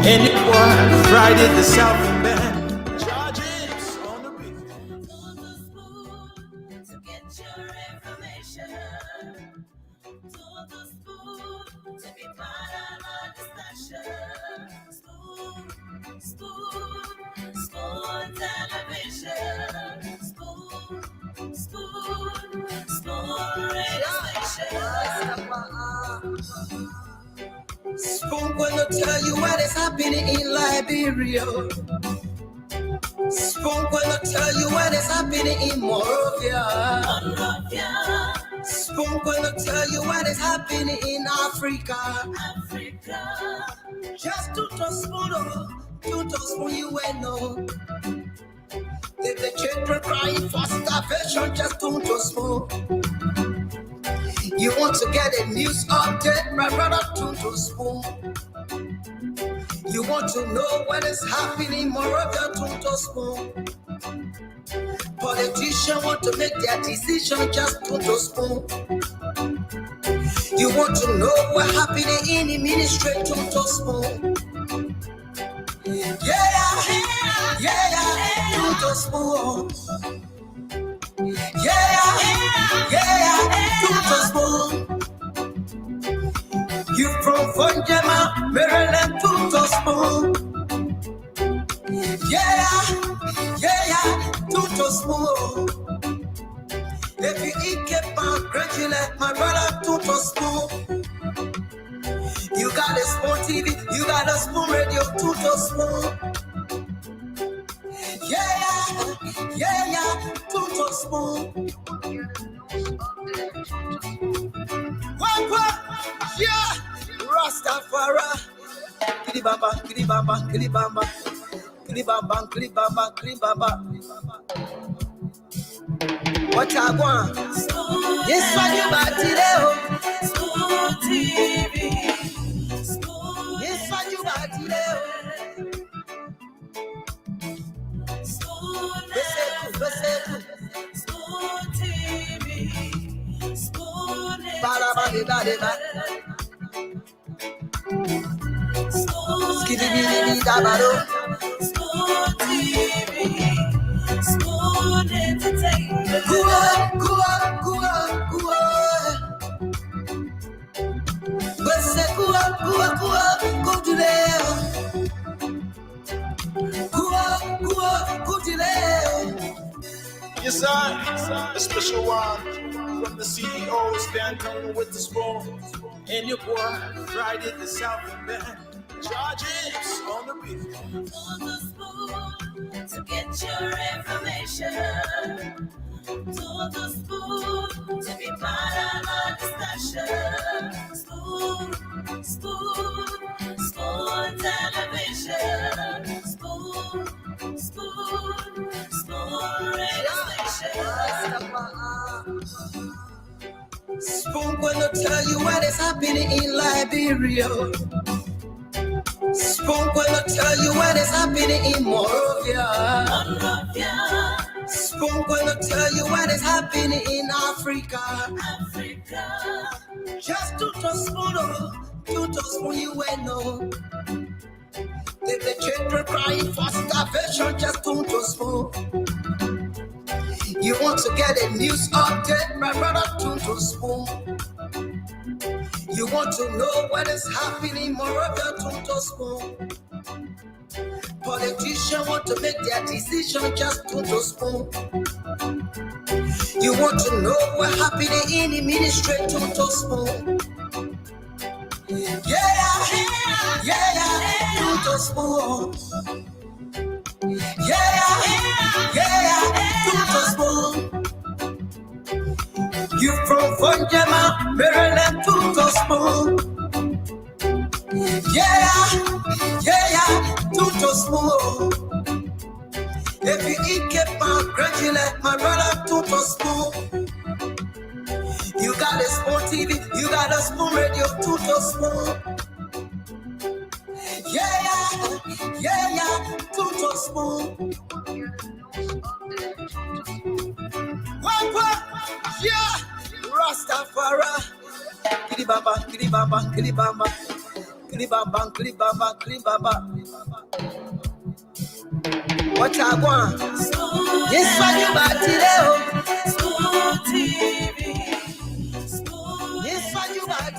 Anyone Friday the South Bend. Charges on the beat. To get your information. To the school to be part of our discussion. School television. School radio station. Spoon gonna tell you what is happening in Liberia. Spoon gonna tell you what is happening in Monrovia. Spoon gonna tell you what is happening in Africa. Just to spoon you will know. If the children crying for starvation, just to spoon. You want to get a news update, my brother, to spoon. You want to know what is happening, Moravia, to spoon. Politicians want to make their decision, just to spoon. You want to know what happening in the ministry, to spoon. To spoon. To spoon. You from Funjama, Maryland, to spoon. To spoon. If you eat kepa, credential, my brother, to spoon. You got a spoon TV, you got a spoon radio, to spoon. To spoon. Rastafari. Kilibamba, kilibamba, kilibamba. Kilibamba, kilibamba, kilibamba. What I want? Yes, what you about today? School TV. Yes, what you about today? School TV. School School entertainment. Yes, I, a special one from the CEO, stand coming with the spoon. And your boy, Friday the South Bend. Charges on the beat. To the spoon to get your information. To the spoon to be part of our discussion. School television. School radio station. Spoon gonna tell you what is happening in Liberia. Spoon gonna tell you what is happening in Monrovia. Spoon gonna tell you what is happening in Africa. Just to spoon you will know. If the children crying for starvation, just to spoon. You want to get a news update, my brother, to spoon. You want to know what is happening, Moravia, to spoon. Politicians want to make their decision, just to spoon. You want to know what happening in the ministry, to spoon. To spoon. To spoon. You from Funjama, Maryland, to spoon. To spoon. If you eat kepa, credential, my brother, to spoon. You got a spoon TV, you got a spoon radio, to spoon. To spoon. Rastafari. Kilibamba, kilibamba, kilibamba. Klibaba, klibaba, klibaba. What I want? Yes, I do, but yes, I do, but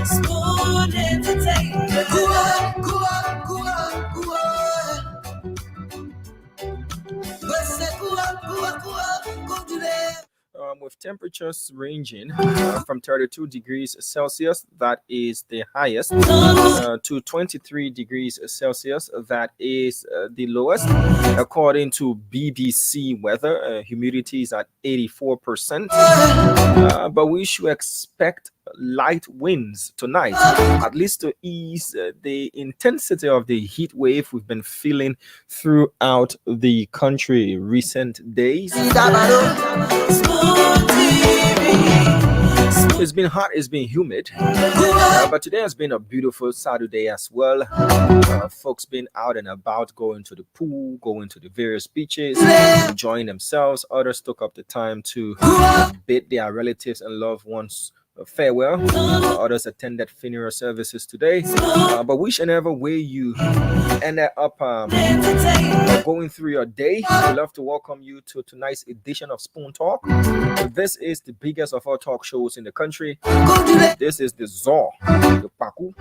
Spoon entertainment. With temperatures ranging from 32 degrees Celsius, that is the highest, to 23 degrees Celsius, that is the lowest. According to BBC weather, humidity is at 84%, but we should expect light winds tonight, at least to ease the intensity of the heat wave we've been feeling throughout the country recent days. It's been hot, it's been humid, but today has been a beautiful Saturday as well. Folks been out and about, going to the pool, going to the various beaches, enjoying themselves. Others took up the time to bid their relatives and loved ones farewell. Others attended funeral services today. But which and every way you ended up going through your day, we'd love to welcome you to tonight's edition of Spoon Talk. This is the biggest of all talk shows in the country. This is the Zor, the Paku,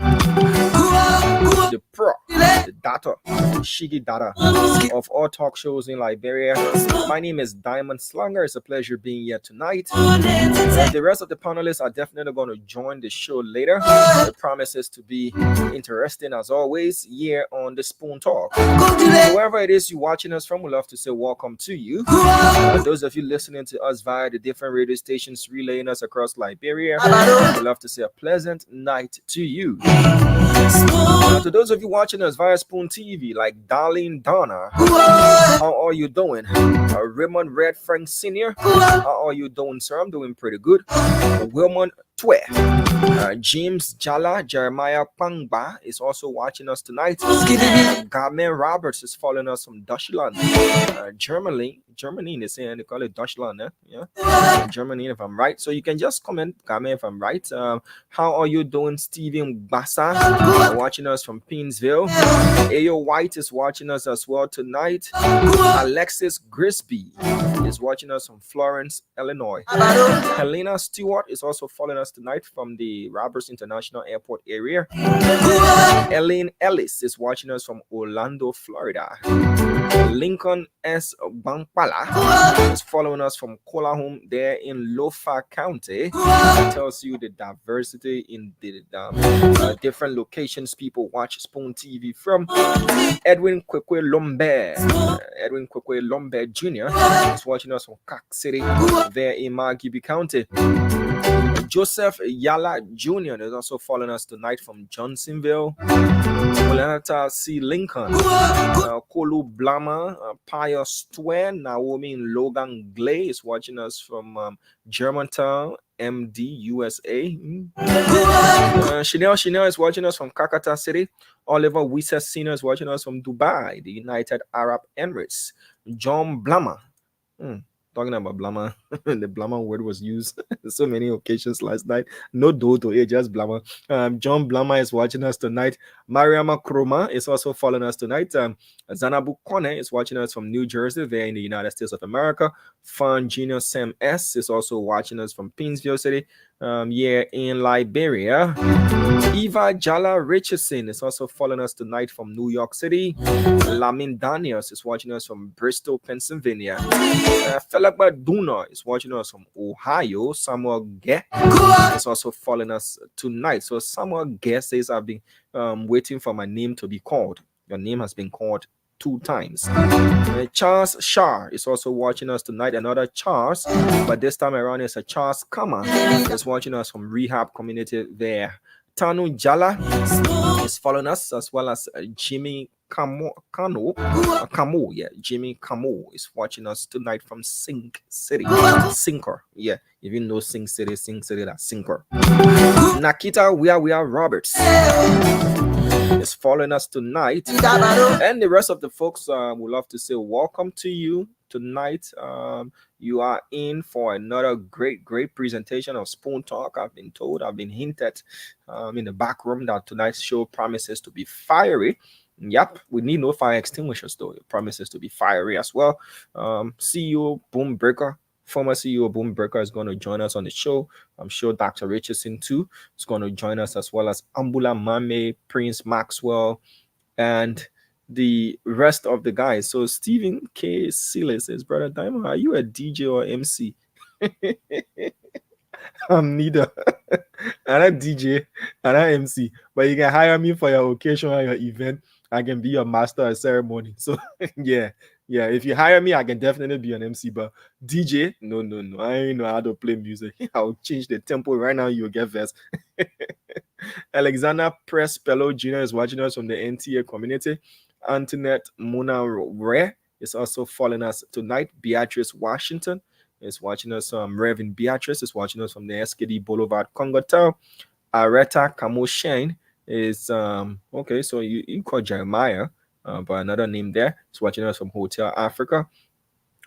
the Pro, the Data, Shigi Data of all talk shows in Liberia. My name is Diamond Slanger. It's a pleasure being here tonight. The rest of the panelists are definitely going to join the show later. It promises to be interesting as always here on the Spoon Talk. Wherever it is you're watching us from, we'd love to say welcome to you. Those of you listening to us via the different radio stations relaying us across Liberia, we'd love to say a pleasant night to you. To those of you watching us via Spoon TV, like Darlene Donna, how are you doing? Raymond Red Frank Sr., how are you doing, sir? I'm doing pretty good. Wilmon Twe, James Jala, Jeremiah Pangba is also watching us tonight. Garmen Roberts is following us from Deutschland, Germany, they say, they call it Deutschland, yeah, Germany, if I'm right. So you can just comment, Garmen, if I'm right. How are you doing, Steven Bassa, watching us from Pinsville. Ayo White is watching us as well tonight. Alexis Grisby is watching us from Florence, Illinois. Helena Stewart is also following us tonight from the Roberts International Airport area. Elaine Ellis is watching us from Orlando, Florida. Lincoln S. Bankpala is following us from Colahome there in Lofa County. It tells you the diversity in the different locations people watch Spoon TV from. Edwin Kwekwe Lombard Jr. is watching us from Kak City there in Margibi County. Joseph Yala Jr. is also following us tonight from Johnsonville. Molanata C. Lincoln, Kolu Blama, Pius Twain, Naomi Logan Glay is watching us from Germantown, MD, USA. Chanel is watching us from Kakata City. Oliver Wisa Sr. is watching us from Dubai, the United Arab Emirates. John Blama. Talking about Blama, the Blama word was used so many occasions last night. No dodo, just Blama. John Blama is watching us tonight. Mariama Kroma is also following us tonight. Zanabu Kone is watching us from New Jersey, there in the United States of America. Fan Junior Sam S is also watching us from Pinsville City, here in Liberia. Eva Jala Richardson is also following us tonight from New York City. Lamin Daniels is watching us from Bristol, Pennsylvania. Felagba Duna is watching us from Ohio. Samuel Ge is also following us tonight. So Samuel Ge says, I've been waiting for my name to be called. Your name has been called 2 times. Charles Shah is also watching us tonight. Another Charles, but this time around it's a Charles Kama is watching us from Rehab Community there. Tanu Jala is following us, as well as Jimmy Camo, yeah, Jimmy Camo is watching us tonight from Sing City. Sinker, yeah. If you know Sing City, that's Sinker. Nakita, we are Roberts is following us tonight, and the rest of the folks would love to say welcome to you tonight. You are in for another great presentation of Spoon Talk. I've been hinted in the back room that tonight's show promises to be fiery. Yep, we need no fire extinguishers though. It promises to be fiery as well. CEO Boombreaker, former CEO Boombreaker, is going to join us on the show. I'm sure Dr. Richardson too is going to join us, as well as Ambula Mame, Prince Maxwell, and the rest of the guys. So Stephen K. Silas says, Brother Diamond, are you a DJ or MC? I'm neither. I'm a DJ and I'm MC, but you can hire me for your occasion or your event. I can be your master of ceremony. So yeah. If you hire me, I can definitely be an MC. But DJ, no. I ain't know how to play music. I'll change the tempo right now. You'll get versed. Alexander Press Pello Jr. is watching us from the NTA community. Antoinette Mona Re is also following us tonight. Beatrice Washington is watching us. Reverend Beatrice is watching us from the SKD Boulevard, Congotel. Areta Kamoshen is okay. So you call Jeremiah, but another name there. Is watching us from Hotel Africa.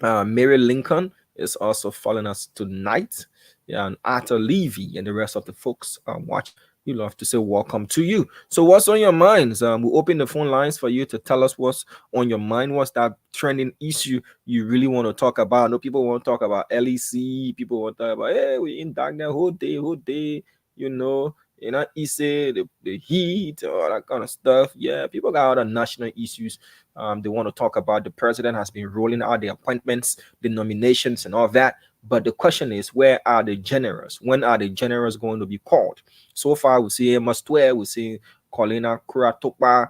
Mary Lincoln is also following us tonight. Yeah, and Arthur Levy and the rest of the folks watching. We love to say welcome to you. So what's on your minds? We'll open the phone lines for you to tell us what's on your mind. What's that trending issue you really want to talk about? I know people want to talk about LEC. People want to talk about, hey, we in darkness whole day, you know, Issei, the heat, all that kind of stuff. Yeah, people got other national issues they want to talk about. The president has been rolling out the appointments, the nominations, and all that. But the question is, where are the generals? When are the generals going to be called? So far, we see Mustwe, we see Colina Kuratopa,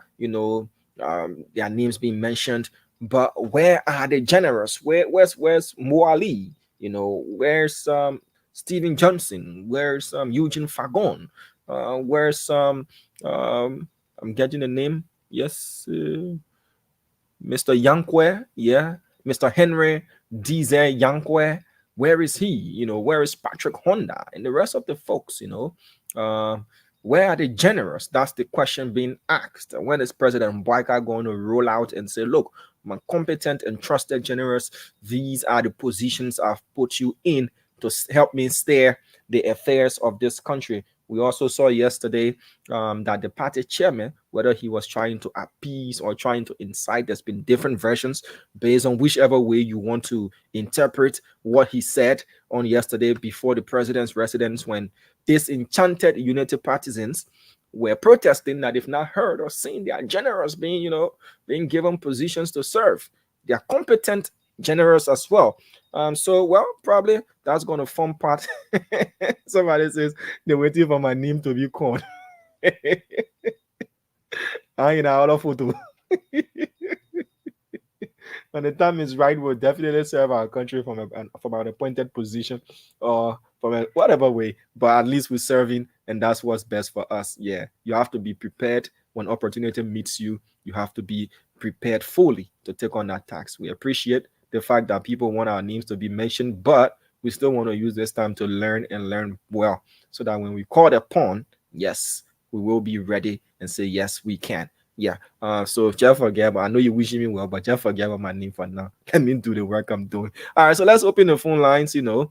their names being mentioned. But where are the generals? Where's Moali? Where's Stephen Johnson? Where's Eugene Fagon? Where's I'm getting the name? Yes, Mr. Yankwe, yeah, Mr. Henry Dize Yankwe. Where is he? Where is Patrick Honda and the rest of the folks? Where are the generals? That's the question being asked. When is President Boyka going to roll out and say, look, my competent and trusted generals, these are the positions I've put you in to help me steer the affairs of this country. We also saw yesterday that the party chairman, whether he was trying to appease or trying to incite, there's been different versions based on whichever way you want to interpret what he said on yesterday before the president's residence, when disenchanted Unity partisans were protesting that if not heard or seen their generals being given positions to serve. They are competent generals as well. Probably that's going to form part. Somebody says they're waiting for my name to be called. I in our photo. When the time is right, we'll definitely serve our country from an appointed position or from whatever way. But at least we're serving, and that's what's best for us. Yeah, you have to be prepared when opportunity meets you. You have to be prepared fully to take on that task. We appreciate the fact that people want our names to be mentioned, but we still want to use this time to learn and learn well, so that when we call upon, yes, we will be ready and say, yes, we can. Yeah. So Jeff forget, I know you're wishing me well, but Jeff forget about my name for now. Let me do the work I'm doing. All right, so let's open the phone lines, and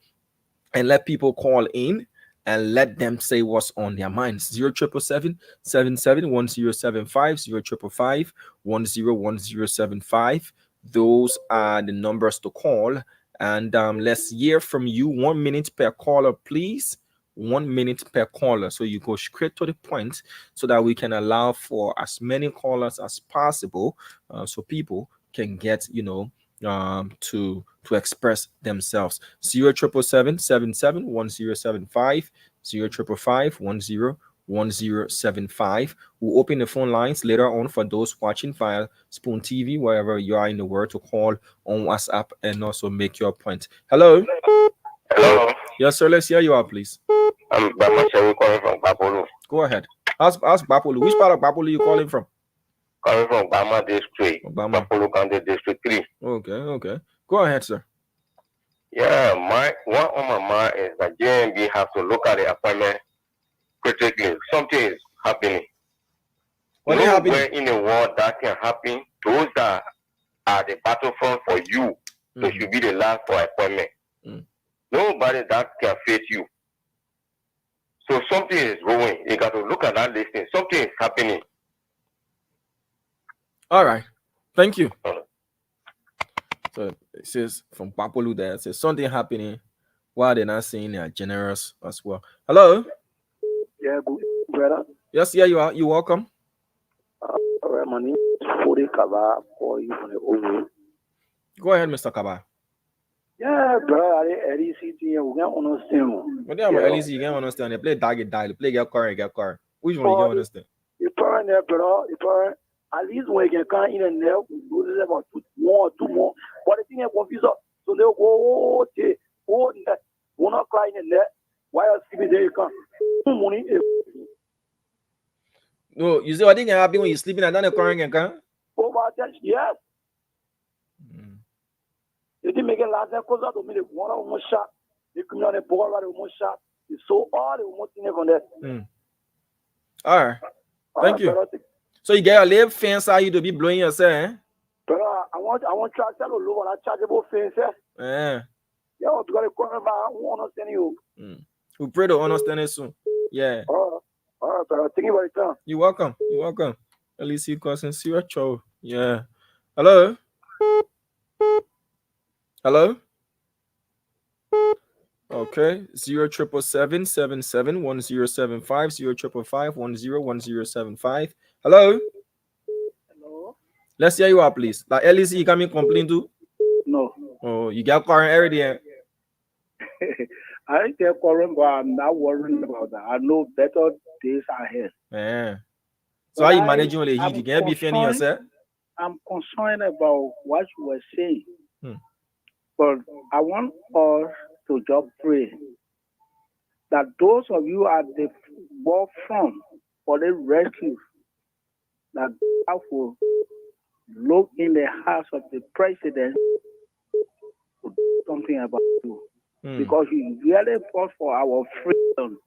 let people call in and let them say what's on their minds. 0777 771075, 0555 101075. Those are the numbers to call. And let's hear from you. 1 minute per caller, please. 1 minute per caller. So you go straight to the point so that we can allow for as many callers as possible, so people can get, to express themselves. 0777 771075, 0555 101075. We'll open the phone lines later on for those watching via Spoon TV, wherever you are in the world, to call on WhatsApp and also make your point. Hello. Hello. Yes, sir. Let's hear you out, please. I'm Bama Cheru calling from Bapolu. Go ahead. Ask Bapolu. Which part of Bapolu are you calling from? Coming from Obama District, Obama. Buffalo County District 3. Okay. Go ahead, sir. Yeah, one on my mind is that JMB have to look at the appointment critically. Something is happening. What is happening? Nowhere in the world that can happen. Those that are the battlefront for you, so should be the last for appointment. Nobody that can face you. So something is going. You got to look at that listing. Something is happening. All right. Thank you. So it says from Papolu there, it says something happening while they're not saying they are generous as well. Hello? Yeah, good brother. Yes, yeah, you are. You're welcome. My name is Fode Kaba, call you from the Owo. Go ahead, Mr. Kaba. Yeah, brother, I LEC thing, we can't understand. What do you have LEC? You can't understand. They play dog dial, play get car and get car. Which one you can't understand? The parent there, brother, the parent, at least when you can come in and there, we do this about two more. But the thing is confused. So they'll go, we're not crying in there. Why are you there? You can't. Money. No, you see what thing happen when you're sleeping and then the car and can? Over that, yes. They didn't make it last time because I don't mean one of them shot. They come on the ball, right? One shot. It's so hard. They want to from that. All right. Thank you. So you get a little fence how you to be blowing yourself, eh? But I want to try to tell you low on a chargeable fence, eh? Yeah. Yeah, we got to come about. I won't understand you. We pray to understand it soon. Yeah. All right, but thank you very much. You're welcome. At least you can see your show. Yeah. Hello? Okay. 077771075 05551011075. Hello? Let's hear you out, please. Like LEC, you got me complain too? No. Oh, you got car already. I get calling, but I'm not worrying about that. I know better days ahead. Yeah. So how you managing with the heat? You can't be defending yourself? I'm concerned about what you were saying. But I want us to just pray that those of you at the forefront for the rescue, that God will look in the house of the president to do something about you. Because you really fought for our freedom.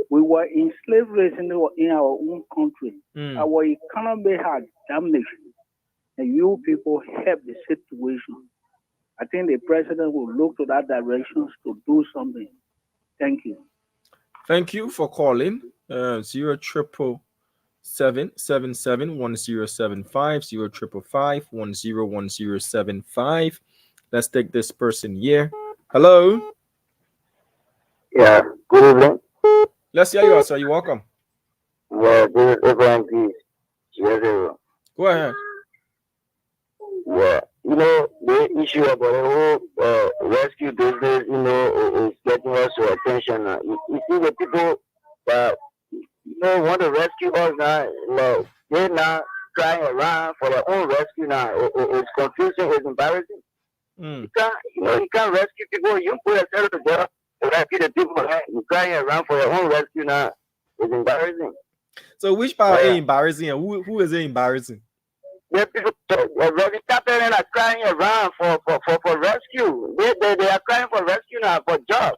We were in slavery in our own country. Our economy had damaged, and you people helped the situation. I think the president will look to that direction to do something. Thank you. Thank you for calling. 077771075 05551011075. Let's take this person here. Hello. Yeah, good evening. Let's hear you out, sir. You're welcome. Yeah, this is Appointee. Go ahead. Yeah, the issue about the whole rescue business, is getting us to attention now. You see the people that, want to rescue us now, they're now trying around for their own rescue now. It's confusing, it's embarrassing. You can't rescue people, you put yourself together. Rescue the people, right? You're crying around for your own rescue now. It's embarrassing. So which part is embarrassing and who is it embarrassing? The people are crying around for rescue. They are crying for rescue now, for jobs.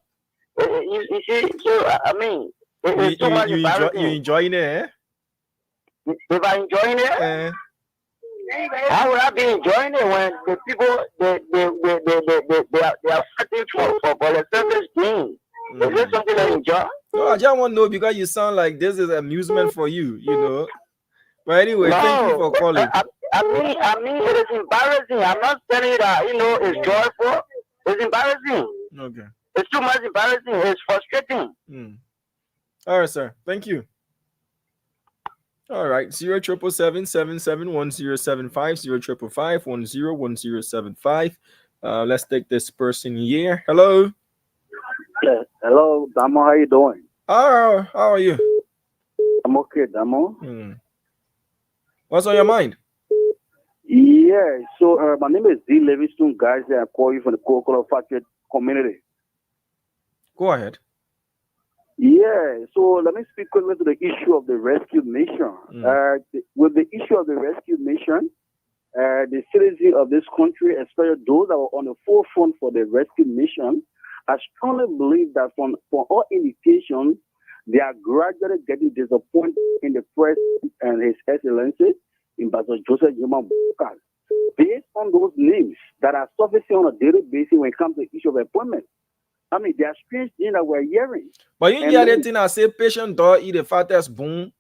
You see, so I mean, it's too much embarrassing. You enjoying it, eh? If I'm enjoying it, how would I be enjoying it when the people they are fighting for the selfish thing? Is this something I enjoy? No, I just want to know because you sound like this is amusement for you, But anyway, thank you for calling. I mean, it is embarrassing. I'm not telling you that it's joyful. It's embarrassing. Okay. It's too much embarrassing. It's frustrating. All right, sir. Thank you. All right, 077771075 05551011075. Let's take this person here. Hello. Hello, Damo. How you doing? How are you? I'm okay, Damo. What's on your mind? Yeah, so my name is D. Livingston, guys. I call you from the Coca-Cola Factory community. Go ahead. Yeah, so let me speak quickly to the issue of the rescue mission. With the issue of the rescue mission, the citizens of this country, especially those that were on the forefront for the rescue mission, I strongly believe that from all indications, they are gradually getting disappointed in the president and His Excellency, Ambassador Joseph Juma Bukar, based on those names that are surfacing on a daily basis when it comes to the issue of appointment. I mean, there are strange things that we're hearing. But you hear anything I say, patient dog eat the fattest bone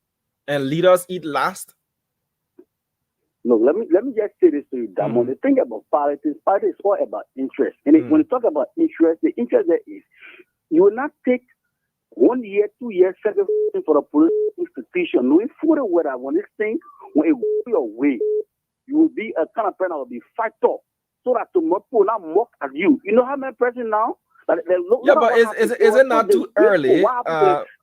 and leaders eat last? No, let me just say this to you, Damon. The thing about politics is all about interest. And when you talk about interest, the interest there is you will not take 1 year, 2 years, sacrificing for the political institution, knowing fully well that when this thing, when it goes your way, you will be a kind of person that will be fighter so that tomorrow people will not mock at you. You know how many person now? Yeah, but is it not too early?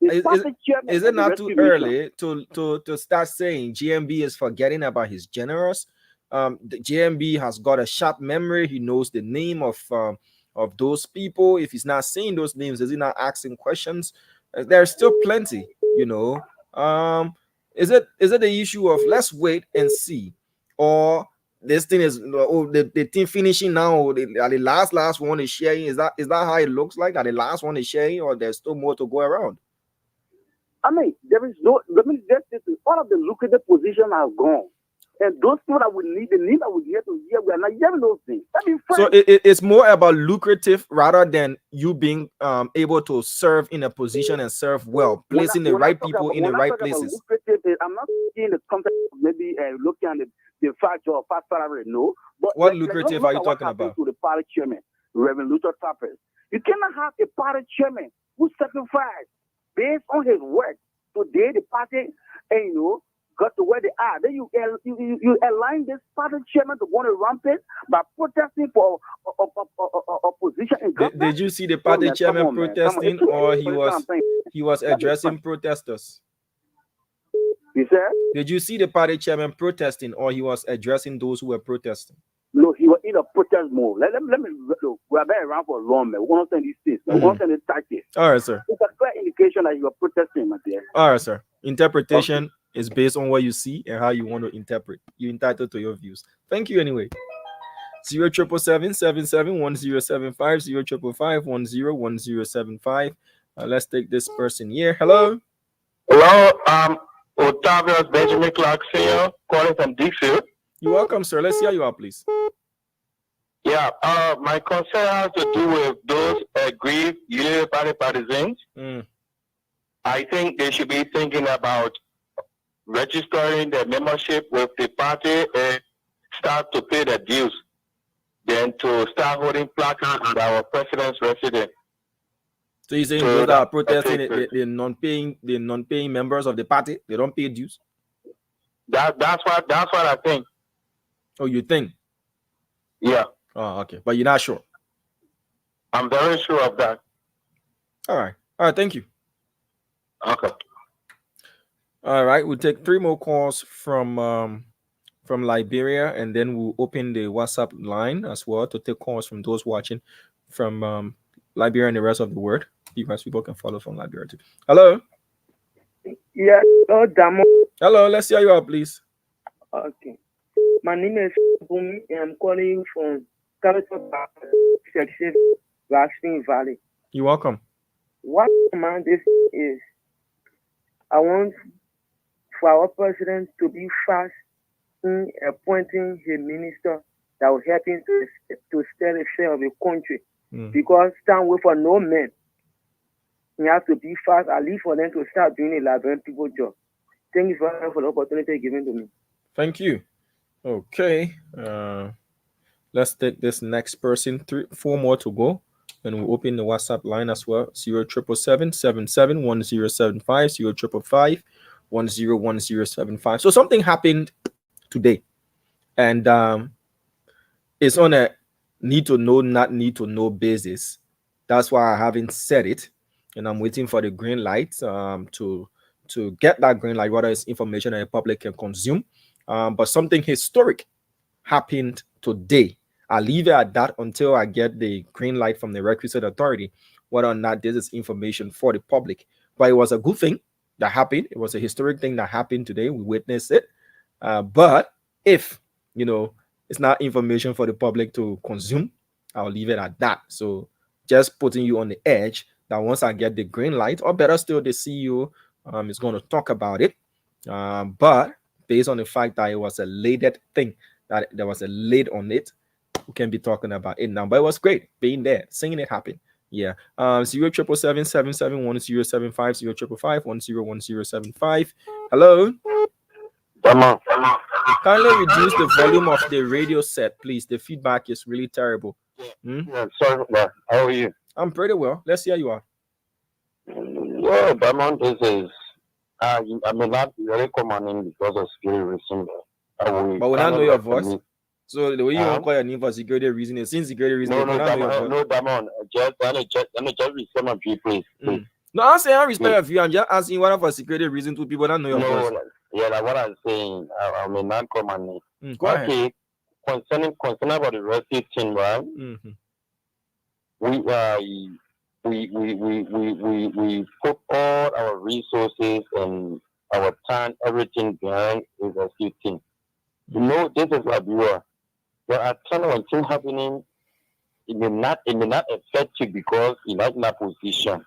Is it not too early to start saying GMB is forgetting about his generals? The GMB has got a sharp memory. He knows the name of those people. If he's not saying those names, is he not asking questions? There's still plenty, you know. Is it the issue of let's wait and see, or this thing is the thing finishing now? The last one is sharing. Is that how it looks like? That the last one is sharing, or there's still more to go around? I mean, there is no. Let me just say, all of the lucrative positions are gone, and those people that we need, the need that we get to hear, we are not hearing those things. So it's more about lucrative rather than you being able to serve in a position and serve well, placing the right people in the right places. I'm not in the context of maybe looking at the fact or fast salary, no. But what lucrative are you talking about? To the party chairman, Reverend Luther Tappers. You cannot have a party chairman who sacrificed based on his work. Today the party, and got to where they are. Then you align this party chairman to want to rampant by protesting for opposition in government. Did you see the party chairman protesting, or he was addressing protesters? You said? Did you see the party chairman protesting, or he was addressing those who were protesting? No, he was in a protest mode. Let me look. We have been around for a long man. We want to send these things. We want to send these tactics. All right, sir. It's a clear indication that you are protesting, my dear. All right, sir. Interpretation is based on what you see and how you want to interpret. You're entitled to your views. Thank you anyway. 0777-1075, 0555-101075. Let's take this person here. Hello. Hello. Octavius Benjamin Clark Sr. calling from DC. You're welcome, sir. Let's hear you out, please. Yeah. My concern has to do with those aggrieved Unity Party partisans. I think they should be thinking about registering their membership with the party and start to pay the dues, then to start holding placards at our president's residence. So you're saying those that are protesting the non-paying members of the party, they don't pay dues? That's what I think. Oh, you think? Yeah. Oh, okay. But you're not sure? I'm very sure of that. All right. Thank you. Okay. All right. We'll take 3 more calls from Liberia, and then we'll open the WhatsApp line as well to take calls from those watching from Liberia and the rest of the world. Because people can follow from Liberia too. Hello. Yeah. Hello, Damo. Hello. Let's hear you out, please. Okay. My name is Bumi, and I'm calling you from Capital Section, Blackstone Valley. You're welcome. What command this is, I want for our president to be fast in appointing a minister that will help him to steer the affair of the country. Because stand wait for no man. You have to be fast. I leave for them to start doing a Liberian people job. Thank you very much for the opportunity given to me. Thank you. Okay. Let's take this next person. 4 more to go. And we'll open the WhatsApp line as well. 0777-1075, 0555-101075. So something happened today. And it's on a need to know, not need to know basis. That's why I haven't said it. And I'm waiting for the green light to get that green light, whether it's information that the public can consume. But something historic happened today. I'll leave it at that until I get the green light from the requisite authority, whether or not this is information for the public. but it was a good thing that happened. It was a historic thing that happened today. We witnessed it. But if, it's not information for the public to consume, I'll leave it at that. So just putting you on the edge that once I get the green light, or better still, the CEO is going to talk about it. But based on the fact that it was a laded thing, that there was a lid on it, we can be talking about it now. But it was great being there, seeing it happen. Yeah. 0777 0 Hello. Kindly reduce the volume of the radio set, please. The feedback is really terrible. Yeah, sorry, how are you? I'm pretty well. Let's see how you are. Yeah, Diamond, this is I may not be very common because of security reasons. But we not know your voice. So the way you want to call your name for security reason is since security reason. No, Diamond. Just respect my view, please. No, I'm saying I respect your view. I'm just asking what for security reason to people that know your voice. Yeah, that's what I'm saying. I may not call my name. Go ahead. Concerning about the rescue team, right? Mm-hmm. We put all our resources and our time, everything behind the rescue team. This is Liberia. There are times when things happening, it may not affect you because you like that position.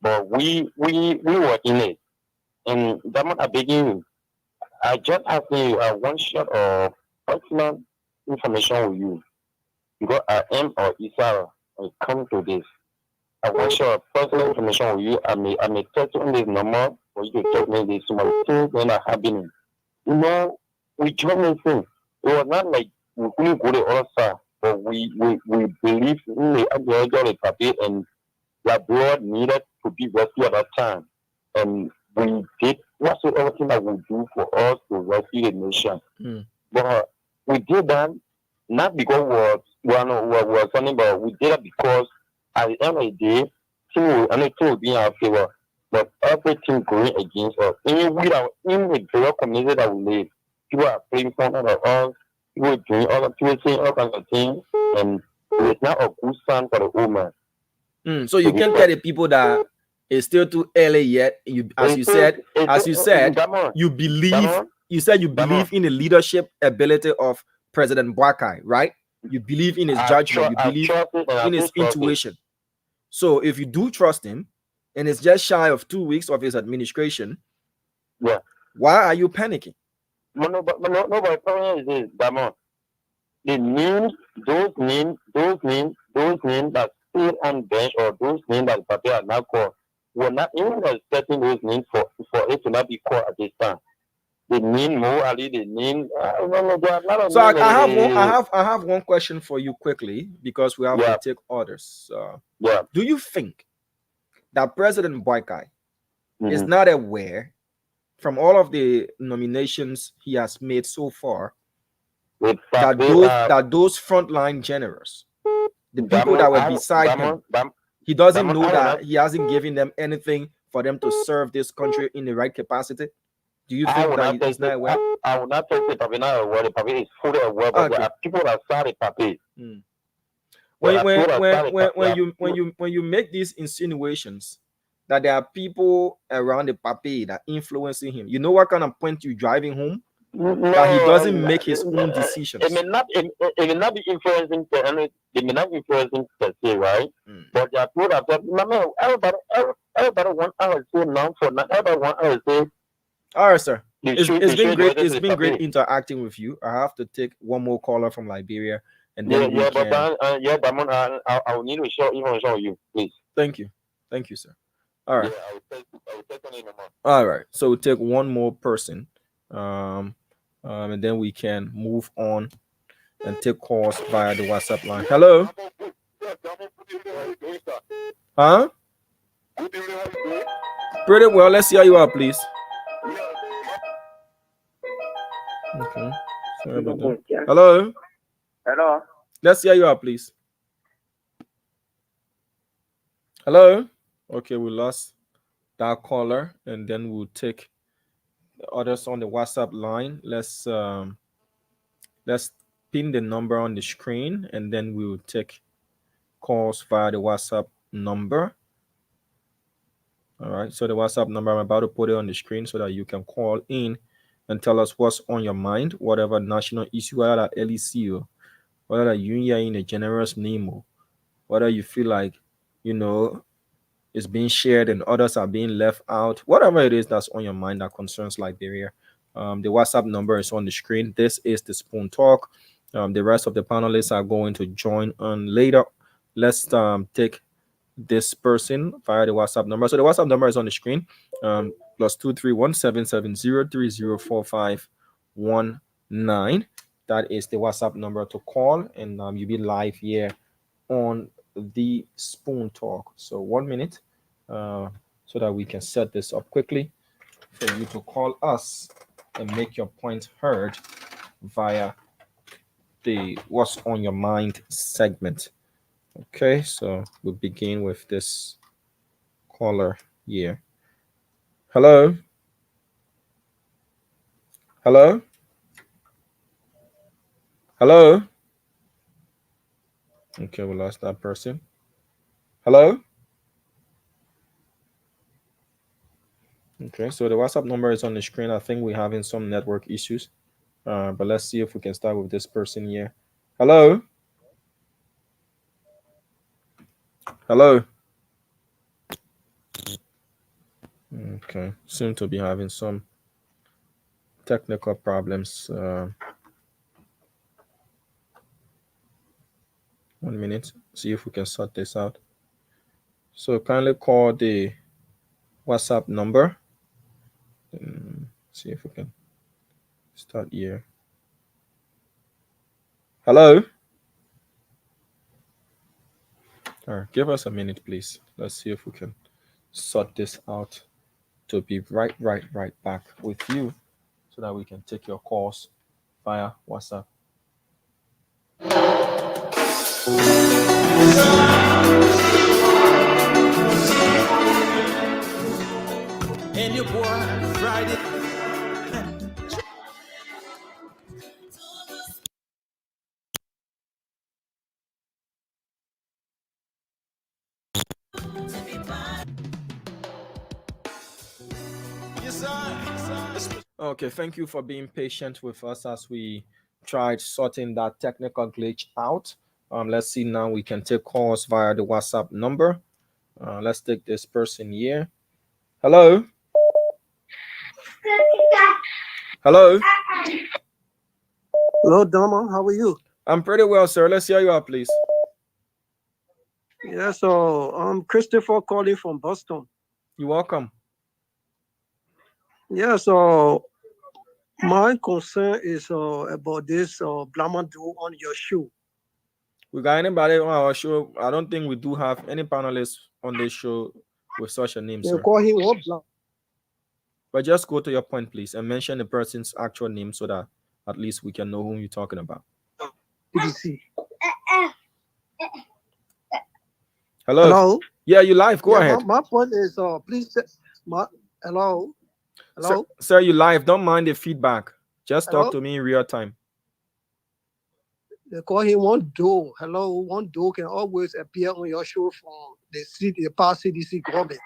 But we were in it. And Diamond, I beg you, I just asking you one shot of personal information with you. Because I am or Isara, I come to this. I want to share personal information with you. I may text you on this number for you to text me this small things that are happening. We joined this thing. It was not like we couldn't go to other side, but we believe in the ideology of the and Labrador needed to be rescued at that time. And we did whatsoever thing that we do for us to rescue the nation. But we did that not because we were something, but we did it because at the end of the day, thing will be in our favor. But everything going against us. In the rural community that we live, people are playing front of us, people doing people saying all kinds of things, and it's not a good sign for the woman. So you can tell the people that it's still too early yet. You said, you believe. You said you believe in the leadership ability of President Boakai, right? You believe in his judgment. You believe in his intuition. So if you do trust him, and it's just shy of 2 weeks of his administration, why are you panicking? But the problem is this, Damon. The names, those names that still on bench or those names that the paper are not called, we're not even expecting those names for it to not be called at this time. The name Mo Ali, the name. So I have one question for you quickly because we have to take orders. Do you think that President Boakai is not aware from all of the nominations he has made so far that those frontline generals, the people that were beside him, he doesn't know that he hasn't given them anything for them to serve this country in the right capacity? Do you think that he's not aware? I will not take the papi not aware. The papi is fully aware, but there are people that saw the papi. When you make these insinuations that there are people around the papi that influencing him, you know what kind of point you driving home? That he doesn't make his own decisions. It may not be influencing. They may not be influencing per se, right? But there are people that everybody want to say now for now. Everybody want to say. All right, sir. It's been great. It's been great interacting with you. I have to take one more caller from Liberia, and then I will need to share information with you, please. Thank you, sir. All right. All right. So we'll take one more person, and then we can move on and take calls via the WhatsApp line. Hello. Huh? Pretty well. Let's see how you are, please. Okay. Sorry about that. Hello. Hello. Let's see how you are, please. Hello. Okay, we lost that caller, and then we'll take the others on the WhatsApp line. Let's pin the number on the screen, and then we'll take calls via the WhatsApp number. All right. So the WhatsApp number, I'm about to put it on the screen so that you can call in and tell us what's on your mind, whatever national issue, whether that LEC, whether that you are in a generous name, whether you feel like, you know, is being shared and others are being left out, whatever it is that's on your mind that concerns Liberia. The WhatsApp number is on the screen. This is the Spoon Talk. The rest of the panelists are going to join on later. Let's take this person via the WhatsApp number. So the WhatsApp number is on the screen. +231-770-304-519. That is the WhatsApp number to call, and you'll be live here on the Spoon Talk. So 1 minute, so that we can set this up quickly for you to call us and make your point heard via the What's on Your Mind segment. Okay, so we'll begin with this caller here. Hello? Hello? Hello? Okay, we lost that person. Hello? Okay, so the WhatsApp number is on the screen. I think we're having some network issues. But let's see if we can start with this person here. Hello? Hello? Okay, seem to be having some technical problems. 1 minute, see if we can sort this out. So kindly call the WhatsApp number. See if we can start here. Hello? All right, give us a minute, please. Let's see if we can sort this out to be right back with you so that we can take your calls via WhatsApp. And your boy Friday. Okay, thank you for being patient with us as we tried sorting that technical glitch out. Let's see now we can take calls via the WhatsApp number. Let's take this person here. Hello? Hello? Hello, Dama. How are you? I'm pretty well, sir. Let's hear you out, please. Yeah, so I'm Christopher calling from Boston. You're welcome. Yeah, so my concern is about this Blamando on your show. We got anybody on our show? I don't think we do have any panelists on this show with such a name, They sir. call him what? But just go to your point, please, and mention the person's actual name so that at least we can know whom you're talking about. PDC. Hello? Hello? Yeah, you live. Go ahead. My point is, please, hello? Hello? Sir, you live. Don't mind the feedback. Just Hello? talk to me in real time. They call him one do. Hello, one do can always appear on your show from the past CDC government.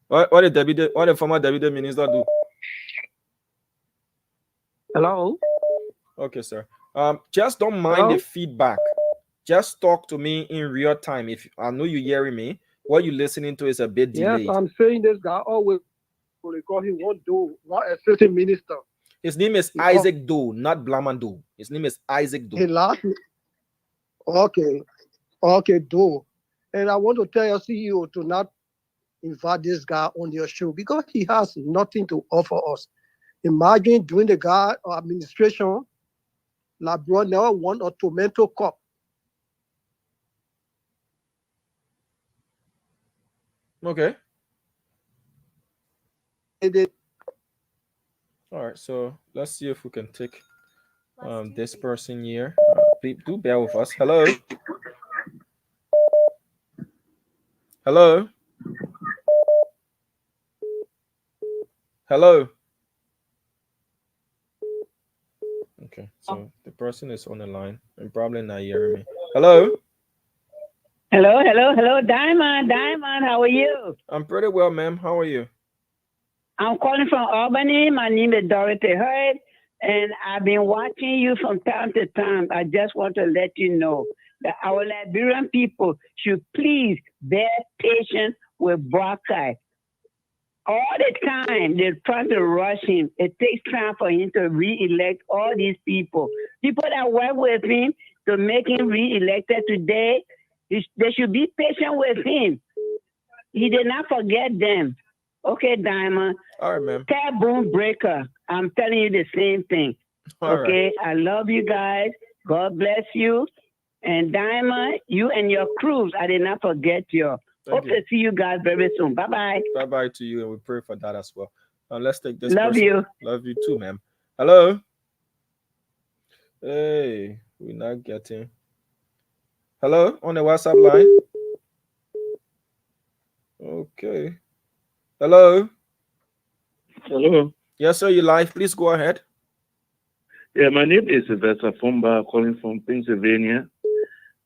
What the former deputy minister do? Hello? Okay, sir. Just don't mind the feedback. Just talk to me in real time. If I know you're hearing me, what you're listening to is a bit delayed. Yes, I'm saying this guy always they call him one do, not a certain minister. His name is Isaac Doe, not Blamando. His name is Isaac Doe. He last okay, Doe. And I want to tell your CEO to not invite this guy on your show because he has nothing to offer us. Imagine doing the guy administration, LeBron never won a tomato cup. Okay. All right, so let's see if we can take this person here. Please do bear with us. Hello. Hello. Hello. Okay, so the person is on the line and probably not hearing me. Hello. Hello, hello, hello, Diamond. Diamond, how are you? I'm pretty well, ma'am. How are you? I'm calling from Albany. My name is Dorothy Hurd, and I've been watching you from time to time. I just want to let you know that our Liberian people should please bear patience with Brackeye. All the time they're trying to rush him. It takes time for him to re-elect all these people. People that work with him to make him re-elected today, they should be patient with him. He did not forget them. Okay, Diamond. All right, ma'am. Taboo breaker. I'm telling you the same thing. All Okay, right. I love you guys. God bless you. And Diamond, you and your crews, I did not forget you. Hope Thank you. to see you guys very soon. Bye bye. Bye bye to you, and we pray for that as well. Let's take this Love person. you. Love you too, ma'am. Hello. Hey, we're not getting. Hello, on the WhatsApp line. Okay. Hello. Hello. Yes, sir. You live? Please go ahead. Yeah, my name is Sylvester Fumba, calling from Pennsylvania.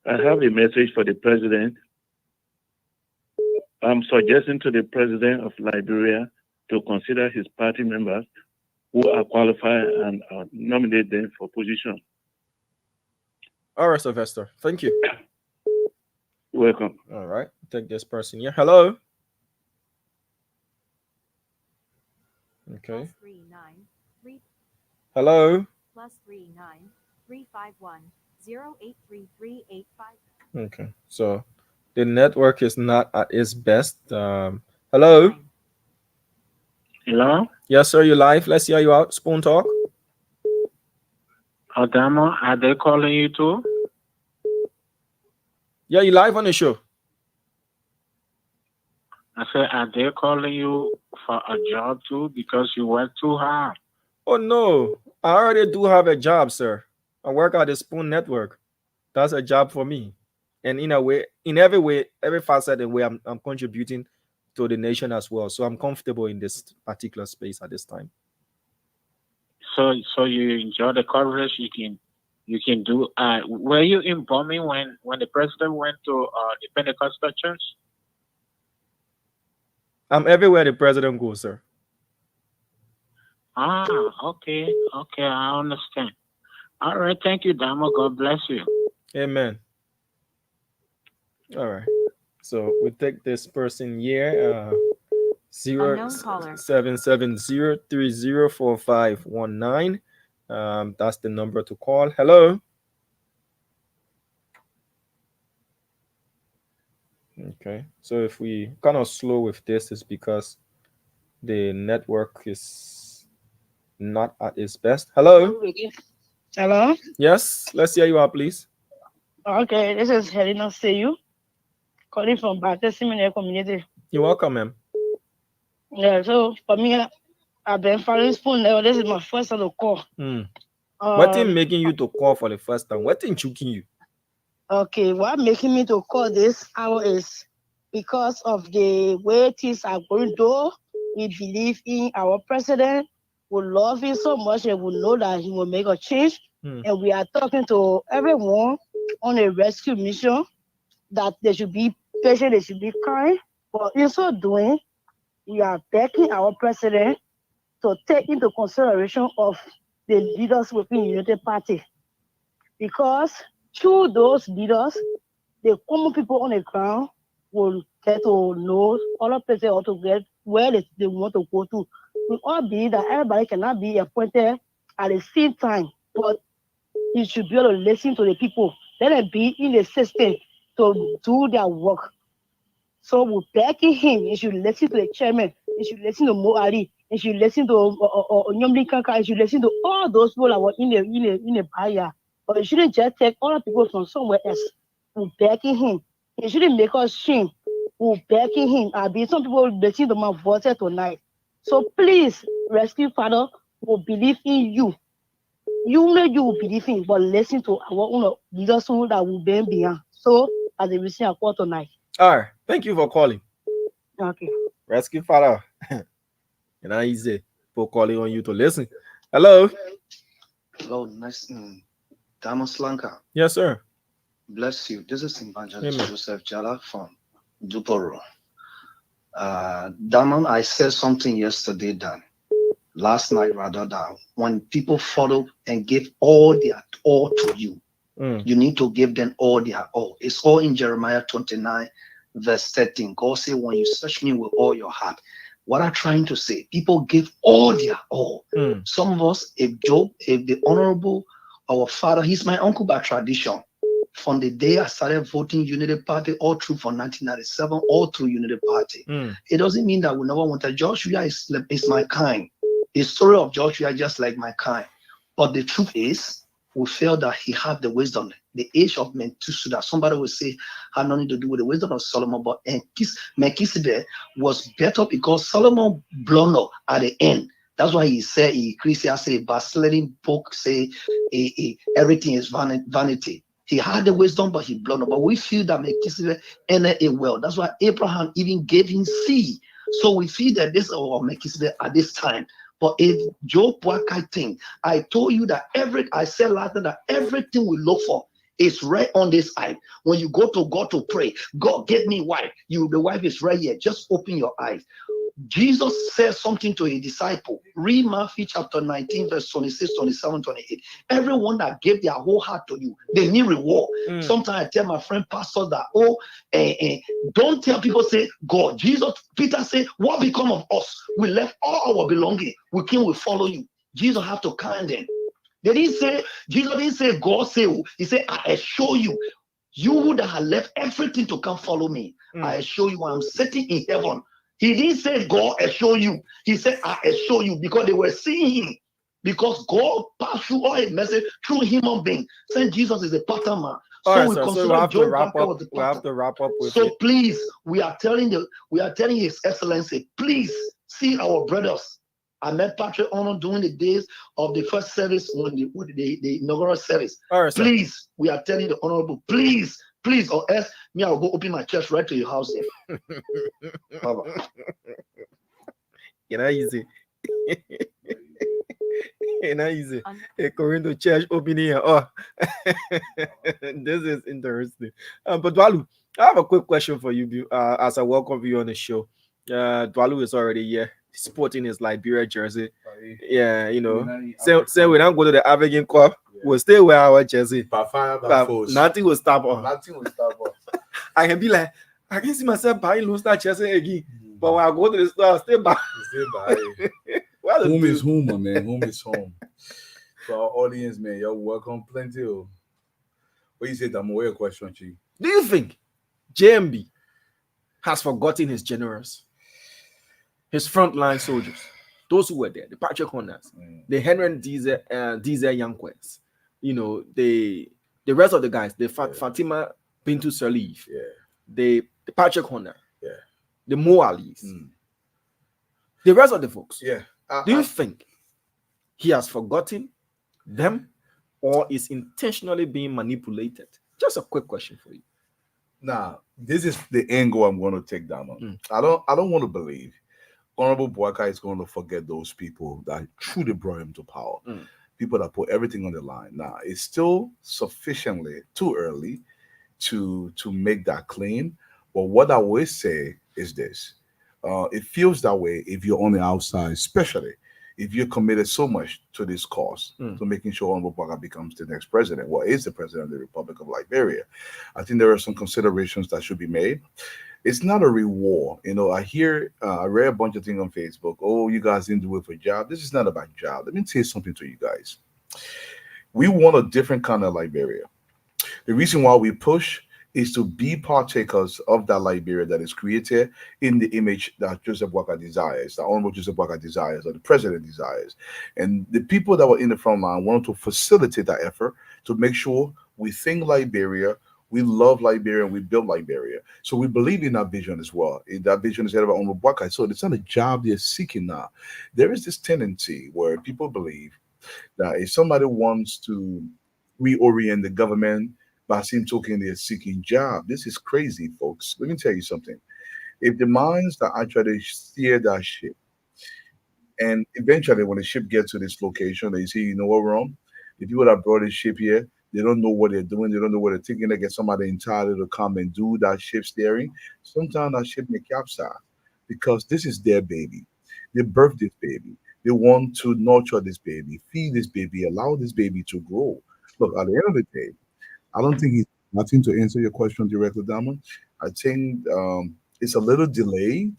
I have a message for the president. I'm suggesting to the president of Liberia to consider his party members who are qualified and nominate them for position. All right, Sylvester. Thank you. You're welcome. All right. Take this person here. Hello. Okay. Hello. Okay. So the network is not at its best. Hello. Hello? Yes, sir. You live? Let's hear you out. Spoon talk. Adamo, are they calling you too? Yeah, you live on the show. I said, are they calling you for a job too because you work too hard? Oh no, I already do have a job, sir. I work at the Spoon Network. That's a job for me, and in a way, in every way, every facet and way, I'm contributing to the nation as well. So I'm comfortable in this particular space at this time. So you enjoy the coverage you can do. Were you in Burma when the president went to the Pentecostal church? I'm everywhere the president goes, sir. Ah, okay, I understand. All right, thank you, Damo. God bless you. Amen. All right. So we take this person here. 0770304519. That's the number to call. Hello. Okay. So if we kind of slow with this, is because the network is not at its best. Hello. Hello. Yes. Let's hear you out, please. Okay, this is Helena Seyu, calling from Banter Seminary Community. You're welcome, ma'am. Yeah, so for me, I've been following Spoon now. This is my first time to call. What is making you to call for the first time? What is choking you? Okay, what making me to call this hour is because of the way things are going. Though we believe in our president, we love him so much, and we know that he will make a change. And we are talking to everyone on a rescue mission that they should be patient, they should be kind. But in so doing, we are begging our president to take into consideration of the leaders within the United Party. Because through those leaders, the common people on the ground will get to know other places or to get where they want to go to. We all believe that everybody cannot be appointed at the same time, but you should be able to listen to the people. Let them be in the system to do their work. So we're begging him. You should listen to the chairman. You should listen to Moari. You should listen to Nyomli Kanka. You should listen to all those people that were in the buyer. But you shouldn't just take all the people from somewhere else. We're begging him. You shouldn't make us shame. We're begging him. Some people listen to my voice tonight. So please, Rescue Father, will believe in you. You know you will believe in, but listen to our own leaders that will be beyond. So as a receive a call tonight. All right. Thank you for calling. Okay. Rescue Father. And I easy for calling on you to listen. Hello. Hello, nice. Damos Lanka. Yes, sir. Bless you. This is Evangelist Amen. Joseph Jala from Duporo. Damon, I said something yesterday that last night rather, that when people follow and give all their all to you, you need to give them all their all. It's all in Jeremiah 29, verse 13. God said, when you search me with all your heart. What I'm trying to say, people give all their all. Some of us, if the honorable, our father, he's my uncle by tradition. From the day I started voting Unity Party, all through from 1997, all through Unity Party. It doesn't mean that we never wanted. Joshua is my kind. The story of Joshua is just like my kind. But the truth is, we felt that he had the wisdom. The age of Methuselah, somebody will say, had nothing to do with the wisdom of Solomon, but Melchizedek was better because Solomon blown up at the end. That's why he said, Ecclesiastes, backsliding book say, everything is vanity. He had the wisdom, but he blown up. But we feel that Melchizedek ended it well. That's why Abraham even gave him seed. So we feel that this is our Melchizedek at this time. But if Joe Boakai thing, I told you that I said last night that everything we look for is right on this side. When you go to God to pray, God, get me wife. The wife is right here. Just open your eyes. Jesus said something to a disciple. Read Matthew chapter 19, verse 26, 27, 28. Everyone that gave their whole heart to you, they need reward. Sometimes I tell my friend pastors that, don't tell people, say, God, Jesus, Peter said, what become of us? We left all our belonging. We came, we follow you. Jesus have to kind them. Jesus didn't say, God say, he said, I assure you, you that have left everything to come follow me. I assure you, I'm sitting in heaven. He didn't say, God assure you. He said, I assure you, because they were seeing him. Because God passed through all his message through human being. Saying Jesus is a pattern man. So we consider we have Joe to wrap Barker up. was the We have to wrap up with so it. please, we are telling His Excellency, please see our brothers. I met Patrick Honor during the days of the first service, when the inaugural service. Please, we are telling the honorable, please, or else me, I'll go open my church right to your house there. Bye-bye. You know, easy. You know, easy. Going to church opening. Oh, this is interesting. But Dwalu, I have a quick question for you. As I welcome you on the show. Dwalu is already here, sporting his Liberia jersey. Yeah, you know. Say we don't go to the Avignon Cup, we'll stay with our jersey. Nothing will stop us. Nothing will stop us. I can be like, I can see myself buying loose that jersey again. But when I go to the store, I'll stay back. Home is home, man. Home is home. For our audience, man, you're welcome plenty. What you say, Damo? Your question, Chi? Do you think JMB has forgotten his generals, his frontline soldiers, those who were there, the Patrick Hunters, the Henry Diesel Yanquez, you know, the rest of the guys, the Fatima Bintu Salif, the Patrick Hunter, the Moalis, the rest of the folks. Do you think he has forgotten them, or is intentionally being manipulated? Just a quick question for you. Now, this is the angle I'm going to take down on. I don't want to believe Honorable Boakai is going to forget those people that truly brought him to power. People that put everything on the line. Now, it's still sufficiently too early to make that claim. But what I will say is this. It feels that way if you're on the outside, especially if you're committed so much to this cause, to making sure Honorable Boakai becomes the next president, is the president of the Republic of Liberia. I think there are some considerations that should be made. It's not a reward. You know, I read a bunch of things on Facebook. Oh, you guys didn't do it for job. This is not about job. Let me say something to you guys. We want a different kind of Liberia. The reason why we push is to be partakers of that Liberia that is created in the image that Joseph Boakai desires, the Honorable Joseph Boakai desires, or the president desires. And the people that were in the front line wanted to facilitate that effort to make sure we think Liberia, we love Liberia, and we build Liberia. So we believe in that vision as well. That vision is headed by Honorable Boakai. So it's not a job they're seeking now. There is this tendency where people believe that if somebody wants to reorient the government by same token they're seeking job, this is crazy, folks. Let me tell you something. If the minds that actually steer that ship, and eventually when the ship gets to this location, they say, you know what, wrong? The people that brought this ship here, They don't know what they're doing. They don't know what they're thinking. They get somebody in charge to come and do that ship steering. Sometimes that ship may capsize because this is their baby. They birthed this baby. They want to nurture this baby, feed this baby, allow this baby to grow. Look, at the end of the day, I don't think he's nothing to answer your question directly, Dama. I think it's a little delayed.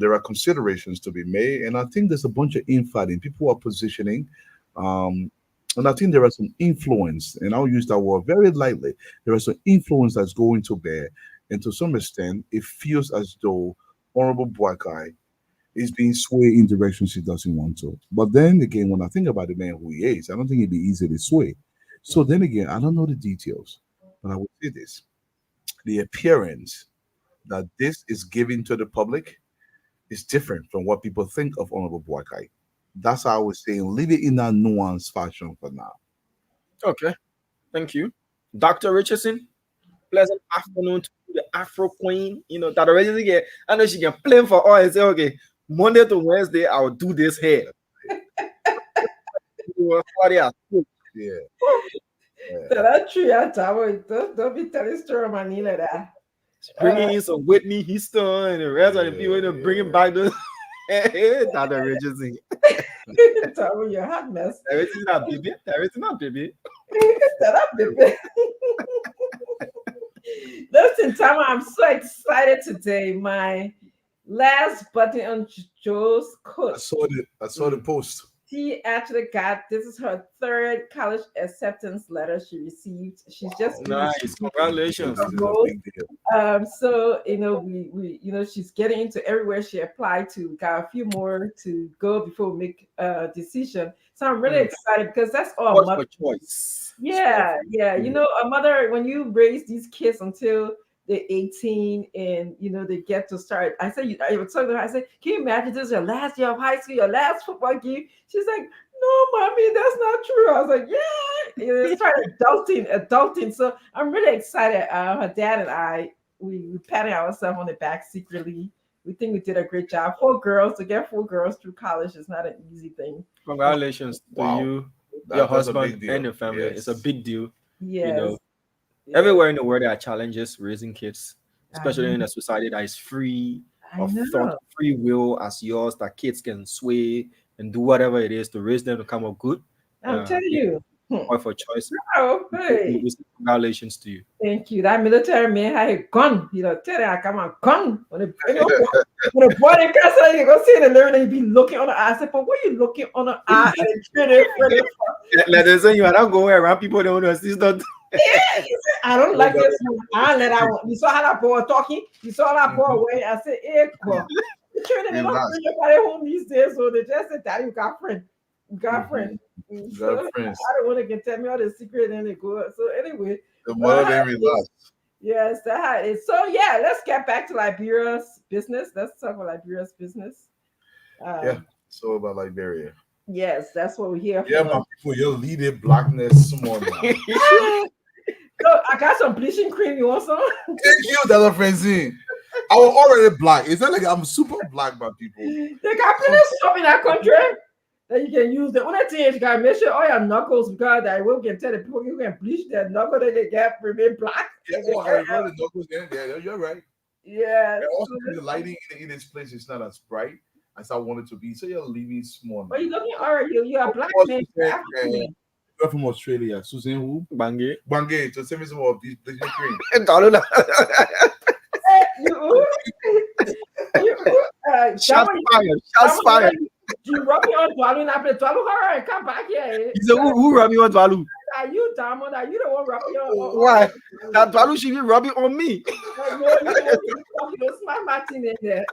There are considerations to be made, and I think there's a bunch of infighting. People are positioning, and I think there are some influence, and I'll use that word very lightly. There is some influence that's going to bear, and to some extent, it feels as though Honorable Boakai is being swayed in directions he doesn't want to. But then again, when I think about the man who he is, I don't think it'd be easy to sway. So then again, I don't know the details, but I would say this: the appearance that this is giving to the public is different from what people think of Honorable Boakai. That's how I was saying, leave it in that nuanced fashion for now. Okay, thank you, Dr. Richardson. Pleasant afternoon to the Afro Queen. You know that already get. I know she can plan for all and say, okay, Monday to Wednesday I'll do this hair. Yeah. That's true. Don't be telling story of money like that. Bringing in some Whitney Houston and the rest of the people to bringing back the Dr. Richardson. Tell me your hot mess. Everything not baby. Everything not baby. Shut up, baby. Listen, Tama, I'm so excited today. My last button on Joe's coat. I saw the post. She actually got, this is her third college acceptance letter she received. She's just nice. Congratulations. So we she's getting into everywhere she applied to. We got a few more to go before we make a decision. So I'm really excited because that's all mother choice. Yeah. A mother, when you raise these kids until they're 18 and they get to start. I was talking to her, I said, can you imagine this is your last year of high school, your last football game? She's like, no, mommy, that's not true. I was like, yeah. It's started adulting. So I'm really excited. Her dad and I, we patting ourselves on the back secretly. We think we did a great job. 4 girls, to get 4 girls through college is not an easy thing. Congratulations to you, your husband, and your family. Yes. It's a big deal. Yes. Everywhere in the world there are challenges raising kids, especially in a society that is free of thought, free will as yours, that kids can sway and do whatever it is to raise them to come up good. I'm telling you. For choice. Oh, hey. Congratulations to you. Thank you. That military man had a gun. Tell them I come on gun. When the boy in casa, you go see the lyric and you be looking on the eye. I said, but what are you looking on the eye and Like they say, you are not going around people don't know sister. Yeah, I don't like this one. I let out. You saw how that boy talking. You saw that boy away. I said, "Hey, girl, they don't bring everybody home these days." So they just said, "Daddy, you got friend, girlfriend." So I don't want to get tell me all the secret and they go. So anyway, the mother then relax. Yes, that is. So yeah, let's get back to Liberia's business. Let's talk about Liberia's business. So about Liberia. Yes, that's what we're here for. Yeah, my people, you're leading blackness some more now. So I got some bleaching cream. You want some? Thank you, Dr. Francine. I was already black. It's not like I'm super black, my people. They got plenty of stuff in that country that you can use. The only thing is you gotta make sure all your knuckles, because that will can tell the people you can bleach their knuckle that they get remain black. Yeah, the knuckles in there. You're right. Yeah. And also the lighting in this place is not as bright as I want it to be. So you're leaving small. But you looking alright, you're a black man. You're from Australia. Susan who? Bange. So send me some of these cream. Shots fired. You rub me on Dwalu now, play Dwalu horror. Come back here. He said, who rub me on Dwalu? Are you Diamond? Are you the one rubbing on? Why? That Dwalu should be rubbing on me. You smart Martin in there.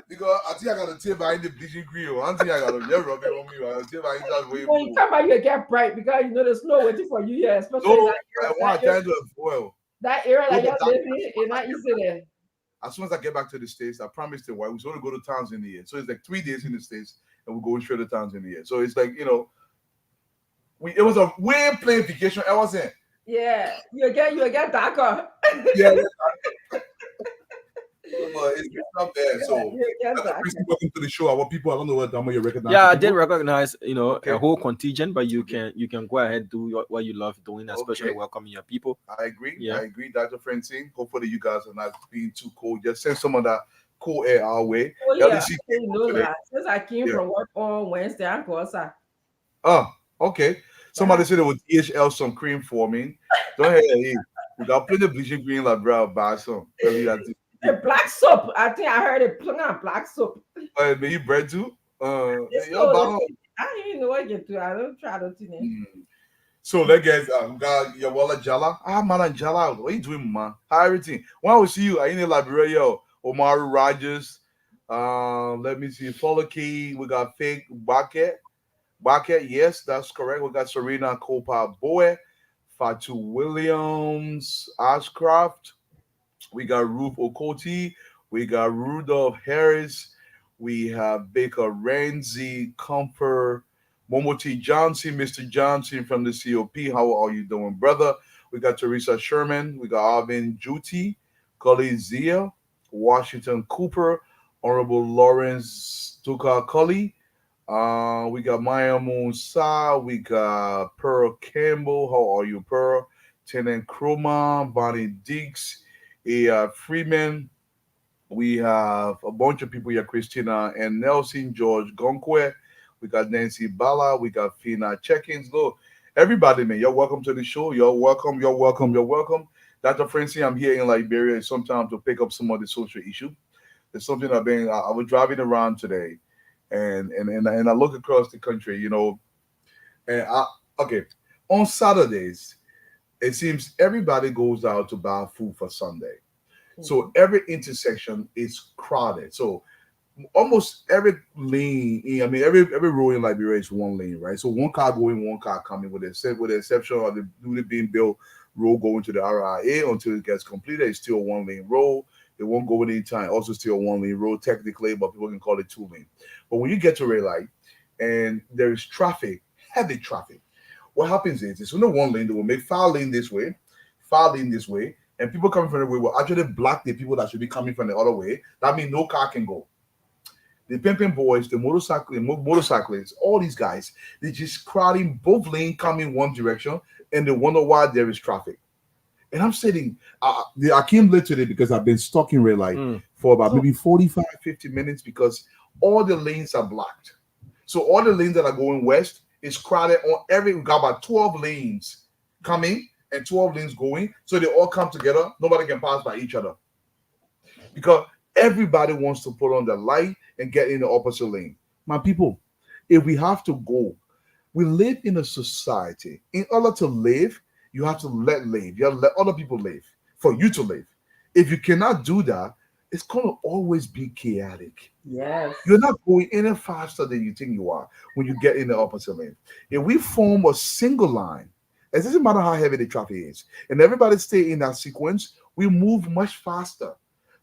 Because I think I got to take behind the bleaching cream. I think I got to just rub it on me. I take behind that way. When you come back, you get bright because there's no waiting for you here, especially I want to do it well. That area that you're living is not easy there. As soon as I get back to the States, I promised them why we're going to go to towns in the year. So it's like 3 days in the States and we're going straight to towns in the year. So it's like, it was a weird playing vacation. I wasn't. Yeah, you get darker. Yeah. It's not bad. So, Dr. Christy, welcome to the show. Our people, I don't know what Damo you recognize. Yeah, I people. did recognize, Okay. a whole contingent, but you can go ahead do what you love doing, especially Okay. welcoming your people. I agree. Yeah. I agree, Dr. Francine. Hopefully, you guys are not being too cold. Just send some of that cool air our way. Oh yeah, LDC you know today. that. Since I came Yeah. from work on Wednesday, I'm going to Oh, okay. Somebody said it was DHL some cream for me. Don't hear it. We got plenty of bleaching green like brow buy some. a black soap. I think I heard it put on black soap. May you bread too? It's Yo, so, Bono. I don't even know what you do. I don't try to do it. So let's get got your wallet Jala. Man Jala. What you doing, man? How everything? When we see you, I in the library, yo. Omaru Rogers. Let me see. Follow Key. We got fake Bucket. Bucket, yes, that's correct. We got Serena Copa Boy, Fatu Williams, Ashcroft. We got Ruth Okoti. We got Rudolph Harris. We have Baker Ramsey, Comfort, Momoti Johnson, Mr. Johnson from the COP. How are you doing, brother? We got Teresa Sherman. We got Alvin Juti, Cully Zia, Washington Cooper, Honorable Lawrence Duka Cully. We got Maya Musa. We got Pearl Campbell. How are you, Pearl? Tenant Kroma, Bonnie Deeks, Freeman. We have a bunch of people here, Christina and Nelson, George Gonkwe. We got Nancy Bala. We got Fina Check-ins. Look, everybody, man, you're welcome to the show. You're welcome. You're welcome. You're welcome. Dr. Francie, I'm here in Liberia sometimes to pick up some of the social issue. It's something I was driving around today, and I look across the country, and okay, on Saturdays, it seems everybody goes out to buy food for Sunday. So every intersection is crowded. So almost every lane, I mean, every road in Liberia is one lane, right? So one car going, one car coming, with the exception of the newly being built road going to the RIA until it gets completed. It's still one lane road. It won't go any time. Also, still one lane road technically, but people can call it two lane. But when you get to red light and there is traffic, heavy traffic, what happens is it's only one lane. They will make five lane this way, and people coming from the way will actually block the people that should be coming from the other way. That means no car can go. The pimping boys, the motorcyclists, all these guys, they're just crowding both lanes coming one direction, and they wonder why there is traffic. And I'm sitting, I came late today because I've been stuck in red light for about maybe 45, 50 minutes because all the lanes are blocked. So all the lanes that are going west is crowded on we got about 12 lanes coming and 12 lanes going. So they all come together. Nobody can pass by each other because everybody wants to put on the light and get in the opposite lane. My people, if we have to go, we live in a society. In order to live, you have to live. You have to let other people live for you to live. If you cannot do that, it's going to always be chaotic. Yes. You're not going any faster than you think you are when you get in the opposite lane. If we form a single line, it doesn't matter how heavy the traffic is, and everybody stay in that sequence, we move much faster.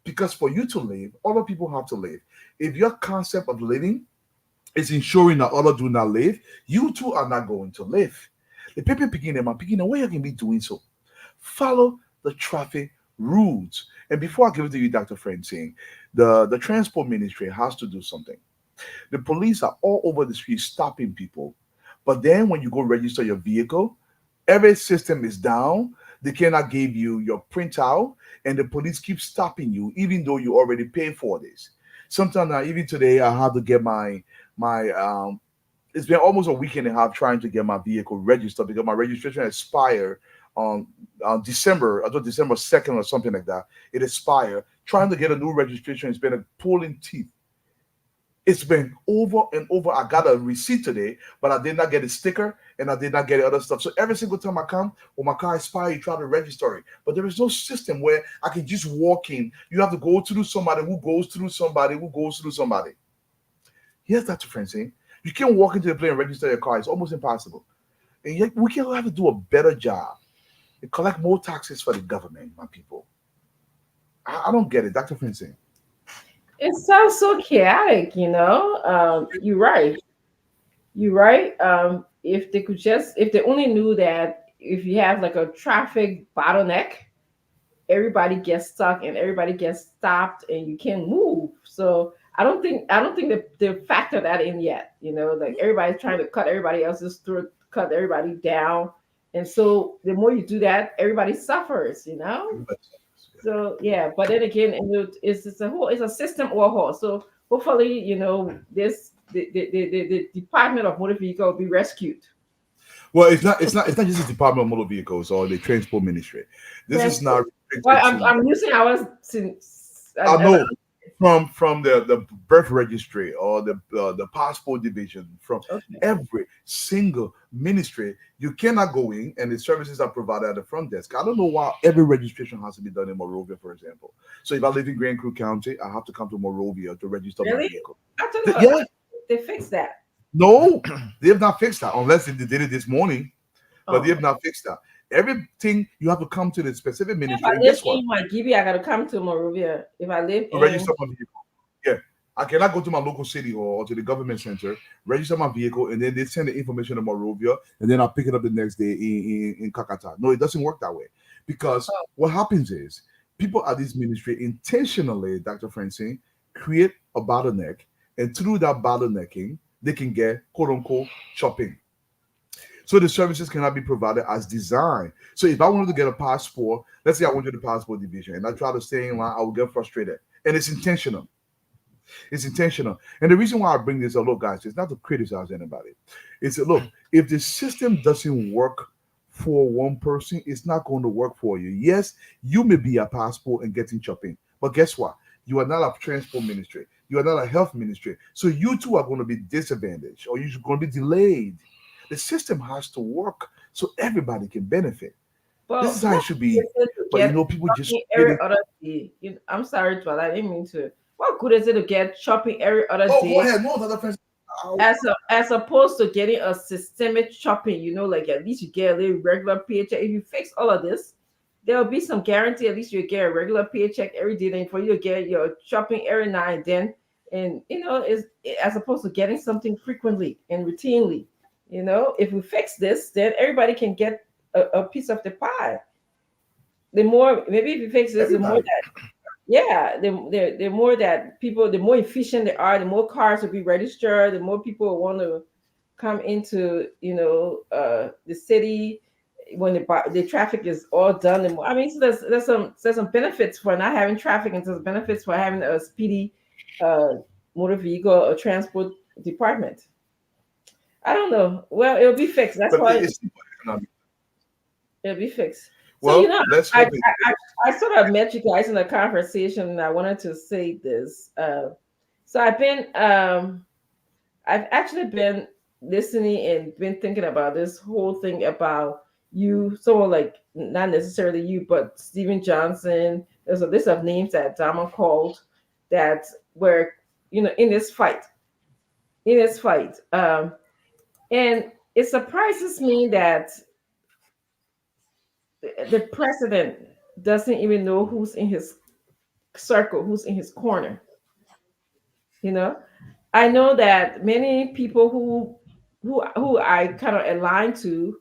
Because for you to live, other people have to live. If your concept of living is ensuring that others do not live, you too are not going to live. The people picking them are picking them where you can be doing so. Follow the traffic rules. And before I give it to you, Dr. Francine, the transport ministry has to do something. The police are all over the street stopping people. But then when you go register your vehicle, every system is down. They cannot give you your printout, and the police keep stopping you, even though you already paid for this. Sometimes, even today, I have to get my it's been almost a week and a half trying to get my vehicle registered because my registration expired on December, I thought December 2nd or something like that. It expired. Trying to get a new registration has been a pulling teeth. It's been over and over. I got a receipt today, but I did not get a sticker and I did not get other stuff. So every single time I come, when my car expires, you try to register it. But there is no system where I can just walk in. You have to go through somebody who goes through somebody who goes through somebody. Here's that difference. You can't walk into the place and register your car. It's almost impossible. And yet we can have to do a better job and collect more taxes for the government, my people. I don't get it, Dr. Francine. It sounds so chaotic, You're right. You're right. If they only knew that if you have like a traffic bottleneck, everybody gets stuck and everybody gets stopped and you can't move. So I don't think that they factor that in yet. Like everybody's trying to cut everybody else's throat, cut everybody down. And so the more you do that, everybody suffers. So yeah, but then again, it's a system overhaul. So hopefully, this the Department of Motor Vehicle will be rescued. Well, it's not just the Department of Motor Vehicles or the Transport Ministry. This is not Well, restricted to. I'm using ours since I know from the birth registry or the passport division, from every single ministry. You cannot go in, and the services are provided at the front desk. I don't know why every registration has to be done in Monrovia, for example. So if I live in Grand Crew County, I have to come to Monrovia to register my Really? vehicle. I thought Yeah. they fixed that. No, they have not fixed that unless they did it this morning. But they Oh. have not fixed that. Everything you have to come to the specific If ministry. I And live guess what? in Waigibi, I gotta come to Monrovia. If I live To in register my vehicle. Yeah. I cannot go to my local city hall or to the government center, register my vehicle, and then they send the information to Monrovia, and then I'll pick it up the next day in Kakata. No, it doesn't work that way. Because what happens is people at this ministry intentionally, Dr. Francine, create a bottleneck, and through that bottlenecking, they can get quote unquote shopping. So the services cannot be provided as designed. So if I wanted to get a passport, let's say I went to the passport division and I try to stay in line, I will get frustrated. And it's intentional. It's intentional. And the reason why I bring this up, look, guys, it's not to criticize anybody. It's look, if the system doesn't work for one person, it's not going to work for you. Yes, you may be a passport and getting shopping, but guess what? You are not a transport ministry. You are not a health ministry. So you too are going to be disadvantaged, or you're going to be delayed. The system has to work so everybody can benefit. This is how it should be. But people just every other day. I'm sorry, but I didn't mean to. What good is it to get shopping every other day? Go ahead. No, another person. As opposed to getting a systemic shopping, like at least you get a little regular paycheck. If you fix all of this, there will be some guarantee. At least you get a regular paycheck every day, and for you to get your shopping every now and then, and is as opposed to getting something frequently and routinely. If we fix this, then everybody can get a piece of the pie. The more, maybe if you fix this, the more that, yeah, the more that people, the more efficient they are, the more cars will be registered, the more people will want to come into, the city when the traffic is all done. The more, I mean, so there's some benefits for not having traffic, and there's benefits for having a speedy motor vehicle or transport department. I don't know. Well, it'll be fixed. That's why it'll be fixed. Well, So let's I, hope I sort of met you guys in a conversation, and I wanted to say this. So I've actually been listening and been thinking about this whole thing about you, someone like not necessarily you, but Stephen Johnson. There's a list of names that Dama called that were, in this fight. And it surprises me that the president doesn't even know who's in his circle, who's in his corner. I know that many people who I kind of align to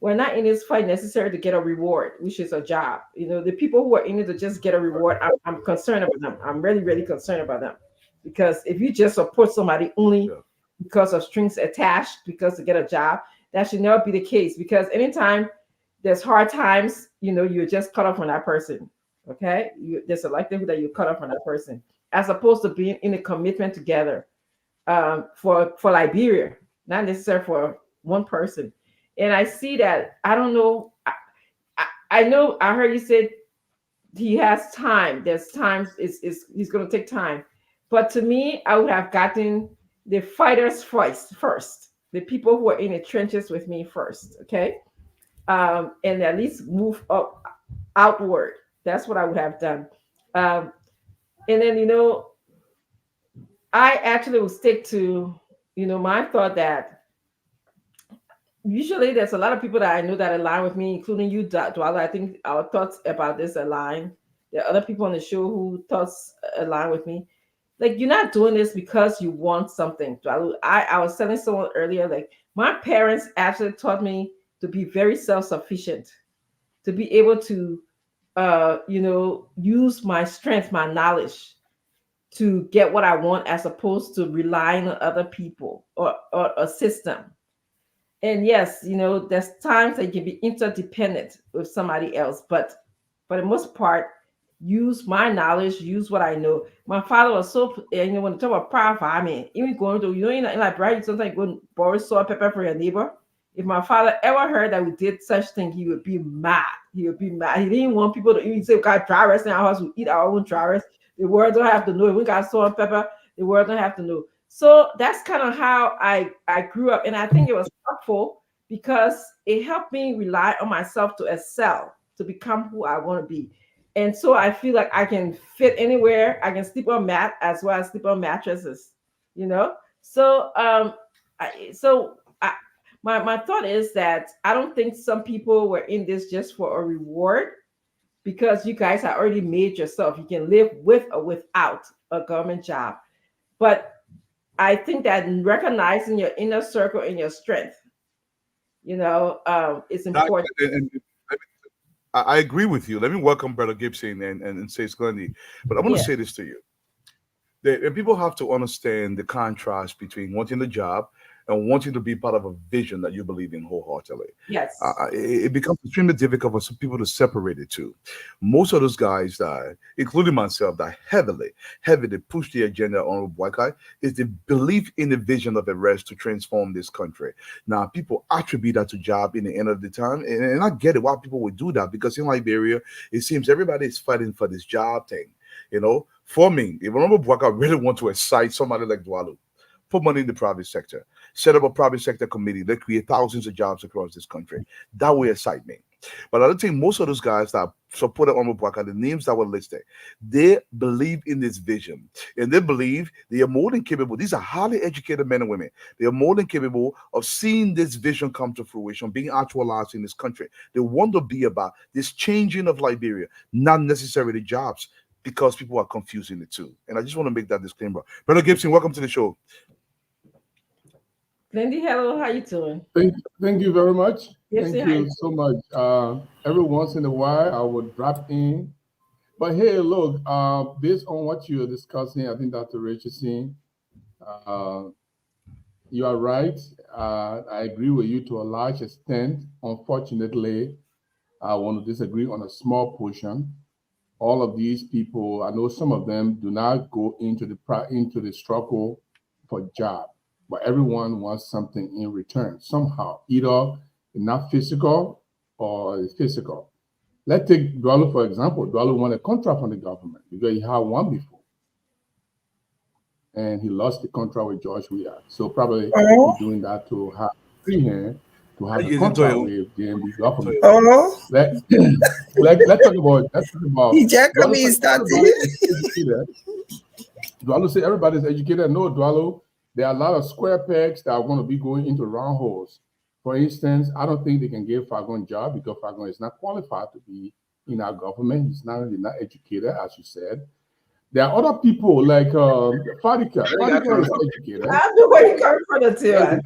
were not in this fight necessarily to get a reward, which is a job. The people who are in it to just get a reward, I'm concerned about them. I'm really, really concerned about them. Because if you just support somebody only because of strings attached, because to get a job, that should never be the case. Because anytime there's hard times, you're just cut off from that person. Okay? There's a likelihood that you're cut off from that person, as opposed to being in a commitment together for Liberia, not necessarily for one person. And I see that. I don't know. I know. I heard you said he has time. There's times he's going to take time. But to me, I would have gotten the fighters first, the people who are in the trenches with me first. Okay, and at least move up outward. That's what I would have done. And then I actually will stick to my thought that usually there's a lot of people that I know that align with me, including you, Dwala. I think our thoughts about this align. There are other people on the show who thoughts align with me. Like, you're not doing this because you want something. I was telling someone earlier, like, my parents actually taught me to be very self-sufficient, to be able to use my strength, my knowledge to get what I want, as opposed to relying on other people or a system. And yes, there's times that you can be interdependent with somebody else, but for the most part, use my knowledge, use what I know. My father was so, when you talk about proud farming, even going to, in like Brian, sometimes you go and borrow salt, pepper for your neighbor. If my father ever heard that we did such thing, he would be mad. He would be mad. He didn't want people to even say, we got dry rest in our house, we eat our own dry rest. The world don't have to know. If we got salt and pepper, the world don't have to know. So that's kind of how I grew up. And I think it was helpful because it helped me rely on myself to excel, to become who I want to be. And so I feel like I can fit anywhere. I can sleep on mat as well as sleep on mattresses, So, my thought is that I don't think some people were in this just for a reward, because you guys have already made yourself. You can live with or without a government job. But I think that recognizing your inner circle and your strength, is important. I agree with you. Let me welcome Brother Gibson and say Scrutiny. But I want to say this to you. And people have to understand the contrast between wanting a job and wanting to be part of a vision that you believe in wholeheartedly. Yes. It becomes extremely difficult for some people to separate the two. Most of those guys that, including myself, that heavily push the agenda on Boycott is the belief in the vision of the rest to transform this country. Now, people attribute that to job in the end of the time, and I get it why people would do that, because in Liberia, it seems everybody is fighting for this job thing. For me, if Honorable Boycott really want to excite somebody like Dwalu, put money in the private sector, set up a private sector committee that create thousands of jobs across this country. That will excite me. But I don't think most of those guys that supported Honorable Boycott, the names that were listed, they believe in this vision. And they believe they are more than capable. These are highly educated men and women. They are more than capable of seeing this vision come to fruition, being actualized in this country. They want to be about this changing of Liberia, not necessarily jobs, because people are confusing the two. And I just want to make that disclaimer. Brother Gibson, welcome to the show. Lindy, hello, how you doing? Thank you very much. Yes, thank you so much. Every once in a while, I would drop in. But hey, look, based on what you're discussing, I think Dr. Richardson, you are right. I agree with you to a large extent. Unfortunately, I want to disagree on a small portion. All of these people, I know some of them do not go into the struggle for job, but everyone wants something in return somehow, either not physical or physical. Let's take Dwalu, for example. Dwalu won a contract from the government because he had one before. And he lost the contract with George Weah. So probably he's doing that to have free hand to have a contract with the DMV government. Let's talk about Dwalu say everybody's educated. No, Dwalu, there are a lot of square pegs that are going to be going into round holes. For instance, I don't think they can give Fagon a job because Fagon is not qualified to be in our government. He's not educated, as you said. There are other people like Fadika. Fadika is educated. I know where you're coming from, too.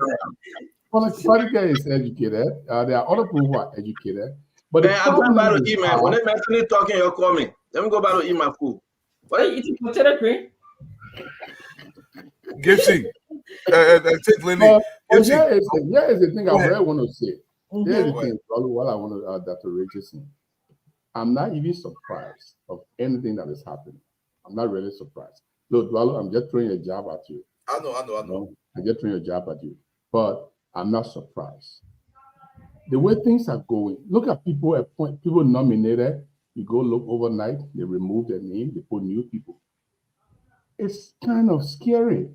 Fadika is educated. There are other people who are educated. But I'm going back to eat, man. When they finish talking, you'll call me. Let me go back to eat my food. What are you eating? Potato cream? Gibson. Here is the thing I really want to say. Here's the thing, what I want to add, Dr. Richardson. I'm not even surprised of anything that is happening. I'm not really surprised. Look, Dwalu, I'm just throwing a jab at you. I know. I'm just throwing a jab at you. But I'm not surprised. The way things are going, look at people nominated. You go look overnight, they remove their name, they put new people. It's kind of scary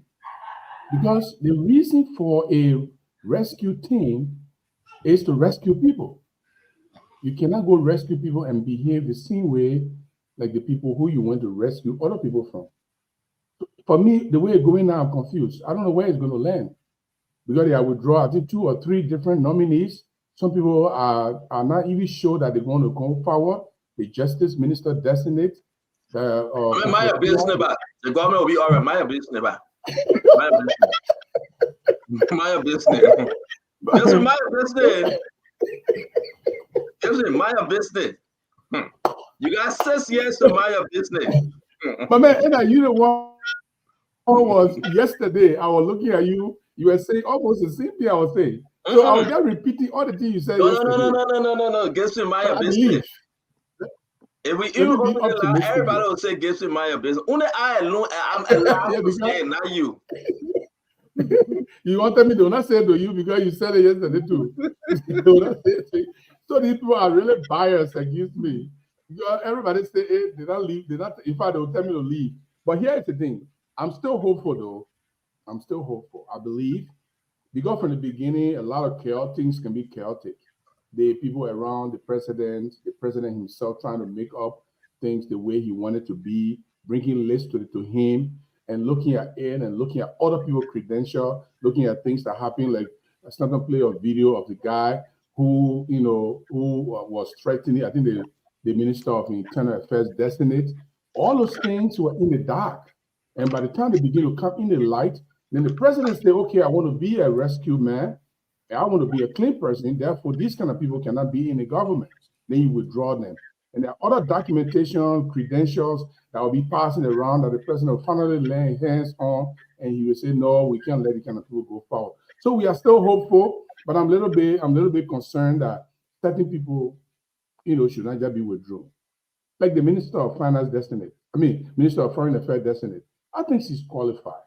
because the reason for a rescue team is to rescue people. You cannot go rescue people and behave the same way like the people who you want to rescue other people from. For me, the way it's going now, I'm confused. I don't know where it's going to land. Because they withdraw, I think 2 or 3 different nominees. Some people are not even sure that they're going to come forward. The justice minister designate. My business, the government will be all right. My business, my business. This is my business. This is my business. You got 6 years to mind your business. But man, and you know what was yesterday? I was looking at you. You were saying almost the same thing I was saying. So I was just repeating all the things you said yesterday. No. Gibson, mind your I business. believe. If we Let even me be open the line, optimistic. everybody will say Gibson, mind your business. Only I alone, I'm allowed Yeah, to say it, not you. You wanted me to not say it to you because you said it yesterday too. So these people are really biased against me. Everybody say, hey, they don't leave. They not. In fact, they will tell me to leave. But here is the thing. I'm still hopeful, though. I'm still hopeful. I believe because from the beginning, a lot of chaotic things can be chaotic. The people around the president himself trying to make up things the way he wanted to be, bringing lists to him and looking at it and looking at other people's credential, looking at things that happen, like a snapper play of video of the guy who was threatening, I think the Minister of Internal Affairs designate. All those things were in the dark. And by the time they begin to come in the light, then the president say, okay, I want to be a rescue man. I want to be a clean person. Therefore, these kind of people cannot be in the government. Then you withdraw them. And there are other documentation, credentials that will be passing around that the president will finally lay hands on, and he will say, no, we can't let these kind of people go forward. So we are still hopeful, but I'm a little bit concerned that certain people, should not just be withdrawn. Like the Minister of Finance designate. Minister of Foreign Affairs designate. I think she's qualified,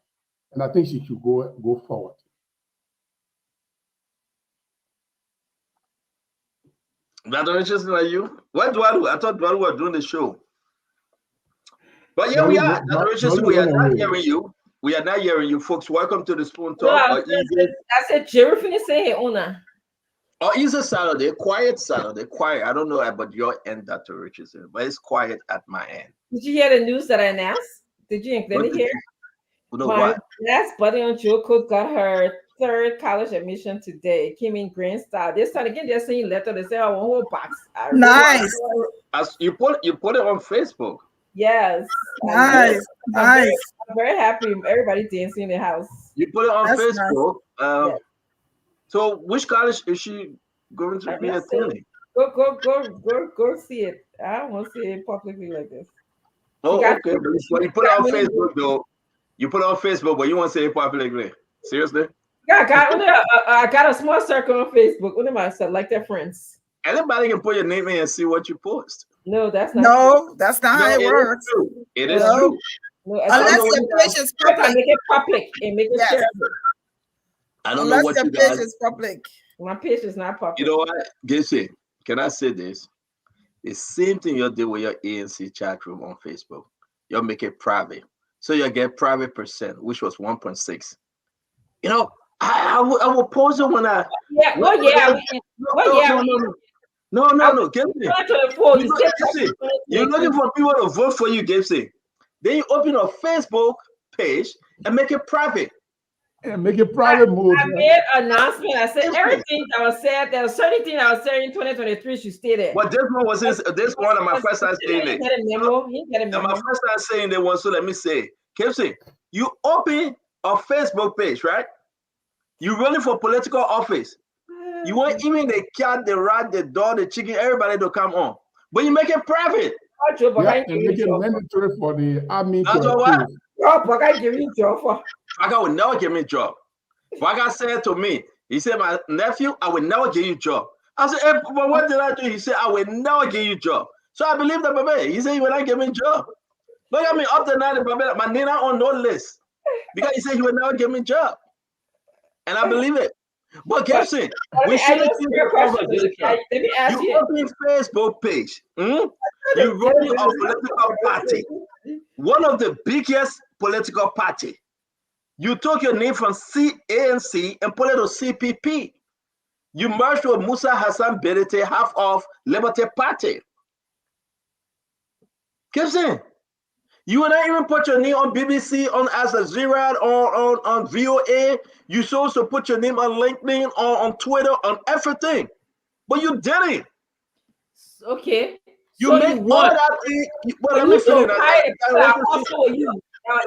and I think she should go forward. That don't interesting like you? What do I do? I thought Dwalu was doing the show. But yeah, we are. We are not hearing you. We are not hearing you, folks. Welcome to the Spoon Talk. I said, Jerry finished saying, Ona. Or is a Saturday, quiet Saturday, quiet. I don't know about your end, Dr. Richardson, but it's quiet at my end. Did you hear the news that I announced? Did you let me hear? My last buddy on Joe Cook got her 3rd college admission today. Came in grand style. This time again, they're saying letter. They say, I want a whole box. Nice. You put it on Facebook. Yes. Nice. I'm very happy. Everybody dancing in the house. You put it on Facebook. Nice. So which college is she going to be attending? Go see it. I don't want to see it publicly like this. Oh, okay. But you put it on Facebook though. You put it on Facebook, but you want to say it publicly. Seriously? Yeah, I got a small circle on Facebook. What am I saying? Like their friends. Anybody can put your name in and see what you post. No, that's not true. That's not how it works. It is true. No, unless the page is public. Make it public and make it shareable. I don't know what you guys. Page is public. My page is not public. You know what? Gissy, can I say this? The same thing you do with your ANC chat room on Facebook. You'll make it private. So you get private percent, which was 1.6. You know, I will pause it when I. Yeah. No. Gissy, you're looking for people to vote for you, Gissy. Then you open a Facebook page and make it private. And make it private mode. I made an announcement. I said everything that was said. There was certain thing I was saying in 2023 should stay there. But this one was this one of my first time saying it. My first time saying that one, so let me say, Kipsy, you open a Facebook page, right? You running for political office. You want even the cat, the rat, the dog, the chicken, everybody to come on. But you make it private. Yeah, and make it mandatory for the army to approve. Waka give me job for. Waka will never give me a job. Waka said to me, he said, my nephew, I will never give you a job. I said, hey, but what did I do? He said, I will never give you a job. So I believe that, baby. He said, he will not give me a job. Look at me up to now, baby. My name on no list. Because he said he will never give me a job. And I believe it. But Gibson, we should have seen your conversation. You open Facebook page. You running a political party. One of the biggest political party. You took your name from ANC and put it to CPP. You merged with Musa Hassan Berete, half of Liberty Party. Gibson, you will not even put your name on BBC, on As a Zirad, or on VOA. You supposed to put your name on LinkedIn, on Twitter, on everything. But you didn't. Okay. You made all that thing. But let me finish.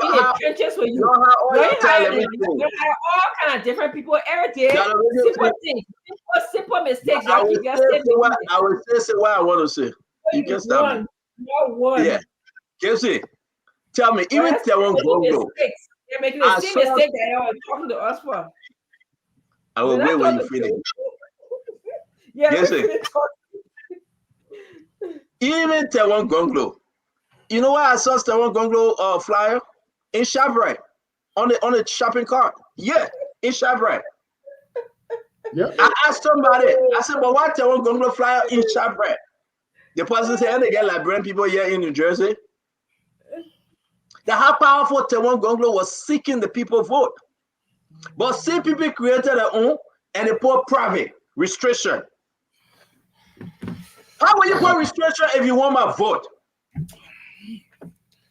In the trenches for you. You hire all kind of different people every day. Simple things, simple mistakes. I will say what I want to say. You can stop me. Not one. Yeah. KFC, tell me, even Yes, Taiwan Gongo. They're making the same mistake that you're talking to us for. I will wait when you finish. Yeah, Yes, we sir. finish talking. Even Taiwan Gonglo. You know why I saw Taiwan Gonglo flyer? In ShopRite. On the shopping cart. Yeah, in ShopRite. Yeah. I asked somebody, I said, but why Taiwan Gonglo flyer in ShopRite? The person said, they get Liberian people here in New Jersey. That how powerful Taiwan Gonglo was seeking the people vote. But CPP created their own and they put private restriction. How will you put restriction if you want my vote?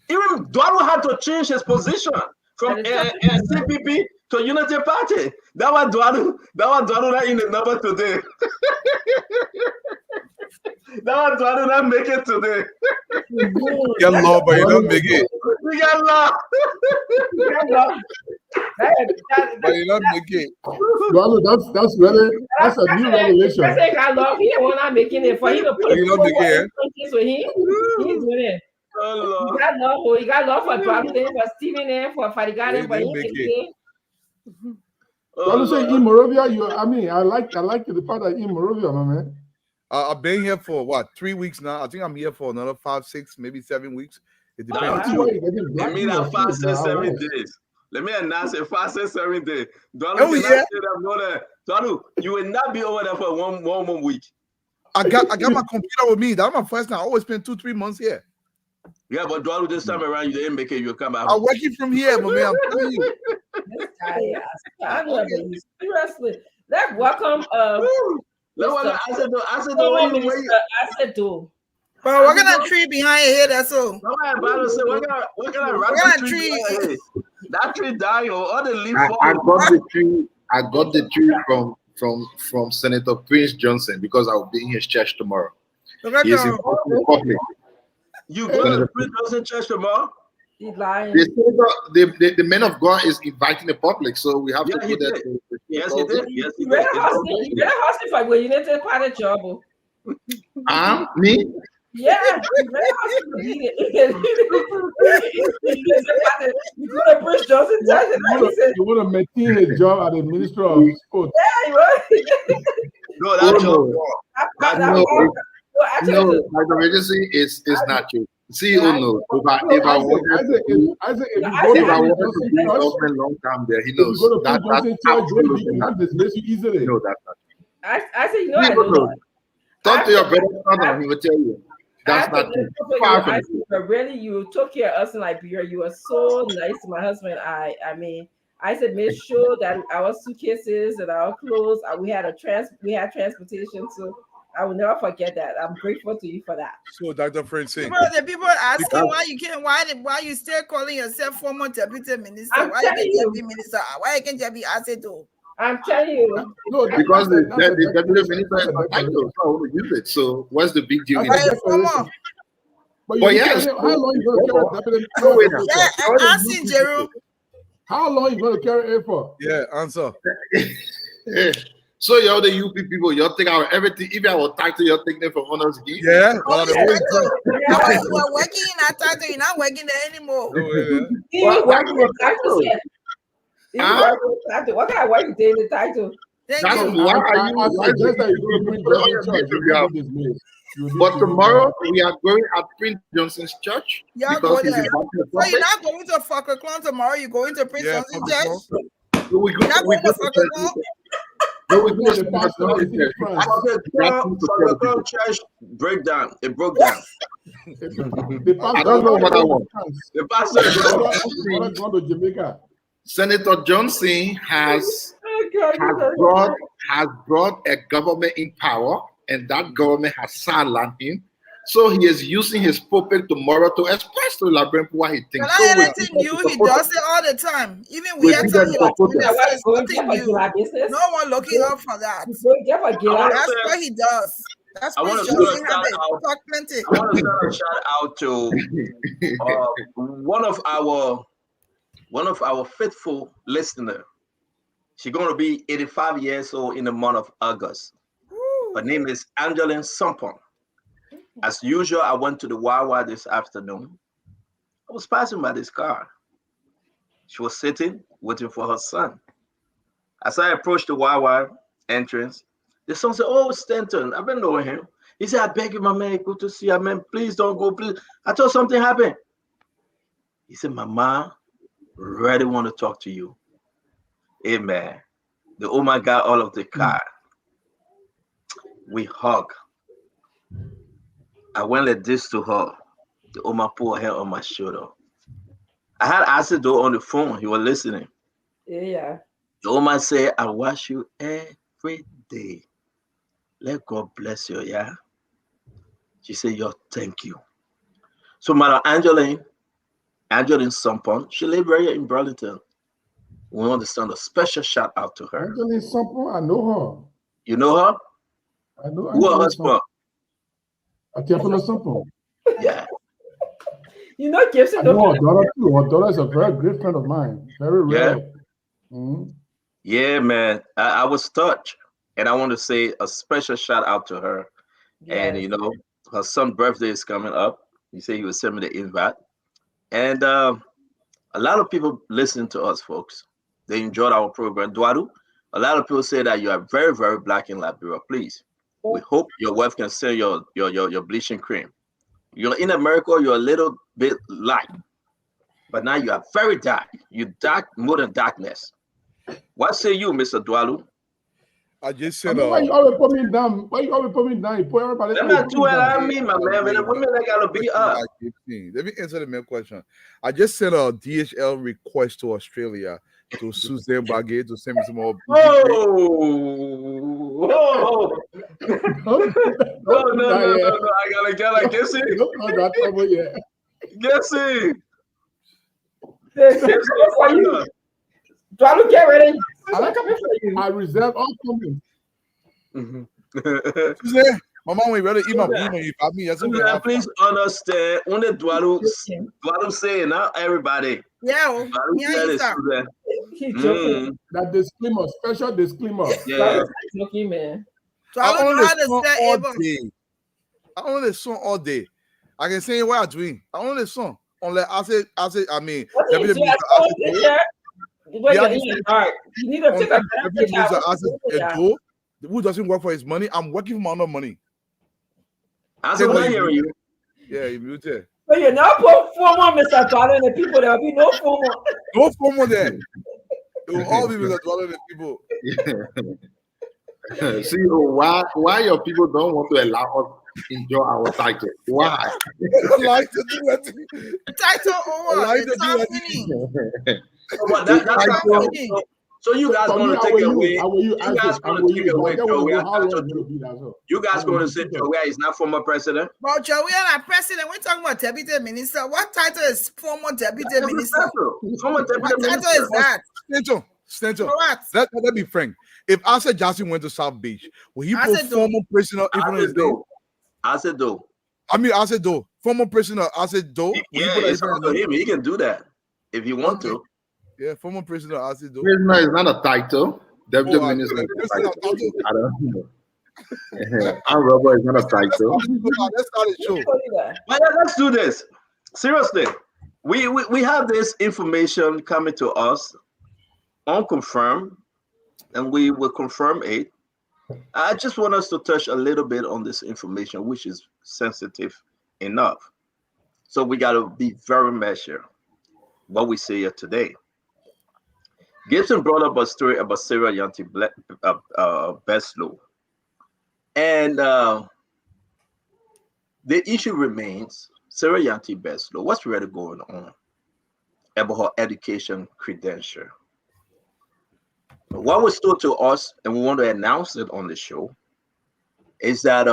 Even Donald had to change his position from CPP to Unity Party. That was Donald in the number today. That was Donald not make it today. Get law, but you don't make it. We got law. But you don't make it. That's really that's a new revelation. I think I love him when I'm making it for him to put You don't make it. with him. He's doing it. Oh, he got love for Donald, for Stephen, for Fadigan, for him. Well, say in Moravia, I like the fact that in Moravia, my man. I've been here for what 3 weeks now. I think I'm here for another 5, 6, maybe 7 weeks. It depends. Let me not fast 7 days. Let me announce it fast 7 days. Donald, Donald, you will not be over there for one more week. I got my computer with me. That's my first time. I always spend 2-3 months here. Yeah, but Donald, this time around you didn't make it. You'll come out. I'm working from here, but man, I'm telling you. Seriously, let's welcome. But what kind of tree behind your head? That's all. What kind of tree? That tree dying or all the leaves I got the tree from Senator Prince Johnson because I'll be in his church tomorrow. He's in public. You go to the Prince Johnson church tomorrow? He's lying. The man of God is inviting the public, so we have to go there. Yes, he did. Yes, he You did. better hustle for when you need to part of job. Me? Yeah, you better hustle for it. You go to Prince Johnson church. You want to maintain his job as the Minister of Sports. Yeah, you right. No, that job. No, my emergency is not true. CEO knows. If I wanted to do government long time there, he knows. That's absolutely not. No, that's not. I say, you know, I know. Talk to your brother, he will tell you. That's not true. But really, you took care of us in Liberia. You were so nice to my husband. I mean, I said, make sure that our suitcases and our clothes, we had transportation. So I will never forget that. I'm grateful to you for that. So, Dr. Francine. The people asking why you still calling yourself former deputy minister? Why you can't just be minister? Why you can't just be asset though? I'm telling you. No, because the deputy minister is not title, so I want to use it. So what's the big deal? But yes. How long you going to carry deputy? I'm asking Jerome. How long you going to carry it for? Yeah, answer. So y'all the UP people, y'all think our everything, if I was title, y'all taking it from honors again? Yeah. You are working in that title, you're not working there anymore. What kind of work you did in the title? But tomorrow we are going at Prince Johnson's church. Because he's so you're not going to Falcon tomorrow, you're going to Prince Johnson's church? You're not going to Falcon? No, we go to the church breakdown. It broke down. I don't know what I want. The pastor going to Jamaica. Senator Johnson has brought a government in power, and that government has sidelined him. So he is using his pulpit tomorrow to express to Liberian what he thinks. But anything new, he does it all the time. Even we are telling you, nothing new. No one looking up for that. That's what he does. That's what he does. Talk plenty. I want to send a shout out to one of our faithful listeners. She's going to be 85 years old in the month of August. Her name is Angeline Sampon. As usual, I went to the Wawa this afternoon. I was passing by this car. She was sitting, waiting for her son. As I approached the Wawa entrance, the son said, "Oh, Stanton, I've been knowing him." He said, "I beg you, my man, good to see you, man. Please don't go, please." I thought something happened. He said, "My mom really want to talk to you." Amen. The Oma got all of the car. We hug. I went like this to her. The Oma put her hand on my shoulder. I had Asido on the phone. He was listening. Yeah. The Oma said, "I watch you every day. Let God bless you, yeah." She said, "Yo, thank you." So, Madam Angeline Sampon, she lives right here in Burlington. We want to send a special shout out to her. Angeline Sampon, I know her. You know her? I know Who her Angeline husband? Sampon. Yeah. You know Gibson. I know her daughter too. Her daughter is a very great friend of mine. Very rare. Yeah. Yeah, man. I was touched. And I want to say a special shout out to her. Yes. And, you know, her son's birthday is coming up. He said he would send me the invite. And a lot of people listen to us, folks. They enjoyed our program. Duadu, a lot of people say that you are very, very black in Liberia. Please, we hope your wife can sell your bleaching cream. You're in America, you're a little bit light. But now you are very dark. You dark more than darkness. What say you, Mr. Dualu? I just said, why you always put me down? Why you always put me down? You put everybody. I'm not doing what I mean, my man. But the women that gotta be up. Let me answer the main question. I just sent a DHL request to Australia to Suzanne Baguette to send me some more. No, I gotta guess it. Guess it. Do I look get ready? I reserve all comments. Mama, we rather eat my email. You got me. Please understand. Only Dwalu saying, not everybody. Yeah. That disclaimer, special disclaimer. Yeah. Lucky man. So I don't know how to say I only the song all day. I can say what I'm doing. I only the song. Unless I mean, you need to take a who doesn't work for his money? I'm working for my own money. I'm not hearing you. Yeah, you muted. So you're not put formal, Mr. Dollar, and the people. There will be no formal. No formal there. It will all be Mr. Dollar and the people. See, why your people don't want to allow us enjoy our title? Why? Like to do that. Title or like to do that. So you guys going to take away? You guys going to take away Joey? You guys going to say Joey is not former president? Well, Joey is president. We're talking about deputy minister. What title is former deputy minister? Former deputy what minister. title is that? Stenton. Let me frank. If Asa Jackson went to South Beach, will he put former prisoner in front of his name? I said though. Former prisoner. I said though. Yeah, it's up to him. He can do that if you want to. Yeah, former prisoner. I said though. Prisoner is not a title. Deputy minister is a title. I don't know. I'm Robert is not a title. Let's start the show. Let's do this. Seriously, we have this information coming to us unconfirmed, and we will confirm it. I just want us to touch a little bit on this information, which is sensitive enough. So we got to be very measured what we say here today. Gibson brought up a story about Sarah Yanti Beslow. And the issue remains, Sarah Yanti Beslow, what's really going on about her education credential? What was told to us, and we want to announce it on the show, is that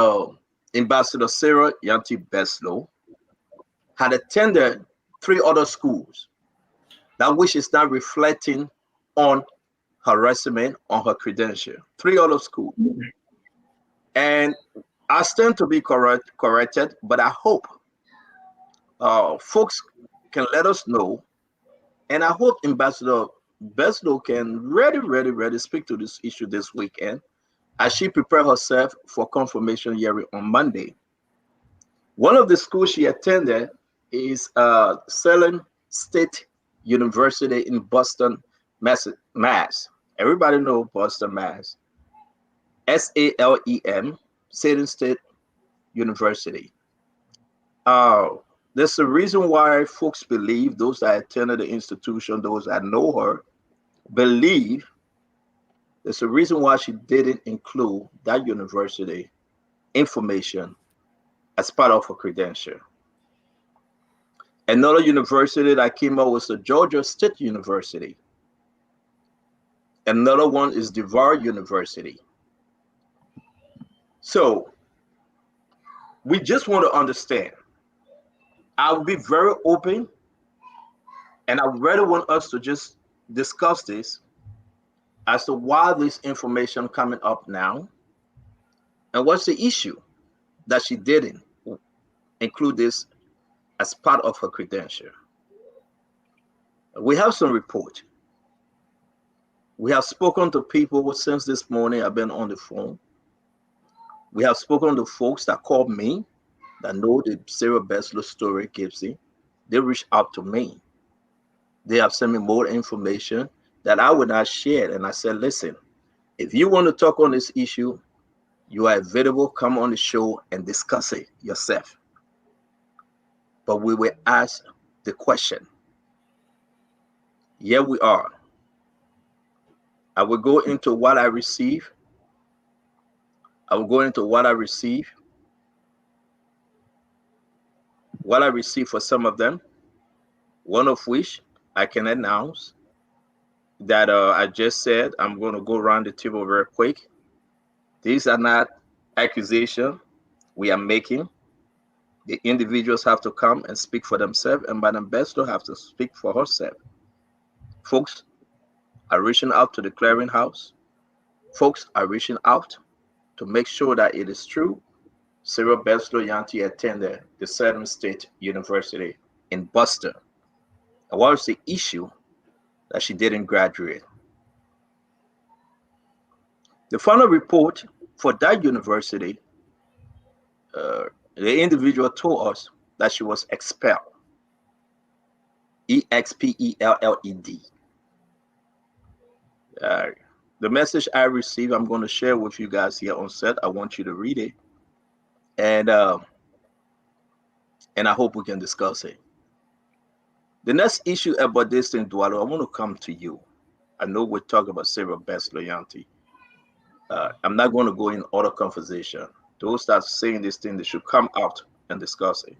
Ambassador Sarah Yanti Beslow had attended 3 other schools, that which is not reflecting on her resume, on her credential. 3 other schools. And I stand to be corrected, but I hope folks can let us know, and I hope Ambassador Beslow can ready speak to this issue this weekend as she prepare herself for confirmation hearing on Monday. One of the schools she attended is Salem State University in Boston, Mass. Everybody know Boston, Mass. SALEM, Salem State University. There's a reason why folks believe, those that attended the institution, those that know her, believe there's a reason why she didn't include that university information as part of her credential. Another university that came out was the Georgia State University. Another one is DeVar University. So we just want to understand. I'll be very open, and I really want us to just discuss this as to why this information coming up now, and what's the issue that she didn't include this as part of her credential. We have some report. We have spoken to people since this morning. I've been on the phone. We have spoken to folks that called me, that know the Sarah Beslow story, Gibson. They reached out to me. They have sent me more information that I would not share. And I said, listen, if you want to talk on this issue, you are available, come on the show and discuss it yourself. But we will ask the question. Here we are. I will go into what I receive. I will go into what I receive. What I receive for some of them, one of which I can announce that I just said. I'm going to go around the table very quick. These are not accusations we are making. The individuals have to come and speak for themselves, and Madam Beslow have to speak for herself. Folks are reaching out to the clearinghouse. Folks are reaching out to make sure that it is true. Sarah Beslow Yanti attended the Salem State University in Boston. And what was the issue that she didn't graduate? The final report for that university, the individual told us that she was expelled. EXPELLED. The message I received, I'm going to share with you guys here on set. I want you to read it. And I hope we can discuss it. The next issue about this thing, Dualo, I want to come to you. I know we're talking about Sarah Beslow Yanti. I'm not going to go in other conversation. Those that are saying this thing, they should come out and discuss it.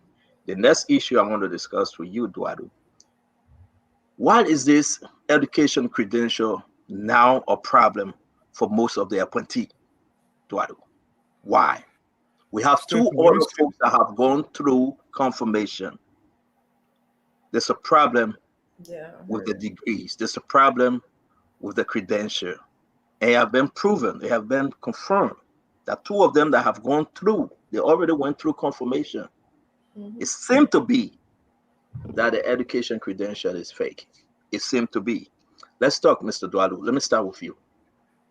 The next issue I want to discuss with you, Duado. Why is this education credential now a problem for most of the appointee, Duado? Why? We have two other folks that have gone through confirmation. There's a problem with the degrees. There's a problem with the credential. They have been proven, they have been confirmed that two of them that have gone through, they already went through confirmation. It seemed to be that the education credential is fake. It seemed to be. Let's talk, Mr. Dualu. Let me start with you.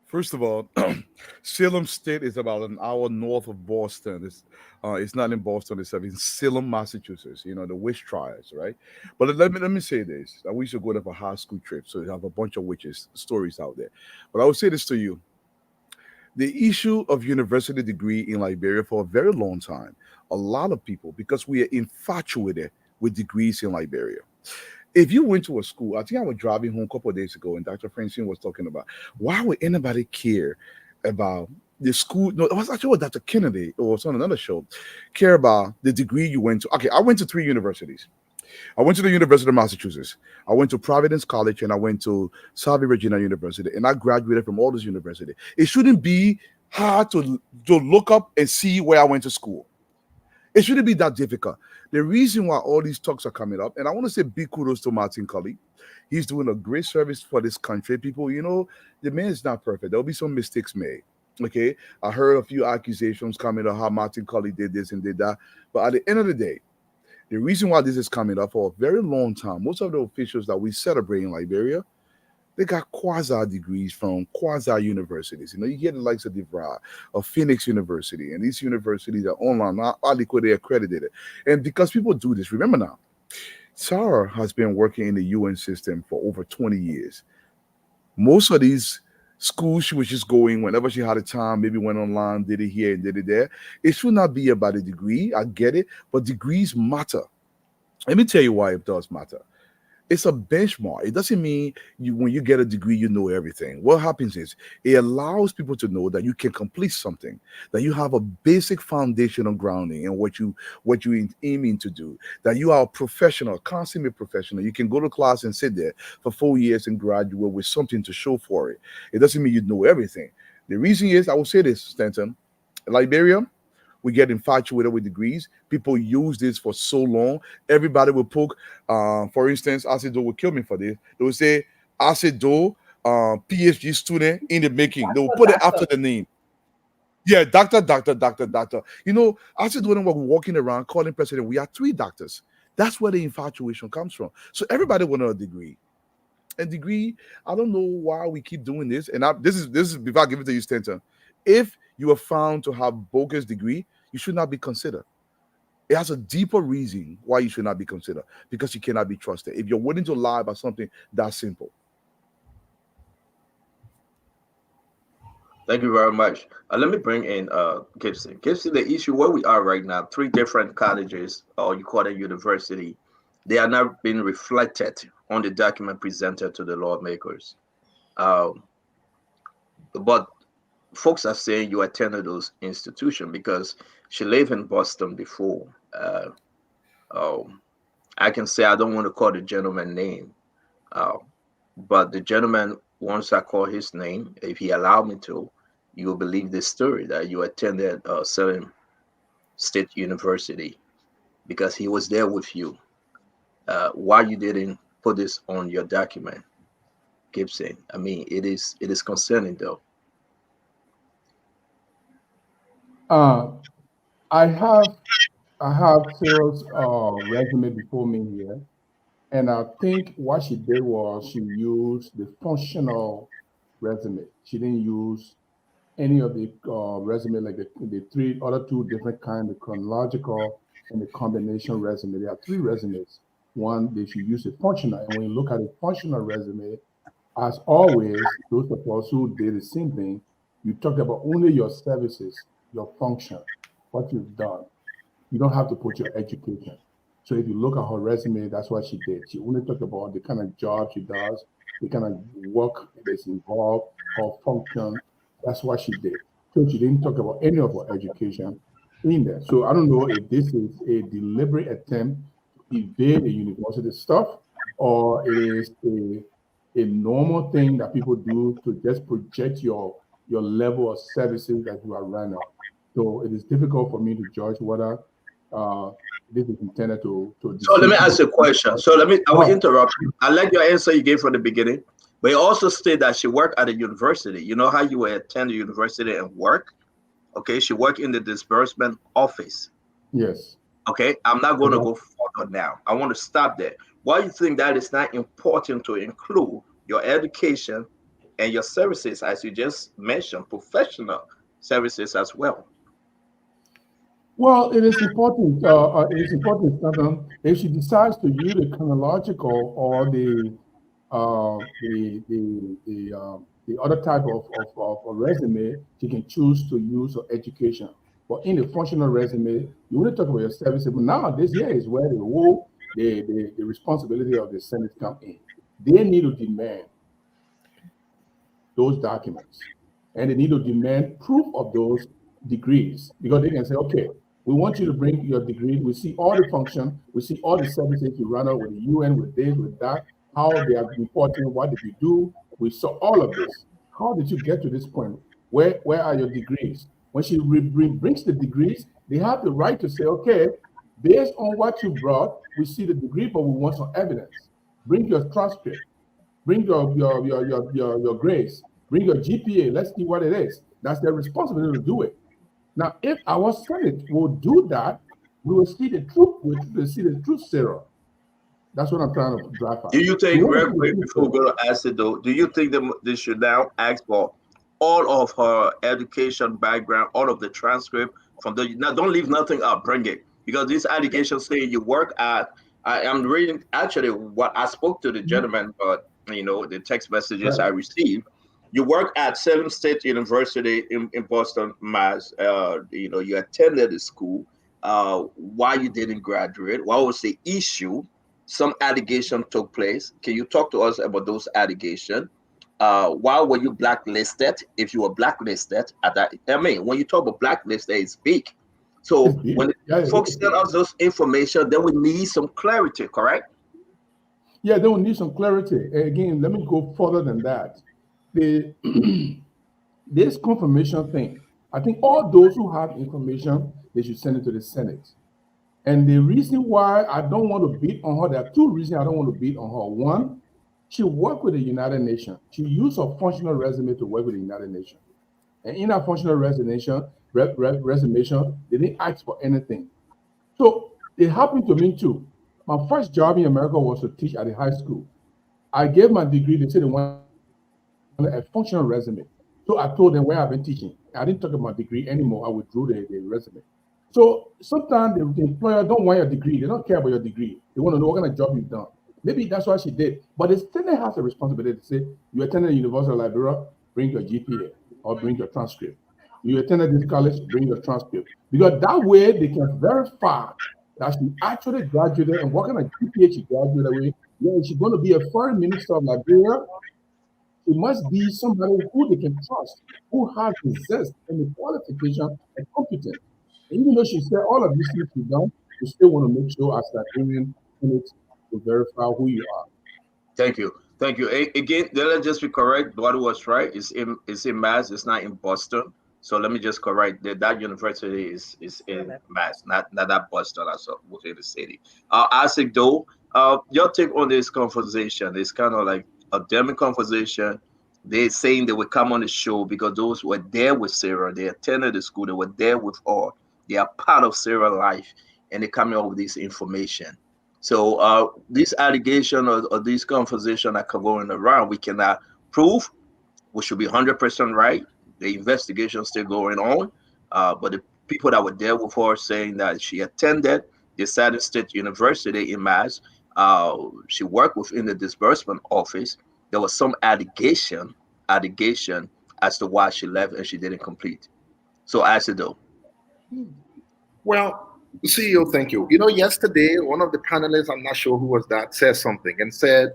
First of all, Salem State is about an hour north of Boston. It's not in Boston, it's in Salem, Massachusetts, the witch trials, right? But let me say this. We used to go there for high school trips, so we have a bunch of witches stories out there. But I will say this to you. The issue of university degree in Liberia for a very long time, a lot of people, because we are infatuated with degrees in Liberia. If you went to a school, I think I was driving home a couple of days ago, and Dr. Francine was talking about why would anybody care about the school? No, it was actually what Dr. Kennedy, or was on another show, care about the degree you went to. Okay, I went to 3 universities. I went to the University of Massachusetts. I went to Providence College, and I went to South Virginia University, and I graduated from all those universities. It shouldn't be hard to look up and see where I went to school. It shouldn't be that difficult. The reason why all these talks are coming up, and I want to say big kudos to Martin Cully. He's doing a great service for this country. People, the man is not perfect. There'll be some mistakes made. Okay, I heard a few accusations coming up how Martin Cully did this and did that. But at the end of the day, the reason why this is coming up for a very long time, most of the officials that we celebrate in Liberia, They got quasi degrees from quasi universities. You get the likes of DeVry or Phoenix University, and these universities are online, not adequately accredited. And because people do this, remember now, Sarah has been working in the UN system for over 20 years. Most of these schools she was just going whenever she had a time, maybe went online, did it here and did it there. It should not be about a degree. I get it, but degrees matter. Let me tell you why it does matter. It's a benchmark. It doesn't mean when you get a degree, you know everything. What happens is it allows people to know that you can complete something, that you have a basic foundation of grounding and what you aiming to do, that you are a professional, consummate professional. You can go to class and sit there for 4 years and graduate with something to show for it. It doesn't mean you know everything. The reason is, I will say this, Stanton, Liberia, we get infatuated with degrees. People use this for so long. Everybody will poke. For instance, Asido will kill me for this. They will say Asido, PhD student in the making. They will put it after the name. Yeah, doctor. Asido, when we're walking around calling president, we are 3 doctors. That's where the infatuation comes from. So everybody want a degree. And degree, I don't know why we keep doing this. And this is before I give it to you, Stanton. If you are found to have bogus degree, you should not be considered. It has a deeper reason why you should not be considered, because you cannot be trusted. If you're willing to lie about something that simple. Thank you very much. Let me bring in Gibson. Gibson, the issue where we are right now, 3 different colleges, or you call it university, they are not being reflected on the document presented to the lawmakers. But folks are saying you attended those institutions because she lived in Boston before. I can say I don't want to call the gentleman name, but the gentleman, once I call his name, if he allowed me to, you will believe this story that you attended Salem State University because he was there with you. Why you didn't put this on your document, Gibson? I mean, it is concerning though. I have Sarah's resume before me here, and I think what she did was she used the functional resume. She didn't use any of the resume like the 3 other 2 different kinds, the chronological and the combination resume. There are 3 resumes. One, they should use a functional, and when you look at a functional resume, as always, those of us who did the same thing, you talk about only your services, your function, what you've done. You don't have to put your education. So if you look at her resume, that's what she did. She only talked about the kind of job she does, the kind of work that's involved, her function. That's what she did. So she didn't talk about any of her education in there. So I don't know if this is a deliberate attempt to evade the university stuff, or it is a normal thing that people do to just project your level of services that you are running. So it is difficult for me to judge whether this is intended to. So let me ask you a question. I will interrupt you. I like your answer you gave from the beginning, but you also state that she worked at a university. You know how you will attend a university and work? Okay, she worked in the disbursement office. Yes. Okay, I'm not going to go further now. I want to stop there. Why do you think that it's not important to include your education and your services, as you just mentioned, professional services as well? Well, it is important. If she decides to use the chronological or the other type of resume, she can choose to use her education. But in the functional resume, you want to talk about your services. But now this year is where the responsibility of the Senate come in. They need to demand those documents, and they need to demand proof of those degrees, because they can say, okay, we want you to bring your degree. We see all the function. We see all the services you run out with the UN, with this, with that, how they are reporting, what did you do? We saw all of this. How did you get to this point? Where are your degrees? When she brings the degrees, they have the right to say, okay, based on what you brought, we see the degree, but we want some evidence. Bring your transcript. Bring your grades. Bring your GPA. Let's see what it is. That's their responsibility to do it. Now, if our Senate will do that, we will see the truth. We will see the truth, Sarah. That's what I'm trying to drive at. Do you think, real quick, before we go to acid though, do you think they should now ask for all of her education background, all of the transcript from the, now don't leave nothing up, bring it. Because these allegations say you work at, I am reading actually what I spoke to the gentleman, but the text messages I received. You work at Salem State University in Boston, Mass. You attended the school. Why you didn't graduate? What was the issue? Some allegation took place. Can you talk to us about those allegations? Why were you blacklisted? If you were blacklisted at that, I mean, when you talk about blacklisted, it's big. So when folks tell us those information, then we need some clarity, correct? Yeah, they will need some clarity. Again, let me go further than that. This confirmation thing, I think all those who have information, they should send it to the Senate. And the reason why I don't want to beat on her, there are two reasons I don't want to beat on her. One, she worked with the United Nations. She used her functional resume to work with the United Nations. And in her functional resume, they didn't ask for anything. So it happened to me too. My first job in America was to teach at a high school. I gave my degree, they said they wanted a functional resume. So I told them where I've been teaching. I didn't talk about my degree anymore. I withdrew the resume. So sometimes the employer don't want your degree. They don't care about your degree. They want to know what kind of job you've done. Maybe that's what she did. But the Senate has a responsibility to say, you attended the University of Liberia, bring your GPA or bring your transcript. You attended this college, bring your transcript. Because that way they can verify that she actually graduated and what kind of GPA she graduated with. Yeah, she's going to be a foreign minister of Liberia. It must be somebody who they can trust, who has the zest and the qualification and competence. And even though she said all of these things she's done, we still want to make sure as Liberian Senate to verify who you are. Thank you. Thank you. Again, let's just be correct. What was right is in Mass. It's not in Boston. So let me just correct that university is in Mass, not that Boston also within the city. Isaac, though, your take on this conversation is kind of like a demo conversation. They're saying they would come on the show because those who were there with Sarah, they attended the school, they were there with her, they are part of Sarah's life, and they're coming up with this information. So this allegation or this conversation that are going around, we cannot prove. We should be 100% right. The investigation is still going on. But the people that were there with her saying that she attended the Southern State University in Mass. She worked within the disbursement office. There was some allegation as to why she left and she didn't complete. So as it though. Well, CEO, thank you. Yesterday, one of the panelists, I'm not sure who was that, said something and said,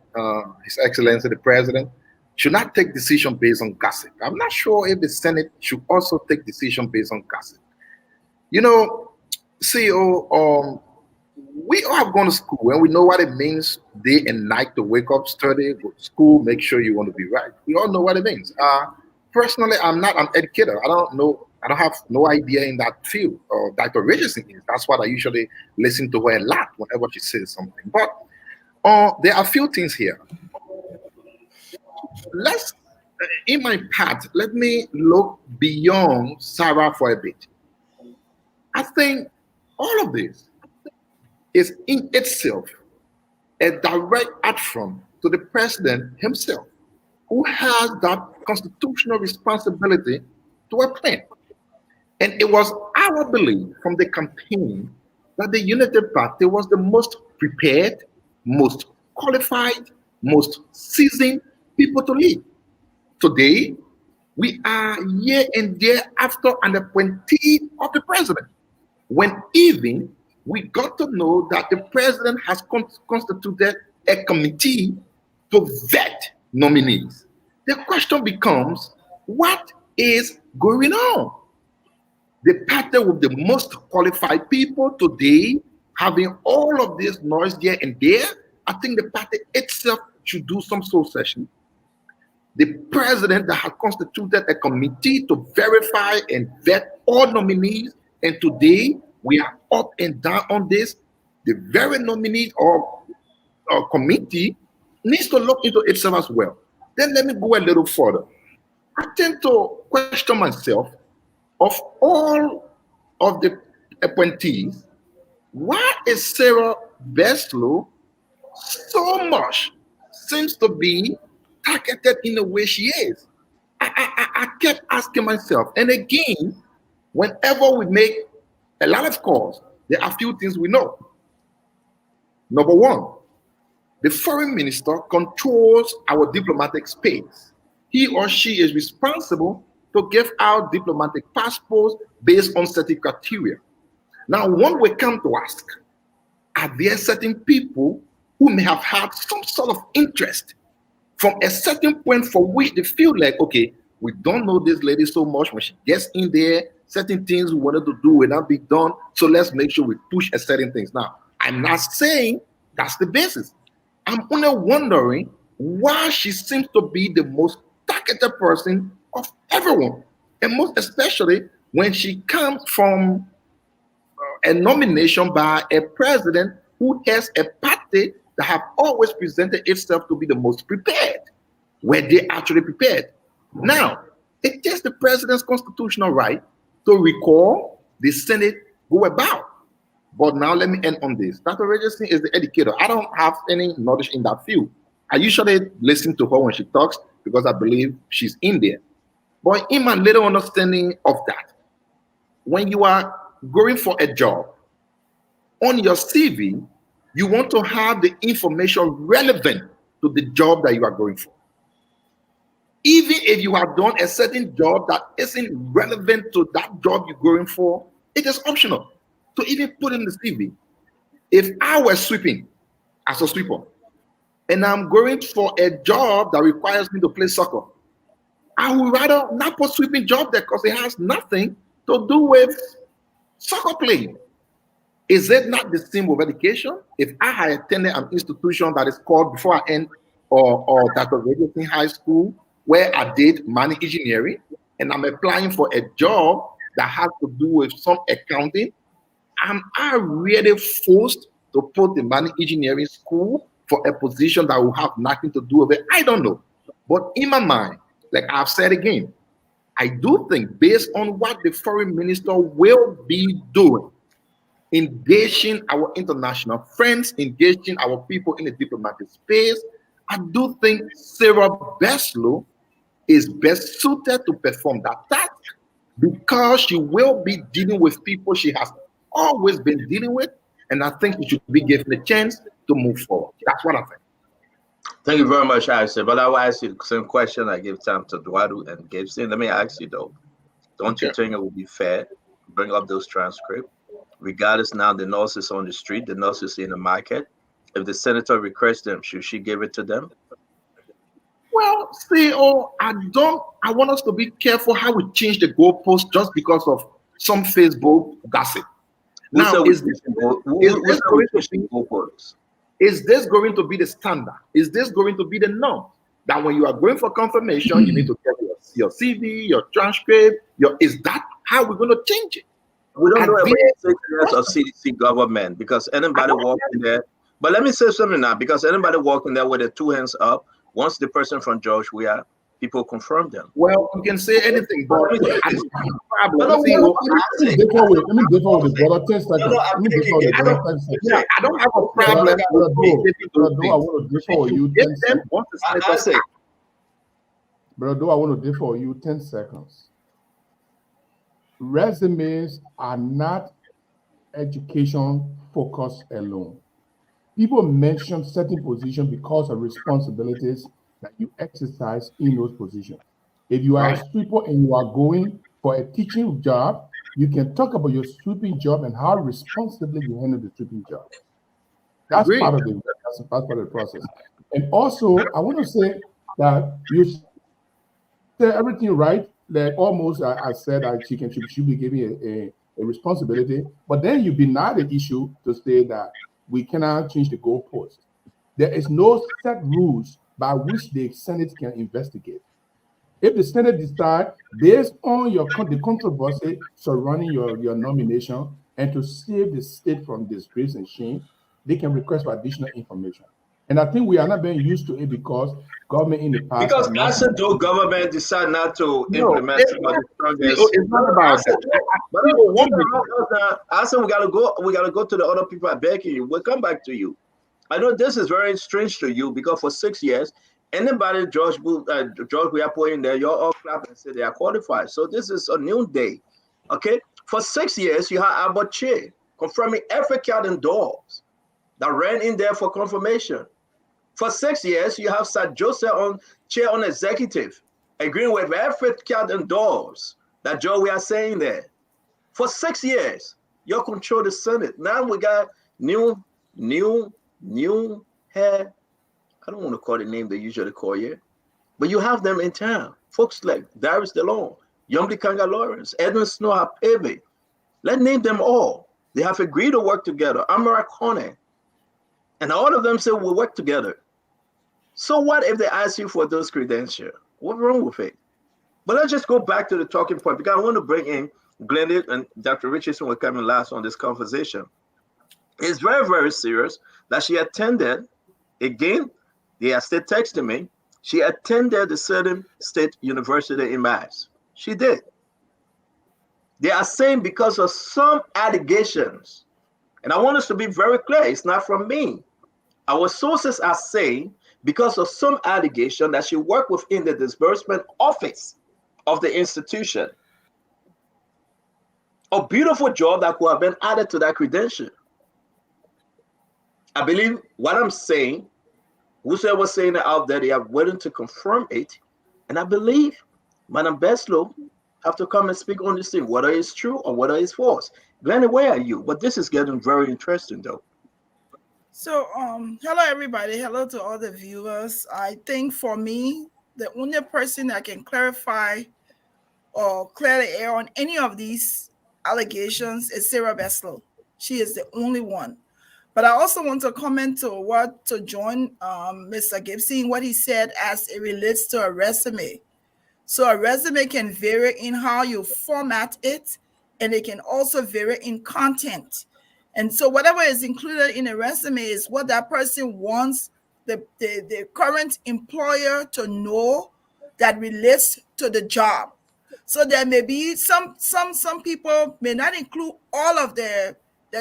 His Excellency the President should not take decision based on gossip. I'm not sure if the Senate should also take decision based on gossip. CEO, we all have gone to school and we know what it means day and night to wake up, study, go to school, make sure you want to be right. We all know what it means. Personally, I'm not an educator. I don't have no idea in that field. Dr. Richardson is. That's what I usually listen to her a lot whenever she says something. But there are a few things here. In my part, let me look beyond Sarah for a bit. I think all of this is in itself a direct affront to the president himself, who has that constitutional responsibility to a plan. And it was our belief from the campaign that the United Party was the most prepared, most qualified, most seasoned people to lead. Today, we are year and year after an appointee of the president, when even we got to know that the president has constituted a committee to vet nominees. The question becomes, what is going on? The party with the most qualified people today, having all of this noise here and there, I think the party itself should do some soul session. The president that has constituted a committee to verify and vet all nominees, and today we are up and down on this. The very nominee or committee needs to look into itself as well. Then let me go a little further. I tend to question myself, of all of the appointees, why is Sarah Beslow so much seems to be targeted in the way she is. I kept asking myself, and again, whenever we make a lot of calls, there are a few things we know. Number one, the foreign minister controls our diplomatic space. He or she is responsible to give out diplomatic passports based on certain criteria. Now, one will come to ask, are there certain people who may have had some sort of interest from a certain point for which they feel like, okay, we don't know this lady so much. When she gets in there, certain things we wanted to do will not be done. So let's make sure we push a certain things. Now, I'm not saying that's the basis. I'm only wondering why she seems to be the most targeted person of everyone. And most especially when she comes from a nomination by a president who has a party that have always presented itself to be the most prepared, where they actually prepared. Now, it is the president's constitutional right to recall the Senate go about. But now let me end on this. Dr. Regency is the educator. I don't have any knowledge in that field. I usually listen to her when she talks because I believe she's in there. But in my little understanding of that, when you are going for a job, on your CV, you want to have the information relevant to the job that you are going for. Even if you have done a certain job that isn't relevant to that job you're going for, it is optional to even put in the CV. If I were sweeping as a sweeper, and I'm going for a job that requires me to play soccer, I would rather not put sweeping job there because it has nothing to do with soccer playing. Is it not the same with education? If I had attended an institution that is called before I end or Dr. Regency High School, where I did money engineering, and I'm applying for a job that has to do with some accounting, am I really forced to put the money engineering school for a position that will have nothing to do with it? I don't know. But in my mind, like I've said again, I do think based on what the foreign minister will be doing, engaging our international friends, engaging our people in the diplomatic space, I do think Sarah Beslow is best suited to perform that task because she will be dealing with people she has always been dealing with, and I think she should be given a chance to move forward. That's what I think. Thank you very much, Isaac. But I will ask you the same question I give time to Eduardo and Gibson. Let me ask you though, don't you think it would be fair to bring up those transcripts? Regardless now the nurses on the street, the nurses in the market, if the senator requests them, should she give it to them? Well, see, I want us to be careful how we change the goalpost just because of some Facebook gossip. Now, is this going to be the standard? Is this going to be the norm? That when you are going for confirmation, you need to get your CV, your transcript, is that how we're going to change it? We don't know about 6 years of CDC government because anybody walking there. But let me say something now, because anybody walking there with their 2 hands up, once the person from George, people confirm them. Well, you can say anything, but let me differ with the brother 10 seconds. I don't have a problem. I want to differ with you 10 seconds. Brother, I want to differ with you 10 seconds. Resumes are not education focused alone. People mention certain positions because of responsibilities that you exercise in those positions. If you are a sweeper and you are going for a teaching job, you can talk about your sweeping job and how responsibly you handle the sweeping job. That's part of the process. And also, I want to say that you said everything right. Like almost, I said that she should be given a responsibility, but then you deny the issue to say that we cannot change the goalpost. There is no set rules by which the Senate can investigate. If the Senate decides based on the controversy surrounding your nomination and to save the state from disgrace and shame, they can request for additional information. And I think we are not being used to it because government in the past. Because as a government decide not to implement some of the strongest. It's not about that. I said we gotta go to the other people. I beg you. We'll come back to you. I know this is very strange to you because for 6 years, anybody George we are putting there, you all clap and say they are qualified. So this is a new day. Okay, for 6 years, you have Appointee confirming every card and doors that ran in there for confirmation. For 6 years, you have Sir Joseph on chair on executive, agreeing with every card and doors that Joe we are saying there. For 6 years, you control the Senate. Now we got new hair. I don't want to call the name they usually call you, but you have them in town. Folks like Darius DeLong, Yumbi Kanga Lawrence, Edwin Snow Appointee. Let's name them all. They have agreed to work together. Amara Kone. And all of them say we'll work together. So what if they ask you for those credentials? What's wrong with it? But let's just go back to the talking point because I want to bring in Glenda and Dr. Richardson will come in last on this conversation. It's very, very serious that she attended, again, the state texted me, she attended a certain state university in Mass. She did. They are saying because of some allegations, and I want us to be very clear, it's not from me. Our sources are saying because of some allegation that she worked within the disbursement office of the institution. A beautiful job that could have been added to that credential. I believe what I'm saying, whosoever was saying it out there, they are willing to confirm it. And I believe Madam Beslow have to come and speak on this thing, whether it's true or whether it's false. Glenn, where are you? But this is getting very interesting, though. So, hello, everybody. Hello to all the viewers. I think for me, the only person that can clarify or clear the air on any of these allegations is Sarah Beslow. She is the only one. But I also want to comment to join Mr. Gibson, what he said as it relates to a resume. So a resume can vary in how you format it, and it can also vary in content. And so whatever is included in a resume is what that person wants the current employer to know that relates to the job. So there may be some people may not include all of their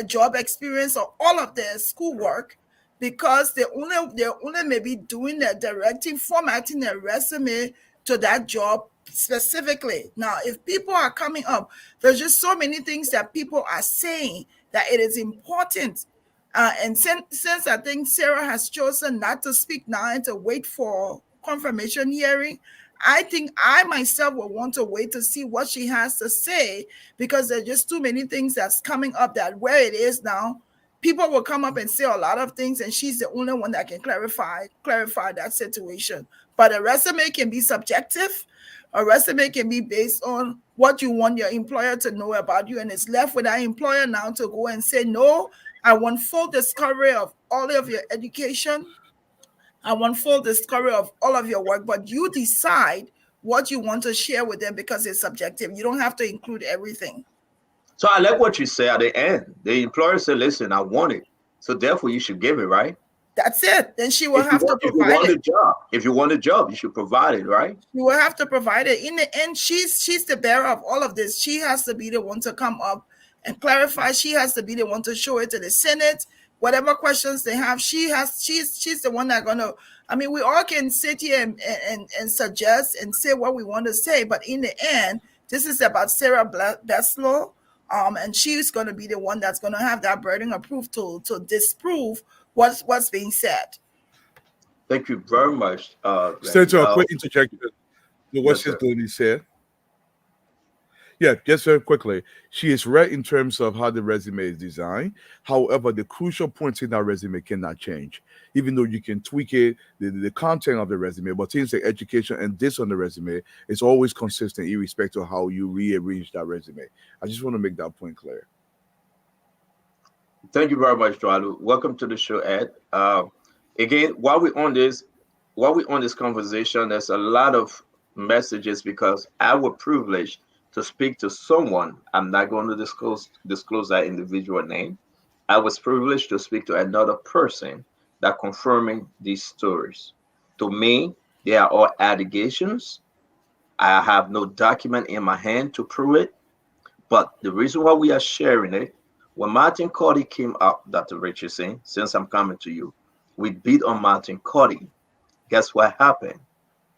job experience or all of their schoolwork because they only may be doing the directing, formatting their resume to that job specifically. Now, if people are coming up, there's just so many things that people are saying that it is important. And since I think Sarah has chosen not to speak now and to wait for confirmation hearing, I think I myself will want to wait to see what she has to say because there's just too many things that's coming up that where it is now, people will come up and say a lot of things, and she's the only one that can clarify that situation. But a resume can be subjective. A resume can be based on what you want your employer to know about you, and it's left with that employer now to go and say, no, I want full discovery of all of your education. I want full discovery of all of your work, but you decide what you want to share with them because it's subjective. You don't have to include everything. So I like what you say at the end. The employer said, listen, I want it. So therefore you should give it, right? That's it. Then she will have to provide it. If you want a job, you should provide it, right? You will have to provide it. In the end, she's the bearer of all of this. She has to be the one to come up and clarify. She has to be the one to show it to the Senate. Whatever questions they have, she's the one that's gonna. I mean, we all can sit here and suggest and say what we want to say, but in the end, this is about Sarah Beslow, and she's going to be the one that's going to have that burden of proof to disprove what's being said. Thank you very much. So a quick interjection. What she's doing is here. Yeah, just very quickly. She is right in terms of how the resume is designed. However, the crucial points in that resume cannot change. Even though you can tweak it, the content of the resume, but things like education and this on the resume is always consistent, irrespective of how you rearrange that resume. I just want to make that point clear. Thank you very much, Joalu. Welcome to the show, Ed. Again, while we're on this conversation, there's a lot of messages because our privilege to speak to someone, I'm not going to disclose that individual name. I was privileged to speak to another person that confirming these stories. To me, they are all allegations. I have no document in my hand to prove it. But the reason why we are sharing it, when Martin Cody came up, Dr. Richardson, since I'm coming to you, we beat on Martin Cody. Guess what happened?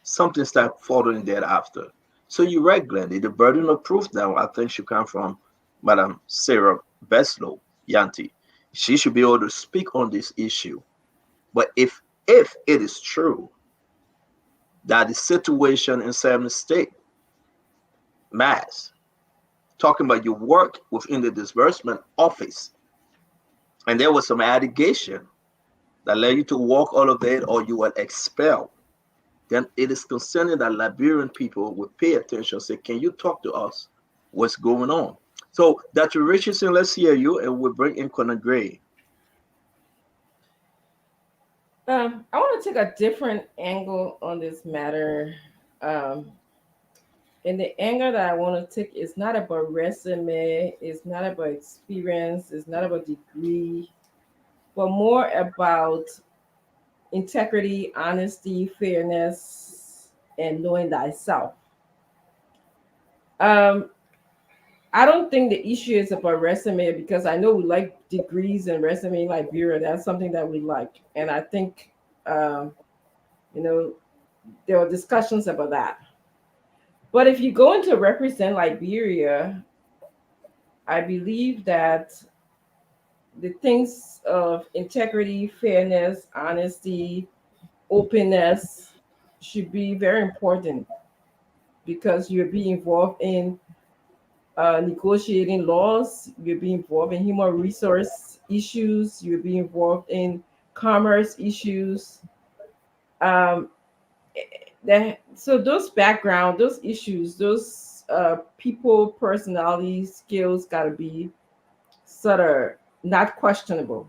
Something started following thereafter. So you're right, Glendy. The burden of proof now, I think, should come from Madam Sarah Beslow Yanti. She should be able to speak on this issue. But if it is true that the situation in Seven State, Mass, talking about your work within the disbursement office, and there was some allegation that led you to walk all of that or you were expelled, then it is concerning that Liberian people will pay attention, say, can you talk to us? What's going on? So, Dr. Richardson, let's hear you, and we'll bring in Conor Gray. I want to take a different angle on this matter. And the angle that I want to take is not about resume, it's not about experience, it's not about degree, but more about integrity, honesty, fairness, and knowing thyself. I don't think the issue is about resume, because I know we like degrees and resume in Liberia. That's something that we like. And I think, there are discussions about that. But if you go into represent Liberia, I believe that the things of integrity, fairness, honesty, openness should be very important, because you're being involved in negotiating laws, you'll be involved in human resource issues, you'll be involved in commerce issues. So those background, those issues, those people, personality, skills got to be sort of not questionable.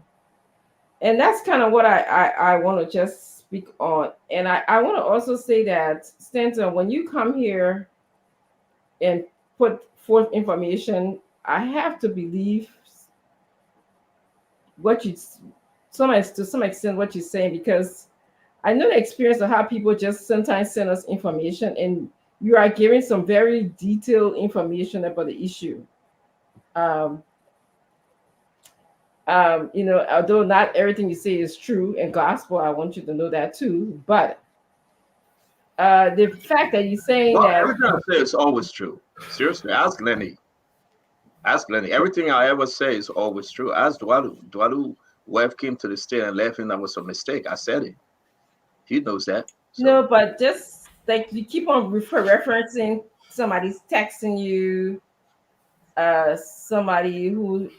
And that's kind of what I want to just speak on. And I want to also say that, Stanton, when you come here and put forth information, I have to believe what you, to some extent, what you're saying, because I know the experience of how people just sometimes send us information, and you are giving some very detailed information about the issue. Although not everything you say is true and gospel, I want you to know that too. But the fact that you're saying that everything I say is always true. Seriously, ask Lenny. Ask Lenny. Everything I ever say is always true. Ask Dwalu. Dwalu wife came to the state and left, and that was a mistake. I said it. He knows that. So. No, but just like you keep on referencing somebody's texting you, somebody who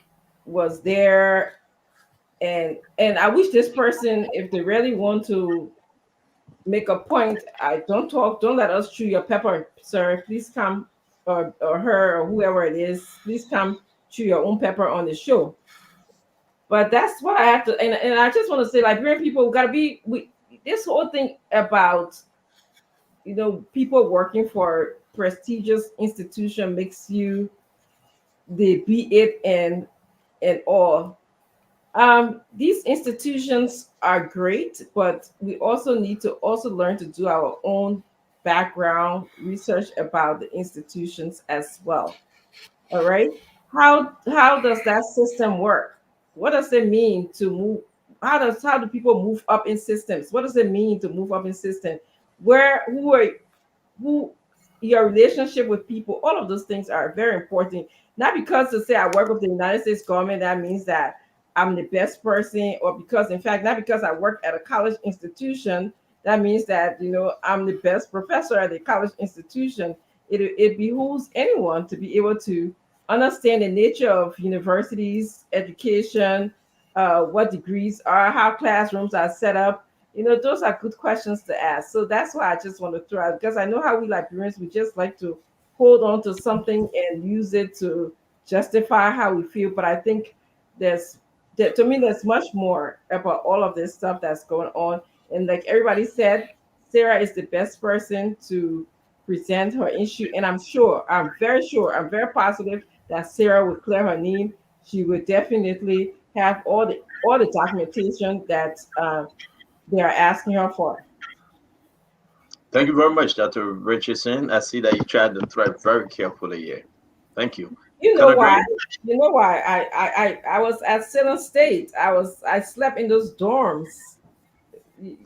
was there, and I wish this person, if they really want to make a point, don't let us chew your pepper, sir. Please come, or her, or whoever it is, please come chew your own pepper on the show. But that's what I have to, and I just want to say, Liberian people gotta be, this whole thing about, people working for prestigious institution makes you the be it and all. These institutions are great, but we also need to learn to do our own background research about the institutions as well. All right. How does that system work? What does it mean to move? How do people move up in systems? What does it mean to move up in system? Who your relationship with people, all of those things are very important. Not because to say I work with the United States government, that means that I'm the best person, or because, in fact, not because I work at a college institution, that means that, I'm the best professor at the college institution. It behooves anyone to be able to understand the nature of universities, education, what degrees are, how classrooms are set up. Those are good questions to ask. So that's why I just want to throw out, because I know how we Liberians, we just like to hold on to something and use it to justify how we feel. But I think to me, there's much more about all of this stuff that's going on. And like everybody said, Sarah is the best person to present her issue. And I'm very positive that Sarah would clear her name. She would definitely have all the documentation that they are asking her for. Thank you very much, Dr. Richardson. I see that you tried to thread very carefully here. Thank you. You know why? You know why? I was at Salem State. I slept in those dorms.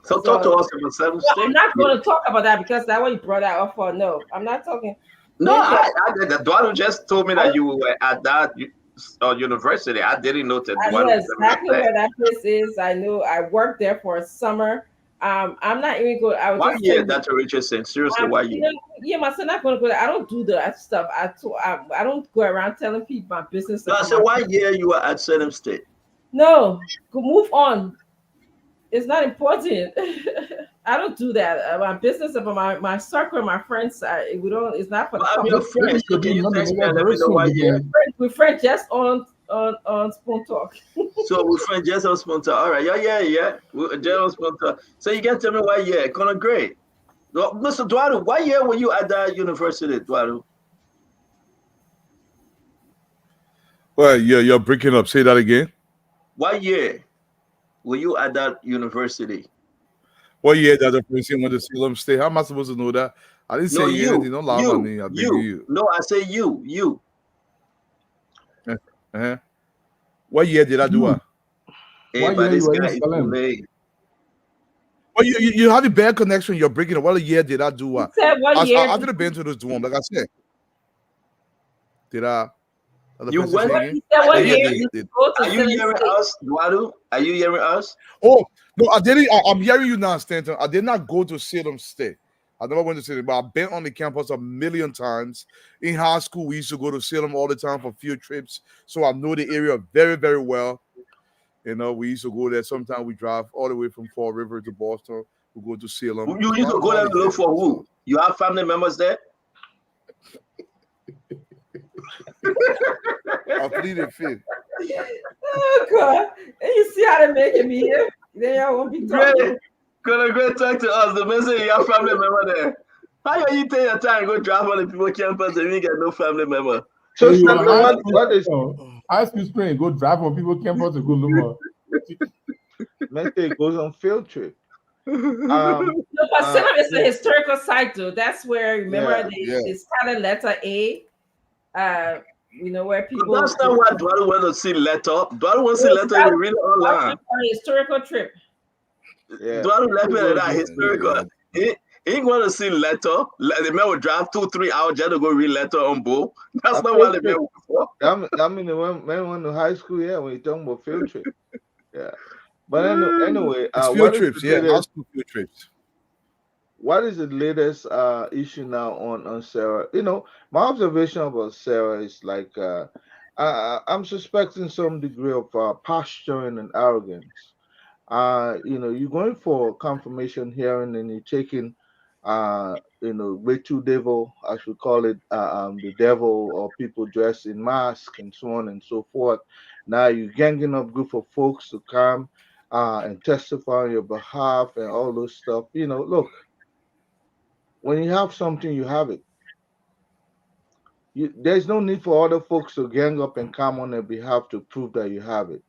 So talk to us about Seventh State. I'm not going to talk about that because that's what you brought that up for. No, I'm not talking. No, I did. Eduardo just told me that you were at that university. I didn't know that. I know exactly where that place is. I know I worked there for a summer. I'm not even going. I was why just year, Dr. Richardson? Seriously, why year? Yeah, my son not going to go there. I don't do that stuff. I don't go around telling people my business. No, I said, why year you were at Salem State? No, move on. It's not important. I don't do that. My business about my circle, my friends. We don't. It's not for the I'm public. your friend. So can you text me and let me know why year? We're friends just on Spoon Talk. So we're friends just on Spoon Talk. All right, yeah. Just on Spoon Talk. So you can tell me why year? Kind of great. Mr. Eduardo, why year were you at that university, Eduardo? Well, you're breaking up. Say that again. What year were you at that university? What year that the person went to Salem State? How am I supposed to know that? I didn't say anything. Don't lie on me. I beg you. No, I say you. Uh-huh. What year did I do what? Hey, but this guy is delayed. Well, you have a bad connection. You're breaking up. What year did I do what? What year? I did have been to this dorm, like I said. Did I? You went? Are you hearing us, Eduardo? Are you hearing us? Oh no, I didn't. I'm hearing you now, Stanton. I did not go to Salem State. I never went to Salem, but I've been on the campus a million times. In high school, we used to go to Salem all the time for field trips, so I know the area very, very well. You know, we used to go there. Sometimes we drive all the way from Fall River to Boston. We go to Salem. You used to go there to look for who? You have family members there? I pleaded fifth. Oh God! And you see how they making me here? They won't be talking. Great talk to us. The message you have family member there. How are you take your time go drive on the people campus and you get no family member? So what is high school spring? Go drive on people campus to go no more. Mente goes on field trip. No, but Salem is a historical site, though. That's where they started letter A. You know where people. But that's not why Eduardo went to see letter. Eduardo wants to see letter. You read it online. A historical trip. Yeah. Eduardo left it at that historical. He ain't going to see letter. The man will drive 2-3 hours just to go read letter on board. That's not what the man was for. I mean, when went to high school, when you talking about field trip. Yeah. But anyway, it's field trips, high school field trips. What is the latest issue now on Sarah? You know, my observation about Sarah is like I'm suspecting some degree of posturing and arrogance. You know, you're going for confirmation hearing and you're taking you know, way too devil, as we call it, the devil, or people dressed in masks and so on and so forth. Now you're ganging up group of folks to come and testify on your behalf and all those stuff. You know, look, when you have something, you have it. There's no need for other folks to gang up and come on their behalf to prove that you have it.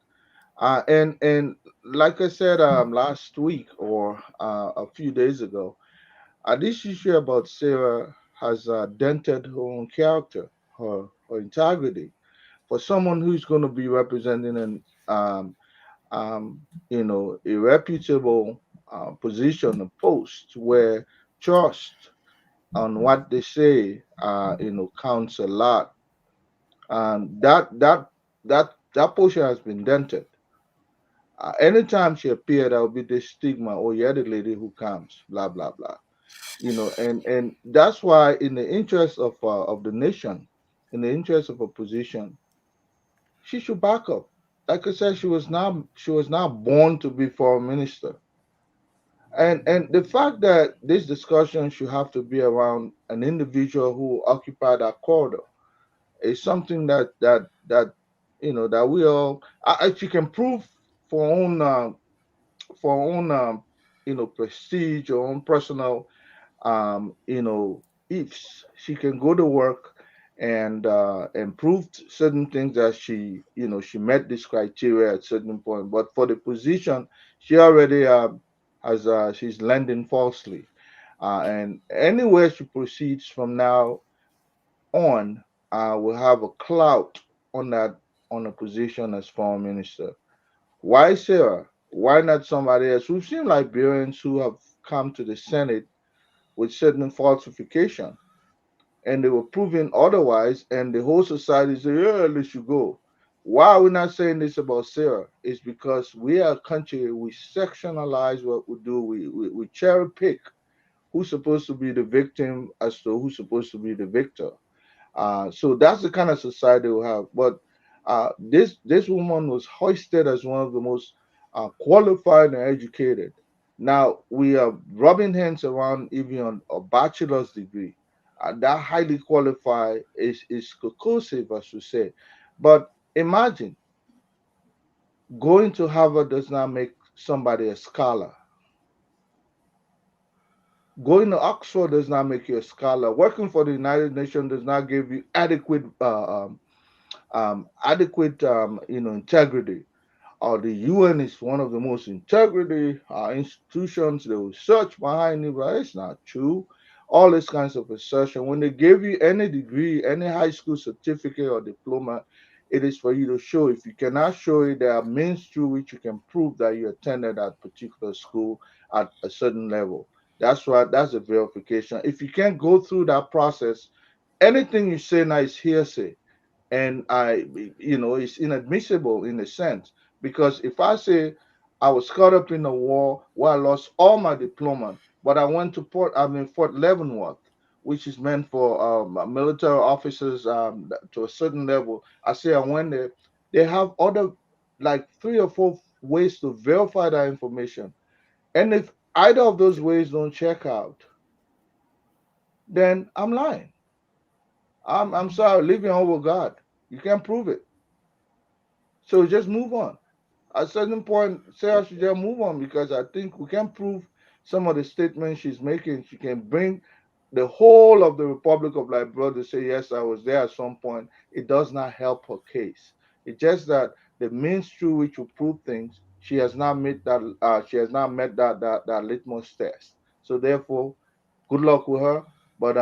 And like I said last week or a few days ago, this issue about Sarah has dented her own character, her integrity. For someone who's going to be representing you know, a reputable position, a post where trust on what they say, you know, counts a lot. That portion has been dented. Anytime she appeared, there will be this stigma. Oh, you're the lady who comes, blah blah blah. You know, and that's why, in the interest of the nation, in the interest of a position, she should back up. Like I said, she was not born to be foreign minister. And the fact that this discussion should have to be around an individual who occupied that corridor is something that you know, that we all, if you can prove for our own you know, prestige or own personal you know, ifs, she can go to work and prove certain things that she, you know, she met this criteria at certain point. But for the position, she already has she's landing falsely, and anywhere she proceeds from now on, will have a clout on that, on a position as foreign minister. Why Sarah? Why not somebody else? We've seen Liberians who have come to the Senate with certain falsification, and they were proven otherwise, and the whole society said, yeah, let you go. Why are we not saying this about Sarah? It's because we are a country, we sectionalize what we do, we cherry pick who's supposed to be the victim as to who's supposed to be the victor. So that's the kind of society we have. But this woman was hoisted as one of the most qualified and educated. Now we are rubbing hands around even on a bachelor's degree. That highly qualified is conclusive, as you say. But imagine going to Harvard does not make somebody a scholar. Going to Oxford does not make you a scholar. Working for the United Nations does not give you adequate integrity. The UN is one of the most integrity institutions. They will search behind it, but it's not true. All these kinds of assertion. When they give you any degree, any high school certificate or diploma, it is for you to show. If you cannot show it, there are means through which you can prove that you attended that particular school at a certain level. That's right. That's a verification. If you can't go through that process, anything you say now is hearsay, and it's inadmissible in a sense, because if I say I was caught up in a war where I lost all my diploma, but I went to Fort Leavenworth, which is meant for military officers to a certain level. I say I went there. They have other like 3 or 4 ways to verify that information, and if either of those ways don't check out, then I'm lying. I'm sorry, leave your home with God. You can't prove it. So just move on. At a certain point, Sarah should just move on, because I think we can prove some of the statements she's making. She can bring the whole of the Republic of Liberia to say, yes, I was there at some point. It does not help her case. It's just that the means through which you prove things, she has not met that. She has not met that litmus test. So therefore, good luck with her. But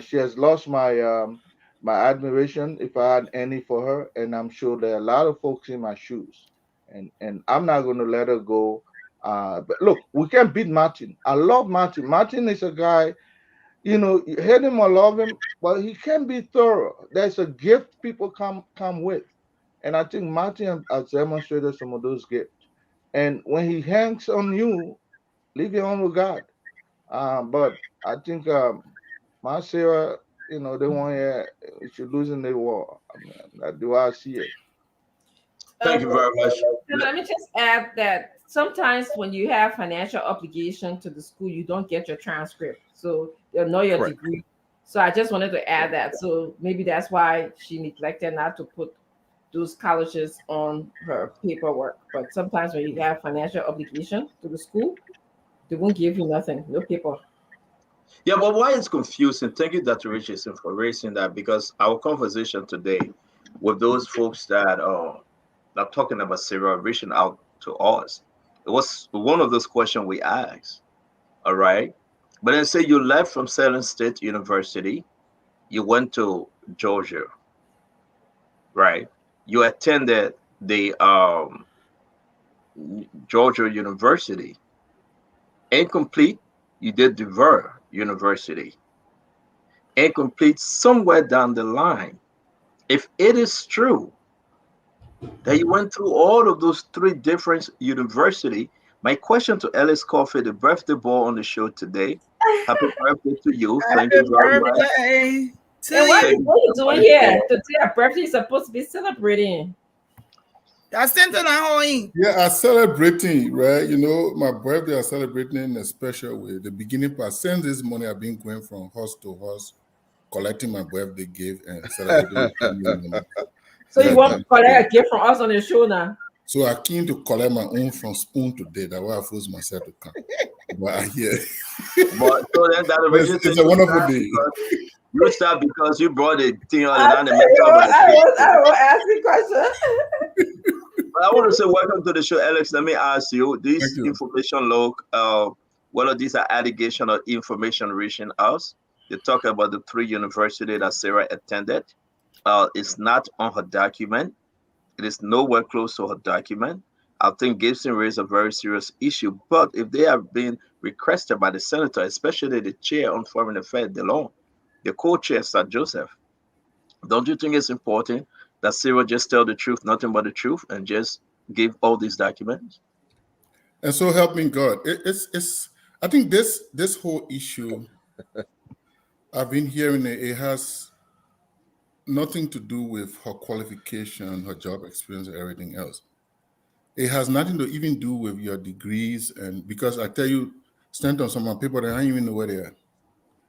she has lost my admiration, if I had any, for her, and I'm sure there are a lot of folks in my shoes, and I'm not going to let her go. But look, we can't beat Martin. I love Martin. Martin is a guy, you hate him or love him, but he can be thorough. There's a gift people come with, and I think Martin has demonstrated some of those gifts. And when he hangs on you, leave your own with God. But I think my Sarah, they want she's losing the war. I mean, that's the way I see it. Thank you very much. Let me just add that sometimes when you have financial obligation to the school, you don't get your transcript, so they'll know your degree. So I just wanted to add that. So maybe that's why she neglected not to put those colleges on her paperwork. But sometimes when you have financial obligation to the school, they won't give you nothing, no paper. Yeah, but why it's confusing? Thank you, Dr. Richardson, for raising that, because our conversation today with those folks that are talking about Sarah reaching out to us, it was one of those questions we asked. All right. But then say you left from Salem State University, you went to Georgia, right? You attended the Georgia University. Incomplete, you did DeVere University. Incomplete somewhere down the line. If it is true that you went through all of those 3 different universities, my question to Ellis Coffey, the birthday boy on the show today, happy birthday to you. Thank you very much. And what are you doing here? Today, a birthday is supposed to be celebrating. Yeah, I'm celebrating, right? My birthday, I'm celebrating in a special way. The beginning part, since this morning, I've been going from house to house, collecting my birthday gift and celebrating. So you want to collect a gift from us on the show now? So I came to collect my own from spoon today. That's why I forced myself to come. But I hear. But so then that it's a wonderful day. You start because you brought the thing on I will ask you a question. But I want to say welcome to the show, Alex. Let me ask you, this information log, whether these are allegations or information reaching us. They talk about the 3 universities that Sarah attended. It's not on her document. It is nowhere close to her document. I think Gibson raised a very serious issue. But if they have been requested by the senator, especially the chair on foreign affairs, DeLong, the co-chair, Sir Joseph, don't you think it's important that Cyril just tell the truth, nothing but the truth, and just give all these documents? And so help me God. It's I think this whole issue, I've been hearing it has nothing to do with her qualification, her job experience, or everything else. It has nothing to even do with your degrees, and because I tell you, stand on some people that I don't even know where they are.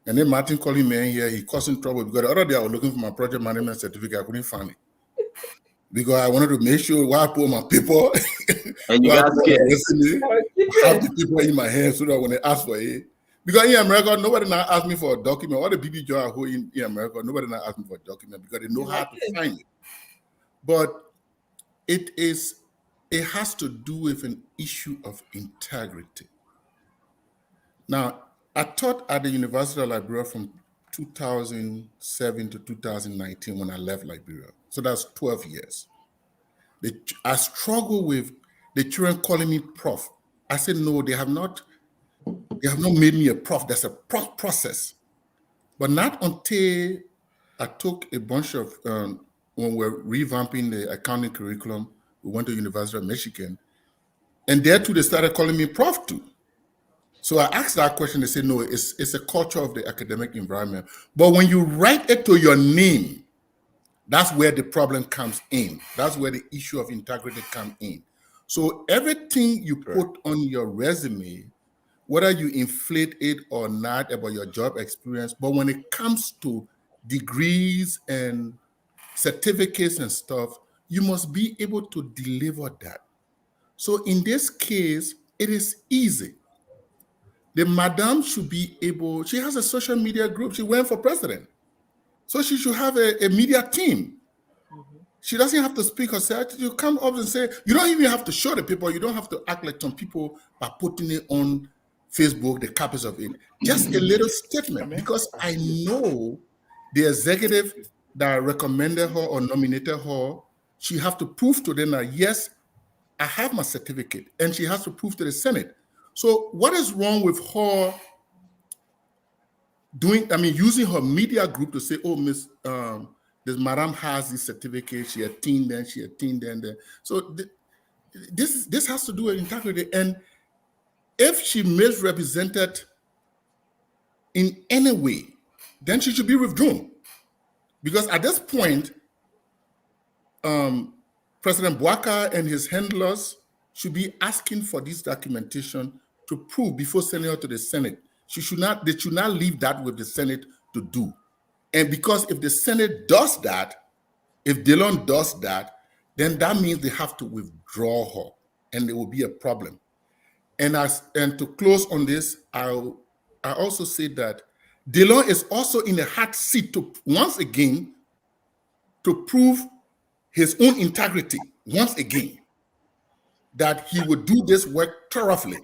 And then Martin calling me in here, he causing trouble because the other day I was looking for my project management certificate, I couldn't find it. Because I wanted to make sure where I put my paper, and you got scared. Have the paper in my hand so that when they ask for it. Because in America, nobody now ask me for a document. All the BB job who in America, nobody now ask me for a document because they know how to find it. But it has to do with an issue of integrity. Now, I taught at the University of Liberia from 2007 to 2019 when I left Liberia. So that's 12 years. I struggle with the children calling me prof. I said, no, they have not made me a prof. There's a process. But not until I took a bunch of, when we're revamping the accounting curriculum, we went to University of Michigan, and there too, they started calling me prof too. So I asked that question, they said, no, it's a culture of the academic environment. But when you write it to your name, that's where the problem comes in. That's where the issue of integrity comes in. So everything you put on your resume, whether you inflate it or not about your job experience, but when it comes to degrees and certificates and stuff, you must be able to deliver that. So in this case, it is easy. The madam should be able, she has a social media group, she went for president. So she should have a media team. She doesn't have to speak herself. You come up and say, you don't even have to show the people. You don't have to act like some people are putting it on Facebook, the copies of it. Just a little statement, because I know the executive that recommended her or nominated her, she have to prove to them that, yes, I have my certificate, and she has to prove to the Senate. So what is wrong with her using her media group to say, oh, this madam has this certificate, she attained then, she attained then. So this has to do with integrity. And if she misrepresented in any way, then she should be withdrawn. Because at this point, President Bouaka and his handlers should be asking for this documentation to prove before sending her to the Senate. They should not leave that with the Senate to do. And because if the Senate does that, if Dillon does that, then that means they have to withdraw her, and there will be a problem. And to close on this, I also say that Dillon is also in a hot seat to once again to prove his own integrity once again, that he would do this work thoroughly,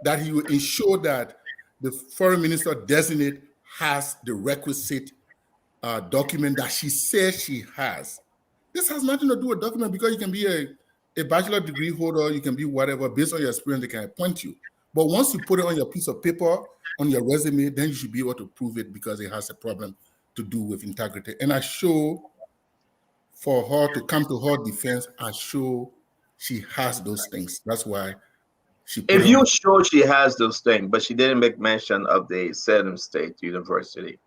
that he would ensure that the foreign minister designate has the requisite document that she says she has. This has nothing to do with document, because you can be a bachelor degree holder, you can be whatever, based on your experience, they can appoint you. But once you put it on your piece of paper, on your resume, then you should be able to prove it, because it has a problem to do with integrity. And I show, for her to come to her defense, I show she has those things. That's why she put If you show she has those things, but she didn't make mention of the Salem State University,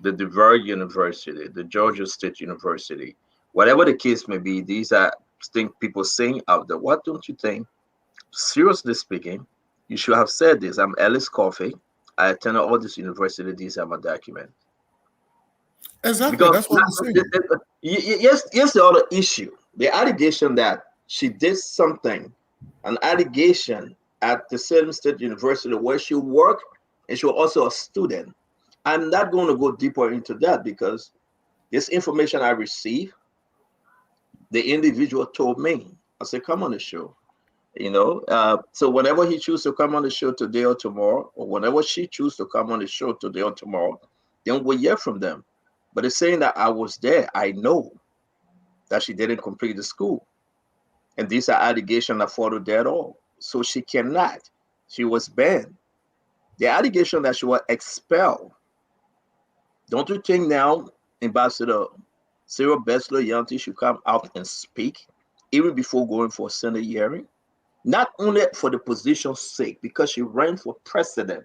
the DeVry University, the Georgia State University, whatever the case may be, these are things people saying out there. What don't you think, seriously speaking, you should have said this? I'm Ellis Coffey. I attended all this university. These are my documents. Exactly. Because that's what I'm saying. Yes, the other issue, the allegation that she did something, an allegation at the Salem State University where she worked and she was also a student. I'm not going to go deeper into that, because this information I received, the individual told me. I said, come on the show. So whenever he chooses to come on the show today or tomorrow, or whenever she chooses to come on the show today or tomorrow, then we'll hear from them. But it's saying that I was there. I know that she didn't complete the school. And these are allegations that follow that all. So she cannot. She was banned. The allegation that she was expelled. Don't you think now Ambassador Sarah Bessler Yanti should come out and speak even before going for a Senate hearing? Not only for the position's sake, because she ran for president,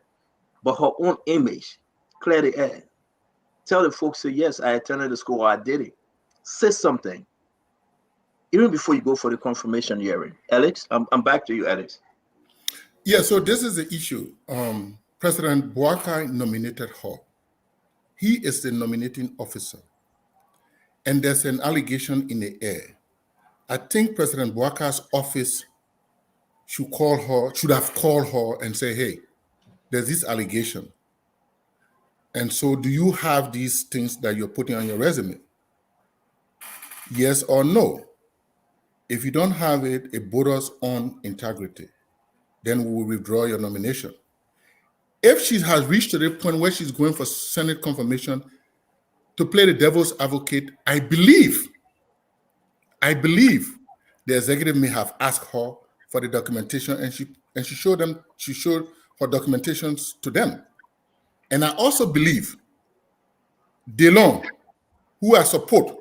but her own image. Clear the air. Tell the folks, say, yes, I attended the school, or I did it. Say something. Even before you go for the confirmation hearing. Alex, I'm back to you, Alex. Yeah, so this is the issue. President Boakai nominated her. He is the nominating officer. And there's an allegation in the air. I think President Boakai's office should have called her and say, hey, there's this allegation. And so do you have these things that you're putting on your resume? Yes or no? If you don't have it, it borders on integrity. Then we will withdraw your nomination. If she has reached to the point where she's going for Senate confirmation, to play the devil's advocate, I believe the executive may have asked her for the documentation, and she showed her documentations to them. And I also believe DeLong, who I support,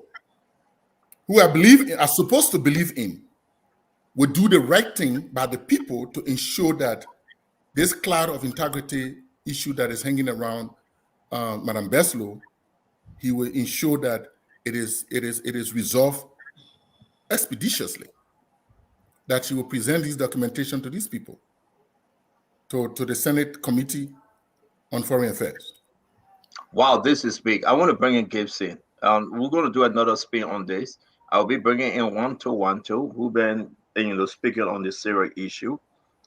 who I believe are supposed to believe in, would do the right thing by the people to ensure that this cloud of integrity issue that is hanging around Madam Beslow, he will ensure that it is resolved expeditiously, that she will present this documentation to these people, to the Senate Committee on Foreign Affairs. Wow, this is big. I want to bring in Gibson. We're going to do another spin on this. I'll be bringing in 1212, who been speaking on the Syria issue.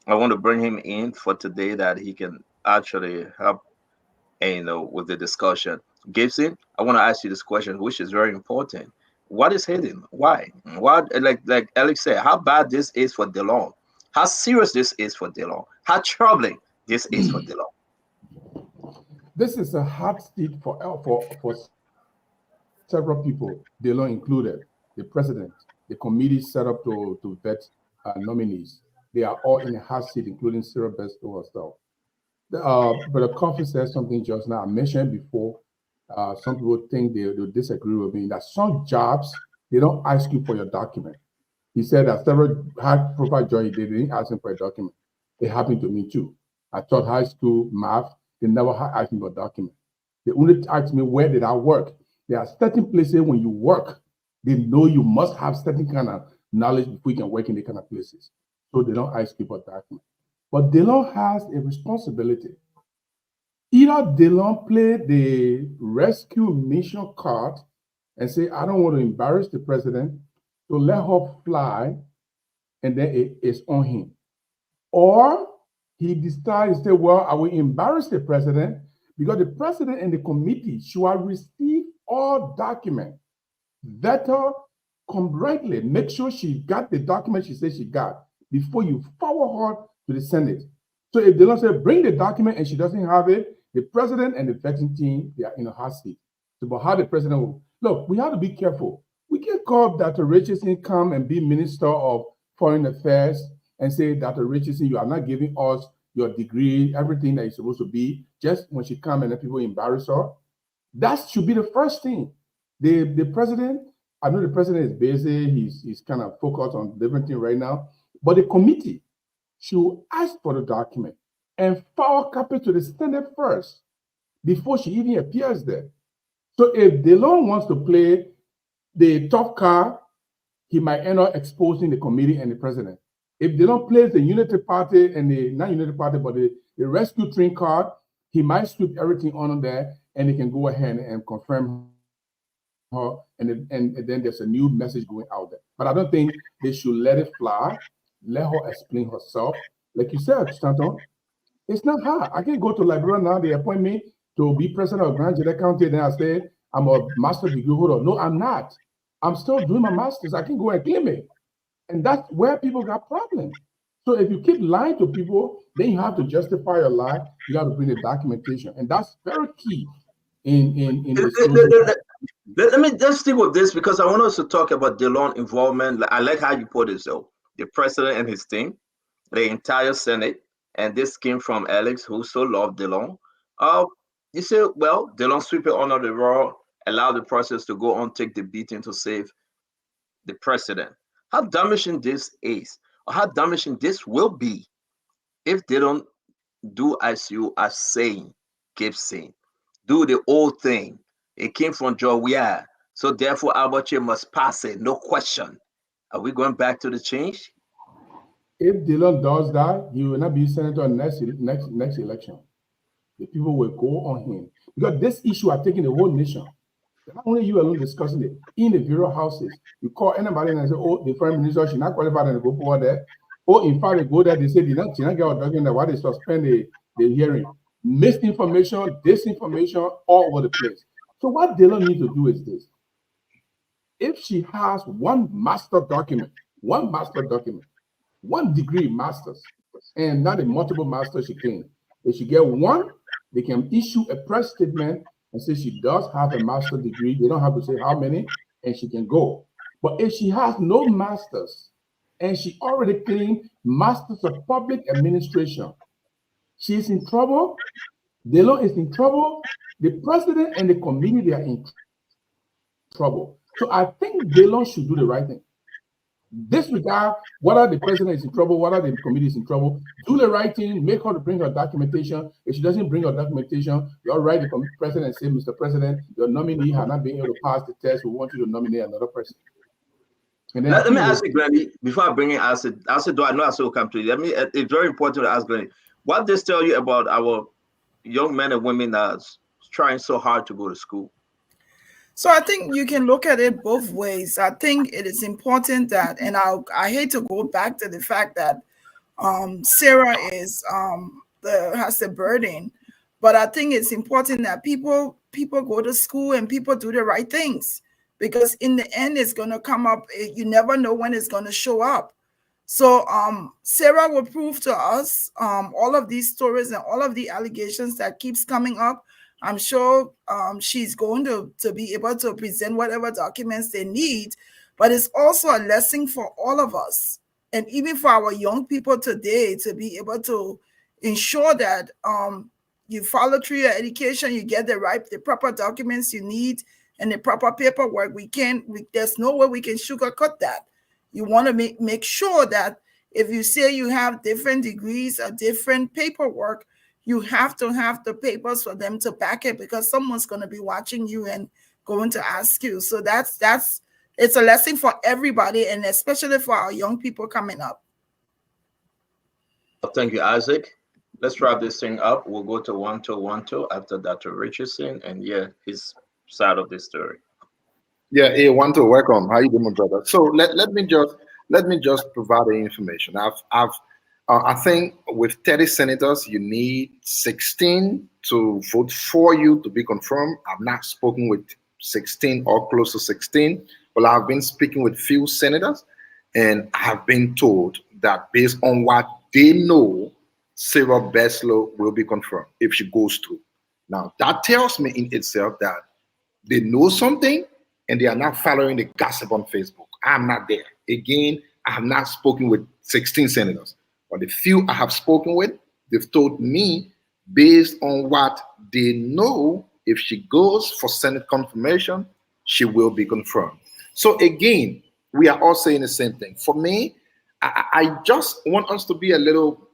I want to bring him in for today that he can actually help with the discussion. Gibson, I want to ask you this question, which is very important. What is hidden? Why? What, like Alex said, how bad this is for DeLong? How serious this is for DeLong? How troubling this is for DeLong? This is a hard seat for several people, DeLong included, the president, the committee set up to vet nominees. They are all in a hard seat, including Sarah Besslow herself. But the coffee said something just now. I mentioned before, some people think they'll disagree with me, that some jobs, they don't ask you for your document. He said that several high-profile judges, they didn't ask him for a document. It happened to me too. I taught high school math. They never asked me for a document. They only asked me, where did I work? There are certain places when you work, they know you must have certain kind of knowledge before you can work in the kind of places. So they don't ask you for a document. But DeLong has a responsibility. Either DeLong play the rescue mission card and say, I don't want to embarrass the president, so let her fly, and then it's on him. Or he decides to say, well, I will embarrass the president because the president and the committee should have received all documents. Vet her correctly. Make sure she got the document she said she got before you forward her to the Senate. So if they don't say, bring the document and she doesn't have it, the president and the vetting team, they are in a hot seat. So, but how the president will, look, we have to be careful. We can't call Dr. Richardson come and be Minister of Foreign Affairs and say, Dr. Richardson, you are not giving us your degree, everything that you're supposed to be, just when she comes and then people embarrass her. That should be the first thing. The president, I know the president is busy, he's kind of focused on different things right now, but the committee should ask for the document and forward copy to the Senate first before she even appears there. So if DeLong wants to play the tough card, he might end up exposing the committee and the president. If DeLong plays the Unity Party and the not Unity Party, but the rescue train card, he might sweep everything on there and he can go ahead and confirm her, and then there's a new message going out there. But I don't think they should let it fly. Let her explain herself. Like you said, Stanton, it's not hard. I can go to Liberia now. They appoint me to be president of Grand Jeddah County. Then I say, I'm a master's degree holder. No, I'm not. I'm still doing my master's. I can go and claim it. And that's where people got problems. So if you keep lying to people, then you have to justify your lie. You have to bring the documentation. And that's very key in this. Let me just stick with this because I want us to talk about Delon involvement. I like how you put it, though. The president and his team, the entire Senate, and this came from Alex, who so loved Delon. You say, well, Delon sweep it under the rug, allow the process to go on, take the beating to save the president. How damaging this is, or how damaging this will be if they don't do as you are saying, keep saying, do the old thing. It came from Joe, so therefore Alberche must pass it, no question. Are we going back to the change? If Dillon does that, he will not be senator next election. The people will go on him because this issue are taking the whole nation. Not only you alone discussing it in the various houses. You call anybody and say, "Oh, the prime minister should not qualify and go forward there." Or in fact, they go there, they say, "She not get a document why they suspend the hearing." Misinformation, disinformation, all over the place. So what Dillon needs to do is this: if she has one degree masters, and not a multiple master she can. If she get one, they can issue a press statement and say she does have a master degree. They don't have to say how many, and she can go. But if she has no masters, and she already claimed masters of public administration, she's in trouble. Delon is in trouble. The president and the committee, they are in trouble. So I think Delon should do the right thing. Disregard whether the president is in trouble, whether the committee is in trouble. Do the right thing, make her to bring her documentation. If she doesn't bring her documentation, you'll write the president and say, "Mr. President, your nominee has not been able to pass the test. We want you to nominate another person." And then let me ask you, Granny, before I bring in Acid, though I know Acid will come to you. It's very important to ask Granny, what does tell you about our young men and women that's trying so hard to go to school? So I think you can look at it both ways. I think it is important that, and I hate to go back to the fact that Sarah is has the burden, but I think it's important that people go to school and people do the right things, because in the end it's going to come up. You never know when it's going to show up. So Sarah will prove to us all of these stories and all of the allegations that keeps coming up. I'm sure she's going to be able to present whatever documents they need, but it's also a lesson for all of us, and even for our young people today, to be able to ensure that you follow through your education, you get the proper documents you need, and the proper paperwork. There's no way we can sugarcoat that. You want to make sure that if you say you have different degrees or different paperwork, you have to have the papers for them to back it, because someone's going to be watching you and going to ask you. So it's a lesson for everybody, and especially for our young people coming up. Thank you, Isaac. Let's wrap this thing up. We'll go to 1212 after Dr. Richardson and his side of the story. Yeah, hey, Wanto, welcome. How you doing, my brother? So let me just provide the information. I think with 30 senators, you need 16 to vote for you to be confirmed. I've not spoken with 16 or close to 16, but I've been speaking with few senators, and I have been told that based on what they know, Sarah Beslow will be confirmed if she goes through. Now, that tells me in itself that they know something and they are not following the gossip on Facebook. I'm not there. Again, I have not spoken with 16 senators. But the few I have spoken with, they've told me, based on what they know, if she goes for Senate confirmation, she will be confirmed. So again, we are all saying the same thing. For me, I just want us to be a little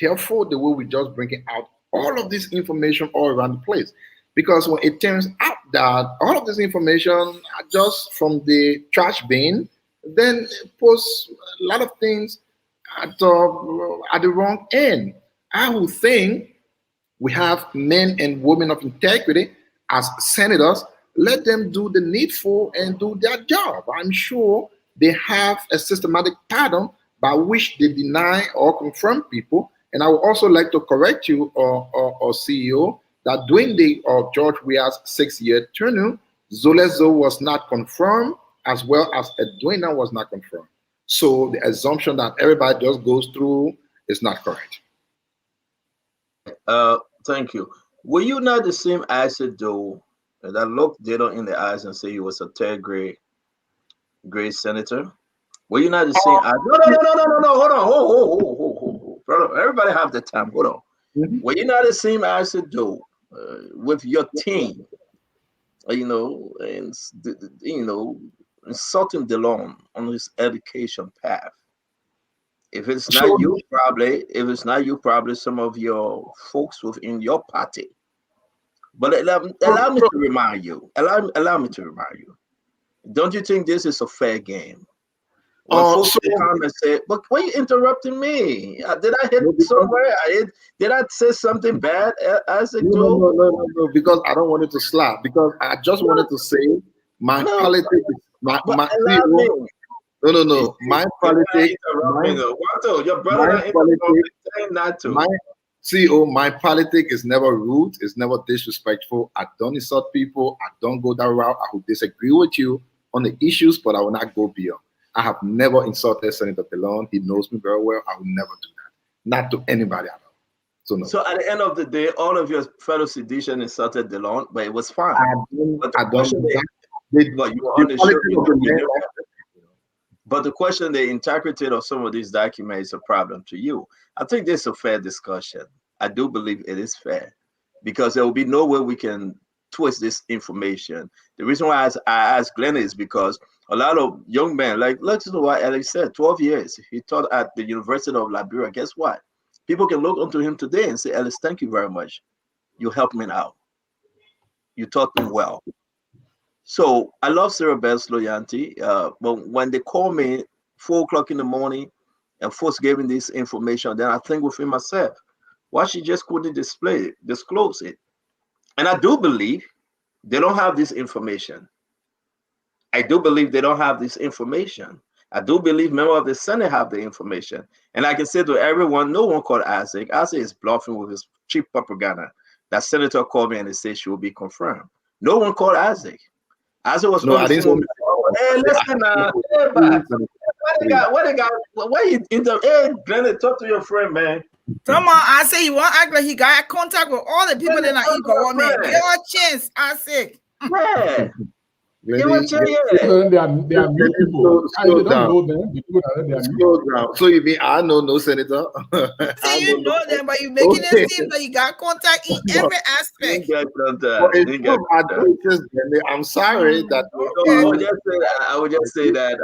careful the way we just bringing out all of this information all around the place. Because when it turns out that all of this information are just from the trash bin, then it posts a lot of things at the wrong end. I would think we have men and women of integrity as senators. Let them do the needful and do their job. I'm sure they have a systematic pattern by which they deny or confirm people. And I would also like to correct you, or CEO, that during the George Weah's 6-year tenure, Zolezo was not confirmed, as well as Edwina was not confirmed. So the assumption that everybody just goes through is not correct. Thank you. Were you not the same acid though that look Dado in the eyes and say he was a third grade senator? Were you not the same? No. Hold on. Hold. Brother, everybody have the time. Hold on. Mm-hmm. Were you not the same as a do with your team? And insulting DeLon on his education path. If it's not you, probably some of your folks within your party. But allow me to remind you. Allow me to remind you. Don't you think this is a fair game? When folks come and say, "But why are you interrupting me? Did I hit somewhere? Did I say something bad?" No, because I don't want it to slap. Because I just wanted to say my politics. My no. My politics. Your brother not interrupting, not to. My CEO, my politics is never rude. It's never disrespectful. I don't insult people. I don't go that route. I will disagree with you on the issues, but I will not go beyond. I have never insulted Senator Delon. He knows me very well. I will never do that. Not to anybody at all. So no. So at the end of the day, all of your fellow sedition insulted Delon, but it was fine. But the question, the integrity of some of these documents is a problem to you. I think this is a fair discussion. I do believe it is fair because there will be no way we can twist this information. The reason why I asked Glenn is because a lot of young men, like let's know what Alex said, 12 years. He taught at the University of Liberia. Guess what? People can look onto him today and say, Alex, thank you very much. You helped me out. You taught me well. So I love Sarah Bell's loyalty. But when they call me 4 o'clock in the morning and folks gave me this information, then I think within myself, why she just couldn't disclose it? And I do believe they don't have this information. I do believe they don't have this information. I do believe members of the Senate have the information. And I can say to everyone, no one called Isaac. Isaac is bluffing with his cheap propaganda. That senator called me and they said she will be confirmed. No one called Isaac. Isaac was no, I didn't say hey, listen, hey, Glenn, talk to your friend, man. Come on, I say you want to act like he got contact with all the people that are in government. Give a chance, I say. Yeah. They are new people. I don't know them. The people that they are new. So you mean I know no senator? See, you know them, but you making it seem like you got contact in every aspect. I'm sorry that. I would just say that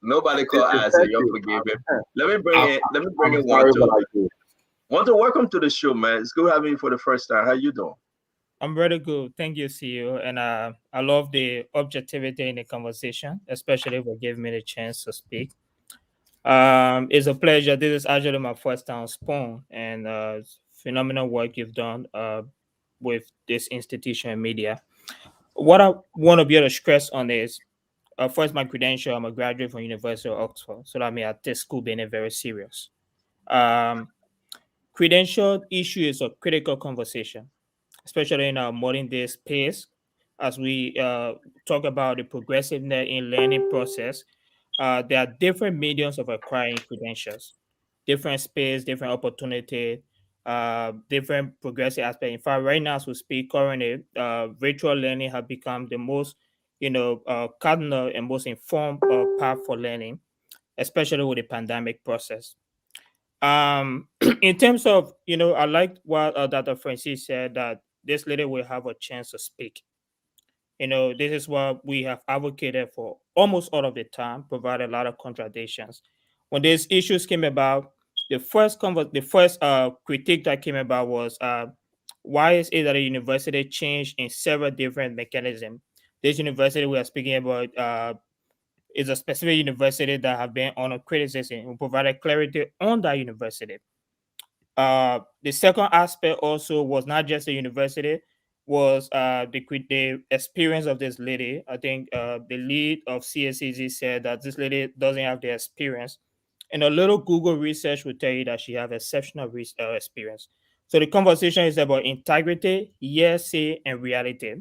nobody called Isaac. You forgive him. Let me bring in Wanto, welcome to the show, man. It's good having you for the first time. How you doing? I'm very good. Thank you, CEO. And I love the objectivity in the conversation, especially for giving me the chance to speak. It's a pleasure. This is actually my first time on Spawn, and phenomenal work you've done with this institution and media. What I want to be able to stress on is, first, my credential. I'm a graduate from University of Oxford, so that means I take school being very serious. Credential issue is a critical conversation, especially in our modern day space, as we talk about the progressiveness in learning process. There are different mediums of acquiring credentials, different space, different opportunity, different progressive aspect. In fact, right now as we speak, currently, virtual learning has become the most, cardinal and most informed path for learning, especially with the pandemic process. In terms of, I like what Dr. Francis said, that this lady will have a chance to speak. This is what we have advocated for almost all of the time, provide a lot of contradictions. When these issues came about, the first critique that came about was, why is it that a university changed in several different mechanisms? This university we are speaking about is a specific university that have been under criticism. We provided clarity on that university. The second aspect also was not just the university, was the experience of this lady. I think the lead of CSCZ said that this lady doesn't have the experience. And a little Google research will tell you that she has exceptional experience. So the conversation is about integrity, hearsay, and reality.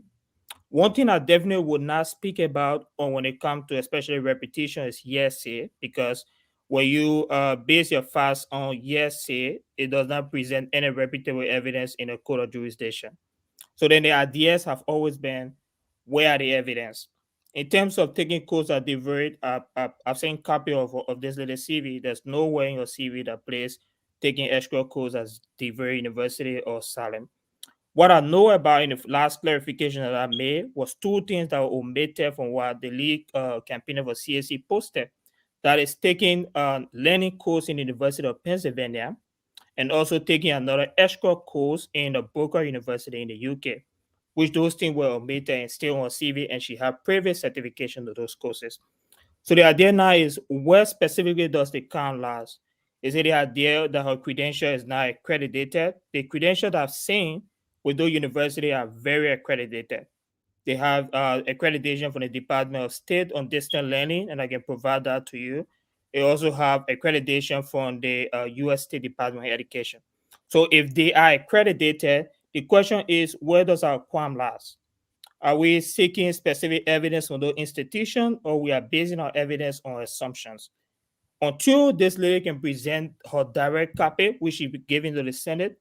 One thing I definitely would not speak about, or when it comes to especially repetition, is hearsay, because when you base your facts on hearsay, it does not present any reputable evidence in a court of jurisdiction. So then the ideas have always been, where are the evidence? In terms of taking course at DeVry, I've seen copy of this little CV. There's nowhere in your CV that plays taking extra course at DeVry University or Salem. What I know about in the last clarification that I made was two things that were omitted from what the league campaign of a CSC posted. That is taking a learning course in the University of Pennsylvania and also taking another extra course in the Booker University in the UK, which those things were omitted and still on CV, and she had previous certification of those courses. So the idea now is, where specifically does the count last? Is it the idea that her credential is now accredited? The credentials that I've seen with those universities are very accredited. They have accreditation from the Department of State on distant learning, and I can provide that to you. They also have accreditation from the U.S. State Department of Education. So if they are accredited, the question is, where does our qualm last? Are we seeking specific evidence from those institutions, or we are basing our evidence on assumptions? Until this lady can present her direct copy, which she be given to the Senate,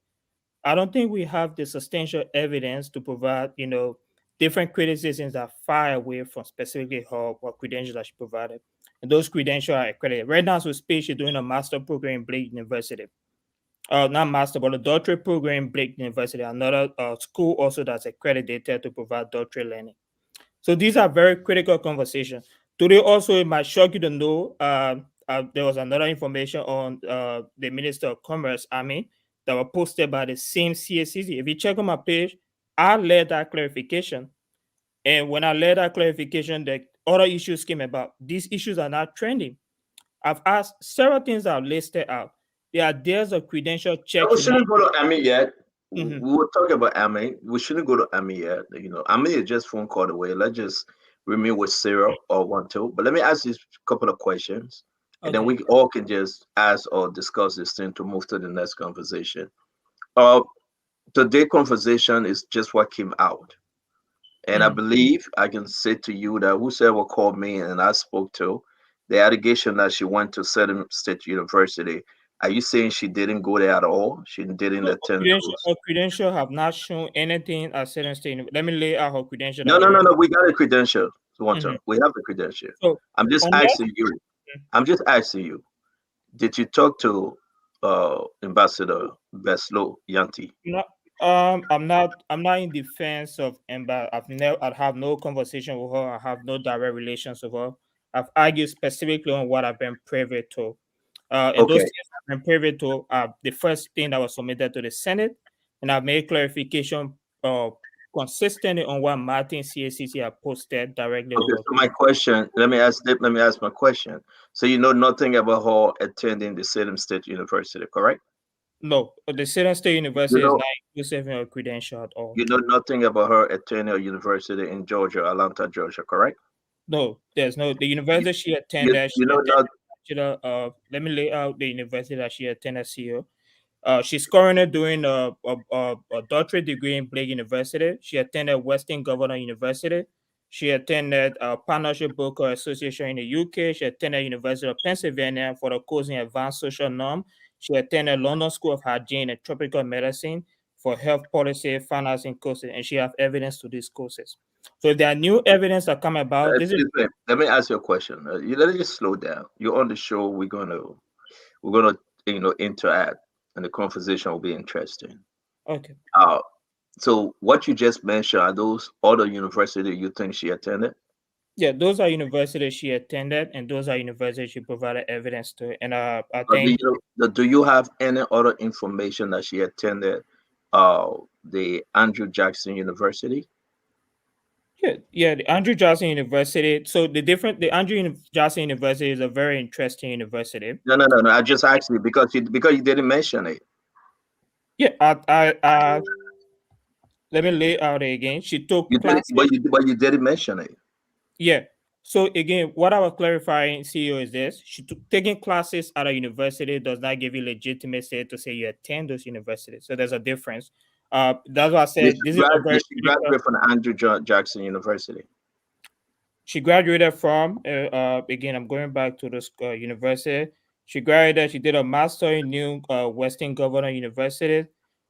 I don't think we have the substantial evidence to provide, different criticisms that are far away from specifically her credentials that she provided. And those credentials are accredited. Right now, as we speak, she's doing a master program in Blake University. Not master, but a doctorate program in Blake University, another school also that's accredited to provide doctorate learning. So these are very critical conversations. Today also, it might shock you to know there was another information on the Minister of Commerce, that were posted by the same CSCC. If you check on my page, I led that clarification. And when I led that clarification, the other issues came about. These issues are not trending. I've asked several things that are listed out. There are days of credential checks. We shouldn't go to AMI yet. We were talking about AMI. We shouldn't go to AMI yet. AMI is just phone call away. Let's just remain with Sarah or 1-2. But let me ask you a couple of questions. And then we all can just ask or discuss this thing to move to the next conversation. Today's conversation is just what came out. And I believe I can say to you that whoever called me and I spoke to, the allegation that she went to Salem State University, are you saying she didn't go there at all? She didn't attend? Her credential have not shown anything at Salem State. Let me lay out her credential. No. We got a credential. We have the credential. So I'm just asking you. Did you talk to Ambassador Beslo Yanti? No, I'm not in defense of Ember. I have no conversation with her. I have no direct relations with her. I've argued specifically on what I've been privy to. And those things I've been privy to are the first thing that was submitted to the Senate, and I've made clarification consistently on what Martin CACC have posted directly. Okay, so my question, let me ask my question. So you know nothing about her attending the Salem State University, correct? No, the Salem State University is not inclusive in her credential at all. You know nothing about her attending a university in Georgia, Atlanta, Georgia, correct? No, there's no. The university she attended. Let me lay out the university that she attended. CEO. She's currently doing a doctorate degree in Blake University. She attended Western Governor University. She attended Partnership Booker Association in the UK. She attended University of Pennsylvania for the course in Advanced Social Norm. She attended London School of Hygiene and Tropical Medicine for health policy financing courses, and she has evidence to these courses. So if there are new evidence that come about, let me ask you a question. You let me just slow down. You're on the show. We're gonna interact, and the conversation will be interesting. Okay. So what you just mentioned, are those other universities you think she attended? Yeah, those are universities she attended, and those are universities she provided evidence to. And I think. Do you have any other information that she attended the Andrew Jackson University? Yeah, the Andrew Jackson University. So the Andrew Jackson University is a very interesting university. No. I just asked you because you didn't mention it. Yeah, I let me lay out it again. She took classes, but you didn't mention it. Yeah. So again, what I was clarifying, CEO, is this: taking classes at a university does not give you legitimacy to say you attend those universities. So there's a difference. That's why I said she graduated from Andrew Jackson University. She graduated from again. I'm going back to this university. She graduated. She did a master in New Western Governor University.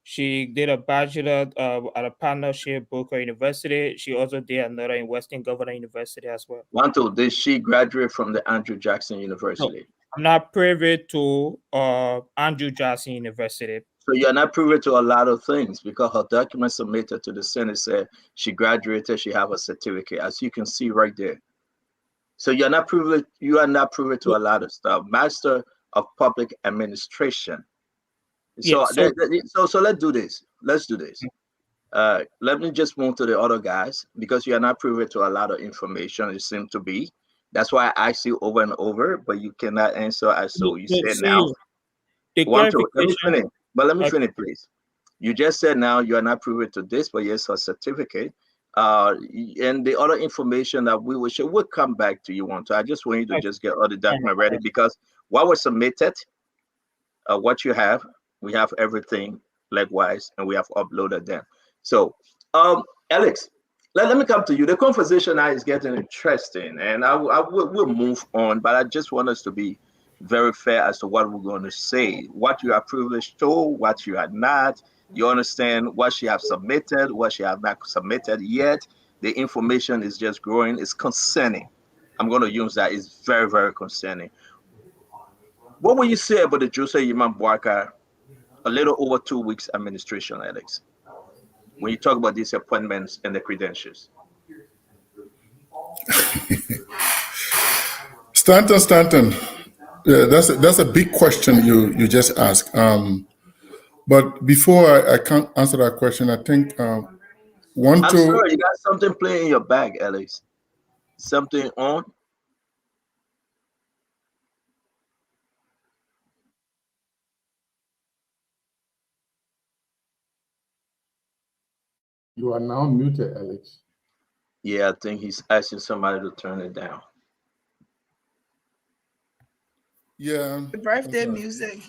She did a bachelor at a partnership, Booker University. She also did another in Western Governor University as well. Wanto, did she graduate from the Andrew Jackson University? No, I'm not privy to Andrew Jackson University. So you're not privy to a lot of things because her document submitted to the Senate said she graduated, she have a certificate, as you can see right there. So you're not privy, you are not privy to a lot of stuff. Master of Public Administration. So, Yeah, so let's do this. Let's do this. Let me just move to the other guys because you're not privy to a lot of information. It seems to be. That's why I ask you over and over, but you cannot answer as so you said now. Let me finish. But let me finish, please. You just said now you are not privy to this, but yes, a certificate. And the other information that we will share, we'll come back to you. I just want you to just get all the document ready because what was submitted, what you have, we have everything likewise, and we have uploaded them. So, Alex, let me come to you. The conversation now is getting interesting, and we'll move on, but I just want us to be very fair as to what we're going to say, what you are privileged to, what you are not. You understand what she have submitted, what she have not submitted yet. The information is just growing. It's concerning. I'm going to use that. It's very, very concerning. What will you say about the Jose Yiman Bwaka a little over 2 weeks administration, Alex, when you talk about these appointments and the credentials? Stanton. Yeah, that's a big question you just asked. But before I can't answer that question, I think I'm sorry, you got something playing in your bag, Alex. Something on? You are now muted, Alex. Yeah, I think he's asking somebody to turn it down. Yeah. The birthday music.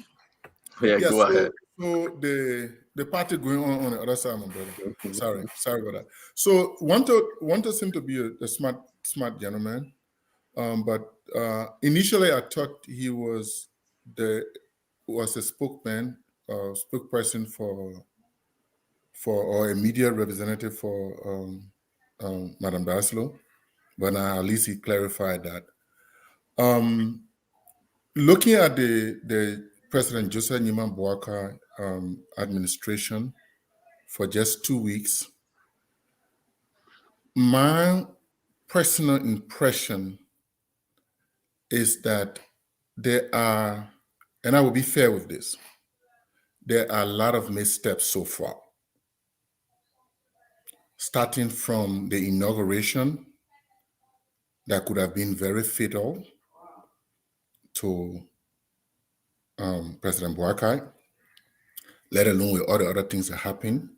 Yeah, go ahead. So the party going on the other side, my brother. Sorry about that. So Wanto seemed to be a smart gentleman, but initially I thought he was a spokesman, spokesperson for or a media representative for Madam Baslo, but now at least he clarified that. Looking at the President Joseph Nyiman Bwaka administration for just 2 weeks, my personal impression is that there are, and I will be fair with this, there are a lot of missteps so far. Starting from the inauguration, that could have been very fatal to President Bwaka, let alone with all the other things that happened.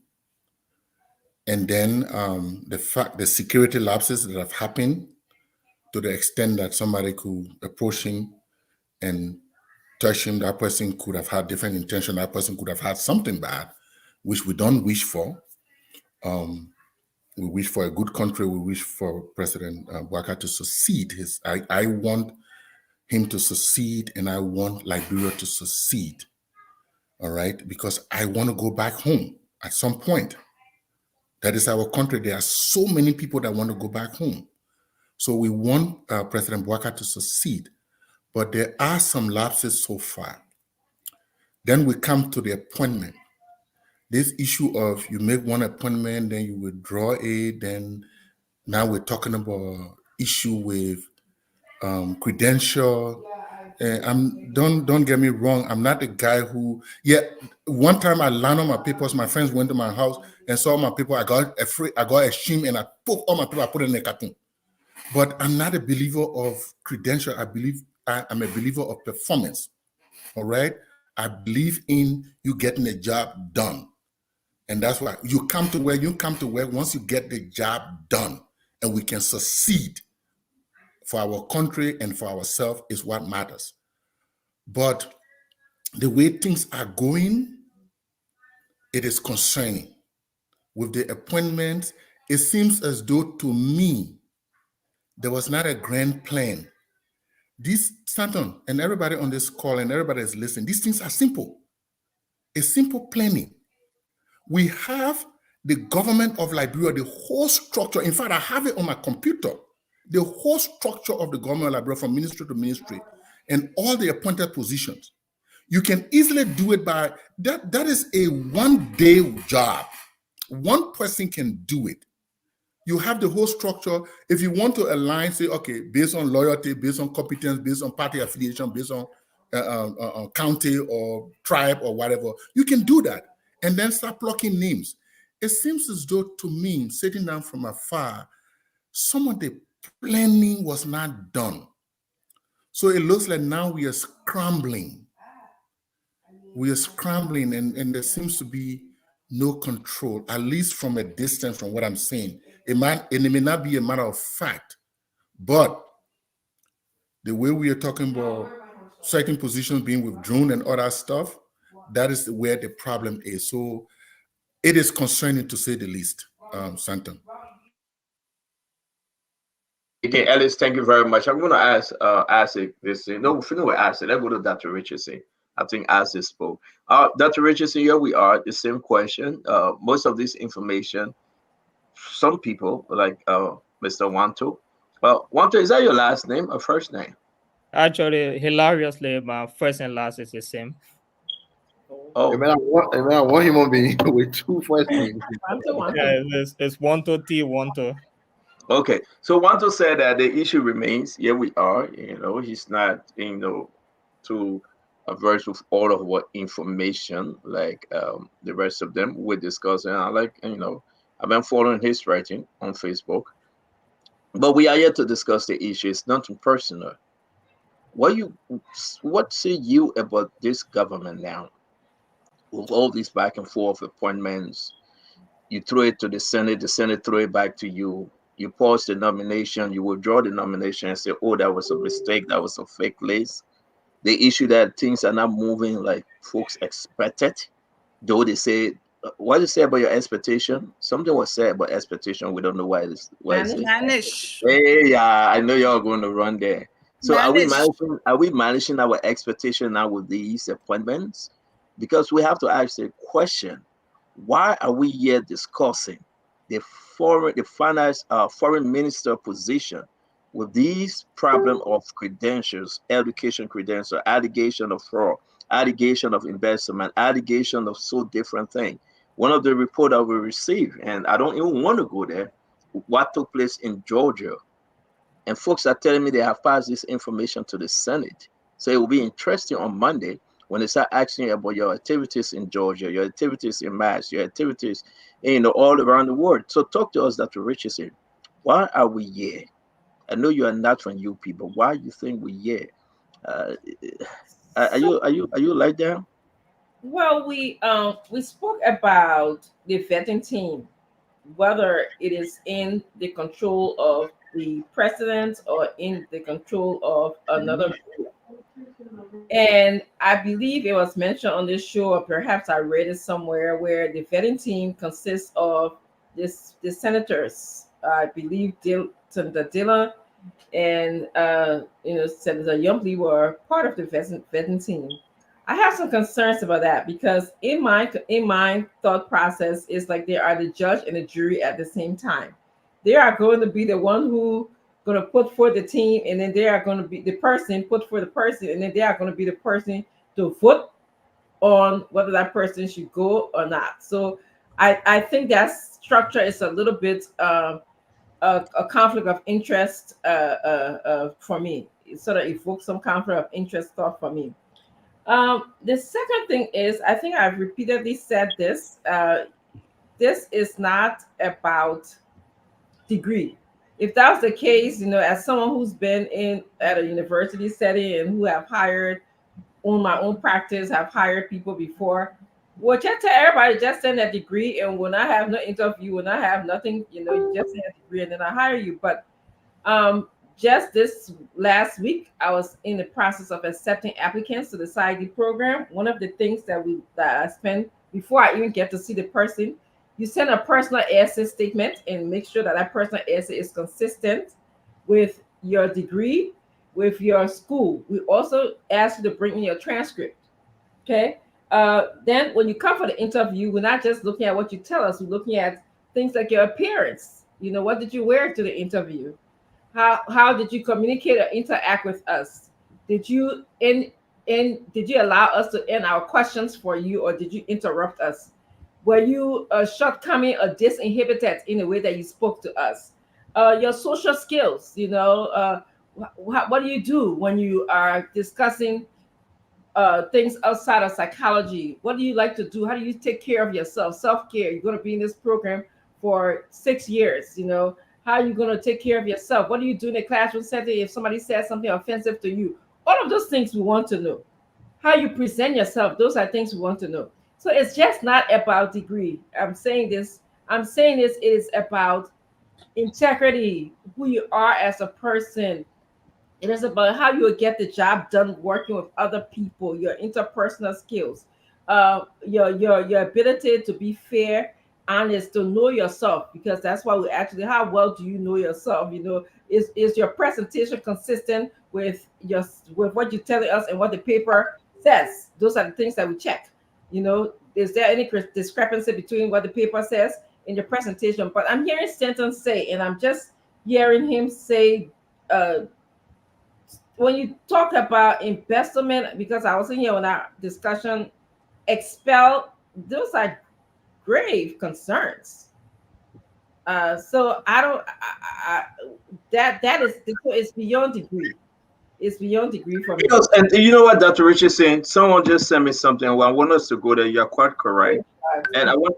And then the security lapses that have happened to the extent that somebody could approach him and touch him, that person could have had different intention, that person could have had something bad, which we don't wish for. We wish for a good country, we wish for President Bwaka to succeed. I want him to succeed, and I want Liberia to succeed, all right? Because I want to go back home at some point. That is our country. There are so many people that want to go back home. So we want President Bwaka to succeed, but there are some lapses so far. Then we come to the appointment. This issue of you make one appointment, then you withdraw it, then now we're talking about issue with Credential. Don't get me wrong, I'm not the guy who, one time I landed on my papers, my friends went to my house and saw my paper, I got ashamed and I took all my paper, I put it in a carton. But I'm not a believer of Credential. I'm a believer of performance, all right? I believe in you getting the job done. And that's why you come to work once you get the job done and we can succeed for our country and for ourselves is what matters. But the way things are going, it is concerning. With the appointments, it seems as though to me, there was not a grand plan. This, Stanton, and everybody on this call and everybody is listening, these things are simple. It's simple planning. We have the government of Liberia, the whole structure. In fact, I have it on my computer. The whole structure of the government of Liberia from ministry to ministry and all the appointed positions. You can easily do it by, that is a one-day job. One person can do it. You have the whole structure. If you want to align, say, okay, based on loyalty, based on competence, based on party affiliation, based on county or tribe or whatever, you can do that. And then start plucking names. It seems as though, to me, sitting down from afar, some of the planning was not done. So it looks like now we are scrambling. We are scrambling, and there seems to be no control, at least from a distance from what I'm saying. It may not be a matter of fact, but the way we are talking about certain positions being withdrawn and other stuff, that is where the problem is. So it is concerning, to say the least, Santon. Okay, Ellis, thank you very much. I'm going to ask this. No, if you know what ask it, let's go to Dr. Richardson. I think as this spoke. Dr. Richardson, here we are, the same question. Most of this information, some people like Mr. Wanto. Wanto, is that your last name or first name? Actually, hilariously, my first and last is the same. Oh, I want human being with two first names. Yeah, it's Wanto T Wanto. Okay, so Wanto said that the issue remains. Here we are. He's not, too averse with all of what information like the rest of them we're discussing. I I've been following his writing on Facebook, but we are here to discuss the issue. It's nothing personal. What say you about this government now with all these back and forth appointments? You throw it to the Senate throw it back to you. You pause the nomination, you withdraw the nomination and say, oh, that was a mistake, that was a fake list. The issue that things are not moving like folks expected, though they say, what do you say about your expectation? Something was said about expectation. We don't know why it's Vanish. Hey, yeah, I know y'all going to run there. So are we managing our expectation now with these appointments? Because we have to ask the question, why are we here discussing the foreign minister position with these problem of credentials, education credentials, allegation of fraud, allegation of investment, allegation of so different things? One of the report that we received, and I don't even want to go there, what took place in Georgia. And folks are telling me they have passed this information to the Senate. So it will be interesting on Monday when they start asking about your activities in Georgia, your activities in Mass, your activities, all around the world. So talk to us, Dr. Richardson. Why are we here? I know you are not from UP, but why you think we're here? Are you like that? Well, we spoke about the vetting team, whether it is in the control of the president or in the control of another group. And I believe it was mentioned on this show, or perhaps I read it somewhere, where the vetting team consists of the senators. I believe Senator Dillon and Senator Yumbley were part of the vetting team. I have some concerns about that because in my thought process, it's like they are the judge and the jury at the same time. They are going to be the one who going to put for the team, and then they are going to be the person put for the person, and then they are going to be the person to vote on whether that person should go or not. So I think that structure is a little bit a conflict of interest for me. It sort of evokes some conflict of interest thought for me. The second thing is, I think I've repeatedly said this. This is not about degree. If that was the case, as someone who's been in at a university setting and who have hired on my own practice, have hired people before, well, just tell everybody, just send a degree and will not have no interview, will not have nothing, you just send a degree and then I hire you. But just this last week, I was in the process of accepting applicants to the PsyD program. One of the things that I spent before I even get to see the person, you send a personal essay statement and make sure that that personal essay is consistent with your degree, with your school. We also ask you to bring in your transcript. Okay. Then when you come for the interview, we're not just looking at what you tell us, we're looking at things like your appearance. You know, what did you wear to the interview? How did you communicate or interact with us? Did you did you allow us to end our questions for you, or did you interrupt us? Were you shortcoming or disinhibited in the way that you spoke to us? Your social skills, you know, what do you do when you are discussing things outside of psychology? What do you like to do? How do you take care of yourself? Self-care. You're going to be in this program for 6 years. You know, how are you going to take care of yourself? What do you do in a classroom setting if somebody says something offensive to you? All of those things we want to know. How you present yourself, those are things we want to know. So it's just not about degree. I'm saying this it is about integrity, who you are as a person. It is about how you will get the job done working with other people, your interpersonal skills, your ability to be fair, honest, to know yourself, because that's why we actually, how well do you know yourself? You know, is your presentation consistent with what you're telling us and what the paper says? Those are the things that we check. You know, is there any discrepancy between what the paper says in your presentation? But I'm hearing Stanton say, and I'm just hearing him say, when you talk about investment, because I was in here on our discussion, expel, those are grave concerns. So I don't, that is, it's beyond degree. It's beyond degree for me. Yes, and you know what Dr. Rich is saying? Someone just sent me something. Well, I want us to go there. You're quite correct. And I want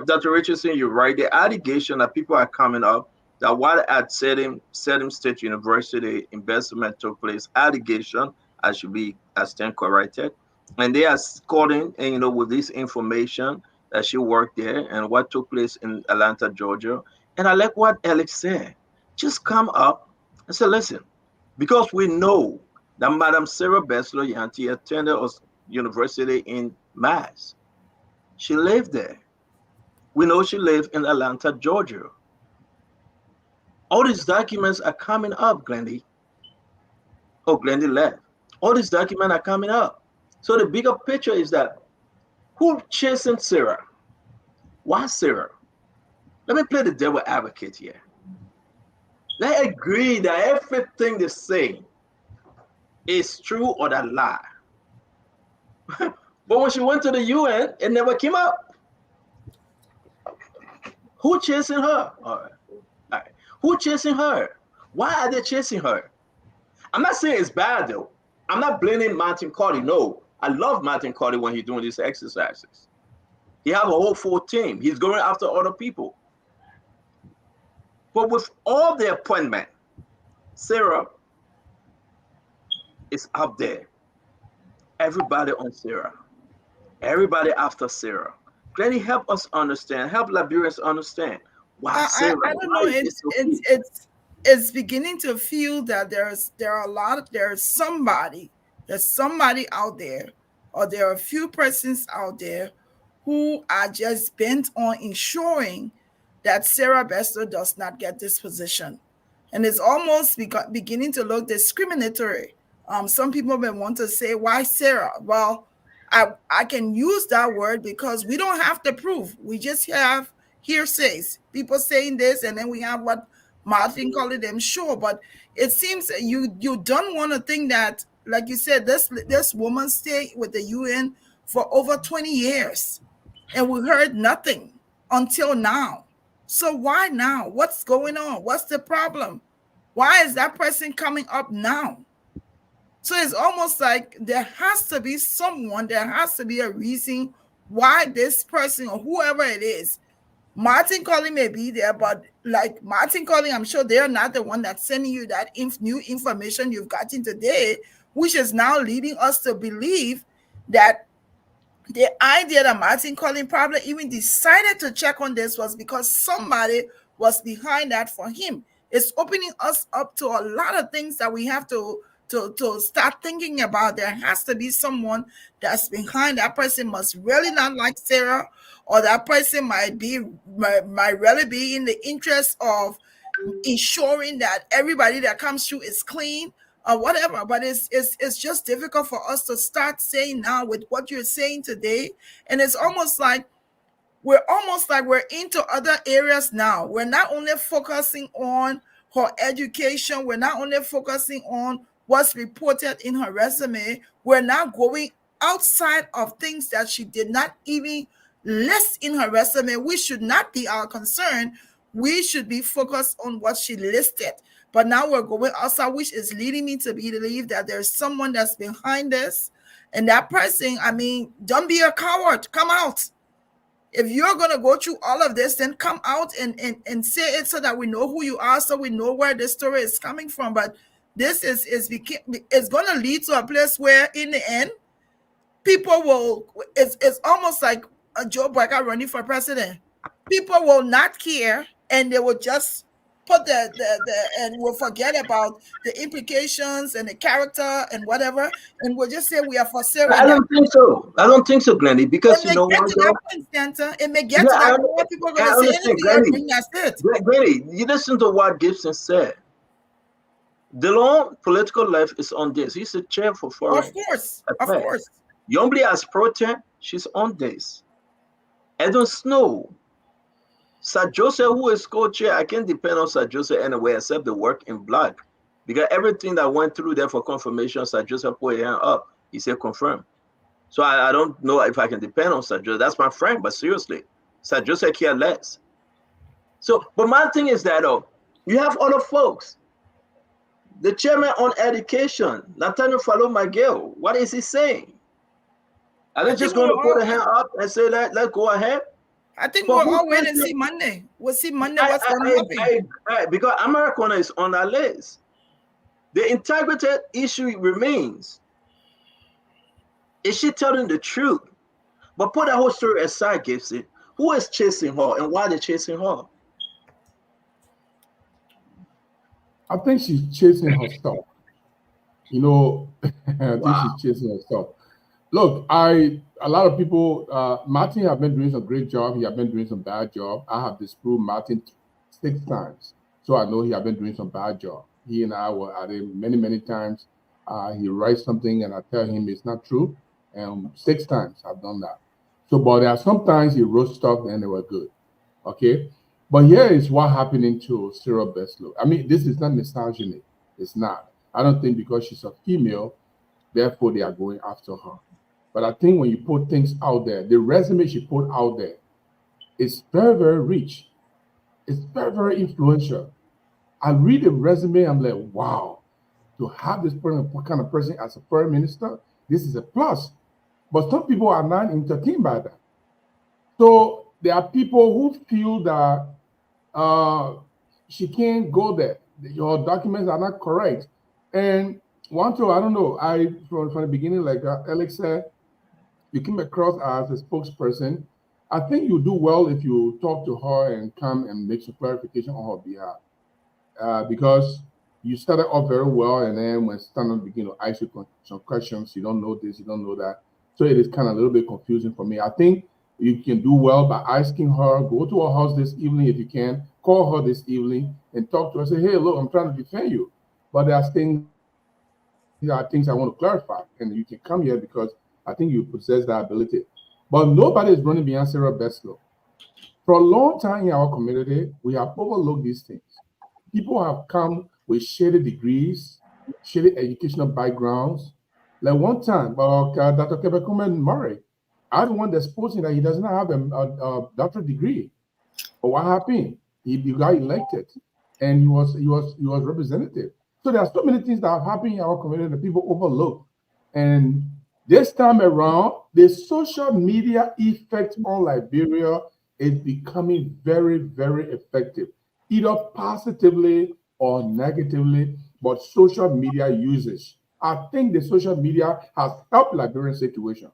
Dr. Rich is saying you're right. The allegation that people are coming up that while at Salem State University investment took place, allegation, I should be stand corrected, and they are calling, and you know, with this information that she worked there and what took place in Atlanta, Georgia. And I like what Alex said. Just come up and say, listen, because we know that Madam Sarah Bessler Yanti attended a university in Mass. She lived there. We know she lived in Atlanta, Georgia. All these documents are coming up, Glendy. Oh, Glendy left. All these documents are coming up. So the bigger picture is that who chasing Sarah? Why Sarah? Let me play the devil advocate here. They agree that everything they say is true or that lie. But when she went to the UN, it never came up. Who chasing her? All right. Who chasing her? Why are they chasing her? I'm not saying it's bad though. I'm not blaming Martin Carty. No, I love Martin Carty when he's doing these exercises. He have a whole full team. He's going after other people. But with all the appointment, Sarah is up there. Everybody on Sarah. Everybody after Sarah. Glenny, help us understand. Help Liberians understand why Sarah. I don't know. It's beginning to feel that there's somebody out there, or there are a few persons out there who are just bent on ensuring that Sarah Bessler does not get this position. And it's almost beginning to look discriminatory. Some people may want to say, why Sarah? Well, I can use that word because we don't have to prove. We just have hearsays, people saying this, and then we have what Martin called them, sure. But it seems you don't want to think that, like you said, this woman stayed with the UN for over 20 years, and we heard nothing until now. So why now? What's going on? What's the problem? Why is that person coming up now? So it's almost like there has to be someone, there has to be a reason why this person or whoever it is. Martin Colley may be there, but like Martin Colley, I'm sure they're not the one that's sending you that new information you've gotten today, which is now leading us to believe that the idea that Martin Colley probably even decided to check on this was because somebody was behind that for him. It's opening us up to a lot of things that we have to start thinking about. There has to be someone that's behind. That person must really not like Sarah, or that person might really be in the interest of ensuring that everybody that comes through is clean. or whatever. But it's just difficult for us to start saying now with what you're saying today. And it's almost like we're into other areas now. We're not only focusing on her education, we're not only focusing on what's reported in her resume, we're now going outside of things that she did not even list in her resume, which should not be our concern. We should be focused on what she listed. But now we're going outside, which is leading me to believe that there's someone that's behind this. And that person, I mean, don't be a coward. Come out. If you're going to go through all of this, then come out and say it so that we know who you are, so we know where this story is coming from. But this is going to lead to a place where in the end, people will, it's almost like a Joe Biden running for president. People will not care, and they will just put and we'll forget about the implications and the character and whatever, and we'll just say we are for Sarah. I don't think so. I don't think so, Glenny, because you know what? It may get to that point where people are going to say anything, and that's it. Glenny, you listen to what Gibson said. The long political life is on this. He's the chair for foreign. Of course. Yombly as pro-tem, she's on this. Edwin Snow, Sir Joseph, who is co-chair, I can't depend on Sir Joseph anyway, except the work in black. Because everything that went through there for confirmation, Sir Joseph put his hand up. He said confirm. So I don't know if I can depend on Sir Joseph. That's my friend, but seriously, Sir Joseph care less. So, but my thing is that, you have other folks. The chairman on education, Nathaniel Fallow Miguel, what is he saying? Are they just going to put a hand up and say, let's go ahead? I think we'll all wait and see Monday. We'll see Monday what's going to happen. Because Americana is on that list. The integrity issue remains. Is she telling the truth? But put that whole story aside, Gibson. Who is chasing her and why they're chasing her? I think she's chasing herself. You know, I think she's chasing herself. Look, a lot of people, Martin have been doing some great job. He have been doing some bad job. I have disproved Martin 6 times. So I know he have been doing some bad job. He and I were at it many, many times. He writes something and I tell him it's not true. And 6 times I've done that. So, but there are sometimes he wrote stuff and they were good. Okay. But here is what happening to Sarah Beslow. I mean, this is not misogyny. It's not. I don't think because she's a female, therefore they are going after her. But I think when you put things out there, the resume she put out there is very, very rich. It's very, very influential. I read the resume, I'm like, wow, to have this kind of person as a foreign minister, this is a plus. But some people are not entertained by that. So there are people who feel that she can't go there. Your documents are not correct. And I don't know, from the beginning, like Alex said, you came across as a spokesperson. I think you do well if you talk to her and come and make some clarification on her behalf. Because you started off very well, and then when Standard begin to ask you some questions, you don't know this, you don't know that. So it is kind of a little bit confusing for me. I think you can do well by asking her, go to her house this evening if you can, call her this evening and talk to her, say, hey, look, I'm trying to defend you. But there are things I want to clarify, and you can come here because I think you possess that ability. But nobody is running beyond Sarah Beslow. For a long time in our community, we have overlooked these things. People have come with shady degrees, shady educational backgrounds. Like one time, Dr. Kebekumen Murray, I the one that's posting that he does not have a doctorate degree. But what happened? He got elected, and he was representative. So there are so many things that have happened in our community that people overlook. And this time around, the social media effect on Liberia is becoming very, very effective, either positively or negatively, but social media usage. I think the social media has helped Liberian situation.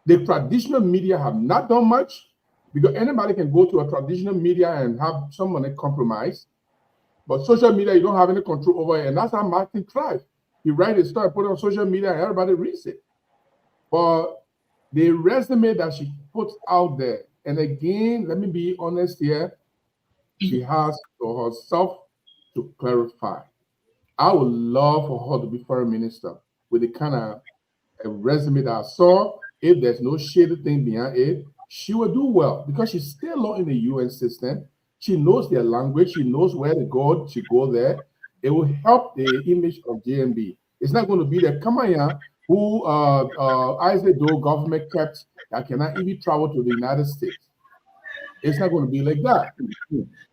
The traditional media have not done much because anybody can go to a traditional media and have some money compromised. But social media, you don't have any control over it. And that's how Martin thrives. He writes a story, put it on social media, and everybody reads it. But the resume that she puts out there, and again, let me be honest here, she has for herself to clarify. I would love for her to be foreign minister with the kind of a resume that I saw. If there's no shady thing behind it, she will do well because she's still not in the UN system. She knows their language. She knows where to go. She go there. It will help the image of JMB. It's not going to be the Kamaya who Isaac Doe government kept that cannot even travel to the United States. It's not going to be like that.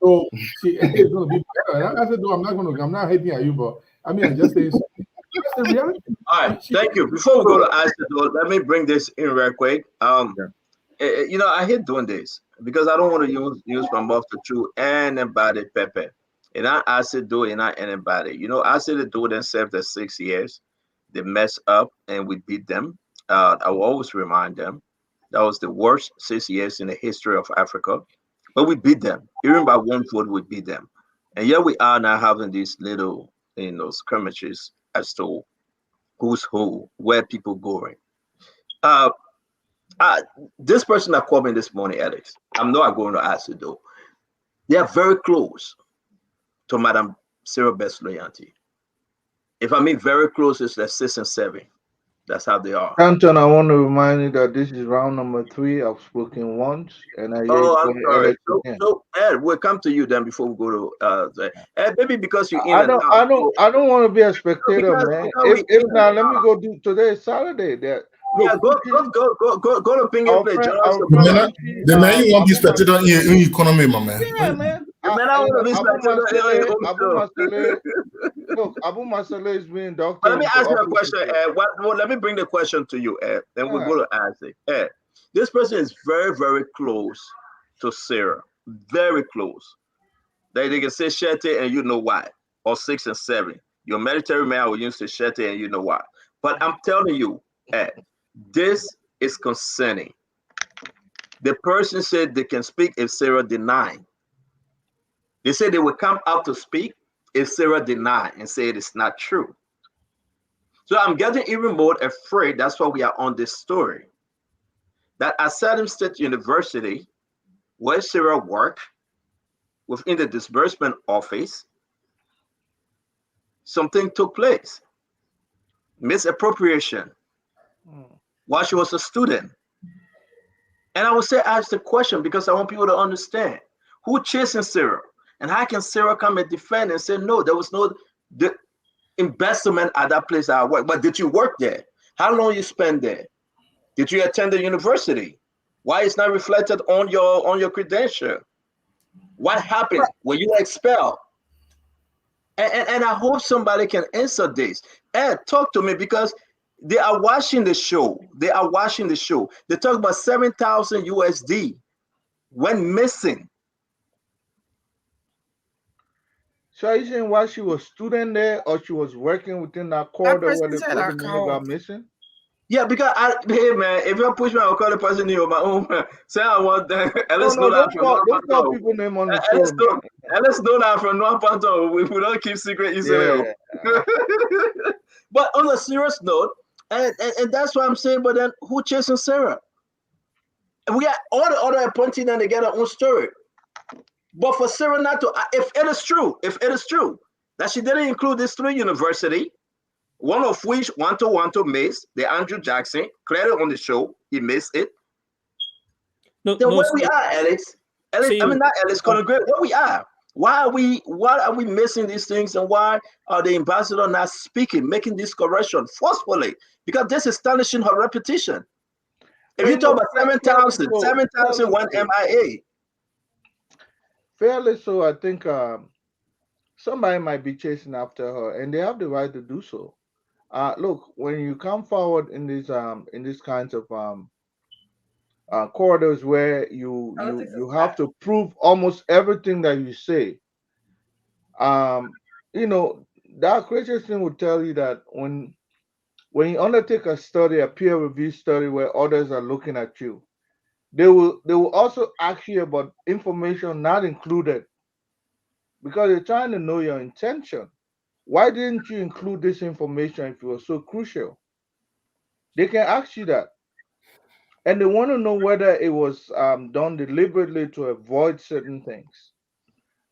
So she is going to be better. I said, I'm not hating at you, but I mean, I'm just saying something. That's the reality. All right, thank you. Before we go to Isaac Doe, let me bring this in real quick. You know, I hate doing this because I don't want to use my mouth to chew anybody pepper. And I acid do it, not anybody. You know, acid do themselves the 6 years. They mess up and we beat them. I will always remind them that was the worst 6 years in the history of Africa. But we beat them. Even by one vote, we beat them. And here we are now having these little, you know, skirmishes as to who's who, where people going. This person that called me this morning, Alex, I'm not going to ask you though. They are very close to Madam Sarah Best Loyalty. If I mean very close, it's like 6 and 7. That's how they are. Anton, I want to remind you that this is round number 3. I've spoken once, and I I'm sorry. So Ed, we'll come to you then before we go to Ed, maybe because you're in I don't want to be a spectator, man. If now, let me go do today is Saturday. That go to Pingin Play. The man you want to be spectator in economy, my man. Yeah, man. Look, Abu Masale is being doctor. But let me ask you a question, Ed. Let me bring the question to you, Ed. Then we'll go to Isaac. Ed, this person is very, very close to Sarah. Very close. They can say Shete and you know why. Or 6 and 7. Your military man will use the Shete and you know why. But I'm telling you, Ed, this is concerning. The person said they can speak if Sarah denied. They said they will come out to speak if Sarah denied and say it is not true. So I'm getting even more afraid. That's why we are on this story. That at Salem State University, where Sarah worked, within the disbursement office, something took place. Misappropriation while she was a student. And I would say ask the question because I want people to understand who chasing Sarah and how can Sarah come and defend and say no, there was no investment at that place I work. But did you work there? How long you spend there? Did you attend the university? Why it's not reflected on your credential? What happened when you were expelled? And I hope somebody can answer this. Ed, talk to me because they are watching the show. They are watching the show. They talk about 7,000 USD went missing. So are you saying while she was student there or she was working within that corridor where the money got missing? Yeah, because hey man, if you push me, I'll call the person in my own. Say I want that. And let's know that from don't call people name on the show. And let's know that from North Panto. We don't keep secret Israel. Yeah. But on a serious note, and that's what I'm saying. But then who chasing Sarah? And we got all the other appointees and they get their own story. But for Sarah not to, if it is true that she didn't include these 3 universities, one of which one to missed, the Andrew Jackson, credit on the show, he missed it. Then where we are, Alex? I mean not Alex, Colin Gray, where we are. Why are we missing these things and why are the ambassador not speaking, making this correction forcefully? Because this is tarnishing her reputation. If you talk about 7,000 went MIA. Fairly so, I think somebody might be chasing after her, and they have the right to do so. Look, when you come forward in these kinds of corridors where you have to prove almost everything that you say, you know, that creative thing will tell you that when you undertake a study, a peer review study where others are looking at you, they will also ask you about information not included because they're trying to know your intention. Why didn't you include this information if it was so crucial? They can ask you that. And they want to know whether it was done deliberately to avoid certain things.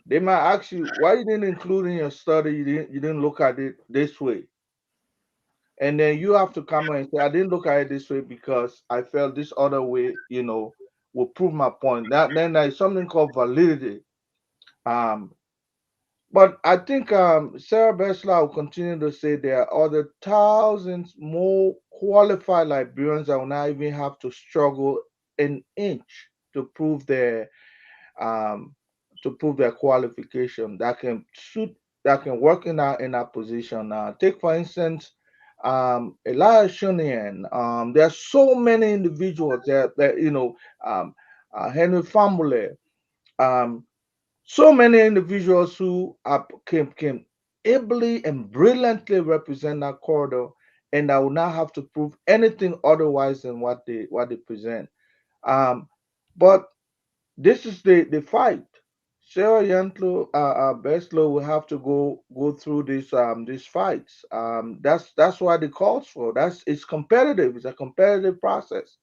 They might ask you why you didn't include in your study. You didn't look at it this way, and then you have to come and say, I didn't look at it this way because I felt this other way. Will prove my point. Then there's something called validity. But I think Sarah Besler will continue to say there are other thousands more qualified librarians that will not even have to struggle an inch to prove their qualification that can work in our position. Take for instance Elijah Shunian. There are so many individuals Henry Famule. So many individuals who came ably and brilliantly represent that corridor, and I will not have to prove anything otherwise than what they present. But this is the fight. Sarah Yantlo, Beslow will have to go through these fights. That's what it calls for. It's competitive. It's a competitive process.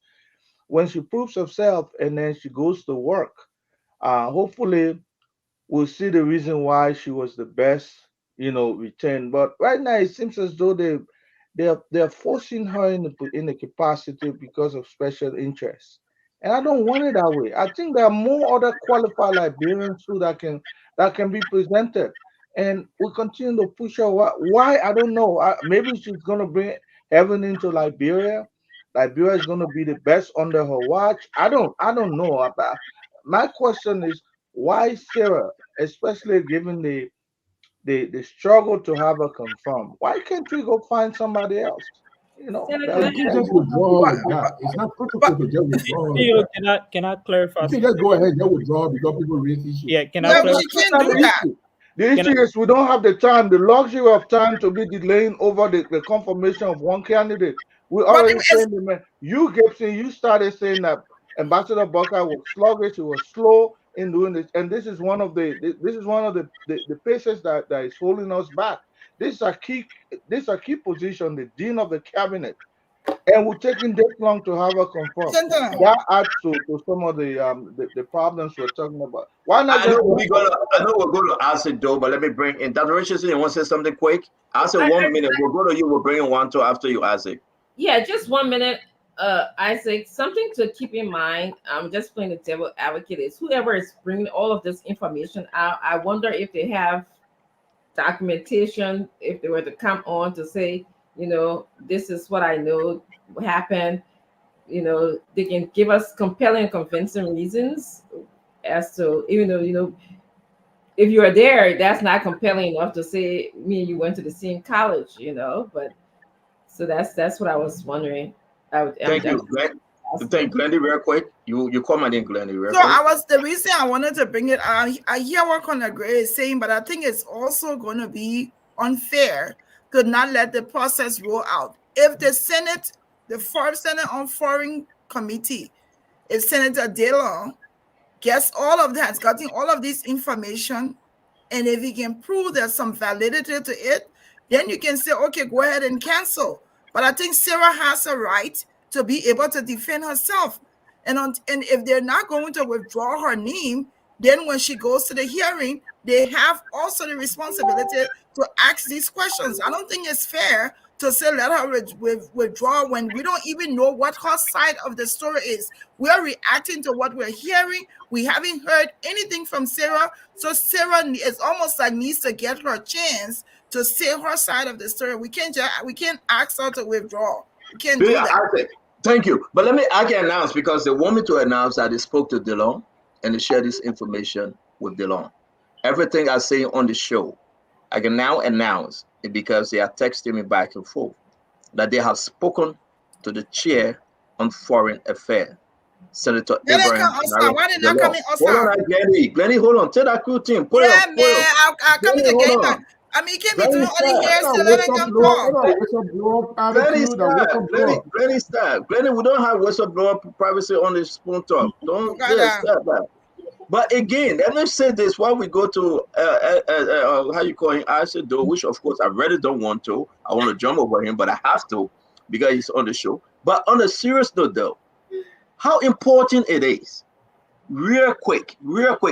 When she proves herself and then she goes to work, hopefully we'll see the reason why she was the best, retained. But right now it seems as though they're forcing her in the capacity because of special interests. And I don't want it that way. I think there are more other qualified librarians too that can be presented. And we continue to push her. Why? I don't know. Maybe she's gonna bring heaven into Liberia. Liberia is gonna be the best under her watch. I don't know. My question is why Sarah, especially given the struggle to have her confirmed, why can't we go find somebody else? You can just withdraw with that. It's not protocol to just withdraw. CEO, can I clarify? You can just go ahead and just withdraw because people raise issues. Yeah, can I clarify? She can't do that. The issue is we don't have the time, the luxury of time to be delaying over the confirmation of one candidate. We already saying the man. You, Gibson, you started saying that Ambassador Buckeye was sluggish, he was slow in doing this, and this is one of the paces that is holding us back. This is a key position, the dean of the cabinet, and we're taking this long to have her confirmed. That adds to some of the problems we're talking about. Why not? I know we're going to ask it though, but let me bring in Dr. Richardson. You want to say something quick? I'll say 1 minute. We'll go to you. We'll bring in one two after you ask it. Yeah, just 1 minute. Isaac, something to keep in mind. I'm just playing the devil advocate. Is whoever is bringing all of this information out, I wonder if they have documentation. If they were to come on to say, this is what I know happened. They can give us compelling, convincing reasons as to, even though, if you are there, that's not compelling enough to say me and you went to the same college, but so that's what I was wondering. Thank you, Glenn. Thank Glendy real quick. You comment in Glendy real quick. So the reason I wanted to bring it out, I hear what Conor Gray is saying, but I think it's also going to be unfair to not let the process roll out. If the Senate, the Senate on Foreign Committee, if Senator DeLong gets all of that, gotten all of this information, and if he can prove there's some validity to it, then you can say, okay, go ahead and cancel. But I think Sarah has a right to be able to defend herself. And if they're not going to withdraw her name, then when she goes to the hearing, they have also the responsibility to ask these questions. I don't think it's fair to say let her withdraw when we don't even know what her side of the story is. We're reacting to what we're hearing. We haven't heard anything from Sarah. So Sarah is almost like needs to get her chance to say her side of the story. We can't ask her to withdraw. We can't do that. Thank you. But I can announce because they want me to announce that they spoke to DeLong and they shared this information with DeLong. Everything I say on the show, I can now announce it because they are texting me back and forth that they have spoken to the chair on foreign affairs, Senator Abraham. Why did not come in Hold on, Glenny, hold on. Tell that crew team. I'll come in again. I mean, he can't be doing all the hairs to let them talk. Glenny, stop. Glenny, we don't have whistleblower privacy on this spoon talk. Don't stop that. But again, let me say this while we go to how you call him, Isaac Doe, which of course I really don't want to. I want to jump over him, but I have to because he's on the show. But on a serious note, though, how important it is real quick,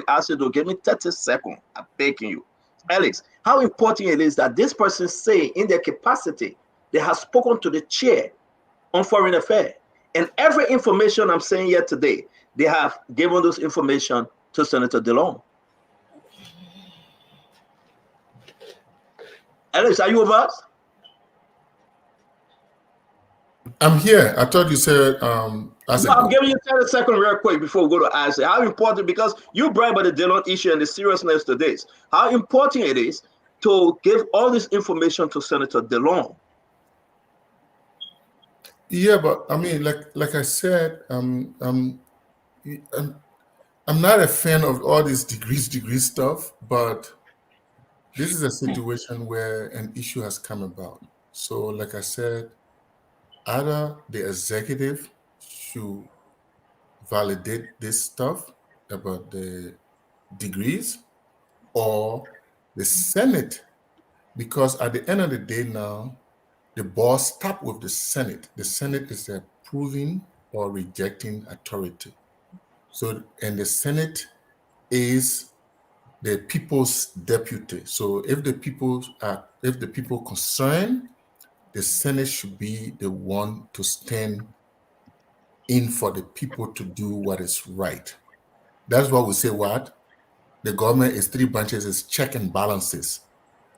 I said, don't give me 30 seconds. I'm begging you. Alex, how important it is that this person say in their capacity, they have spoken to the chair on foreign affairs. And every information I'm saying here today, they have given those information to Senator DeLong. Alex, are you with us? I'm here. I thought you said I'm giving you 30 seconds real quick before we go to Isaac. How important, because you brought up the DeLong issue and the seriousness to this, how important it is to give all this information to Senator DeLong. Yeah, but I mean, like I said, I'm not a fan of all this degree stuff, but this is a situation where an issue has come about. So, like I said, either the executive should validate this stuff about the degrees, or the Senate, because at the end of the day now, the ball stops with the Senate. The Senate is approving or rejecting authority. So, and the Senate is the people's deputy. So if the people concerned, the Senate should be the one to stand in for the people to do what is right. That's why we say what? The government is 3 branches, is check and balances.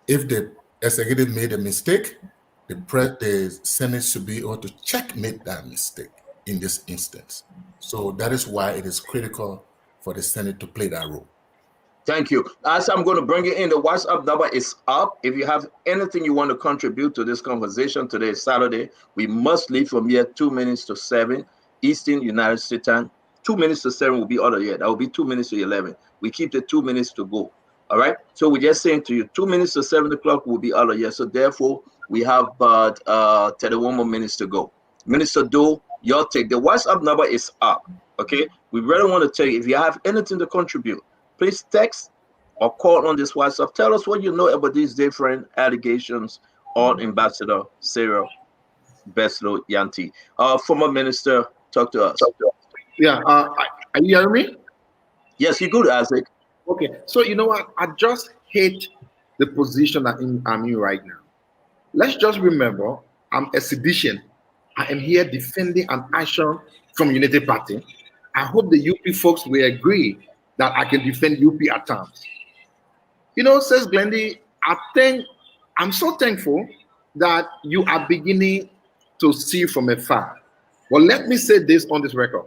If the executive made a mistake, the Senate should be able to checkmate that mistake in this instance. So that is why it is critical for the Senate to play that role. Thank you. As I'm going to bring you in, the WhatsApp number is up. If you have anything you want to contribute to this conversation, today is Saturday. We must leave from here 2 minutes to 7 Eastern United States time. 2 minutes to 7 will be other year. That will be 2 minutes to 11. We keep the 2 minutes to go. All right. So we're just saying to you, 2 minutes to 7 o'clock will be other year. So therefore, we have about 31 more minutes to go. Minister Doe, your take. The WhatsApp number is up. Okay. We really want to tell you, if you have anything to contribute, please text or call on this WhatsApp. Tell us what you know about these different allegations on Ambassador Sarah Beslow Yanti. Former minister, talk to us. Yeah, are you hearing me? Yes, you're good, Isaac. Okay, so you know what? I just hate the position I'm in right now. Let's just remember, I'm a sedition. I am here defending an action from Unity Party. I hope the UP folks will agree that I can defend UP at times. You know, says Glendy, I'm so thankful that you are beginning to see from afar. Well, let me say this on this record.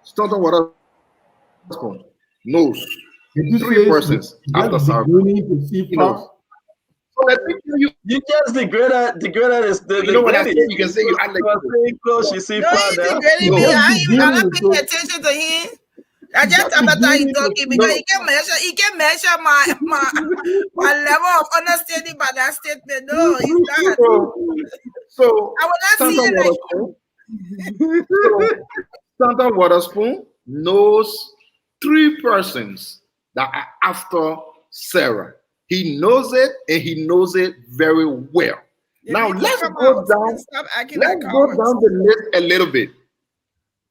Stanton Waterspoon knows 3 persons after Sarah. So let me tell you. You just degrade is the you know what I say? You can say you act like close. You see, no, he's degrading me. I'm not paying attention to him. I just about he's talking because he can measure my level of understanding by that statement. No, he's not. So I will not see it like you. Stanton Waterspoon knows 3 persons that are after Sarah. He knows it, and he knows it very well. Now let's go down the list a little bit.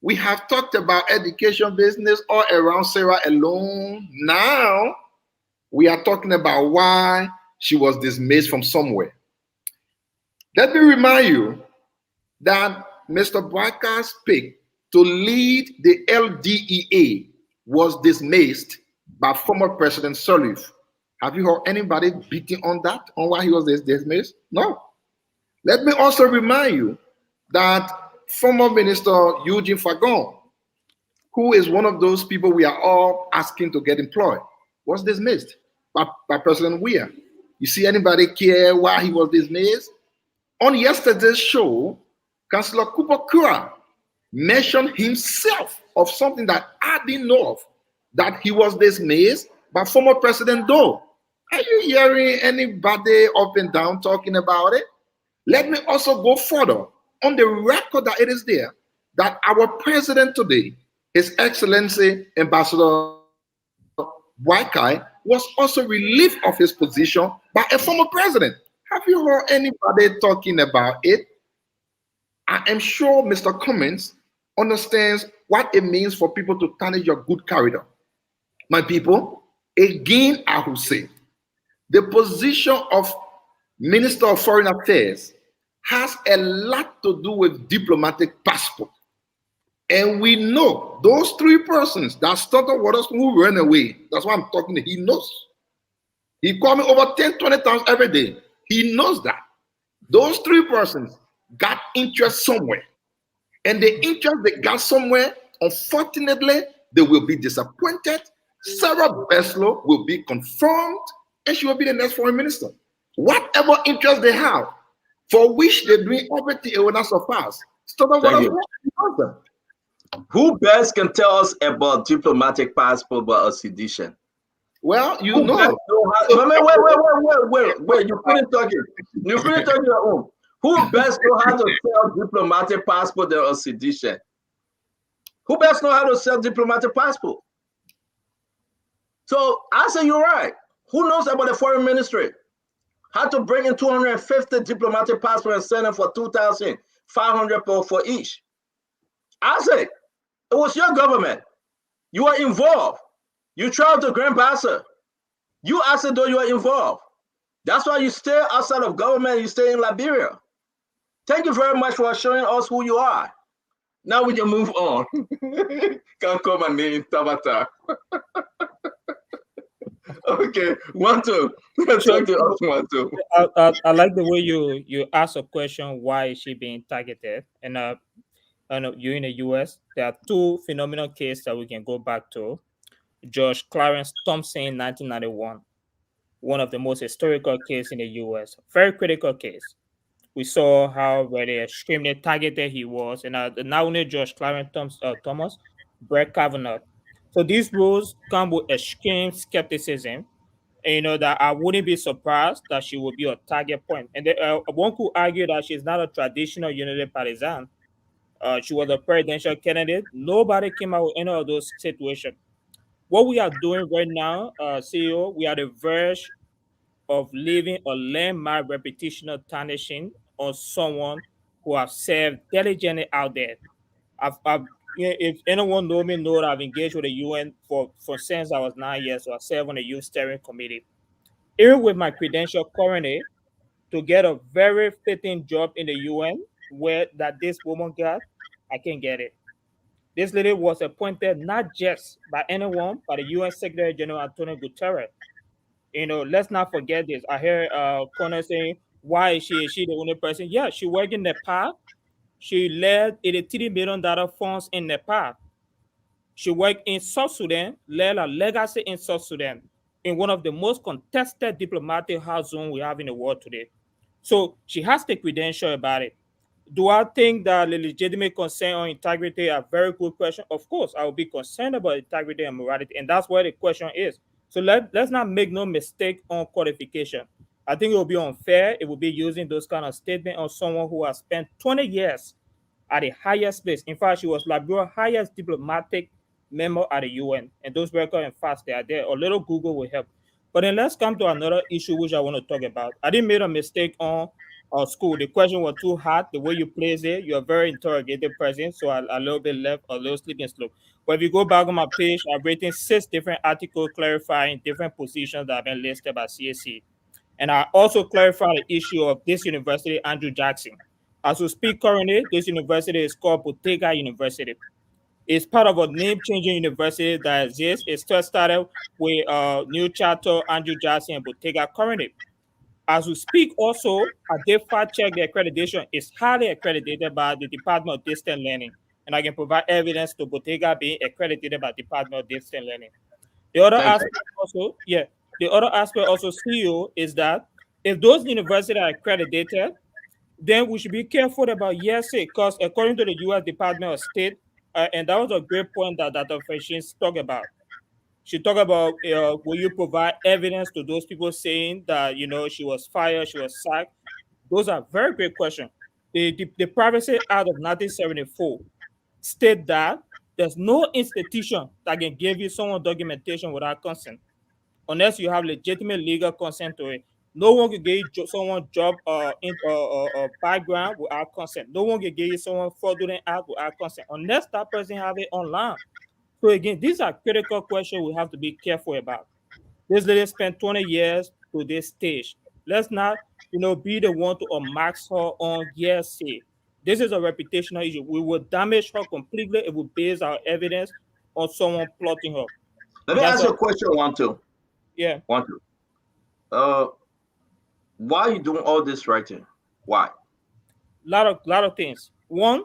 We have talked about education business all around Sarah alone. Now we are talking about why she was dismissed from somewhere. Let me remind you that Mr. Barker's pick to lead the LDEA was dismissed by former President Sirleaf. Have you heard anybody beating on that, on why he was dismissed? No. Let me also remind you that former Minister Eugene Fagon, who is one of those people we are all asking to get employed, was dismissed by President Weir. You see anybody care why he was dismissed? On yesterday's show, Councillor Cooper Kura mentioned himself of something that I didn't know of, that he was dismissed by former President Doe. Are you hearing anybody up and down talking about it? Let me also go further. On the record that it is there, that our president today, His Excellency Ambassador Waikai, was also relieved of his position by a former president. Have you heard anybody talking about it? I am sure Mr. Cummins understands what it means for people to tarnish your good character. My people, again, I will say, the position of Minister of Foreign Affairs has a lot to do with diplomatic passport. And we know those three persons that started with us who ran away. That's why I'm talking to. He knows. He called me over 10, 20 times every day. He knows that. Those three persons got interest somewhere. And the interest they got somewhere, unfortunately, they will be disappointed. Sarah Beslow will be confirmed, and she will be the next foreign minister. Whatever interest they have, for which they're doing everything, it will not surpass. Who best can tell us about diplomatic passport by a sedition? Well, you Who know. Wait. You couldn't talk it. You couldn't talk your own. Who best know how to sell diplomatic passport than a sedition? Who best know how to sell diplomatic passport? So I say you're right. Who knows about the foreign ministry? How to bring in 250 diplomatic passports and send them for 2,500 for each? I say it was your government. You are involved. You travel to Grand Bassa. You ask though you are involved. That's why you stay outside of government. You stay in Liberia. Thank you very much for showing us who you are. Now we can move on. Can't call my name, Tabata. Okay, one, two. Talk to us, one, two. I like the way you ask a question, why is she being targeted? And you in the US, there are two phenomenal cases that we can go back to. George Clarence Thompson, 1991, one of the most historical cases in the US, very critical case. We saw how very extremely targeted he was, and not only George Clarence Thomas, Brett Kavanaugh. So these rules come with extreme skepticism. And, that I wouldn't be surprised that she would be a target point. And one could argue that she's not a traditional unity partisan. She was a presidential candidate. Nobody came out with any of those situations. What we are doing right now, CEO, we are the verge of leaving a landmark reputational tarnishing on someone who have served diligently out there. If anyone know me, know that I've engaged with the UN for since I was 9 years, so I served on the youth steering committee. Even with my credential currently, to get a very fitting job in the UN where that this woman got, I can get it. This lady was appointed not just by anyone, but the UN Secretary General Antonio Guterres. Let's not forget this. I hear Connor saying, why is she the only person? Yeah, she worked in Nepal. She led $83 million funds in Nepal. She worked in South Sudan, led a legacy in South Sudan, in one of the most contested diplomatic hot zones we have in the world today. So she has the credential about it. Do I think that the legitimate concern on integrity are very good question? Of course, I will be concerned about integrity and morality, and that's where the question is. So let's not make no mistake on qualification. I think it will be unfair. It will be using those kind of statements on someone who has spent 20 years at the highest place. In fact, she was Liberia's highest diplomatic member at the UN, and those records and facts they are there. A little Google will help. But then let's come to another issue which I want to talk about. I didn't make a mistake on school. The question was too hard. The way you place it, you're a very interrogative person, so a little bit left, a little sleeping slope. But if you go back on my page, I've written 6 different articles clarifying different positions that have been listed by CSC. And I also clarify the issue of this university, Andrew Jackson. As we speak currently, this university is called Bottega University. It's part of a name-changing university that exists. It just started with New Charter, Andrew Jackson, and Bottega currently. As we speak also, I did fact-check the accreditation. It's highly accredited by the Department of Distance Learning. And I can provide evidence to Bottega being accredited by the Department of Distance Learning. The other aspect also, CEO, is that if those universities are accredited, then we should be careful about hearsay, because according to the U.S. Department of State, and that was a great point that Dr. Fashins talked about. She talked about, will you provide evidence to those people saying that, she was fired, she was sacked? Those are very great questions. The Privacy Act of 1974 state that there's no institution that can give you someone documentation without consent, unless you have legitimate legal consent to it. No one can give someone job background without consent. No one can give someone fraudulent act without consent unless that person have it online. So again, these are critical questions we have to be careful about. This lady spent 20 years to this stage. Let's not, be the one to max her on hearsay. This is a reputational issue. We will damage her completely if we base our evidence on someone plotting her. Let me ask you a question, one, two. Yeah. One, two. Why are you doing all this writing? Why? Lot of things. One,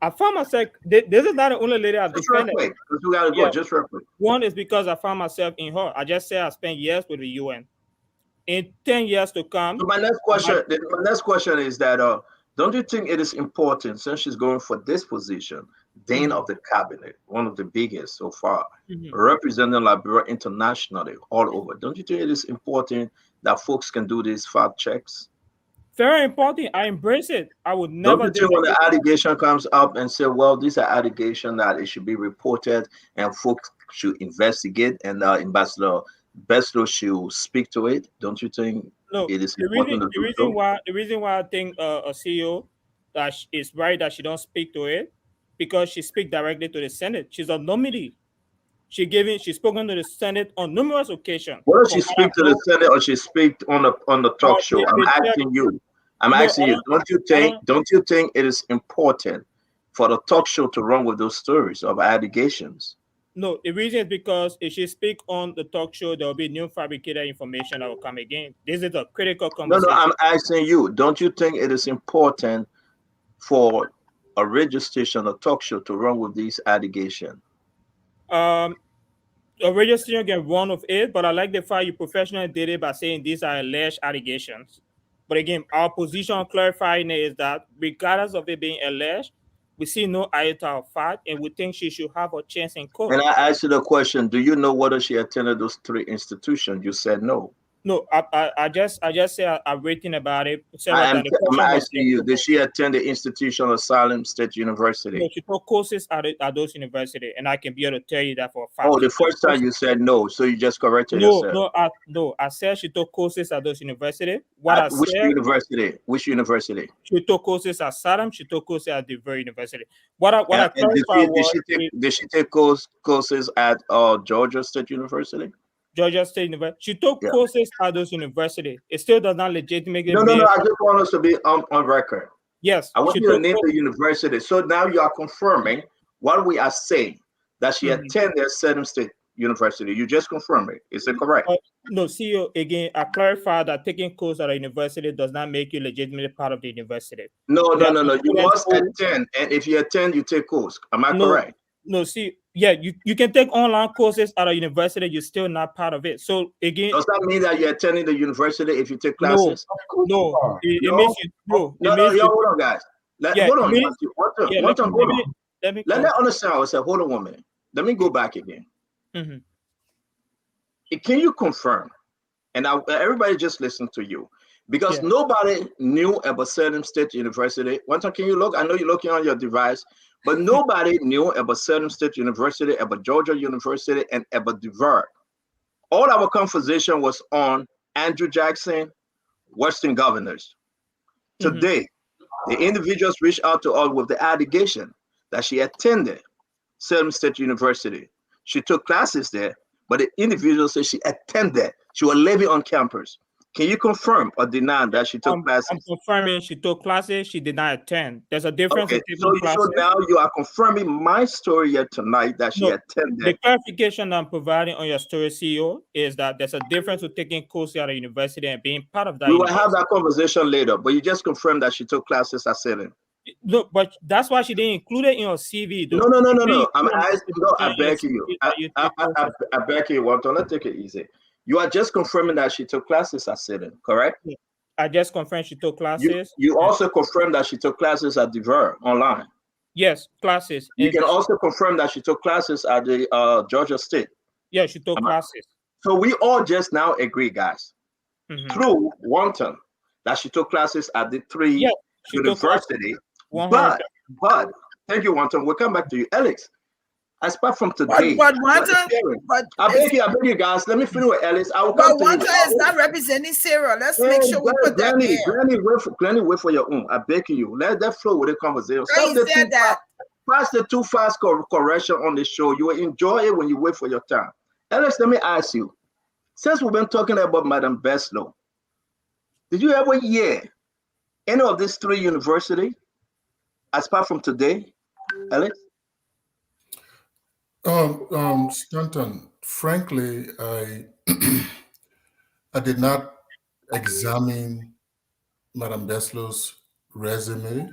I found myself. This is not the only lady I've defended. Real quick, because we gotta go. Just real quick. One is because I found myself in her. I just said I spent years with the UN. In 10 years to come. So my next question is that don't you think it is important, since she's going for this position, Dean of the Cabinet, one of the biggest so far, representing Liberia internationally all over? Don't you think it is important that folks can do these fact checks? Very important. I embrace it. I would never. Don't you think when the allegation comes up and say, well, these are allegations that it should be reported and folks should investigate, and Ambassador Beslow should speak to it? Don't you think it is important? The reason why I think a CEO that is right that she don't speak to it, because she speaks directly to the Senate. She's a nominee. She's spoken to the Senate on numerous occasions. Whether she speak to the Senate or she speak on the talk show, I'm asking you. Don't you think it is important for the talk show to run with those stories of allegations? No, the reason is because if she speak on the talk show, there will be new fabricated information that will come again. This is a critical conversation. No, I'm asking you. Don't you think it is important for a radio station, a talk show, to run with these allegations? A radio station can run with it, but I like the fact you professionally did it by saying these are alleged allegations. But again, our position on clarifying it is that regardless of it being alleged, we see no iota of fact, and we think she should have a chance in court. And I asked you the question: do you know whether she attended those 3 institutions? You said no. No, I just said I'm waiting about it. I'm asking you: did she attend the institution of Salem State University? No, she took courses at those universities, and I can be able to tell you that for a fact. Oh, the first time you said no, so you just corrected yourself. No, I said she took courses at those universities. Which university? Which university? She took courses at Salem. She took courses at the very university. Did she take courses at Georgia State University? Georgia State University. She took courses at those universities. It still does not legitimately. No. I just want us to be on record. Yes. I want you to name the university. So now you are confirming what we are saying, that she attended Salem State University. You just confirm it. Is it correct? No, CEO, again, I clarify that taking course at a university does not make you legitimately part of the university. No. You must attend. And if you attend, you take course. Am I correct? No, see, yeah, you can take online courses at a university, you're still not part of it. So again, does that mean that you're attending the university if you take classes? No, it means you no. Hold on, guys. Hold on. Let me understand. I said, hold on 1 minute. Let me go back again. Can you confirm? And everybody just listen to you, because nobody knew about Salem State University. One time, can you look? I know you're looking on your device. But nobody knew about Salem State University, about Georgia University, and about DeVere. All our conversation was on Andrew Jackson, Western governors. Today, the individuals reached out to us with the allegation that she attended Salem State University. She took classes there, but the individual said she attended. She was living on campus. Can you confirm or deny that she took classes? I'm confirming she took classes. She did not attend. There's a difference. Okay, so now you are confirming my story here tonight that she attended. The clarification I'm providing on your story, CEO, is that there's a difference with taking courses at a university and being part of that. We will have that conversation later, but you just confirmed that she took classes at Salem. No, but that's why she didn't include it in her CV. Though. No. I'm asking. No, I beg you. I beg you, Walter. Let's take it easy. You are just confirming that she took classes at Salem, correct? I just confirmed she took classes. You also confirmed that she took classes at DeVere online. Yes, classes. You can also confirm that she took classes at the Georgia State. Yeah, she took classes. So we all just now agree, guys, through Wanton, that she took classes at the 3 university. But thank you, Wanton. We'll come back to you, Alex. Apart from today, but Wanta, I beg you, guys. Let me finish with Ellis. I will but come to Wanta you. is not representing Sarah. Let's make sure we put that there. Granny, wait for your own. I beg you. Let that flow with the conversation. Stop the too fast correction on the show. You will enjoy it when you wait for your turn. Ellis, let me ask you. Since we've been talking about Madam Beslow, did you ever hear any of these three universities, apart from today, Alex? Stanton, frankly, I I did not examine Madam Beslow's resume.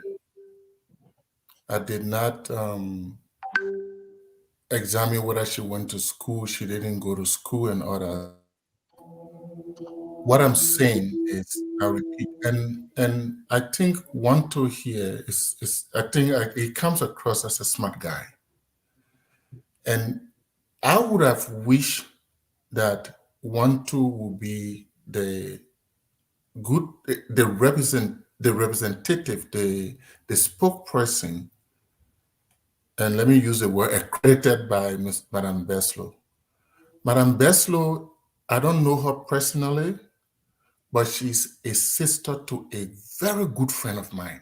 I did not examine whether she went to school, she didn't go to school, and all that. What I'm saying is, I repeat, and I think Wanto here is I think he comes across as a smart guy, and I would have wished that Wanto would be the representative, the spokesperson, and let me use the word accredited by Madame Beslow. Madame Beslow, I don't know her personally, but she's a sister to a very good friend of mine.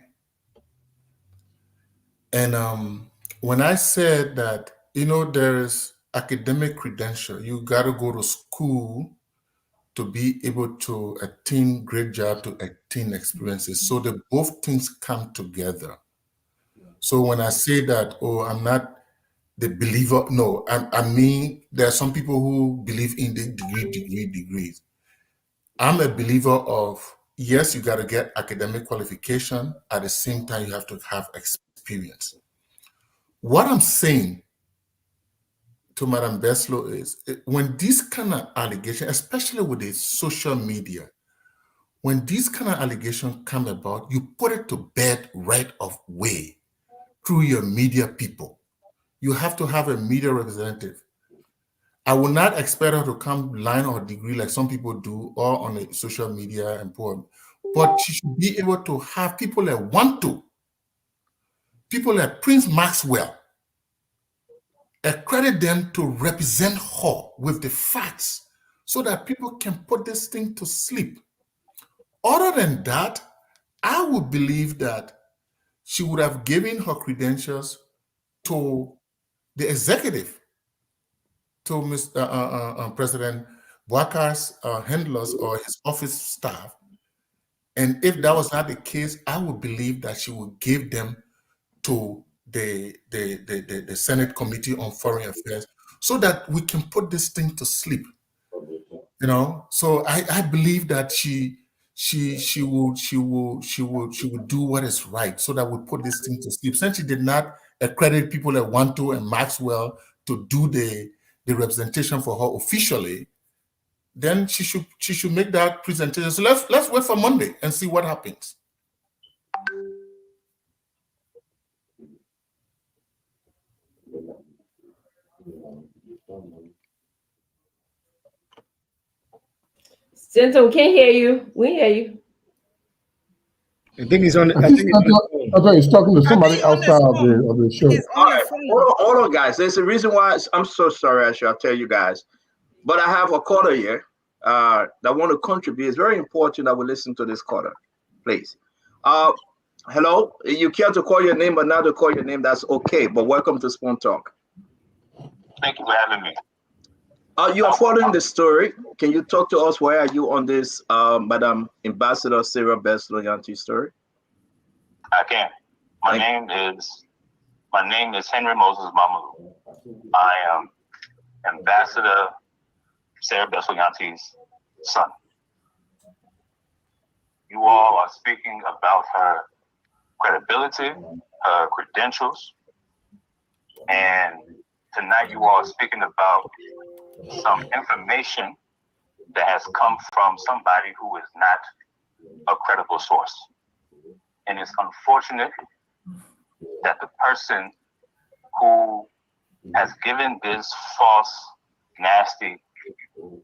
And when I said that, there's academic credential, you got to go to school to be able to attain great job, to attain experiences. So the both things come together. So when I say that, I'm not the believer, no, I mean, there are some people who believe in the degrees. I'm a believer of, yes, you got to get academic qualification. At the same time, you have to have experience. What I'm saying to Madam Beslow is, when these kind of allegations, especially with the social media, when these kind of allegations come about, you put it to bed right of way through your media people. You have to have a media representative. I will not expect her to come line or degree like some people do, or on the social media and poor. But she should be able to have people that want to, people like Prince Maxwell, accredit them to represent her with the facts so that people can put this thing to sleep. Other than that, I would believe that she would have given her credentials to the executive, to President Bouakar's handlers or his office staff. And if that was not the case, I would believe that she would give them to the Senate Committee on Foreign Affairs so that we can put this thing to sleep. So I believe that she would do what is right so that we put this thing to sleep. Since she did not accredit people like Wanto and Maxwell to do the representation for her officially, then she should make that presentation. So let's wait for Monday and see what happens. Stanton, we can't hear you. We hear you. I think he's on. I think he's talking to somebody outside of the show. All right, hold on, guys. There's a reason why. I'm so sorry. I'll tell you guys, but I have a caller here that want to contribute. It's very important that we listen to this caller, please. Hello. You care to call your name, but not to call your name. That's okay. But welcome to Spoon Talk. Thank you for having me. You are following the story. Can you talk to us? Where are you on this, Madam Ambassador Sarah Beslow Yanti story? I can. My name is Henry Moses Mamalu. I am Ambassador Sarah Beslow Yanti's son. You all are speaking about her credibility, her credentials, and tonight you all are speaking about some information that has come from somebody who is not a credible source. And it's unfortunate that the person who has given this false, nasty,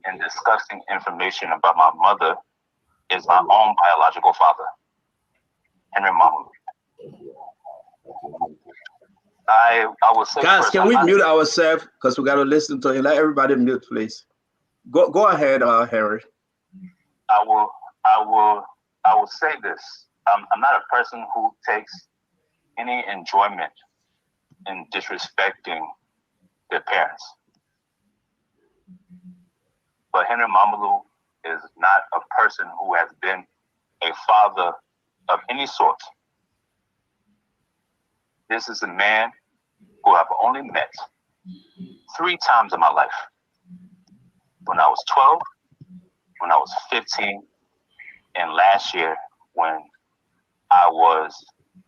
and disgusting information about my mother is my own biological father, Henry Mamalu. I will say guys, first, can we mute ourselves because we got to listen to him? Let everybody mute, please. Go ahead, Harry. I will say this. I'm not a person who takes any enjoyment in disrespecting their parents. But Henry Mamadou is not a person who has been a father of any sort. This is a man who I've only met 3 times in my life. When I was 12, when I was 15, and last year when I was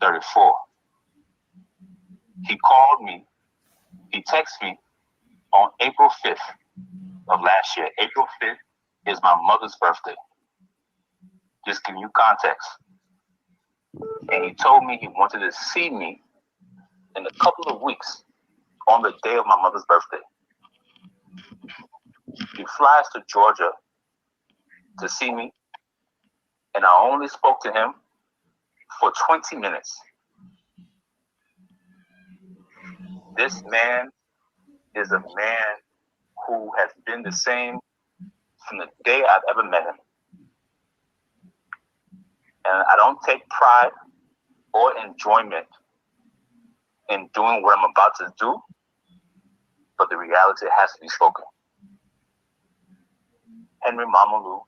34. He called me, he texted me on April 5th of last year. April 5th is my mother's birthday. Just give you context. And he told me he wanted to see me in a couple of weeks on the day of my mother's birthday. He flies to Georgia to see me, and I only spoke to him for 20 minutes. This man is a man who has been the same from the day I've ever met him. And I don't take pride or enjoyment in doing what I'm about to do, but the reality has to be spoken. Henry Mamadou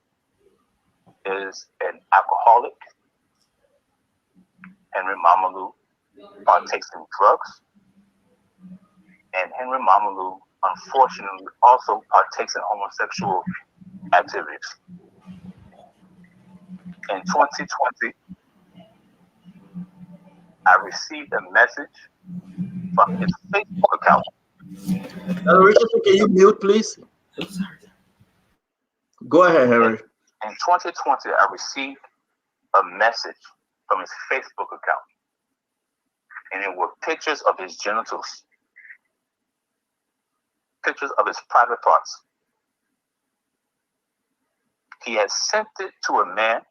is an alcoholic. Henry Mamadou partakes in drugs. And Henry Mamadou, unfortunately, also partakes in homosexual activities. In 2020, I received a message from his Facebook account. Can you mute, please? Go ahead, Harry. In 2020, I received a message from his Facebook account, and it were pictures of his genitals, pictures of his private parts. He had sent it to a man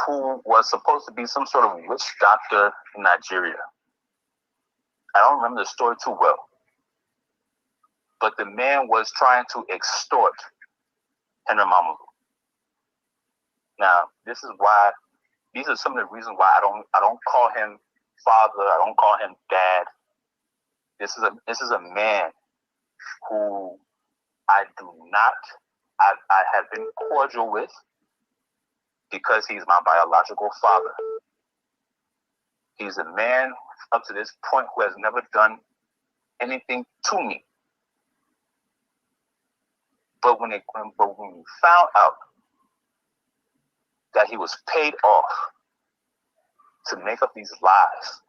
who was supposed to be some sort of witch doctor in Nigeria. I don't remember the story too well, but the man was trying to extort Henry Mamadou. Now, these are some of the reasons why I don't call him father. I don't call him dad. This is a man who I have been cordial with because he's my biological father. He's a man up to this point who has never done anything to me. But when we found out that he was paid off to make up these lies,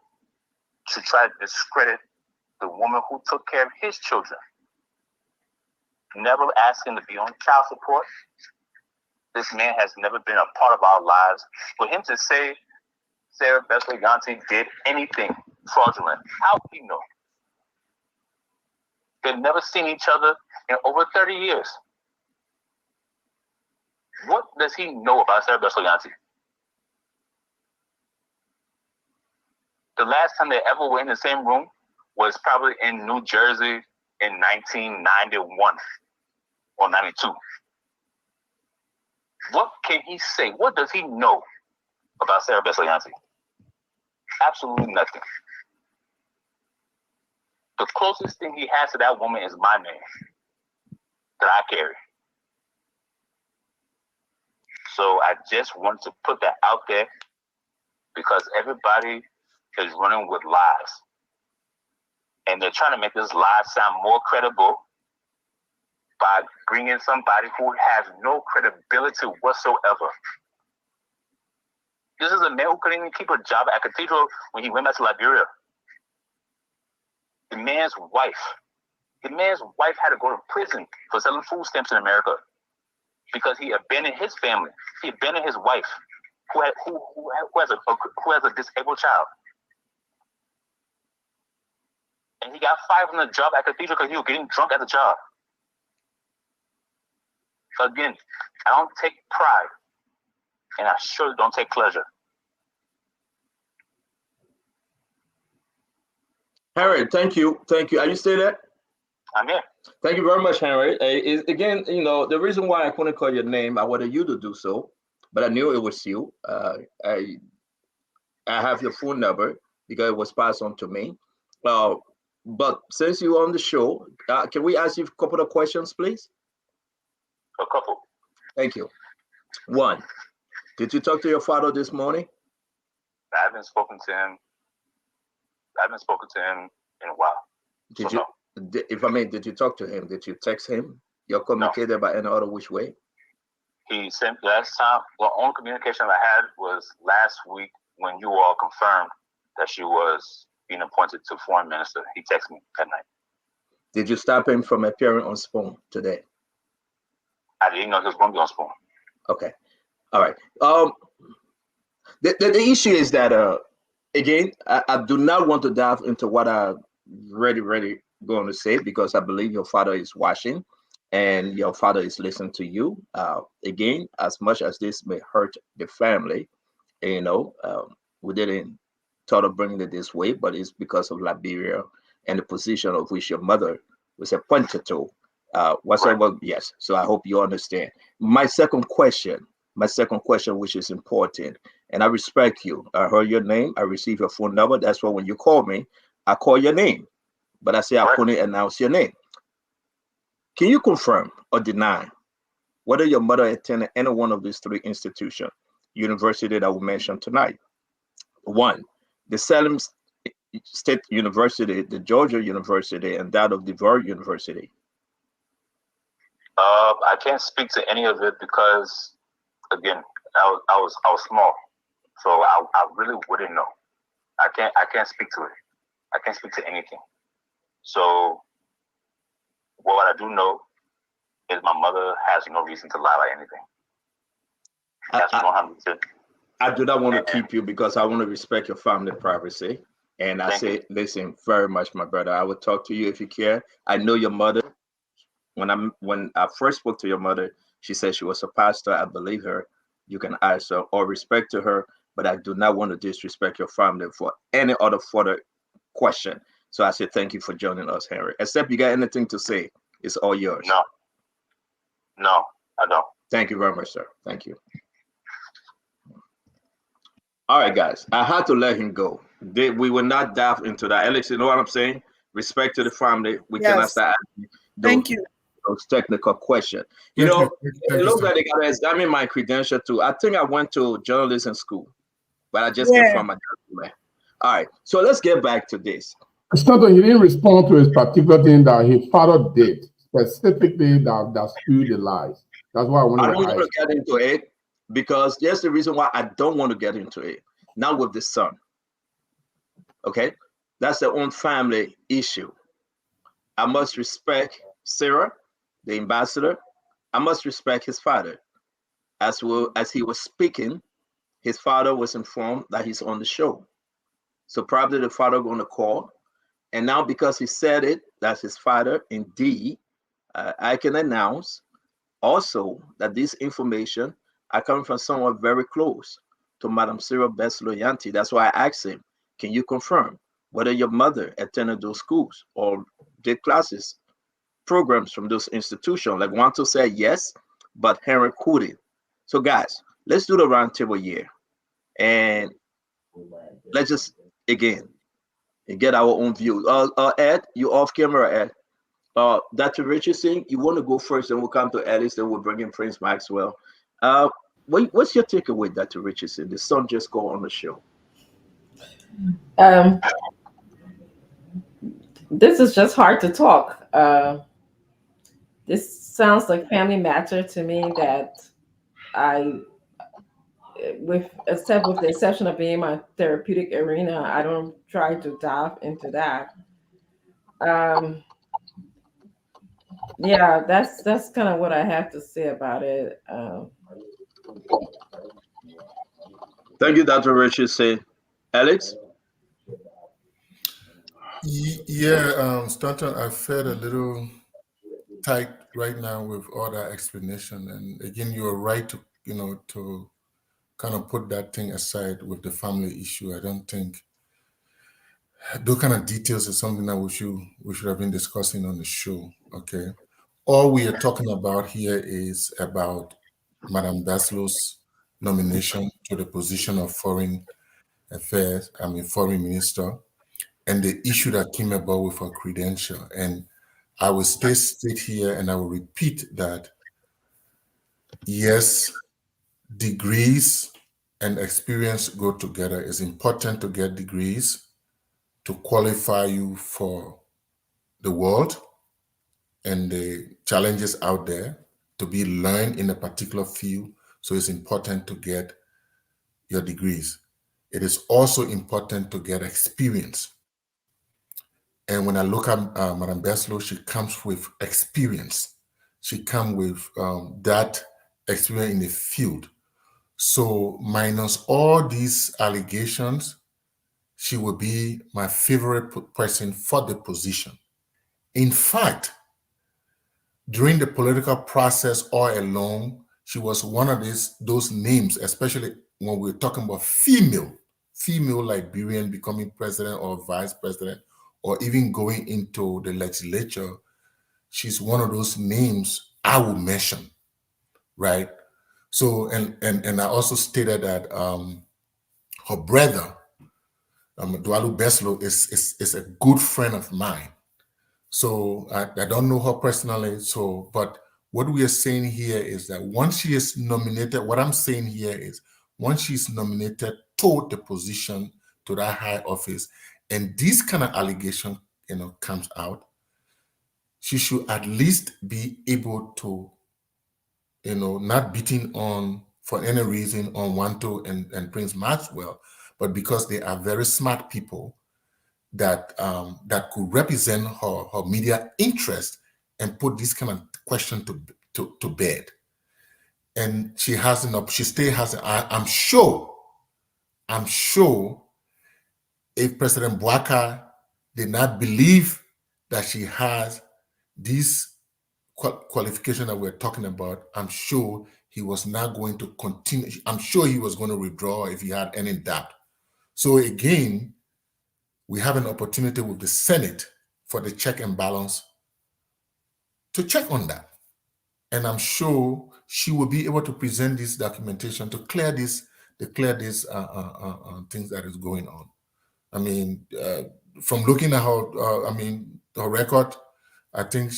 to try to discredit the woman who took care of his children, never asking to be on child support. This man has never been a part of our lives. For him to say Sarah Besleganti did anything fraudulent, how would he know? They've never seen each other in over 30 years. What does he know about Sarah Besleganti? The last time they ever were in the same room was probably in New Jersey in 1991 or 92. What can he say? What does he know about Sarah Besleganti? Absolutely nothing. The closest thing he has to that woman is my name that I carry. So I just want to put that out there because everybody is running with lies. And they're trying to make this lie sound more credible by bringing somebody who has no credibility whatsoever. This is a man who couldn't even keep a job at Cathedral when he went back to Liberia. The man's wife had to go to prison for selling food stamps in America because he abandoned his family. He abandoned his wife, who has a disabled child. And he got fired from the job at Cathedral because he was getting drunk at the job. So again, I don't take pride, and I surely don't take pleasure. Henry, thank you. Are you still there? I'm here. Thank you very much, Henry. Again, the reason why I couldn't call your name, I wanted you to do so, but I knew it was you. I have your phone number because it was passed on to me. But since you're on the show, can we ask you a couple of questions, please? A couple. Thank you. One, did you talk to your father this morning? I haven't spoken to him in a while. Did you talk to him? Did you text him? You communicated by any other which way? He sent last time. Well, only communication I had was last week when you all confirmed that she was being appointed to foreign minister. He texted me that night. Did you stop him from appearing on Spoon today? I didn't know he was going to be on Spoon. Okay. All right. The issue is that again, I do not want to dive into what I really going to say, because I believe your father is watching and your father is listening to you. Again, as much as this may hurt the family, we didn't thought of bringing it this way, but it's because of Liberia and the position of which your mother was appointed to. Whatsoever, yes. So I hope you understand. My second question, which is important, and I respect you. I heard your name. I received your phone number. That's why when you call me, I call your name. But I say I couldn't announce your name. Can you confirm or deny whether your mother attended any one of these three institutions, university that we mentioned tonight? One, the Salem State University, the Georgia University, and that of DeVry University. I can't speak to any of it because, again, I was small, so I really wouldn't know. I can't speak to it. I can't speak to anything. So what I do know is my mother has no reason to lie about anything. I do not want to keep you because I want to respect your family privacy. And I say, listen, very much, my brother. I will talk to you if you care. I know your mother. When I first spoke to your mother, she said she was a pastor. I believe her. You can ask her or respect to her, but I do not want to disrespect your family for any other further question. So I say thank you for joining us, Henry. Except you got anything to say, it's all yours. No, I don't. Thank you very much, sir. Thank you. All right, guys. I had to let him go. We will not dive into that. Alex, you know what I'm saying? Respect to the family. We cannot start asking those technical questions. It looks like they got to examine my credential too. I think I went to journalism school, but I just can't find my document. All right. So let's get back to this. Stanton, he didn't respond to his particular thing that his father did, specifically that spewed the lies. That's why I wanted to I don't want to get into it, because there's the reason why I don't want to get into it. Not with the son. Okay? That's their own family issue. I must respect Sarah, the ambassador. I must respect his father. As well as he was speaking, his father was informed that he's on the show. So probably the father going to call. And now because he said it, that's his father, indeed, I can announce also that this information are coming from someone very close to Madam Sarah Best Loyanti. That's why I asked him, can you confirm whether your mother attended those schools or did classes, programs from those institutions? Like Wanto said yes, but Henry couldn't. So guys, let's do the round table here. And let's just, again, get our own view. Ed, you off camera, Ed. Dr. Richardson, you want to go first, and we'll come to Alice, then we'll bring in Prince Maxwell. What's your takeaway, Dr. Richardson? The son just go on the show. This is just hard to talk. This sounds like family matter to me that with the exception of being my therapeutic arena, I don't try to dive into that. Yeah, that's kind of what I have to say about it. Thank you, Dr. Richardson. Alex? Yeah, Stanton, I felt a little tight right now with all that explanation. And again, you are right to, to kind of put that thing aside with the family issue. I don't think those kind of details is something that we should have been discussing on the show. Okay. All we are talking about here is about Madame Baslow's nomination to the position of foreign minister, and the issue that came about with her credential. And I will state here and I will repeat that, yes, degrees and experience go together. It's important to get degrees to qualify you for the world and the challenges out there, to be learned in a particular field. So it's important to get your degrees. It is also important to get experience. And when I look at Madame Beslow, she comes with experience. She comes with that experience in the field. So minus all these allegations, she will be my favorite person for the position. In fact, during the political process all along, she was one of those names, especially when we're talking about female Liberian becoming president or vice president, or even going into the legislature. She's one of those names I will mention, right? So, and I also stated that her brother, Dualu Beslow, is a good friend of mine. So I don't know her personally. So, but what we are saying here is that once she is nominated, what I'm saying here is once she's nominated to the position, to that high office, and this kind of allegation, comes out, she should at least be able to, not beating on for any reason on Wanto and Prince Maxwell, but because they are very smart people that could represent her media interest and put this kind of question to bed. And she has she still has, I'm sure if President Bouaka did not believe that she has this qualification that we're talking about, I'm sure he was not going to continue. I'm sure he was going to withdraw if he had any doubt. So again, we have an opportunity with the Senate for the check and balance to check on that. And I'm sure she will be able to present this documentation to clear these things that is going on. I mean, from looking at her, her record, I think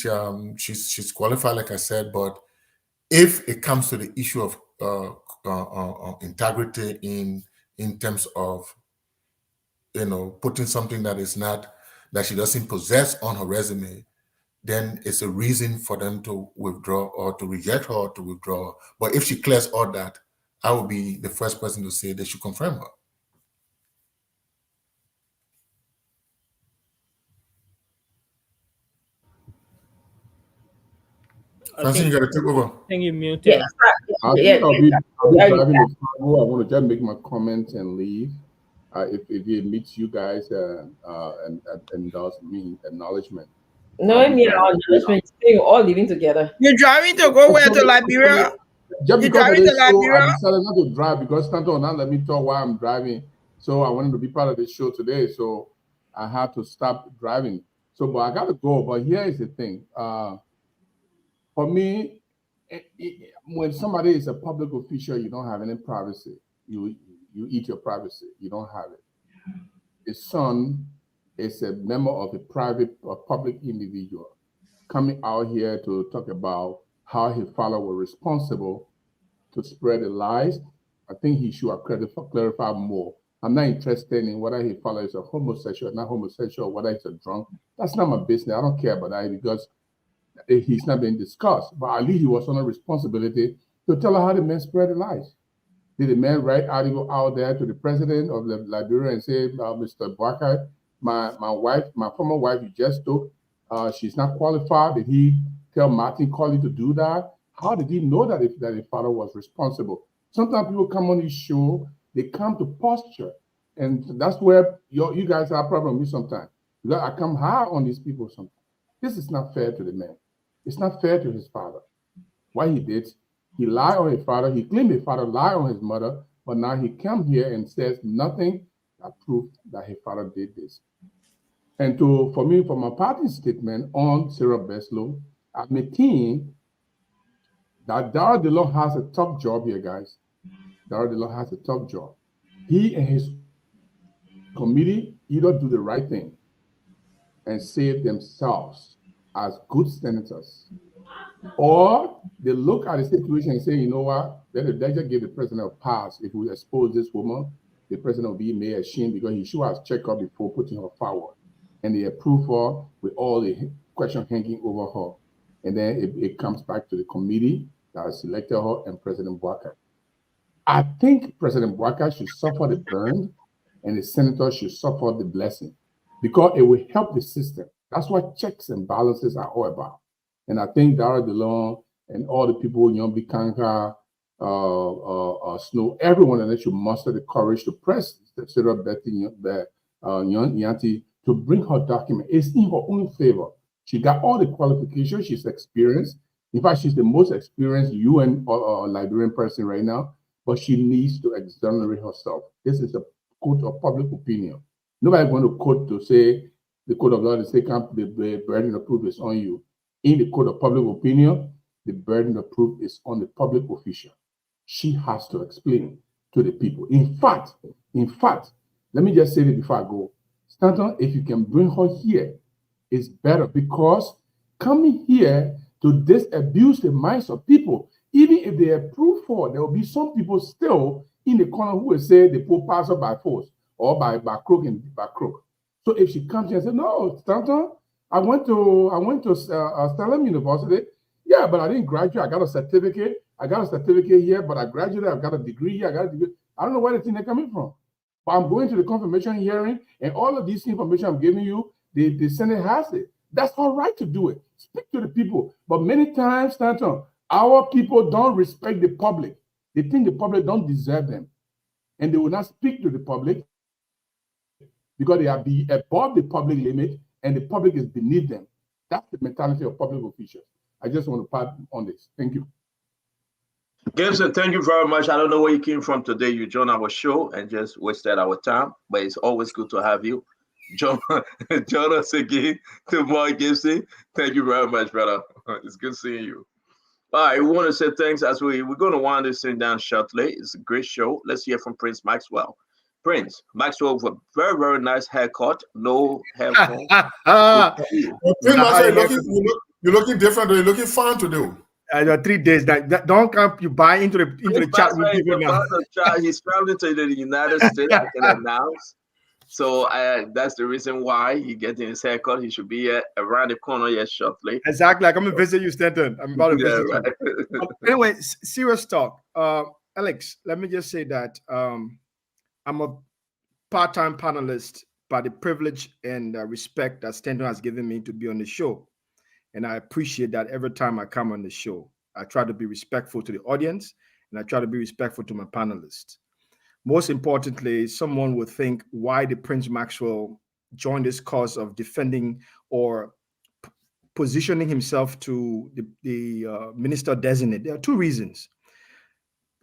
she's qualified, like I said. But if it comes to the issue of integrity in terms of putting something that she doesn't possess on her resume, then it's a reason for them to withdraw or to reject her or to withdraw. But if she clears all that, I will be the first person to say they should confirm her. Francine, you got to take over. I think you muted. Yeah. I'll be driving the cargo. I want to just make my comments and leave. If it meets you guys and endorse me, acknowledgement. No, acknowledgement. You're all living together. You're driving to go where? To Liberia? Just because of this show, I decided not to drive because Stanton not let me talk while I'm driving. So I wanted to be part of the show today. So I had to stop driving. So, but I got to go. But here is the thing. For me, when somebody is a public official, you don't have any privacy. You eat your privacy. You don't have it. His son is a member of a private or public individual coming out here to talk about how his father was responsible to spread the lies. I think he should have clarified more. I'm not interested in whether his father is a homosexual, not homosexual, whether he's a drunk. That's not my business. I don't care about that because he's not being discussed. But at least he was on a responsibility to tell her how the man spread the lies. Did the man write article out there to the president of the Liberia and say, Mr. Bouaka, my wife, my former wife, you just took, she's not qualified. Did he tell Martin Colley to do that? How did he know that his father was responsible? Sometimes people come on this show, they come to posture. And that's where you guys have a problem with sometimes. Because I come hard on these people sometimes. This is not fair to the man. It's not fair to his father. What he did, he lied on his father. He claimed his father lied on his mother. But now he come here and says nothing that proves that his father did this. And for me, for my party statement on Sarah Beslow, I'm a team that Dara DeLong has a tough job here, guys. Dara DeLong has a tough job. He and his committee either do the right thing and save themselves as good senators, or they look at the situation and say, you know what, let just give the president a pass. If we expose this woman, the president will be made ashamed because he should have checked her before putting her forward. And they approve her with all the questions hanging over her. And then it comes back to the committee that has selected her and President Bouaka. I think President Bouaka should suffer the burn and the senator should suffer the blessing because it will help the system. That's what checks and balances are all about. And I think Dara DeLong and all the people, Nyombi Kanka, Snow, everyone that should muster the courage to press Sarah Betty Yanti to bring her document. It's in her own favor. She got all the qualifications. She's experienced. In fact, she's the most experienced UN Liberian person right now, but she needs to exonerate herself. This is a code of public opinion. Nobody's going to quote to say the code of law to say the burden of proof is on you. In the code of public opinion, the burden of proof is on the public official. She has to explain to the people. In fact, let me just say this before I go. Stanton, if you can bring her here, it's better because coming here to disabuse the minds of people, even if they approve for, there will be some people still in the corner who will say they put passer by force or by crook and by crook. So if she comes here and says, no, Stanton, I went to Stellum University. Yeah, but I didn't graduate. I got a certificate. Here, but I graduated. I've got a degree here. I don't know where the thing they're coming from. But I'm going to the confirmation hearing, and all of this information I'm giving you, the Senate has it. That's all right to do it. Speak to the people. But many times, Stanton, our people don't respect the public. They think the public don't deserve them. And they will not speak to the public because they are above the public limit and the public is beneath them. That's the mentality of public officials. I just want to part on this. Thank you. Gibson, thank you very much. I don't know where you came from today. You joined our show and just wasted our time, but it's always good to have you. Join us again tomorrow, Gibson. Thank you very much, brother. It's good seeing you. All right, we want to say thanks as we're going to wind this thing down shortly. It's a great show. Let's hear from Prince Maxwell. Prince Maxwell with a very, very nice haircut, no headphones. Prince Maxwell, you're looking different. You're looking fine today. 3 days. That don't come. You buy into the chat with people now. He's traveling to the United States. I can announce. So that's the reason why he getting his haircut. He should be around the corner here shortly. Exactly. I'm gonna visit you, Stanton. I'm about to visit you. Anyway, serious talk. Alex, let me just say that I'm a part-time panelist by the privilege and respect that Stanton has given me to be on the show. And I appreciate that every time I come on the show. I try to be respectful to the audience and I try to be respectful to my panelists. Most importantly, someone would think, why did Prince Maxwell join this cause of defending or positioning himself to the minister designate? There are two reasons.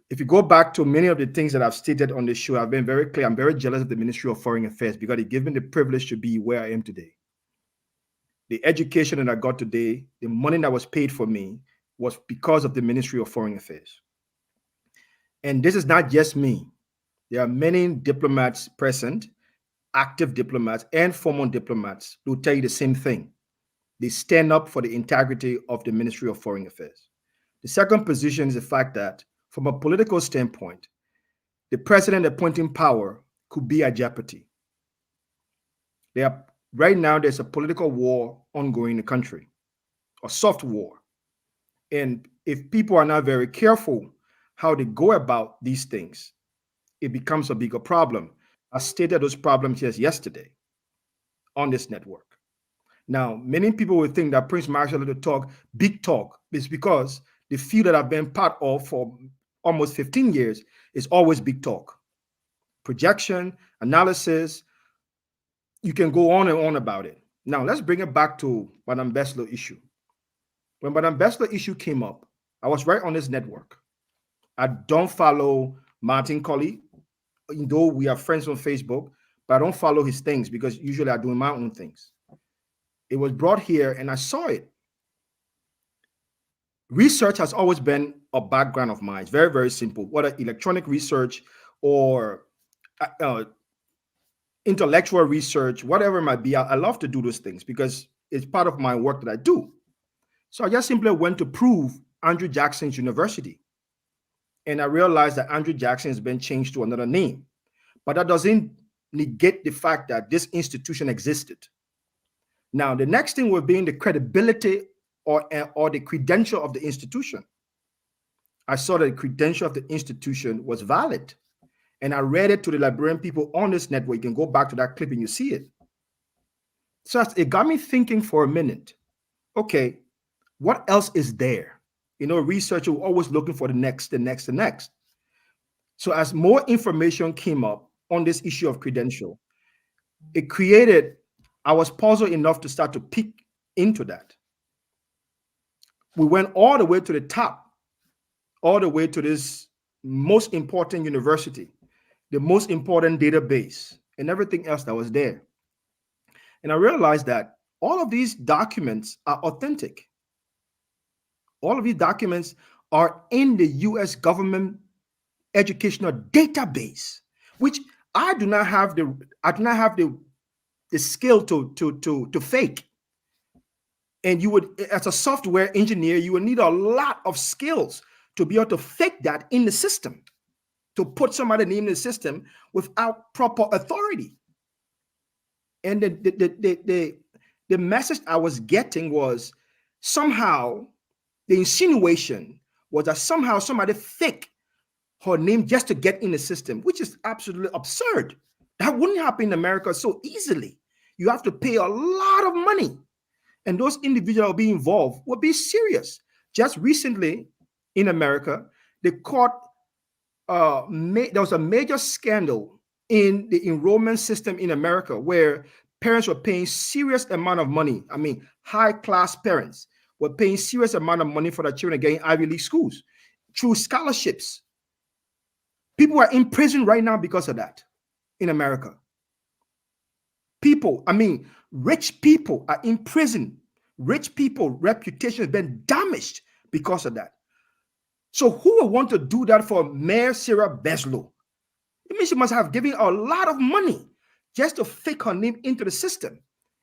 If you go back to many of the things that I've stated on the show, I've been very clear. I'm very jealous of the Ministry of Foreign Affairs because it gave me the privilege to be where I am today. The education that I got today, the money that was paid for me was because of the Ministry of Foreign Affairs. And this is not just me. There are many diplomats present, active diplomats and former diplomats who tell you the same thing. They stand up for the integrity of the Ministry of Foreign Affairs. The second position is the fact that from a political standpoint, the president appointing power could be at jeopardy. Right now, there's a political war ongoing in the country, a soft war. And if people are not very careful how they go about these things, it becomes a bigger problem. I stated those problems just yesterday on this network. Now, many people will think that Prince Maxwell to talk big talk is because the field that I've been part of for almost 15 years is always big talk. Projection, analysis, you can go on and on about it. Now, let's bring it back to Madame Beslow issue. When Madame Beslow issue came up, I was right on this network. I don't follow Martin Colley, though we are friends on Facebook, but I don't follow his things because usually I do my own things. It was brought here and I saw it. Research has always been a background of mine. It's very, very simple. Whether electronic research or intellectual research, whatever it might be, I love to do those things because it's part of my work that I do. So I just simply went to prove Andrew Jackson's university. And I realized that Andrew Jackson has been changed to another name. But that doesn't negate the fact that this institution existed. Now, the next thing would be in the credibility or the credential of the institution. I saw that the credential of the institution was valid. And I read it to the Liberian people on this network. You can go back to that clip and you see it. So it got me thinking for a minute. Okay, what else is there? You know, researchers were always looking for the next. So as more information came up on this issue of credential, I was puzzled enough to start to peek into that. We went all the way to the top, all the way to this most important university, the most important database, and everything else that was there. And I realized that all of these documents are authentic. All of these documents are in the US government educational database, which I do not have the skill to fake. And you would, as a software engineer, you would need a lot of skills to be able to fake that in the system, to put somebody's name in the system without proper authority. And the message I was getting was somehow the insinuation was that somehow somebody fake her name just to get in the system, which is absolutely absurd. That wouldn't happen in America so easily. You have to pay a lot of money. And those individuals being involved would be serious. Just recently in America, the court, there was a major scandal in the enrollment system in America where parents were paying serious amount of money. I mean, high-class parents were paying serious amount of money for their children getting Ivy League schools through scholarships. People are in prison right now because of that in America. Rich people are in prison. Rich people's reputation has been damaged because of that. So who would want to do that for Mayor Sarah Beslow? It means she must have given a lot of money just to fake her name into the system,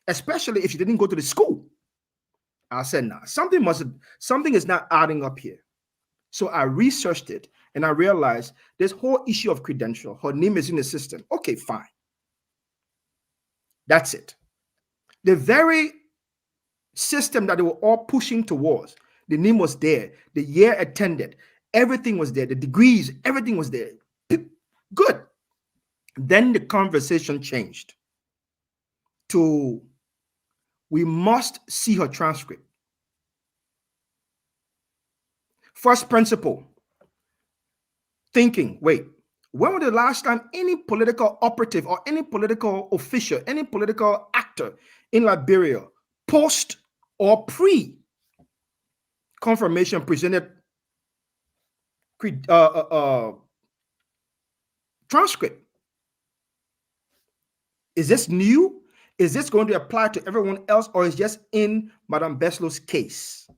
especially if she didn't go to the school. I said, nah, something is not adding up here. So I researched it and I realized this whole issue of credential, her name is in the system. Okay, fine. That's it. The very system that they were all pushing towards, the name was there, the year attended, everything was there, the degrees, everything was there. Good. Then the conversation changed to, we must see her transcript. First principle, thinking, wait, when was the last time any political operative or any political official, any political actor in Liberia, post or pre-confirmation presented transcript? Is this new? Is this going to apply to everyone else, or is just in Madame Beslow's case?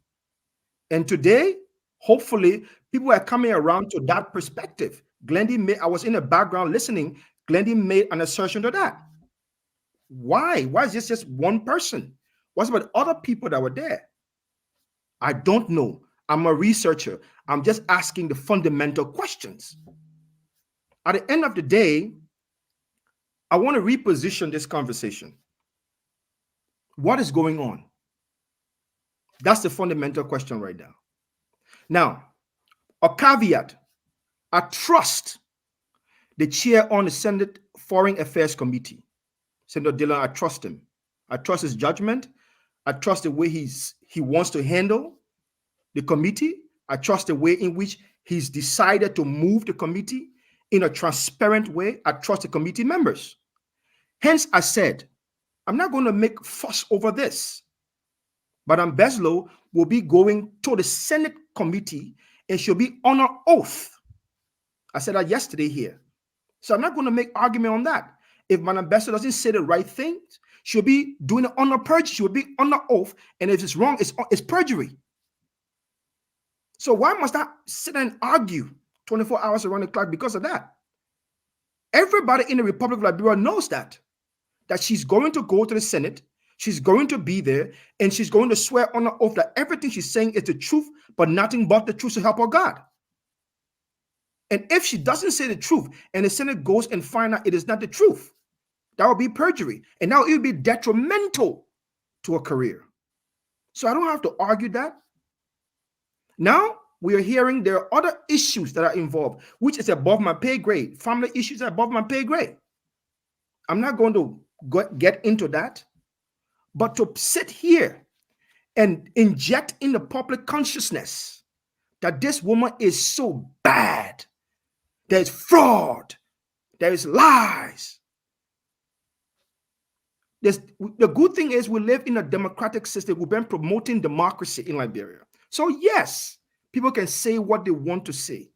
And today, hopefully, people are coming around to that perspective. I was in the background listening. Glendy made an assertion to that. Why? Why is this just one person? What's about other people that were there? I don't know. I'm a researcher. I'm just asking the fundamental questions. At the end of the day, I want to reposition this conversation. What is going on? That's the fundamental question right now. Now, a caveat. I trust the chair on the Senate Foreign Affairs Committee, Senator Dillon. I trust him. I trust his judgment. I trust the way he wants to handle the committee. I trust the way in which he's decided to move the committee in a transparent way. I trust the committee members. Hence, I said, I'm not going to make fuss over this. Madame Beslow will be going to the Senate committee and she'll be on her oath. I said that yesterday here. So I'm not going to make argument on that. if Madam Bester doesn't say the right thing, she'll be doing it under perjury. She will be under oath, and if it's wrong, it's perjury. So why must I sit and argue 24 hours around the clock because of that? Everybody in the Republic of Liberia knows that she's going to go to the Senate, she's going to be there, and she's going to swear on the oath that everything she's saying is the truth, but nothing but the truth to help her God. And if she doesn't say the truth, and the Senate goes and find out it is not the truth, that would be perjury. And now it would be detrimental to her career. So I don't have to argue that. Now we are hearing there are other issues that are involved, which is above my pay grade. Family issues are above my pay grade. I'm not going to get into that. But to sit here and inject in the public consciousness that this woman is so bad, there's fraud, there is lies. The good thing is we live in a democratic system. We've been promoting democracy in Liberia. So yes, people can say what they want to say.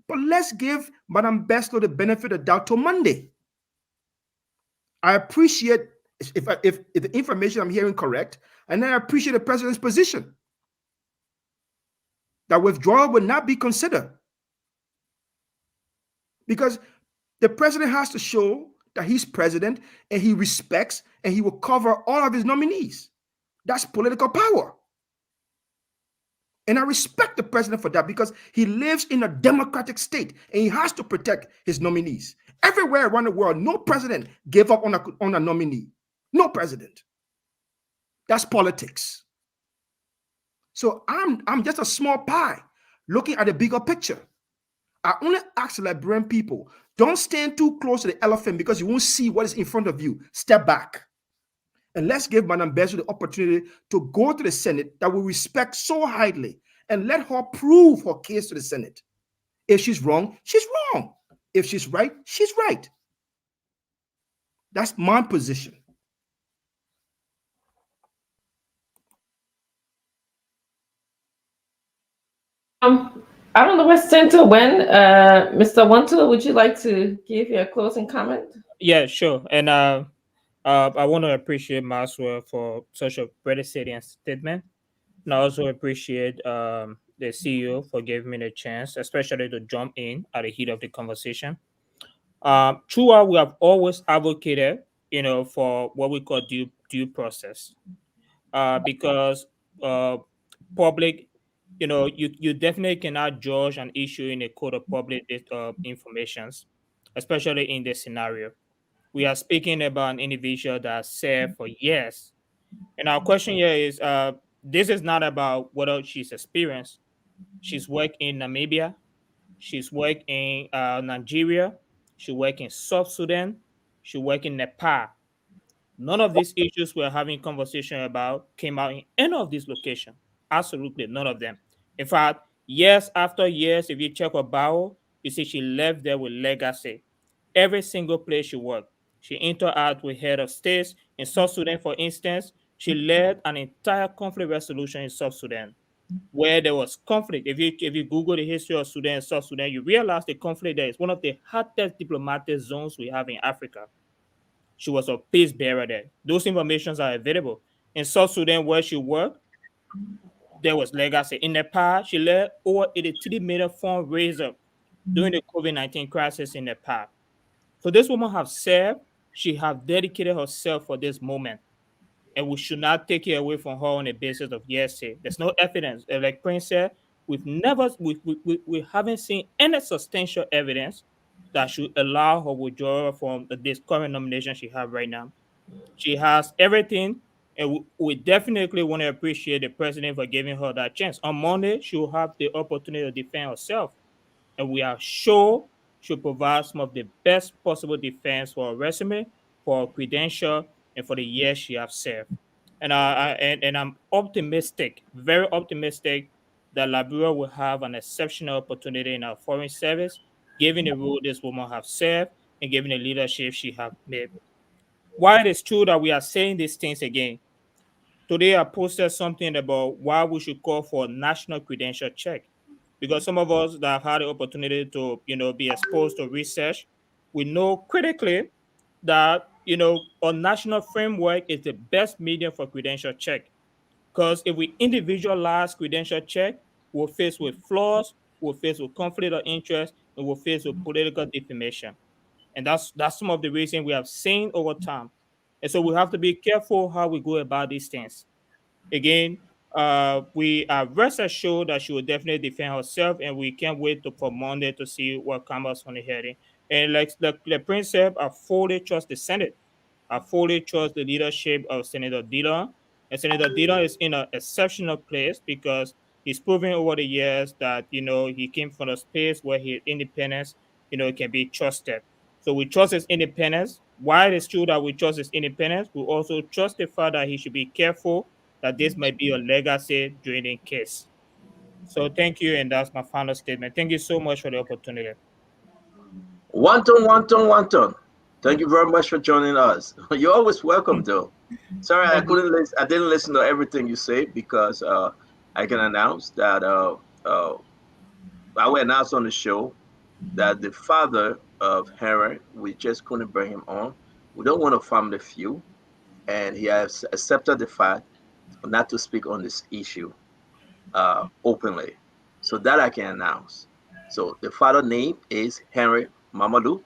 But let's give Madam Beslow the benefit of the doubt till Monday. I appreciate if the information I'm hearing correct, and I appreciate the president's position that withdrawal will not be considered. Because the president has to show that he's president and he respects and he will cover all of his nominees. That's political power. And I respect the president for that because he lives in a democratic state and he has to protect his nominees. Everywhere around the world, no president gave up on a nominee. No president. That's politics. So I'm just a small pie looking at the bigger picture. I only ask Liberian people, don't stand too close to the elephant because you won't see what is in front of you. Step back. And let's give Madam Beslow the opportunity to go to the Senate that we respect so highly and let her prove her case to the Senate. If she's wrong, she's wrong. If she's right, she's right. That's my position. I don't know what's to when. Mr. Wantu, would you like to give your closing comment? Yeah, sure. And I want to appreciate Maxwell for such a very salient statement. And I also appreciate the CEO for giving me the chance, especially to jump in at the heat of the conversation. Throughout, we have always advocated, for what we call due process, because public, you definitely cannot judge an issue in a court of public informations, especially in this scenario. We are speaking about an individual that served for years. And our question here is, this is not about whether she's experienced. She's worked in Namibia. She's worked in Nigeria. She worked in South Sudan. She worked in Nepal. None of these issues we're having conversation about came out in any of these locations. Absolutely none of them. In fact, years after years, if you check her bio, you see she left there with legacy. Every single place she worked, she interacted with head of states. In South Sudan, for instance, she led an entire conflict resolution in South Sudan where there was conflict. If you Google the history of Sudan and South Sudan, you realize the conflict there is one of the hottest diplomatic zones we have in Africa. She was a peace bearer there. Those informations are available. In South Sudan, where she worked, there was legacy. In Nepal, she led over 83 million fundraiser during the COVID-19 crisis in Nepal. So this woman have served, she have dedicated herself for this moment. And we should not take it away from her on the basis of hearsay. There's no evidence. Like Prince said, we haven't seen any substantial evidence that should allow her withdrawal from this current nomination she has right now. She has everything, and we definitely want to appreciate the president for giving her that chance. On Monday, she will have the opportunity to defend herself, and we are sure she'll provide some of the best possible defense for her resume, for her credential, and for the years she has served. And I'm optimistic, very optimistic, that Liberia will have an exceptional opportunity in our foreign service, given the role this woman has served and given the leadership she has made. While it is true that we are saying these things again, today I posted something about why we should call for a national credential check. Because some of us that have had the opportunity to, be exposed to research, we know critically that, you know, a national framework is the best medium for credential check. Because if we individualize credential check, we're faced with flaws, we're faced with conflict of interest, and we're faced with political defamation. And that's some of the reasons we have seen over time. And so we have to be careful how we go about these things. Again, we are rest assured that she will definitely defend herself, and we can't wait for Monday to see what comes on the hearing. And like the Prince said, I fully trust the Senate. I fully trust the leadership of Senator Dillon. And Senator Dillon is in an exceptional place because he's proven over the years that, you know, he came from a space where his independence, you know, can be trusted. So we trust his independence. While it's true that we trust his independence, we also trust the fact that he should be careful that this might be a legacy draining case. So thank you, and that's my final statement. Thank you so much for the opportunity. One ton. Thank you very much for joining us. You're always welcome, though. Sorry, I didn't listen to everything you say because I can announce that I will announce on the show that the father of Henry, we just couldn't bring him on. We don't want a family feud, and he has accepted the fact not to speak on this issue openly. So that I can announce. So the father name is Henry Mamadou.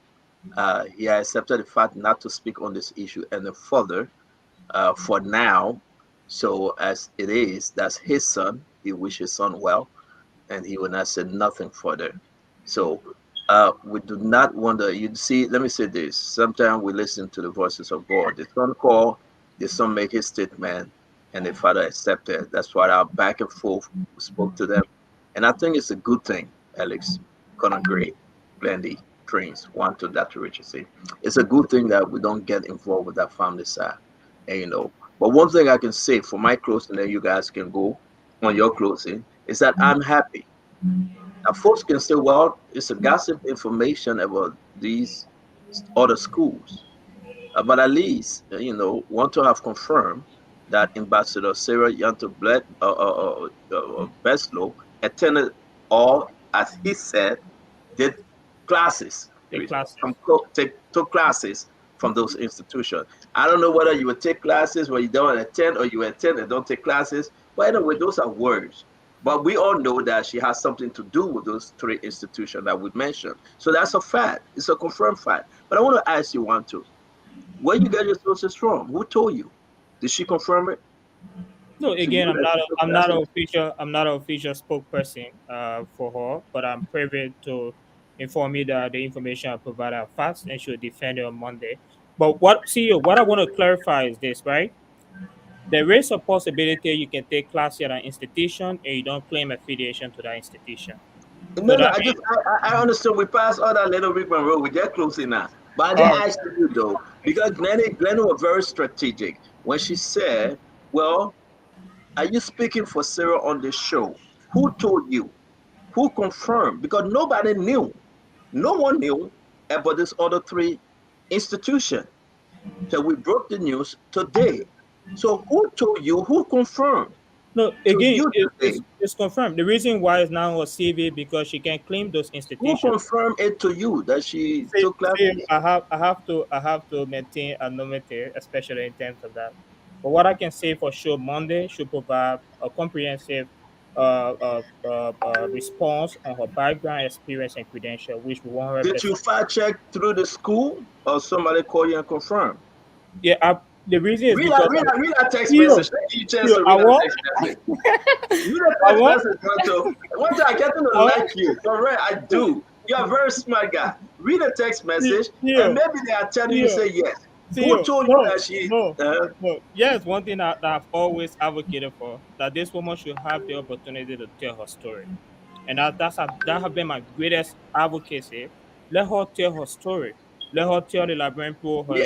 He has accepted the fact not to speak on this issue and the father for now. So as it is, that's his son. He wishes his son well, and he will not say nothing further. So we do not want to, you see, let me say this. Sometimes we listen to the voices of God. The son call, the son make his statement, and the father accepted. That's why our back and forth spoke to them. And I think it's a good thing, Alex, Conor Gray, Glendy, Prince, one to Dr. Richardson. It's a good thing that we don't get involved with that family side. And you know, but one thing I can say for my closing, then you guys can go on your closing, is that I'm happy. Now, folks can say, well, it's a gossip information about these other schools. But at least, you know, want to have confirmed that Ambassador Sarah Yanto Beslow attended or, as he said, did classes. Took classes from those institutions. I don't know whether you would take classes where you don't attend or you attend and don't take classes. But anyway, those are words. But we all know that she has something to do with those three institutions that we mentioned. So that's a fact. It's a confirmed fact. But I want to ask you one, too. Where you get your sources from? Who told you? Did she confirm it? No, again, I'm not an official spokesperson for her, but I'm privy to inform you that the information I provided are facts and should defend it on Monday. But what I want to clarify is this, right? There is a possibility you can take class at an institution and you don't claim affiliation to that institution. No, I understand. We passed all that little Rickman Road. We get close enough. But I didn't ask you, though, because Glennie was very strategic when she said, well, are you speaking for Sarah on the show? Who told you? Who confirmed? Because nobody knew. No one knew about this other three institutions. So we broke the news today. So who told you? Who confirmed? No, again, it's confirmed. The reason why it's now a CV because she can claim those institutions. Who confirmed it to you that she took classes? I have to maintain anonymity, especially in terms of that. But what I can say for sure, Monday should provide a comprehensive response on her background, experience, and credential, which we want her. Did you fact check through the school, or somebody call you and confirm? Yeah, the reason is read because that text message. You chance to read that text message. Read that text message, one time I get to like you. Correct, I do. You're a very smart guy. Read a text message, and maybe they are telling you say yes. Who told you that she? No. Yes, one thing that I've always advocated for, that this woman should have the opportunity to tell her story, and that has been my greatest advocacy. Let her tell her story. Let her tell the librarian pool her. We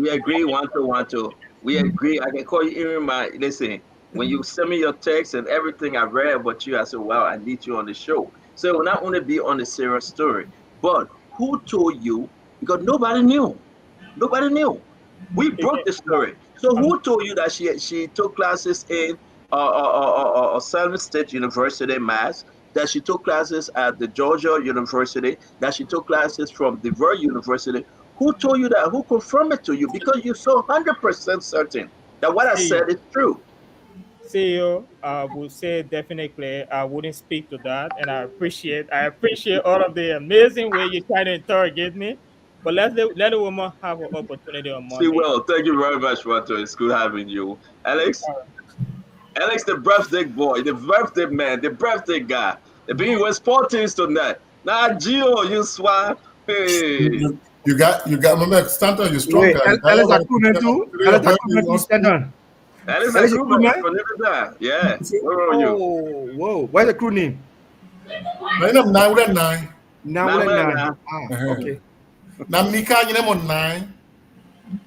agree. One to. We agree. I can call you in listen. When you send me your text and everything I read about you, I said, wow, I need you on the show. So it will not only be on the Sarah story, but who told you? Because nobody knew. Nobody knew. We broke the story. So who told you that she took classes in Salmon State University, Mass, that she took classes at the Georgia University, that she took classes from DeVry University? Who told you that? Who confirmed it to you? Because you're so 100% certain that what I said is true. CEO, I would say definitely I wouldn't speak to that, and I appreciate all of the amazing way you try to interrogate me. But let the woman have an opportunity on See, Monday. well, thank you very much, Walter. It's good having you, Alex. Alex, the birthday boy, the birthday man, the birthday guy. The being was 14 tonight. Now, Gio, you swap. Hey. You got, remember, Stanton, you're strong Wait, guy. Alex Akume too? Alex Akume too, Stanton. Alex Alex Akume, Akume? yeah. Where are you? Oh, whoa. What's the crew name? My name is 9. 9. Okay. Na Mika, you know, 9.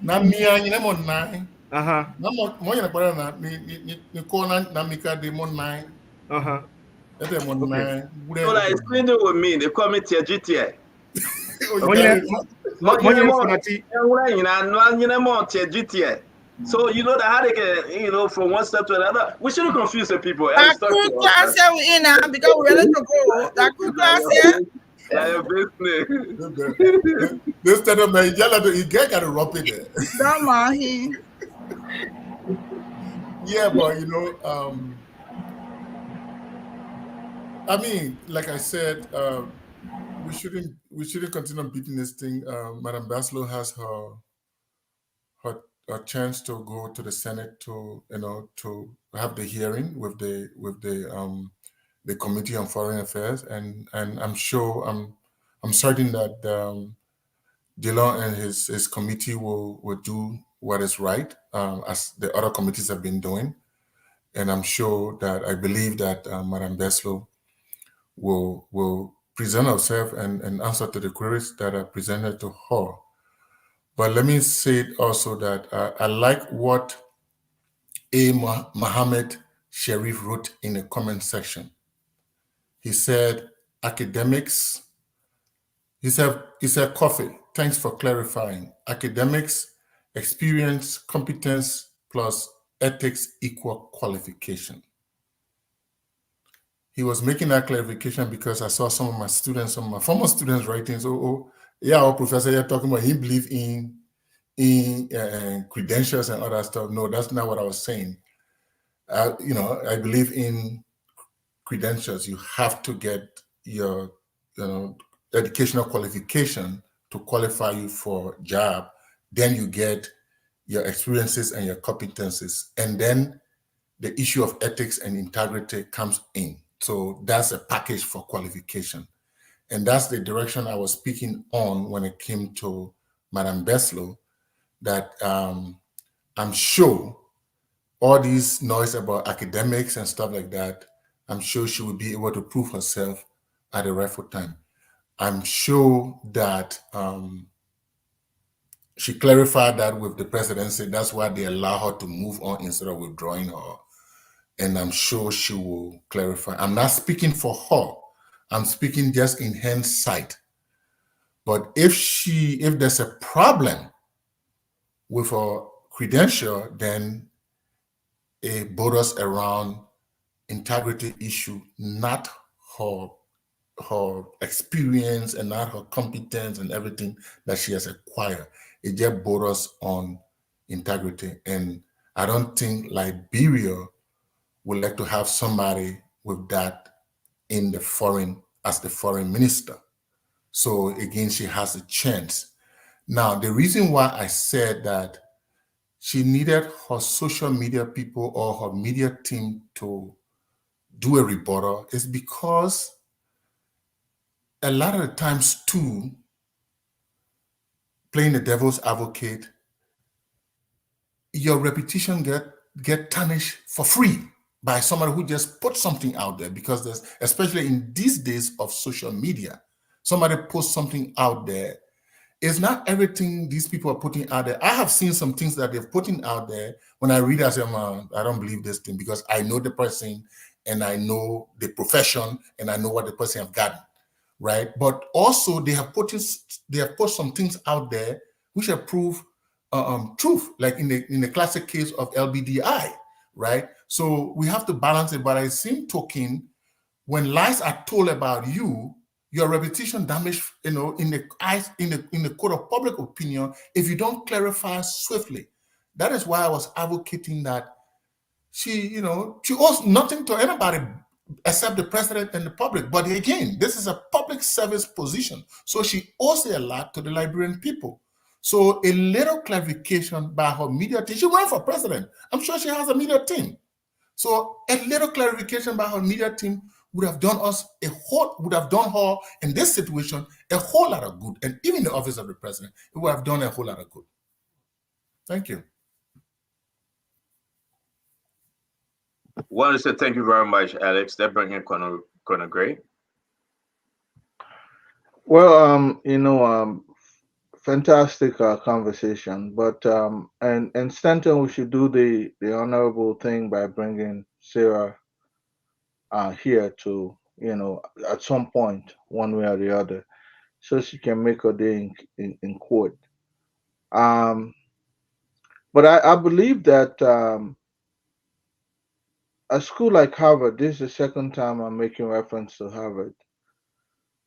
Na Mia, you know, 9. Na mo yun para na ni corner na Mika de mon 9. That's a mon 9. So like explaining with me, they call me TGTA. So you know that how they can, you know, from one step to another. We shouldn't confuse the people. That crew class here we in now because we're ready to go. That crew class here. Yeah, business. This time of man, you get got to rub it there. Come on, he. Yeah, but you know, I mean, like I said, we shouldn't continue beating this thing. Madam Baslow has her chance to go to the Senate to to have the hearing with the Committee on Foreign Affairs, and I'm sure I'm certain that Dillon and his committee will do what is right, as the other committees have been doing, and I'm sure that I believe that Madam Baslow will present herself and answer to the queries that are presented to her. But let me say also that I like what A. Mohammed Sharif wrote in the comment section. He said, academics, he said, Coffee, thanks for clarifying. Academics, experience, competence, plus ethics equal qualification. He was making that clarification because I saw some of my students, some of my former students writing, our professor, you're talking about he believe in credentials and other stuff. No, that's not what I was saying. I believe in credentials. You have to get your educational qualification to qualify you for a job. Then you get your experiences and your competencies. And then the issue of ethics and integrity comes in. So that's a package for qualification. And that's the direction I was speaking on when it came to Madam Baslow, that I'm sure all these noise about academics and stuff like that, I'm sure she will be able to prove herself at the rightful time. I'm sure that she clarified that with the presidency. That's why they allow her to move on instead of withdrawing her. And I'm sure she will clarify. I'm not speaking for her. I'm speaking just in hindsight. But if there's a problem with her credential, then it borders around integrity issue, not her experience and not her competence and everything that she has acquired. It just borders on integrity. And I don't think Liberia would like to have somebody with that in the foreign, as the foreign minister. So again, she has a chance. Now, the reason why I said that she needed her social media people or her media team to do a rebuttal is because a lot of the times too, playing the devil's advocate, your reputation get tarnished for free by somebody who just put something out there, because there's, especially in these days of social media, somebody posts something out there. It's not everything these people are putting out there. I have seen some things that they're putting out there. When I read, I say, I don't believe this thing, because I know the person and I know the profession and I know what the person have gotten, right? But also they have put some things out there which have proved truth, like in the classic case of LBDI, right? So we have to balance it. But at the same token, when lies are told about you, your reputation damaged, in the eyes, in the court of public opinion, if you don't clarify swiftly. That is why I was advocating that she owes nothing to anybody except the president and the public. But again, this is a public service position, so she owes a lot to the Liberian people. So a little clarification by her media team. She ran for president. I'm sure she has a media team. So a little clarification by her media team would have done her in this situation a whole lot of good. And even the office of the president, it would have done a whole lot of good. Thank you. Want to say thank you very much, Alex. That bring in Conor Gray. Well, fantastic conversation, but and Stanton, we should do the honorable thing by bringing Sarah here to at some point, one way or the other, so she can make her day in court. But I believe that a school like Harvard, this is the second time I'm making reference to Harvard,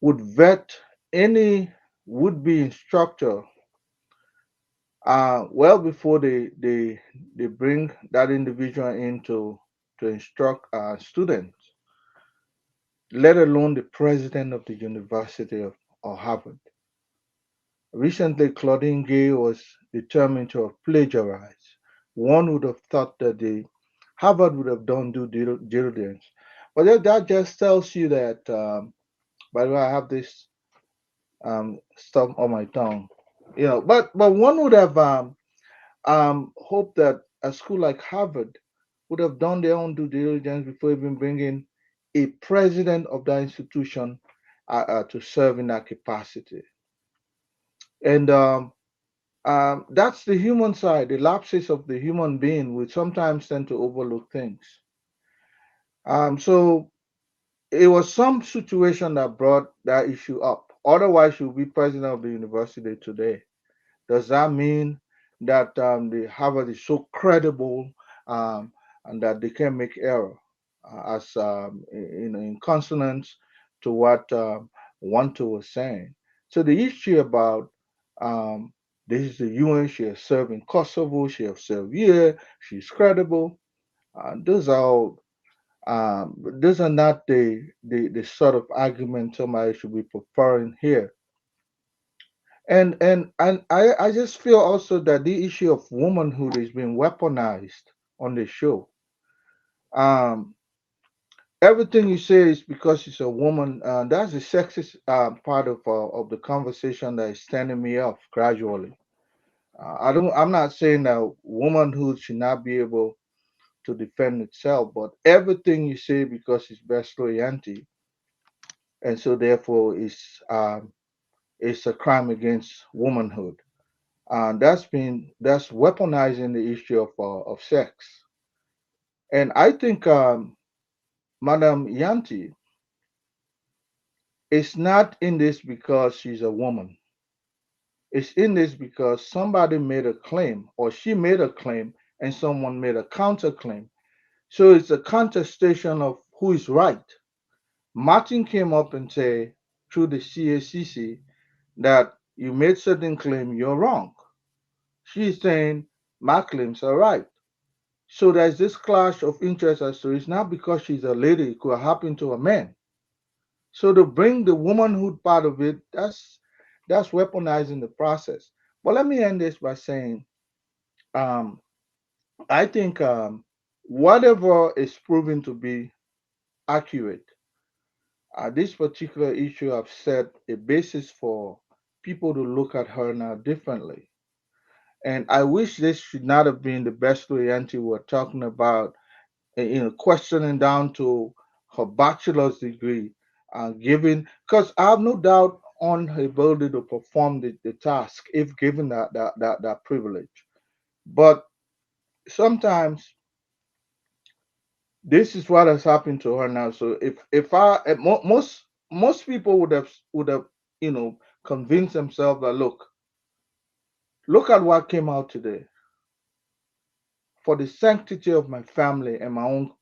would vet any would-be instructor well before they bring that individual in to instruct students, let alone the president of the University of Harvard. Recently, Claudine Gay was determined to have plagiarized. One would have thought that the Harvard would have done due diligence, but that just tells you that. By the way, I have this stuff on my tongue, But one would have hoped that a school like Harvard would have done their own due diligence before even bringing a president of that institution to serve in that capacity. And that's the human side. The lapses of the human being we sometimes tend to overlook things. So it was some situation that brought that issue up. Otherwise, you'll be president of the university today. Does that mean that the Harvard is so credible and that they can make error as in consonance to what Wanto was saying? So the issue about this is the UN, she has served in Kosovo, she has served here, she's credible. Those are all those are not the sort of argument somebody should be preferring here. And I just feel also that the issue of womanhood is being weaponized on the show. Um, Everything you say is because she's a woman. That's the sexist part of the conversation that is turning me off gradually. I'm not saying that womanhood should not be able to defend itself, but everything you say because it's best loyalty, and so therefore it's a crime against womanhood. That's weaponizing the issue of sex. And I think Madam Yanti is not in this because she's a woman. It's in this because somebody made a claim, or she made a claim, and someone made a counterclaim. So it's a contestation of who is right. Martin came up and said through the CACC that you made certain claim, you're wrong. She's saying my claims are right. So there's this clash of interest as to it's not because she's a lady, it could happen to a man. So to bring the womanhood part of it, that's weaponizing the process. But let me end this by saying, um, I think whatever is proven to be accurate, this particular issue have set a basis for people to look at her now differently. And I wish this should not have been the best loyalty we're talking about, questioning down to her bachelor's degree, given, because I have no doubt on her ability to perform the task if given that privilege. But sometimes this is what has happened to her now. So most people would have convinced themselves that look at what came out today. For the sanctity of my family and my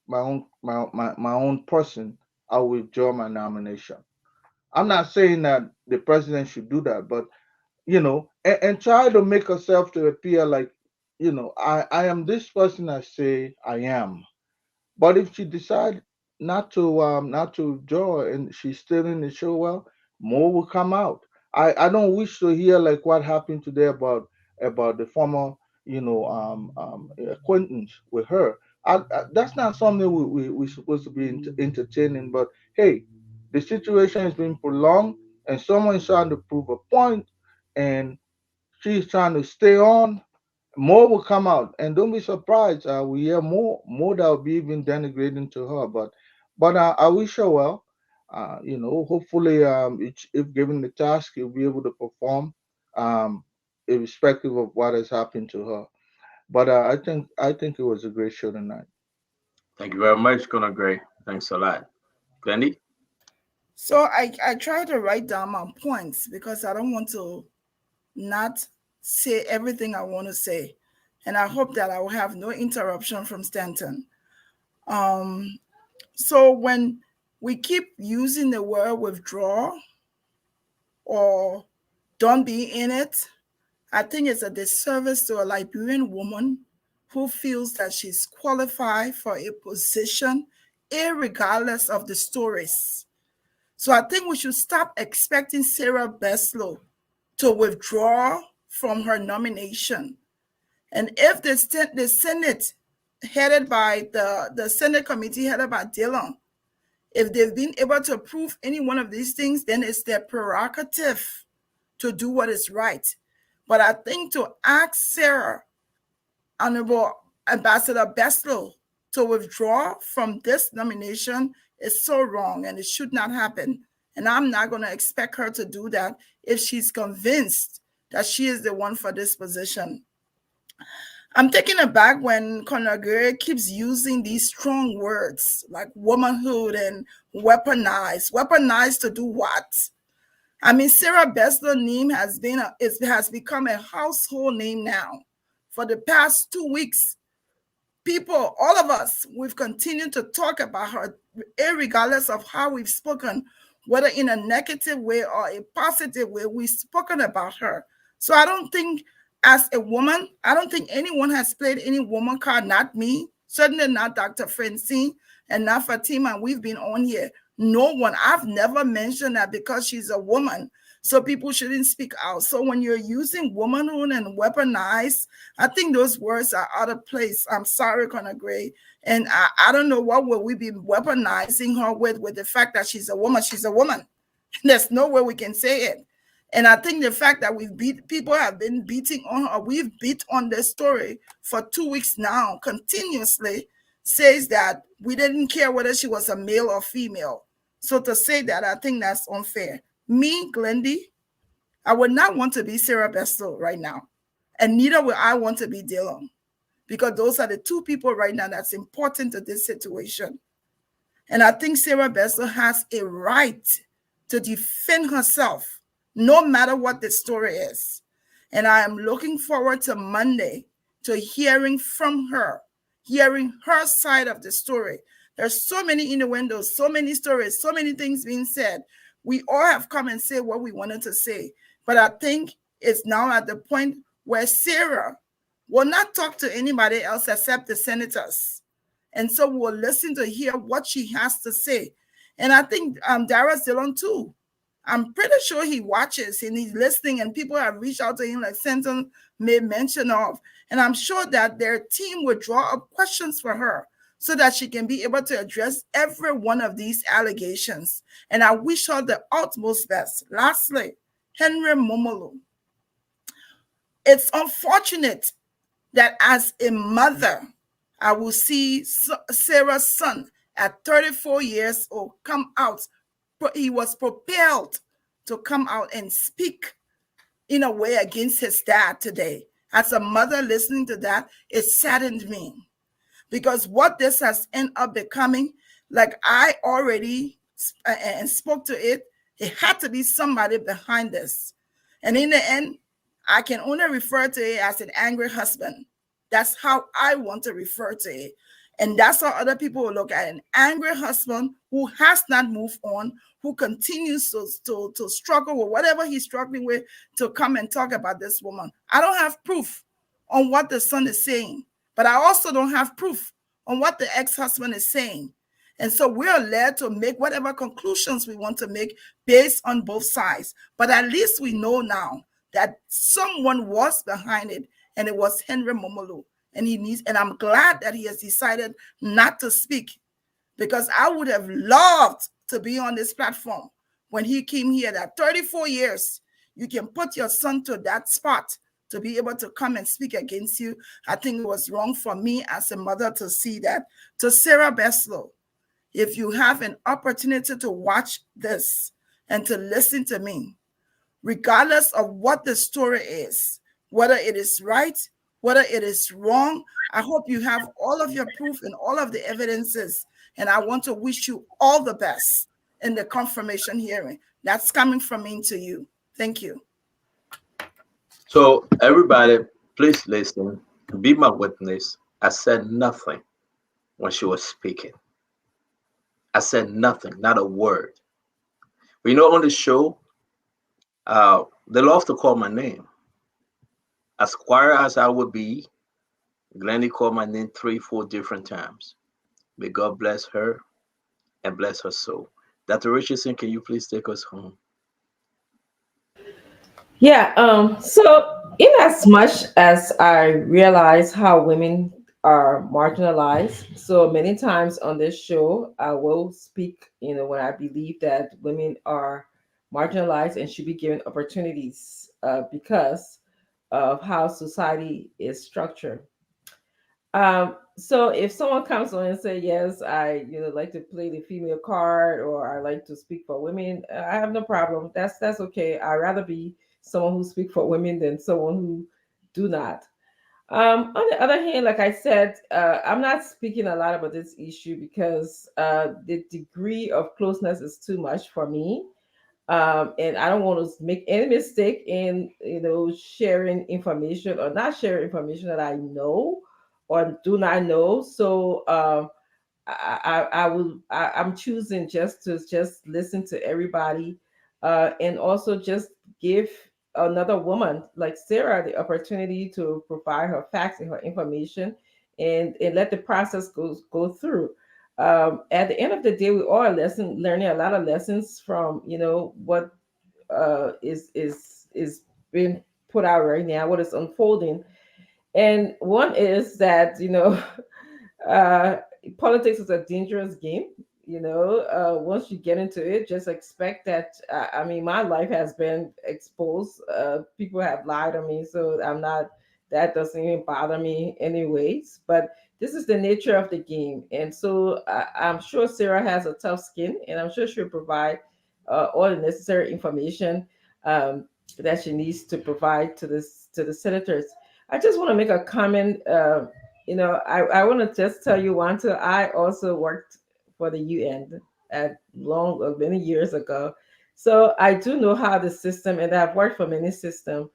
own person, I will withdraw my nomination. I'm not saying that the president should do that, but and try to make herself to appear like, I am this person I say I am. But if she decide not to draw and she's still in the show, well, more will come out. I don't wish to hear like what happened today about the former acquaintance with her. That's not something we're supposed to be entertaining. But hey, the situation has been prolonged, and someone is trying to prove a point, and she's trying to stay on. More will come out, and don't be surprised. We hear more that will be even denigrating to her. But I wish her well. Hopefully, if given the task, he'll be able to perform, irrespective of what has happened to her. But I think it was a great show tonight. Thank you very much, Conor Gray. Thanks a lot. Glendy? So I try to write down my points because I don't want to not say everything I want to say. And I hope that I will have no interruption from Stanton. So when we keep using the word withdraw or don't be in it, I think it's a disservice to a Liberian woman who feels that she's qualified for a position irregardless of the stories. So I think we should stop expecting Sarah Beslow to withdraw from her nomination. And if the Senate headed by the Senate committee headed by Dillon, if they've been able to prove any one of these things, then it's their prerogative to do what is right. But I think to ask Sarah, Honorable Ambassador Beslow, to withdraw from this nomination is so wrong, and it should not happen. And I'm not going to expect her to do that if she's convinced that she is the one for this position. I'm taken aback when Conor Gray keeps using these strong words like womanhood and weaponized. Weaponized to do what? I mean, Sarah Beslow's name has become a household name now. For the past 2 weeks, people, all of us, we've continued to talk about her, regardless of how we've spoken, whether in a negative way or a positive way, we've spoken about her. So I don't think, as a woman, I don't think anyone has played any woman card, not me, certainly not Dr. Francine and not Fatima. We've been on here. No one, I've never mentioned that because she's a woman, so people shouldn't speak out. So when you're using womanhood and weaponize, I think those words are out of place. I'm sorry, Conor Gray. And I don't know what will we be weaponizing her with the fact that she's a woman. She's a woman. There's no way we can say it. And I think the fact that people have been beating on her, we've beat on this story for 2 weeks now continuously, says that we didn't care whether she was a male or female. So to say that, I think that's unfair. Me, Glendy, I would not want to be Sarah Beslow right now. And neither will I want to be Dillon, because those are the two people right now that's important to this situation. And I think Sarah Beslow has a right to defend herself, no matter what the story is. And I am looking forward to Monday to hearing from her, hearing her side of the story. There's so many innuendos, so many stories, so many things being said. We all have come and said what we wanted to say. But I think it's now at the point where Sarah will not talk to anybody else except the senators. And so we'll listen to hear what she has to say. And I think Darius Dillon too. I'm pretty sure he watches and he's listening, and people have reached out to him, like Stanton made mention of. And I'm sure that their team would draw up questions for her so that she can be able to address every one of these allegations. And I wish her the utmost best. Lastly, Henry Momolu. It's unfortunate that as a mother, I will see Sarah's son at 34 years old come out. He was propelled to come out and speak in a way against his dad today. As a mother listening to that, it saddened me, because what this has ended up becoming, like I already spoke to it, it had to be somebody behind this. And in the end, I can only refer to it as an angry husband. That's how I want to refer to it. And that's how other people will look at an angry husband who has not moved on, who continues to struggle with whatever he's struggling with, to come and talk about this woman. I don't have proof on what the son is saying, but I also don't have proof on what the ex-husband is saying. And so we're led to make whatever conclusions we want to make based on both sides. But at least we know now that someone was behind it, and it was Henry Momolu. And I'm glad that he has decided not to speak, because I would have loved to be on this platform when he came here. That 34 years, you can put your son to that spot to be able to come and speak against you. I think it was wrong for me as a mother to see that. To Sarah Beslow, if you have an opportunity to watch this and to listen to me, regardless of what the story is, whether it is right, whether it is wrong, I hope you have all of your proof and all of the evidences. And I want to wish you all the best in the confirmation hearing. That's coming from me to you. Thank you. So everybody, please listen. Be my witness. I said nothing when she was speaking. I said nothing, not a word. You know, on the show, they love to call my name. As quiet as I would be, Glennie called my name 3-4 different times. May God bless her and bless her soul. Dr. Richardson, can you please take us home? Yeah, so in as much as I realize how women are marginalized, so many times on this show, I will speak, when I believe that women are marginalized and should be given opportunities because of how society is structured. So if someone comes on and say, yes, I like to play the female card, or I like to speak for women, I have no problem. That's okay. I'd rather be someone who speak for women than someone who do not. On the other hand, like I said, I'm not speaking a lot about this issue because the degree of closeness is too much for me. And I don't want to make any mistake in sharing information or not sharing information that I know or do not know. So I'm choosing just to listen to everybody, and also just give another woman like Sarah the opportunity to provide her facts and her information, and let the process go through. At the end of the day, we all are learning a lot of lessons from what is being put out right now, what is unfolding. And one is that politics is a dangerous game. Once you get into it, just expect that. I mean, my life has been exposed. People have lied on me, so I'm not. That doesn't even bother me, anyways. But this is the nature of the game, and so I'm sure Sarah has a tough skin, and I'm sure she'll provide all the necessary information that she needs to provide to the senators. I just want to make a comment. I want to just tell you, Wanta, I also worked for the UN many years ago. So I do know how the system, and I've worked for many systems.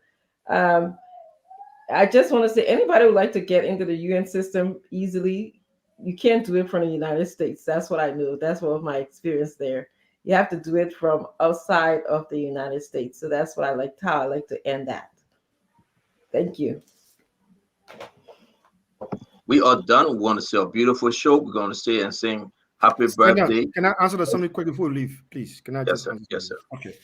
I just want to say, anybody who would like to get into the UN system easily, you can't do it from the United States. That's what I knew. That's what was my experience there. You have to do it from outside of the United States. So that's what how I like to end that. Thank you. We are done. We want to see a beautiful show. We're going to stay and sing happy birthday. Can I answer the something quickly before we leave, please? Can I Yes, sir. Yes, sir. Okay.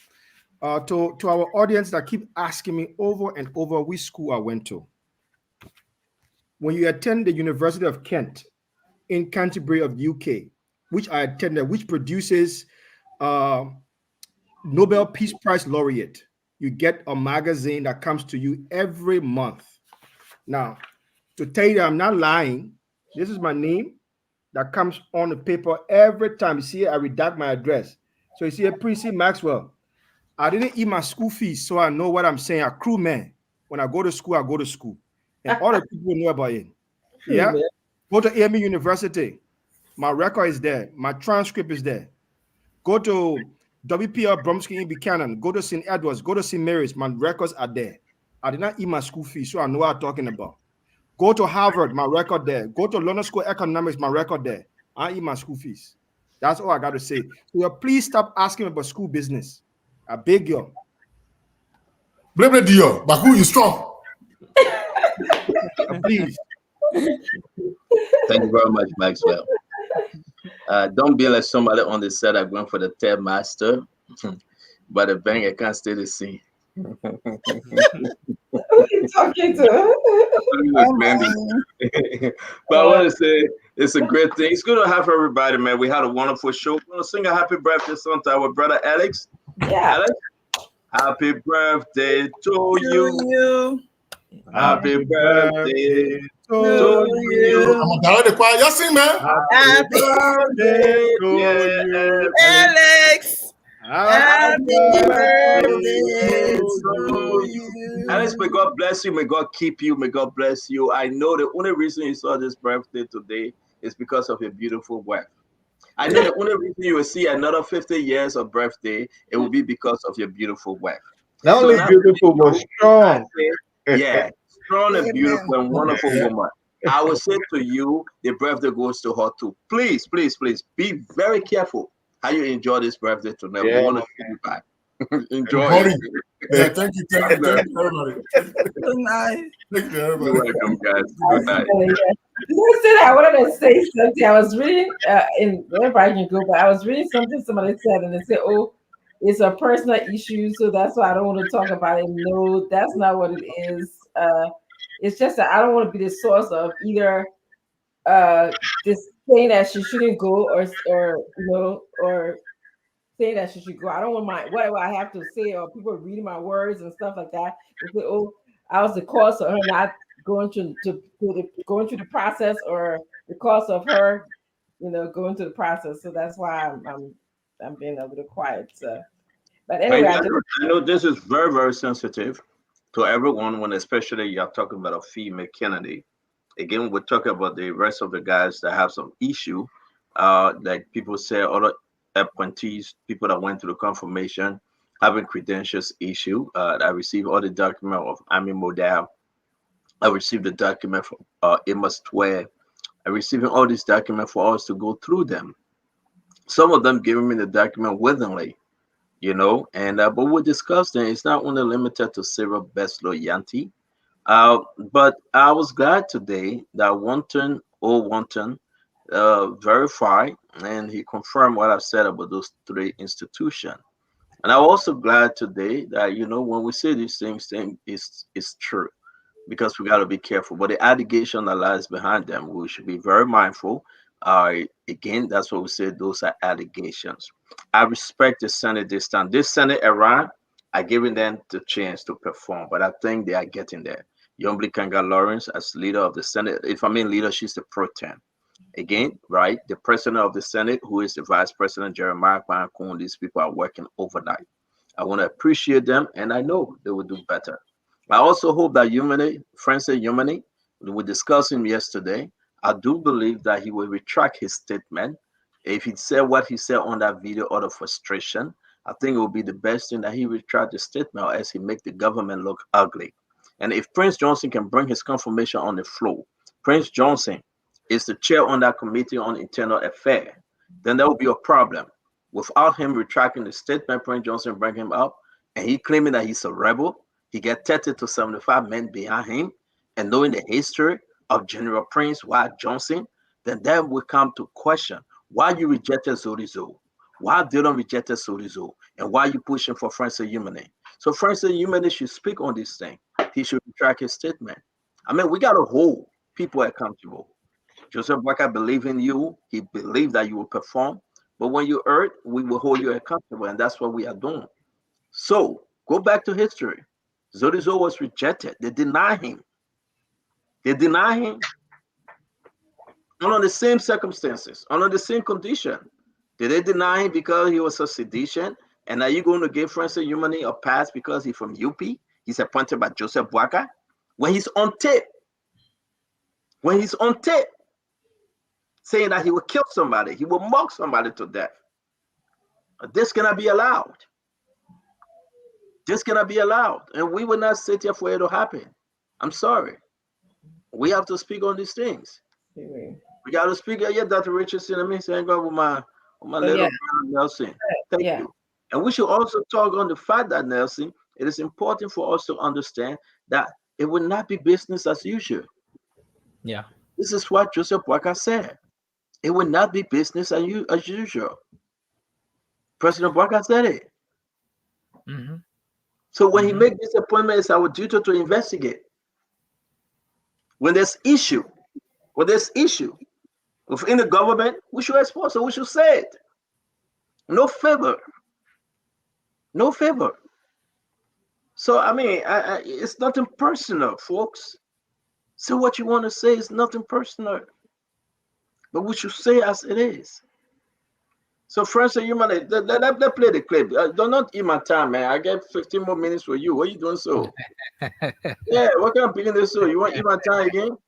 To our audience that keep asking me over and over which school I went to. When you attend the University of Kent in Canterbury of UK, which I attended, which produces Nobel Peace Prize laureate, you get a magazine that comes to you every month. Now, to tell you that I'm not lying, this is my name that comes on the paper every time. You see, I redact my address. So you see, Prince Maxwell. I didn't eat my school fees, so I know what I'm saying. A crew man. When I go to school, I go to school. And all the people know about it. Yeah. Go to AME University. My record is there. My transcript is there. Go to WPL Bromsky in Buchanan. Go to St. Edwards. Go to St. Mary's. My records are there. I did not eat my school fees, so I know what I'm talking about. Go to Harvard, my record there. Go to London School of Economics, my record there. I eat my school fees. That's all I got to say. So please stop asking about school business. I beg you. Blame Dio, but who you strong? Please. Thank you very much, Maxwell. Don't be like somebody on the set that went for the third master, but the bank account stay the same. Who are you talking to? But I want to say it's a great thing. It's good to have everybody, man. We had a wonderful show. We're gonna sing a happy birthday song to our brother Alex. Yeah. Alex, happy birthday to you. Happy birthday to you. I'm gonna the choir. Y'all sing, man. Happy birthday to you, Alex. Happy birthday to you. Alex, may God bless you. May God keep you. May God bless you. I know the only reason you saw this birthday today is because of your beautiful wife. I know the only reason you will see another 50 years of birthday, it will be because of your beautiful wife. Not only beautiful, but strong. Yeah, strong and beautiful and wonderful woman. I will say to you, the birthday goes to her too. Please, please, please be very careful how you enjoy this birthday tonight. We want to see you back. Enjoy it. Yeah, thank you, everybody. Good night. Thank you, everybody. You're welcome, guys. Good night. I wanted to say something. I was reading in wherever I can go, but I was reading something somebody said, and they said, "Oh, it's a personal issue, so that's why I don't want to talk about it." No, that's not what it is. It's just that I don't want to be the source of either this saying that she shouldn't go, or or saying that she should go. I don't want whatever I have to say, or people reading my words and stuff like that. They say, "Oh, I was the cause of her not going through the process, or the cause of her, going through the process." So that's why I'm being a little quiet. So. But anyway, I know this is very, very sensitive to everyone when especially you're talking about a female candidate. Again, we're talking about the rest of the guys that have some issue. Like people say, other appointees, people that went through the confirmation, having credentials issue. I received all the document of Ami Modal. I received the document from Amos Tware. I received all these documents for us to go through them. Some of them giving me the document willingly. And but we discussed it. It's not only limited to Sarah Beslow Yanti, but I was glad today that Wanton verified, and he confirmed what I've said about those three institutions. And I'm also glad today that when we say these things is true, because we got to be careful. But the allegation that lies behind them, we should be very mindful. Again, that's what we say. Those are allegations. I respect the Senate this time. This Senate era, I giving them the chance to perform, but I think they are getting there. Yombly Kanga Lawrence as leader of the Senate. If I mean leader, she's the pro tem. Again, right? The president of the Senate, who is the vice president, Jeremiah Kwan, these people are working overnight. I want to appreciate them, and I know they will do better. I also hope that Francis Yumani, we discussed him yesterday. I do believe that he will retract his statement. If he said what he said on that video out of frustration, I think it would be the best thing that he retract the statement, or else he make the government look ugly. And if Prince Johnson can bring his confirmation on the floor, Prince Johnson is the chair on that committee on internal affairs, then there will be a problem. Without him retracting the statement, Prince Johnson bring him up, and he claiming that he's a rebel. He get 30 to 75 men behind him, and knowing the history of General Prince White Johnson, then that will come to question why you rejected Zorizo, why didn't reject Zorizo, and why you pushing for Francis Yumani. So Francis Yumani should speak on this thing. He should retract his statement. I mean, we got to hold people accountable. Joseph Waka believe in you. He believed that you will perform. But when you hurt, we will hold you accountable, and that's what we are doing. So go back to history. Zorizo was rejected. They deny him. They deny him under the same circumstances, under the same condition. Did they deny him because he was a sedition? And are you going to give Francis Yumani a pass because he's from UP? He's appointed by Joseph Waka. When he's on tape, saying that he will kill somebody, he will mock somebody to death. This cannot be allowed. This cannot be allowed. And we will not sit here for it to happen. I'm sorry. We have to speak on these things. We got to speak. Yeah, Dr. Richardson. I mean, saying go with my little brother Nelson. Thank you. And we should also talk on the fact that, Nelson, it is important for us to understand that it will not be business as usual. Yeah. This is what Joseph Walker said. It will not be business as usual. President Walker said it. Mm-hmm. So when he makes this appointment, it's our duty to investigate. When there's issue within the government, we should expose it. We should say it. No favor. So I mean, it's nothing personal, folks. Say what you want to say. It's nothing personal, but we should say as it is. So, Francis, you might let play the clip. Don't not eat my time, man. I get 15 more minutes for you. What are you doing so? Yeah, what kind of picking this so? You want to eat my time again?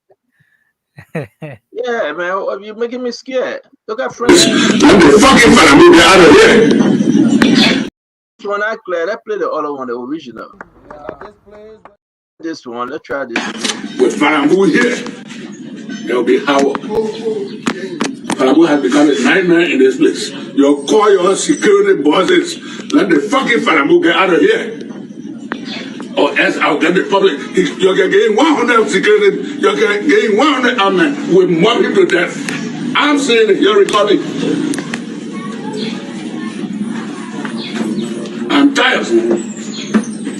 Yeah, man. You're making me scared. Look at Francis. This one I clear. Let's play the other one, the original. This one. Let's try this. With Farambu here, there will be Howard. Farambu has become a nightmare in this place. You call your security bosses, let the fucking Farambu get out of here. Or else I'll get the public. You're getting 100 security, you're getting 100 armed. We'll mob him to death. I'm saying it, you're recording. I'm tired.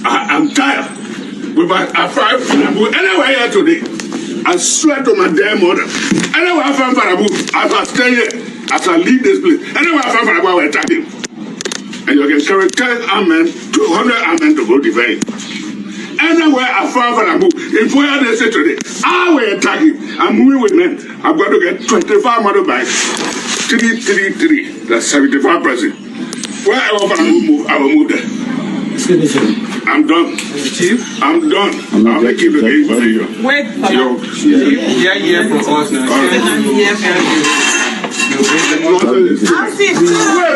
I'm tired. I find Farambu anywhere here today. I swear to my damn mother. Anywhere I find Farambu, as I stay here, as I leave this place, anywhere I find Farambu, I will attack him. And you can carry 10 armed, 200 armed to go defend. Anywhere I find Farambu, in 4 years they say today, I will attack him. I'm moving with men. I'm going to get 25 motorbikes. 333. That's 75 person. Wherever Farambu move, I will move there. I'm done. I'm done. I'll make you the game for you. Wait, yeah, from us now. Where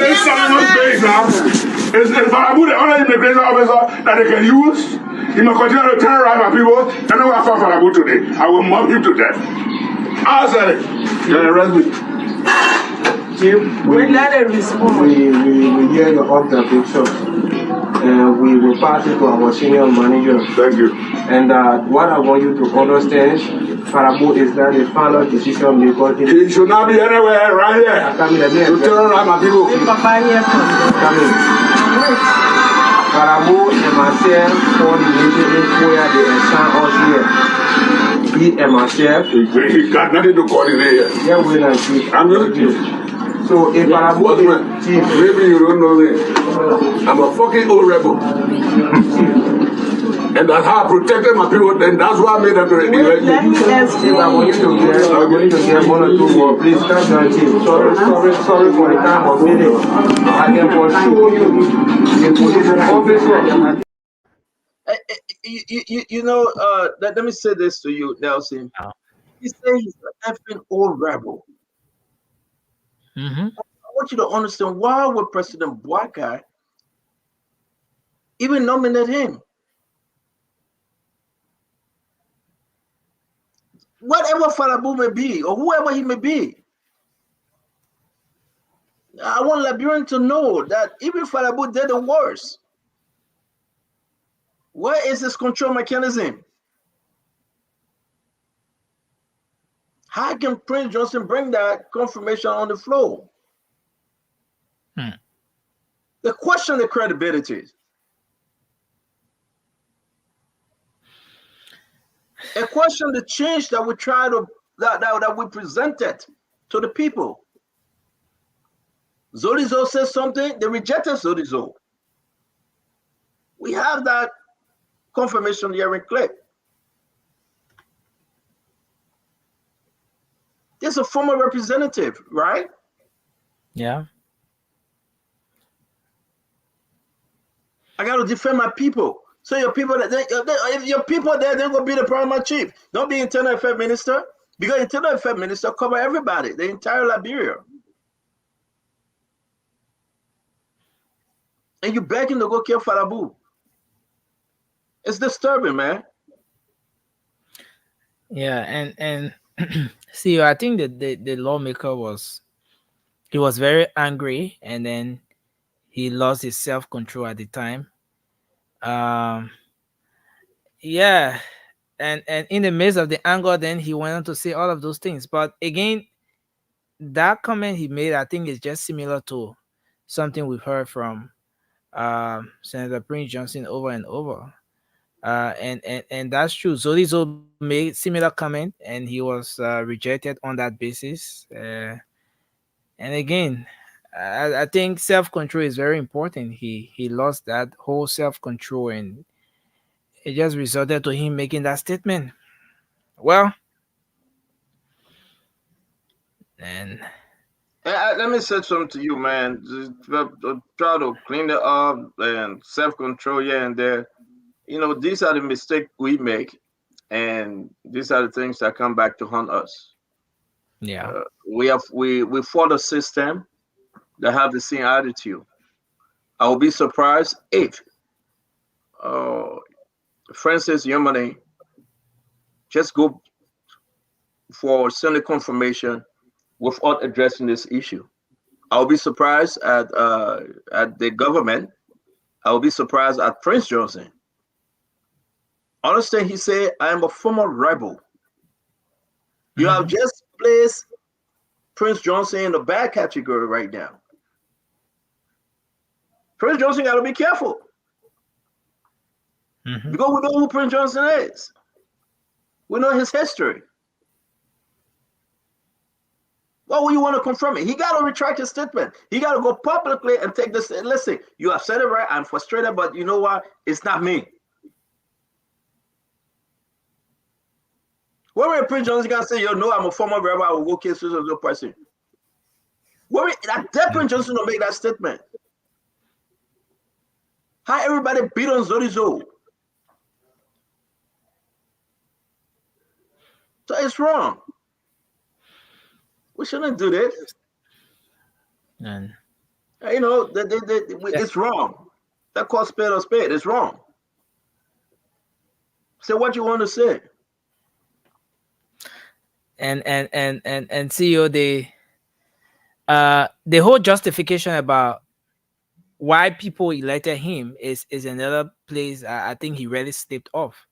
is Solomon's base now? Is Farambu the only immigration officer that they can use? He must continue to terrorize my people. Anyway, I found Farambu today. I will mob him to death. I said it. You're arrest me. We let it respond. We hear your observation. We will pass it to our senior manager. Thank you. And what I want you to understand, Farambu is not the final decision maker. He should not be anywhere right here. To terrorize my people. Farambu and myself for the meeting where they assign us here. He and myself. He got nothing to coordinate here. Yeah, we're not chief. I'm not chief. So if Farambu is chief. Maybe you don't know me. I'm a fucking old rebel. And that's how I protected my people. Then that's why I made them elect me. Let me ask you. I want you to get 1 or 2 more. Please stop that, chief. Sorry for the time of meeting. I can assure you, the position officer. You know, let me say this to you, Nelson. He said he's an effing old rebel. I want you to understand why would President Bouakai even nominate him? Whatever Farambu may be, or whoever he may be, I want Liberian to know that even Farambu did the worst. Where is this control mechanism? How can Prince Johnson bring that confirmation on the floor? The question the credibility. A question the change that we try to that we presented to the people. Zolizo says something, they rejected Zolizo. We have that confirmation here in clip. There's a former representative, right? Yeah. I got to defend my people. So your people, if your people there, they're going to be the paramount chief. Don't be internal affairs minister, because internal affairs minister cover everybody, the entire Liberia. And you begging to go kill Farambu. It's disturbing, man. Yeah, and see, I think that the lawmaker was very angry, and then he lost his self control at the time. Um, yeah, and in the midst of the anger, then he went on to say all of those things. But again, that comment he made, I think, is just similar to something we've heard from Senator Prince Johnson over and over. And that's true. Zolizo made similar comment, and he was rejected on that basis. And again, I think self control is very important. He lost that whole self control, and it just resulted to him making that statement. Well, and Let me say something to you, man. Just try to clean it up and self-control here and there. You know, these are the mistakes we make, and these are the things that come back to haunt us. Yeah. We follow a system that have the same attitude. I will be surprised if, Francis Yomane just go for Senate confirmation without addressing this issue. I'll be surprised at the government. I will be surprised at Prince Johnson. Understand, he said, I am a former rebel. You have just placed Prince Johnson in the bad category right now. Prince Johnson got to be careful. Because we know who Prince Johnson is. We know his history. Why would you want to confirm it? He got to retract his statement. He got to go publicly and take this. Listen, you have said it right. I'm frustrated, but you know what? It's not me. When Prince Johnson can say, you know, I'm a former rebel, I will go kill no person. When that Prince Johnson will make that statement. How everybody beat on Zorizo. So it's wrong. We shouldn't do this. And you know, it's wrong. That calls spade or spade. It's wrong. Say what you want to say. And CEO, the whole justification about why people elected him is another place I think he really slipped off.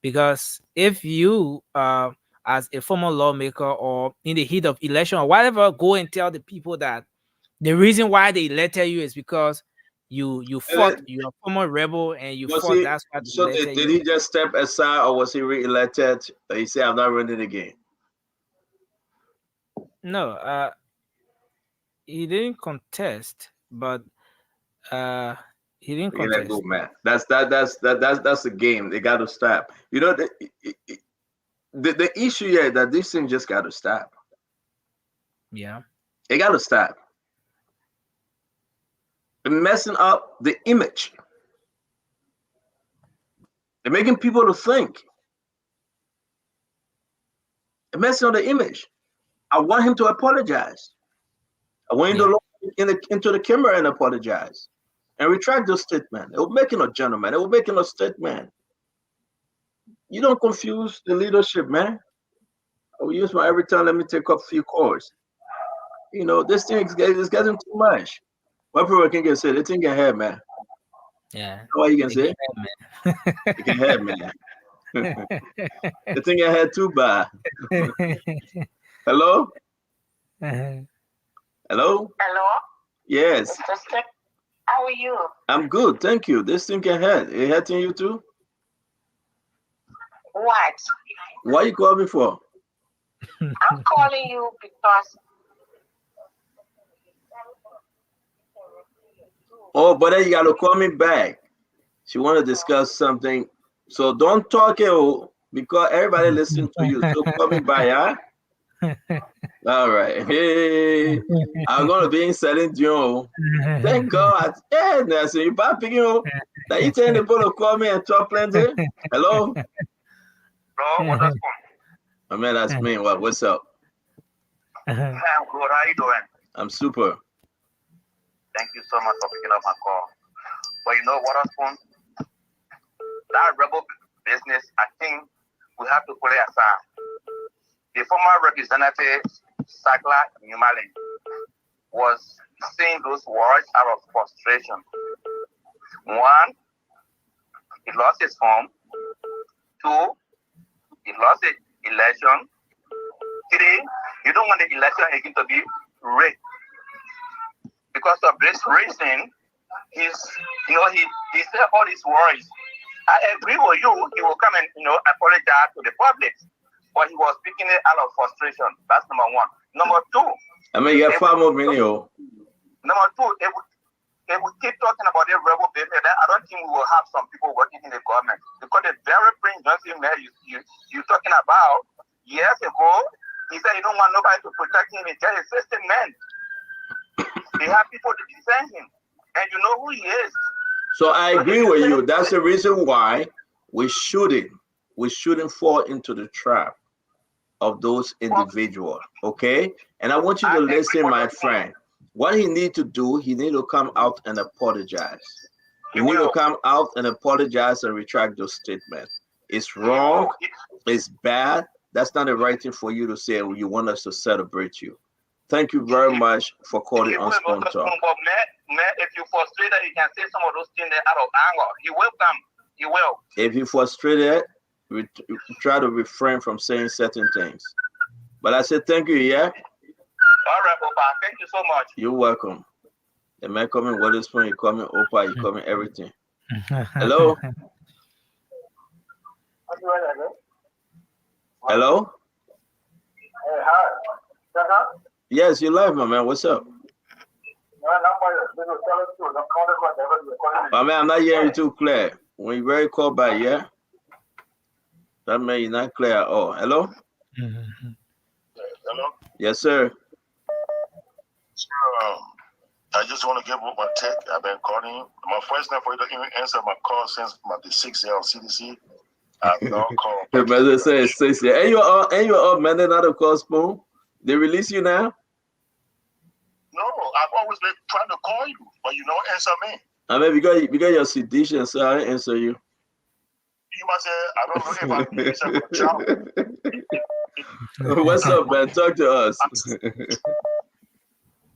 Because if you as a former lawmaker or in the heat of election or whatever, go and tell the people that the reason why they elected you is because you fought, you're a former rebel and you fought, that's why so did he just step aside, or was he re-elected? He said, I'm not running again. No, he didn't contest, but he didn't contest. Go, man. That's the game. They got to stop. You know, the issue here that this thing just got to stop. Yeah, it got to stop. They're messing up the image. They're making people to think. They're messing up the image. I want him to apologize. I want him to look into the camera and apologize and retract those statements. They were making a gentleman. They were making a statement. You don't confuse the leadership, man. I will use my every time. Let me take up a few calls. You know, this thing is getting too much. What people can say, they think ahead, man. Yeah. You know what you can say? You can have, man. The thing ahead too bad. Hello? Hello? Hello? Yes. How are you? I'm good, thank you. This thing ahead. It hurting you too? What? Why you call me for? I'm calling you because. Oh, but then you gotta call me back. She want to discuss something. So don't talk because everybody listen to you. So call me back, huh? All right. Hey, I'm gonna be in Celine Dion. Thank God. Yeah, that's you back picking. Now you telling the people to call me and talk plenty. Hello? I mean, that's me. What's up? I'm good. How you doing? I'm super. Thank you so much for picking up my call. But you know what happened? That rebel business, I think we have to put it aside. The former representative, Sakla Newmalin, was saying those words out of frustration. One, he lost his home. Two, he lost the election. Three, you don't want the election again to be rigged. Because of this reason, he said all these words. I agree with you, he will come and apologize to the public. But he was speaking it out of frustration. That's number one. Number two, I mean, you have 5 more minutes. Number two, if we keep talking about the rebel behavior, then I don't think we will have some people working in the government. Because the very Prince Johnson man you're talking about, years ago, he said he don't want nobody to protect him. He just assistant men. They have people to defend him. And you know who he is. So I agree with you. That's the reason why we shouldn't fall into the trap of those individuals. Okay? And I want you to listen, my friend. What he need to do, he need to come out and apologize. He need to come out and apologize and retract those statements. It's wrong. It's bad. That's not the right thing for you to say. You want us to celebrate you. Thank you very much for calling on Spoon Talk. If you're frustrated, you can say some of those things out of anger. He will come. He will. If you're frustrated, try to refrain from saying certain things. But I said thank you, yeah? All right, Papa. Thank you so much. You're welcome. The man coming with this phone, you call me Opa, you call me everything. Hello? Hello? Hey, hi. Yes, you're live, my man. What's up? My man, I'm not hearing you too clear. When you very call back, yeah? That man, you're not clear at all. Hello? Hello? Yes, sir. I just want to give up my take. I've been calling you. My first time for you to even answer my call since the 6th year of CDC. I've not called. The brother says 6 years. And you're up, man. They're not a call Spoon. They release you now? No, I've always been trying to call you, but you don't answer me. I mean, because you're sedition, so I didn't answer you. You must say, I don't know if I'm a good job. What's up, man? Talk to us.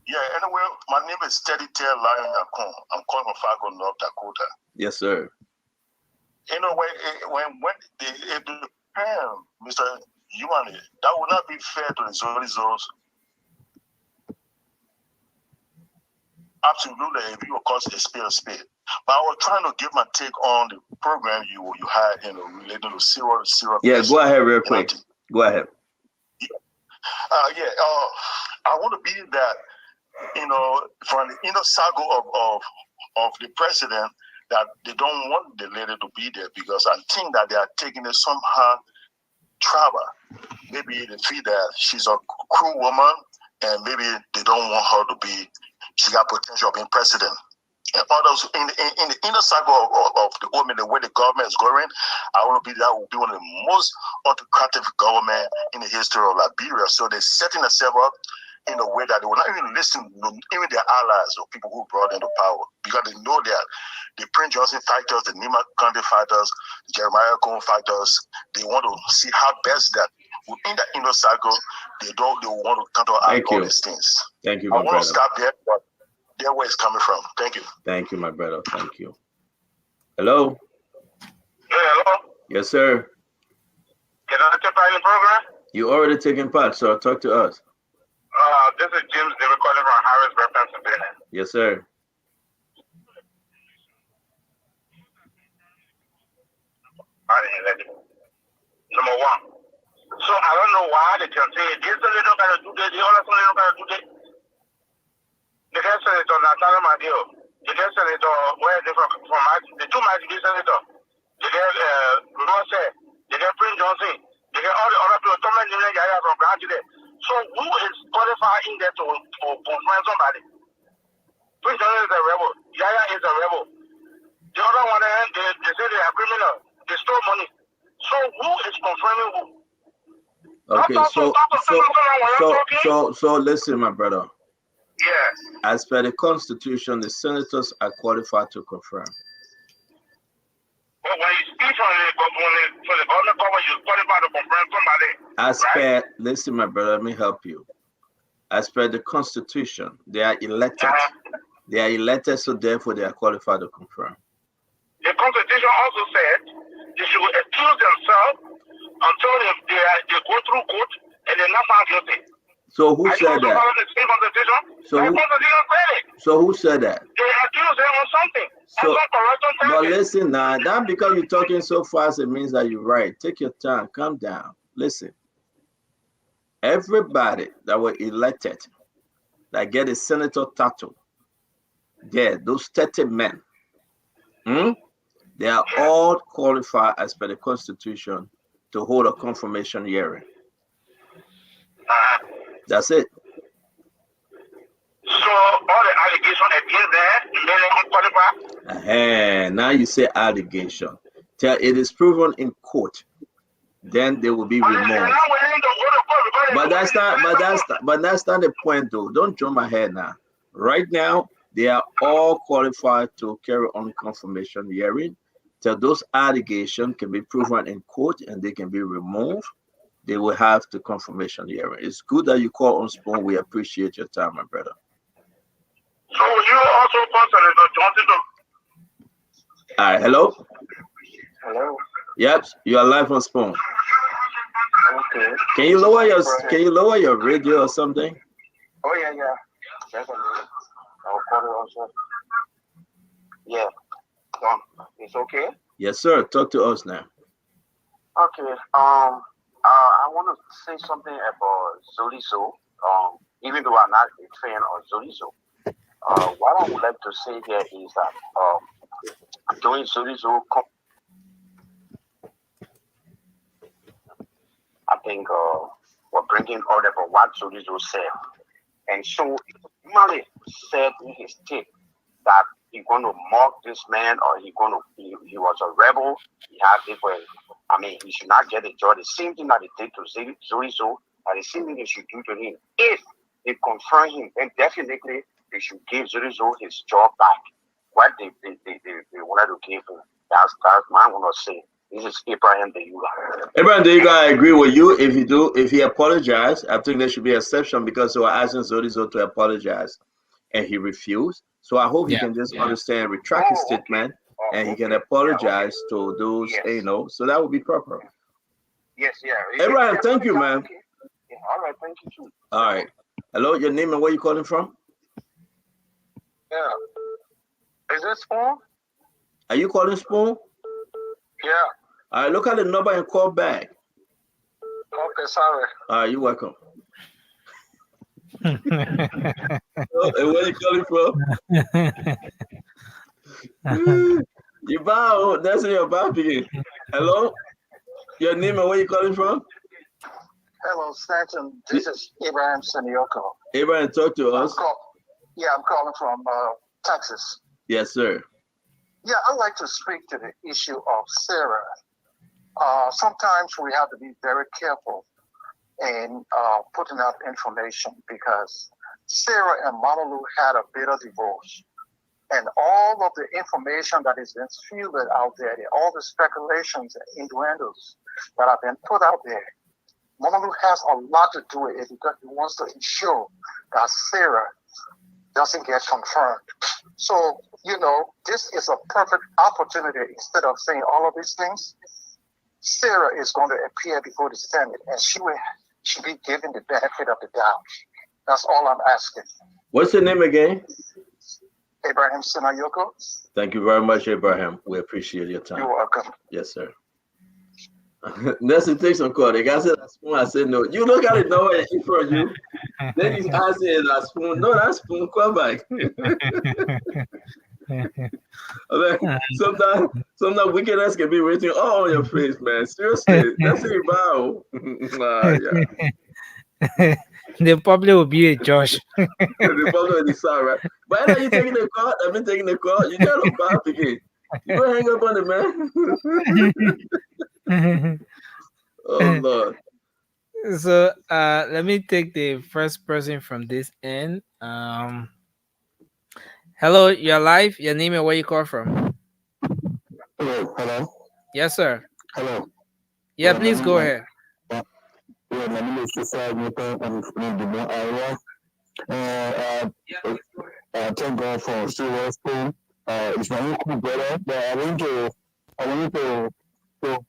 Yeah, anyway, my name is Steady Tail Lion Yakon. I'm calling from Fargo, North Dakota. Yes, sir. Anyway, when it depends, Mr. Humani, that would not be fair to the Zorizos. Absolutely, if you of course a spade. But I was trying to give my take on the program you had, related to zero. Yeah, go ahead real quick. Go ahead. I want to be that, from the inner circle of the president, that they don't want the lady to be there because I think that they are taking it somehow trouble. Maybe they feel that she's a cruel woman and maybe they don't want her to be, she got potential of being president. And others in the inner circle of the women, the way the government is going, I want to be that will be one of the most autocratic government in the history of Liberia. So they're setting themselves up in a way that they will not even listen to even their allies or people who brought into power, because they know that the Prince Johnson fighters, the Nima County fighters, the Jeremiah Cone fighters, they want to see how best that within the inner circle they want to counteract all these things. Thank you, I my want brother. to stop there, but there where it's coming from. Thank you. Thank you, my brother. Thank you. Hello? Yeah, hello? Yes, sir. Can I take part in the program? You already taken part, so talk to us. This is James David calling from Harrisburg, Pennsylvania. Yes, sir. Number one. So I don't know why they can say this only don't gotta do this, the other only don't gotta do this. The guest senator Natalia Madio, the guest senator where they from the two Magic senator, the guest Ross, the guest Prince Johnson, the guest all the other people, Thomas Jaya from Grand today. So who is qualified in there to confront somebody? Prince Johnson is a rebel, Yaya is a rebel. The other one, they say they are criminal, they stole money. So who is confirming who? Okay, so listen, my brother. Yes. As per the Constitution, the senators are qualified to confirm. But when you speak from the So the government cover you qualify to confirm somebody. As per, listen, my brother, let me help you. As per the Constitution, they are elected. They are elected, so therefore they are qualified to confirm. The Constitution also said they should excuse themselves until they go through court and they're not found guilty. So who said that? So who said that? They accuse them of something. So, but listen now, that because you're talking so fast, it means that you're right. Take your time, calm down. Listen, everybody that were elected, that get a senator title, those 30 men, they are all qualified as per the Constitution to hold a confirmation hearing. That's it. So all the allegations against them made them unqualified. Now you say allegation. Till it is proven in court, then they will be removed. But that's not the point though. Don't jump ahead now. Right now, they are all qualified to carry on confirmation hearing. Till those allegations can be proven in court and they can be removed, they will have the confirmation hearing. It's good that you call on Spoon. We appreciate your time, my brother. So you also consider Johnson? All right, hello? Hello. Yep, you are live on Spoon. Okay. Can you lower your radio or something? Oh yeah. Definitely. I'll call it also. Yeah. It's okay? Yes, sir. Talk to us now. Okay. I want to say something about Zolizo. Even though I'm not a fan of Zolizo, what I would like to say here is that during Zolizo, I think we're bringing order for what Zolizo said, and so Mali said in his tape that he's going to mock this man, or he was a rebel. He had different. I mean, he should not get a job. The same thing that they did to Zolizo, and the same thing they should do to him. If they confirm him, then definitely they should give Zolizo his job back. What they wanted to give him. That's what I'm going to say. This is Abraham Deyuga. Abraham Deyuga, I agree with you. If he apologized, I think there should be an exception because they were asking Zolizo to apologize and he refused. So I hope he can just understand, retract his statement, and he can apologize to those, so that would be proper. Yes, Abraham, thank you, man. Yeah, all right, thank you too. All right. Hello, your name and where you calling from? Yeah. Is this Spoon? Are you calling Spoon? Yeah. All right, look at the number and call back. Okay, sorry. All right, you're welcome. And where you calling from? You bow. That's in your bow again. Hello? Your name and where you calling from? Hello, Stanton. This is Abraham Senioko. Abraham, talk to us. I'm calling from Texas. Yes, sir. Yeah, I'd like to speak to the issue of Sarah. Sometimes we have to be very careful in putting out information because Sarah and Mamalu had a bitter divorce. And all of the information that is been fielded out there, all the speculations and innuendos that have been put out there, Mamalu has a lot to do with it because he wants to ensure that Sarah doesn't get confirmed. So, this is a perfect opportunity. Instead of saying all of these things, Sarah is going to appear before the Senate, and she should be given the benefit of the doubt. That's all I'm asking. What's your name again? Abraham Sinayoko. Thank you very much, Abraham. We appreciate your time. You're welcome. Yes, sir. Nelson, take some call. The guy said that Spoon. I said no. You look at it now and in front of you. Then he's asking that Spoon. No, that's Spoon. Come back. Sometimes wickedness can be written all on your face, man. Seriously, that's it, bow. The public will be a judge. The public will decide, right? But are you taking the call? I've been taking the call. You got to bow again. You go hang up on the man. Oh Lord. So let me take the first person from this end. Hello, you're live. Your name and where you call from? Hello. Yes, sir. Hello. Yeah, please go ahead. Thank God for serious thing. It's my cool brother, but I want to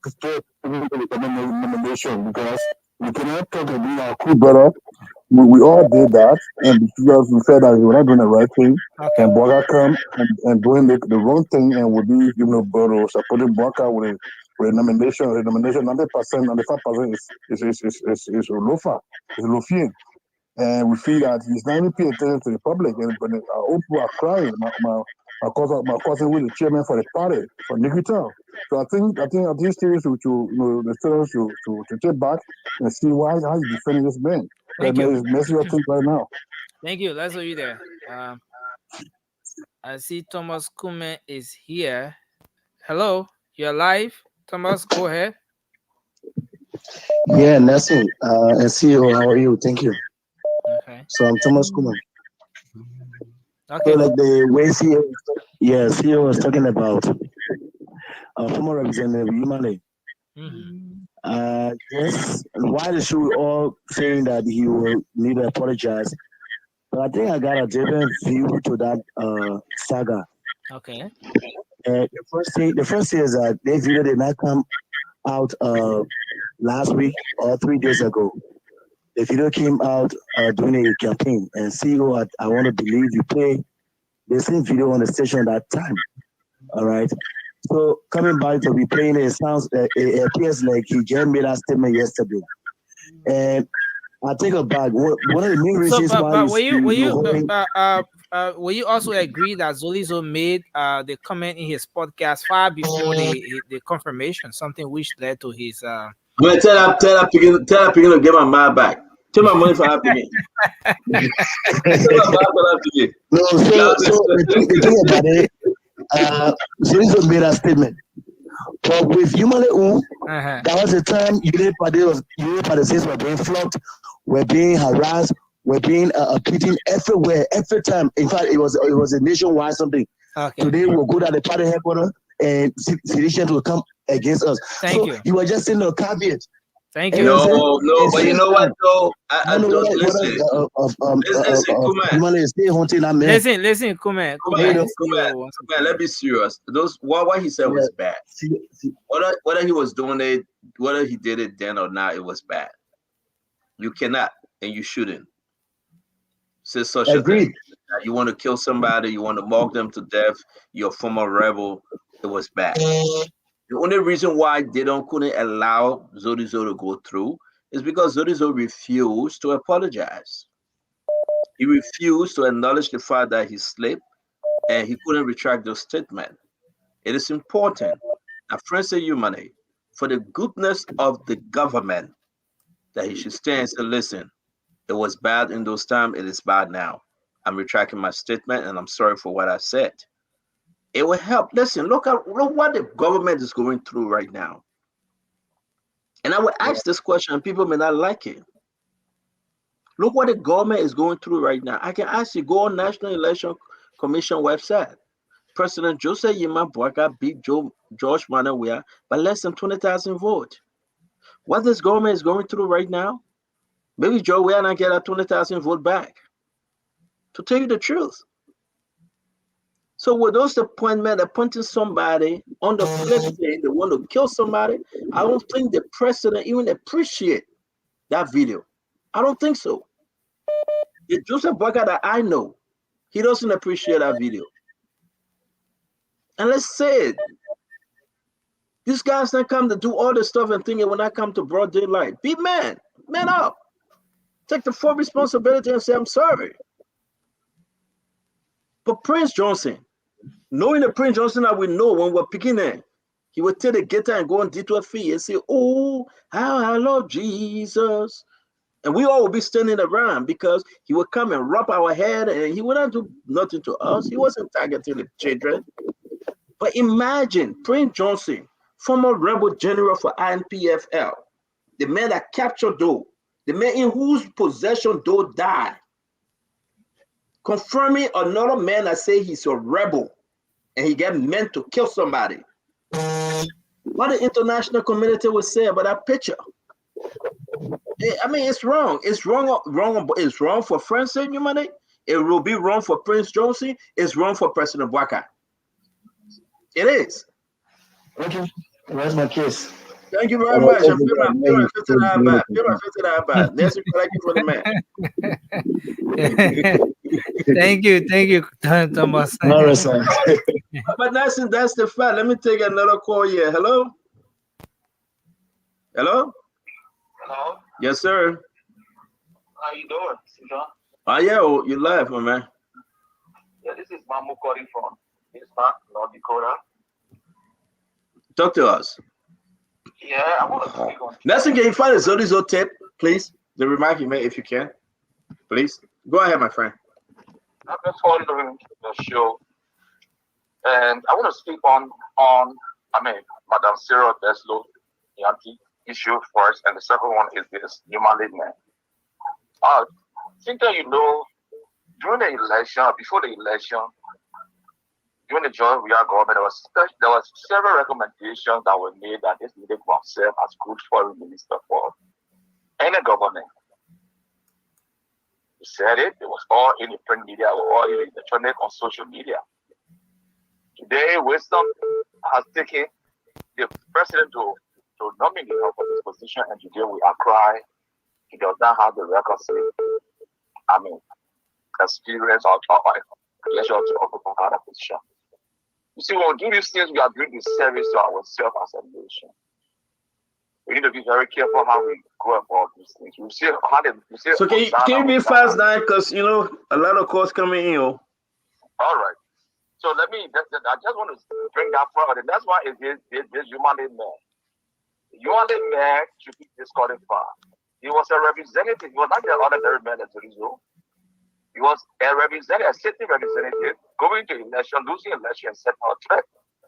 straight into the nomination because we cannot talk about our cool brother. We all did that, and because we said that we were not doing the right thing, and Boga come and doing the wrong thing, and would be Boro supporting Boga with a nomination. The nomination 90%, 95% is Lofa, is Lofian. And we feel that he's not even paying attention to the public. And but our own people are crying. My cousin was the chairman for the party for Nikitel. So I think these students the students to take back and see how he's defending this man. Thank That you. man is messing up things right now. Thank you. Let's you there. I see Thomas Kume is here. Hello, you're live. Thomas, go ahead. Yeah, Nelson, and CEO, how are you? Thank you. Okay. So I'm Thomas Kuman. Okay. So like the way CEO was talking about former representative Yumale. Yes, why is she all saying that he will need to apologize? But I think I got a different view to that saga. Okay. The first thing is that this video did not come out last week or 3 days ago. The video came out during a campaign, and CEO, I want to believe you play the same video on the station at that time. All right. So coming back to be playing it it appears like he just made that statement yesterday, and I take it back. One of the main reasons why will you also agree that Zolizo made the comment in his podcast far before the confirmation, something which led to his I'm gonna tell that picking to get my mind back. Tell my money for that picking. Tell my mind for that picking. No, so the thing about it, Zolizo made that statement. But with Yumale that was the time Yoruba parties were being flogged, were being harassed, were being beaten everywhere, every time. In fact, it was a nationwide something. Okay. Today we'll go to the party headquarters and citizens will come against us. Thank you. You were just saying a caveat. Thank you. No, but you know what though? Listen, Listen, Kume. Let's be serious. What he said was bad. Whether he was doing it, whether he did it then or not, it was bad. You cannot and you shouldn't say such a thing. You want to kill somebody, you want to mock them to death, you're a former rebel. It was bad. The only reason why they couldn't allow Zodizo to go through is because Zodizo refused to apologize. He refused to acknowledge the fact that he slipped and he couldn't retract those statements. It is important that Francis Yumane, for the goodness of the government, that he should stand and say, listen, it was bad in those times, it is bad now. I'm retracting my statement and I'm sorry for what I said. It will help. Listen, look what the government is going through right now. And I will ask this question, and people may not like it. Look what the government is going through right now. I can ask you, go on National Election Commission website. President Joseph Yima Boakai beat George Manawia by less than 20,000 votes. What this government is going through right now, maybe Joe will not get a 20,000 vote back. To tell you the truth. So with those appointing somebody on the flip side, they want to kill somebody, I don't think the president even appreciate that video. I don't think so. The Joseph Boakai that I know, he doesn't appreciate that video. And let's say it. These guys don't come to do all this stuff and think it when I come to broad daylight. Be man up. Take the full responsibility and say, I'm sorry. But Prince Johnson, knowing the Prince Johnson that we know when we're picking him, he would take the guitar and go on D12 feet and say, oh, how I love Jesus. And we all would be standing around because he would come and rub our head and he wouldn't do nothing to us. He wasn't targeting the children. But imagine Prince Johnson, former rebel general for INPFL, the man that captured Doe, the man in whose possession Doe died, confirming another man that say he's a rebel and he get meant to kill somebody. What the international community would say about that picture? I mean, it's wrong. It's wrong. It's wrong for Francis Newman. It will be wrong for Prince Johnson. It's wrong for President Bwaka. It is. Okay, that's my case. Thank you very much. I feel my $50 back. Feel my $50 back. Let's collect it for the man. Thank you, Thomas. But that's the fact. Let me take another call here. Hello. Hello. Hello. Yes, sir. How you doing, John? Yeah, you live, my man. Yeah, this is Mamu calling from Bismarck, North Dakota. Talk to us. Yeah, I want to speak on. Nelson, can you find the Zodizo tape, please? The remark you made, if you can. Please. Go ahead, my friend. I've been following the show, and I want to speak on Madam Sarah Deslo Yanti issue first, and the second one is this human man. I think that during the election, before the election, during the John Weah government, there was several recommendations that were made that this lady could serve as good foreign minister for any government. He said it was all in the print media, all in the electronic on social media. Today, Wisdom has taken the president to nominate her for this position, and today we are crying. He does not have the requisite, experience or pleasure to occupy that position. You see, when we do these things, we are doing this service to ourselves as a nation. We need to be very careful how we go about these things. We see how they. So can you be fast now? Because a lot of calls coming in. All right. So I just want to bring that forward, and that's why it is this human man. Human man should be disqualified. He was a representative. He was not the other man as a result. He was a representative, a city representative, going to election, losing election, set on track.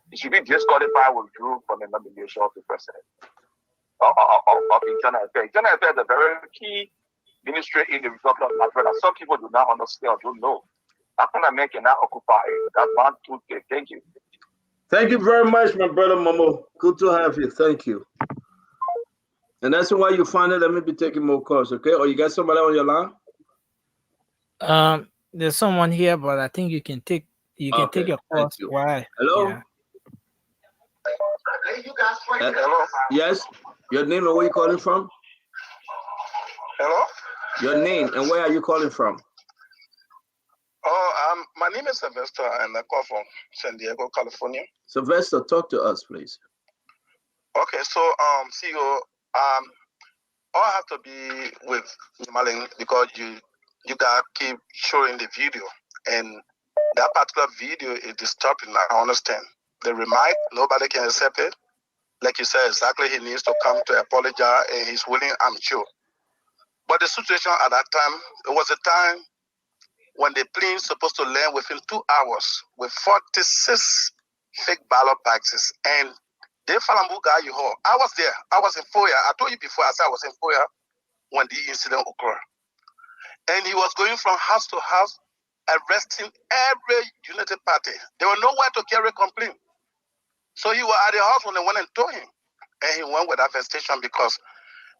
He should be disqualified, withdrew from the nomination of the president of Internal Affairs. Internal Affairs is a very key ministry in the Republic of Nigeria that some people do not understand or don't know. How can a man cannot occupy that man too? Thank you. Thank you very much, my brother Momo. Good to have you. Thank you. And that's why you find it. Let me be taking more calls, okay? Or you got somebody on your line? There's someone here, but I think you can take take your calls. Why? Hello. Yeah. Hello. Yes. Your name and where you calling from? Hello. Your name and where are you calling from? Oh, my name is Sylvester, and I call from San Diego, California. Sylvester, talk to us, please. Okay, so CEO, I have to be with Malin because you guys keep showing the video, and that particular video is disturbing. I understand the remark. Nobody can accept it. Like you said, exactly, he needs to come to apologize, and he's willing, I'm sure. But the situation at that time, it was a time when the plane supposed to land within 2 hours with 46 fake ballot boxes, and they Falambuga you hold. I was there. I was in Foya. I told you before. I said I was in Foya when the incident occurred. And he was going from house to house, arresting every United Party. There were nowhere to carry complaint. So he was at the house when they went and told him. And he went with that vestation because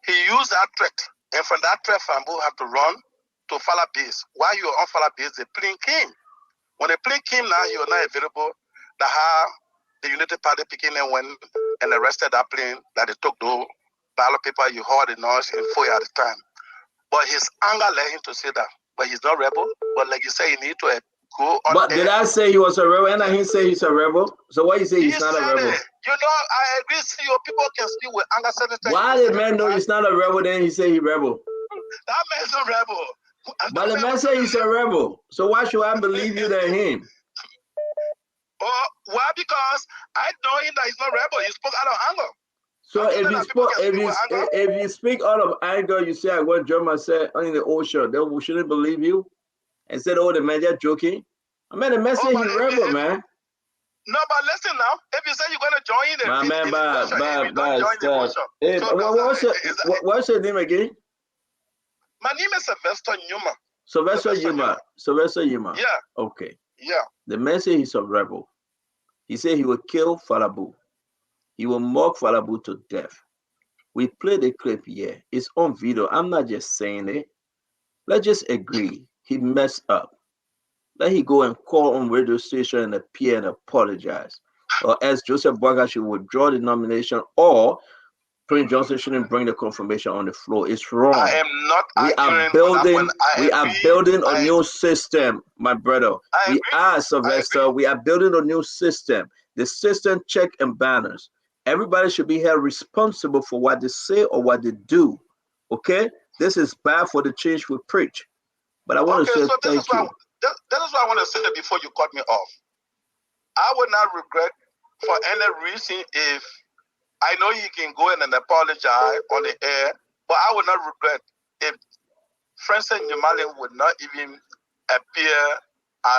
he used that threat. And from that threat, Fambu had to run to Fala base. While you were on Fala base, the plane came. When the plane came now, he was not available. The United Party picking and went and arrested that plane that they took the ballot paper. You heard the noise in Foya at the time. But his anger led him to say that. But he's not rebel. But like you say, he need to go on. But did I say he was a rebel? And I didn't say he's a rebel. So why you say he's not a rebel? I agree. See, your people can speak with anger. Why did man know he's not a rebel? Then he say he's rebel. That man's a rebel. But the man say he's a rebel. So why should I believe you than him? Why? Because I know him that he's not rebel. He spoke out of anger. So if you speak out of anger, you say I want to join myself in the ocean, then we shouldn't believe you and said, oh, the man just joking. I mean, the man say he's rebel, man. No, but listen now. If you say you're going to join what's your name again? My name is Sylvester Newman. Sylvester Yuma. Yeah. Okay. Yeah. The man say he's a rebel. He said he would kill Falabu. He will mock Falabu to death. We played the clip here. It's on video. I'm not just saying it. Let's just agree he messed up. Let he go and call on radio station and appear and apologize. Or else Joseph Boakai should withdraw the nomination, or Prince Johnson shouldn't bring the confirmation on the floor. It's wrong. I am not We are building a new system, my brother. We are, Sylvester. We are building a new system. The system check and balance. Everybody should be held responsible for what they say or what they do. Okay? This is bad for the change we preach. But I want to say thank you. That is what I want to say before you cut me off. I would not regret for any reason if I know you can go in and apologize on the air, but I would not regret if Francis Nyamalin would not even appear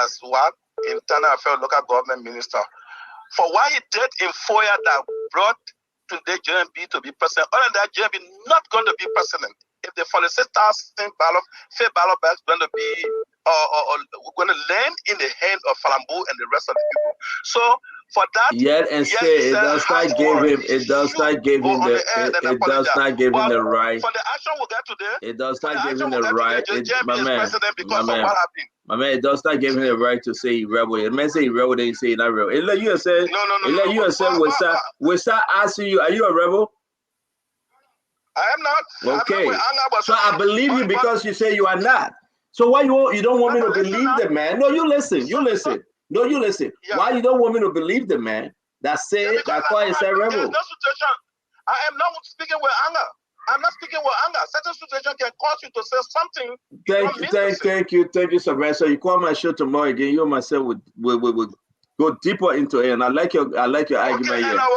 as what internal affairs local government minister. For what he did in FOIA that brought today JMB to be president, other than that, JMB not going to be president. If the 46,000 ballot, fair ballot bags going to be going to land in the hand of Falambu and the rest of the people. So for that, yet and yes, say it does not give him the right. For the action we got today, it does not give him the right. My man, it does not give him the right to say he rebel. It may say he rebel, then he say he not rebel. It let you say we start asking you, are you a rebel? I am not. Okay. So I believe you because you say you are not. So why you don't want me to believe the man? No, you listen. No, you listen. Yeah. Why you don't want me to believe the man that said that call himself rebel? No situation. I am not speaking with anger. I'm not speaking with anger. Certain situation can cause you to say something. Thank you, Sylvester. You call my show tomorrow again. You and myself will go deeper into it, and I like your argument here. And I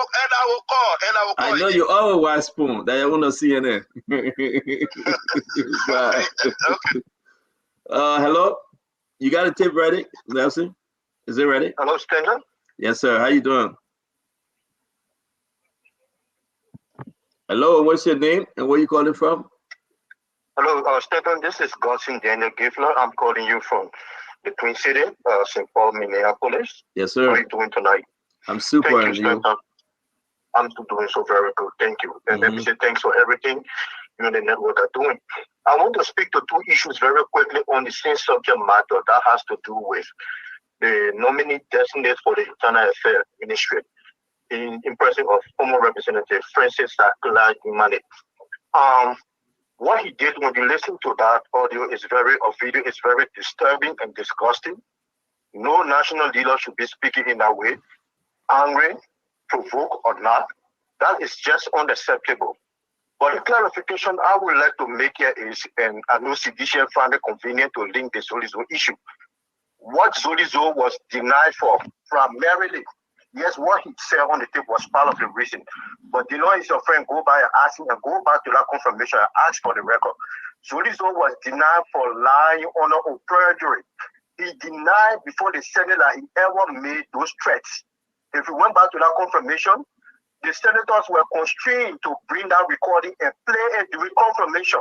will call. I know you always want spoon that you want to see in there. Okay. Hello, you got a tape ready, Nelson? Is it ready? Hello, Stanton. Yes, sir. How you doing? Hello, what's your name and where you calling from? Hello, Stanton. This is Godson Daniel Gifler. I'm calling you from the Twin City, St. Paul, Minneapolis. Yes, sir. How are you doing tonight? I'm super. Thank you, Stanton. I'm doing so very good. Thank you. And let me say thanks for everything you and the network are doing. I want to speak to two issues very quickly on the same subject matter that has to do with the nominee designate for the Internal Affairs Ministry in presence of former Representative Francis Sakula Imani. What he did when you listen to that audio is video is very disturbing and disgusting. No national leader should be speaking in that way, angry, provoked or not. That is just unacceptable. But the clarification I would like to make here is, and I know CDC found it convenient to link the Zolizo issue. What Zolizo was denied for primarily, yes, what he said on the tape was part of the reason. But you know, it's your friend, go by and ask him and go back to that confirmation and ask for the record. Zolizo was denied for lying, honor, or perjury. He denied before the Senate that he ever made those threats. If we went back to that confirmation, the senators were constrained to bring that recording and play it during confirmation.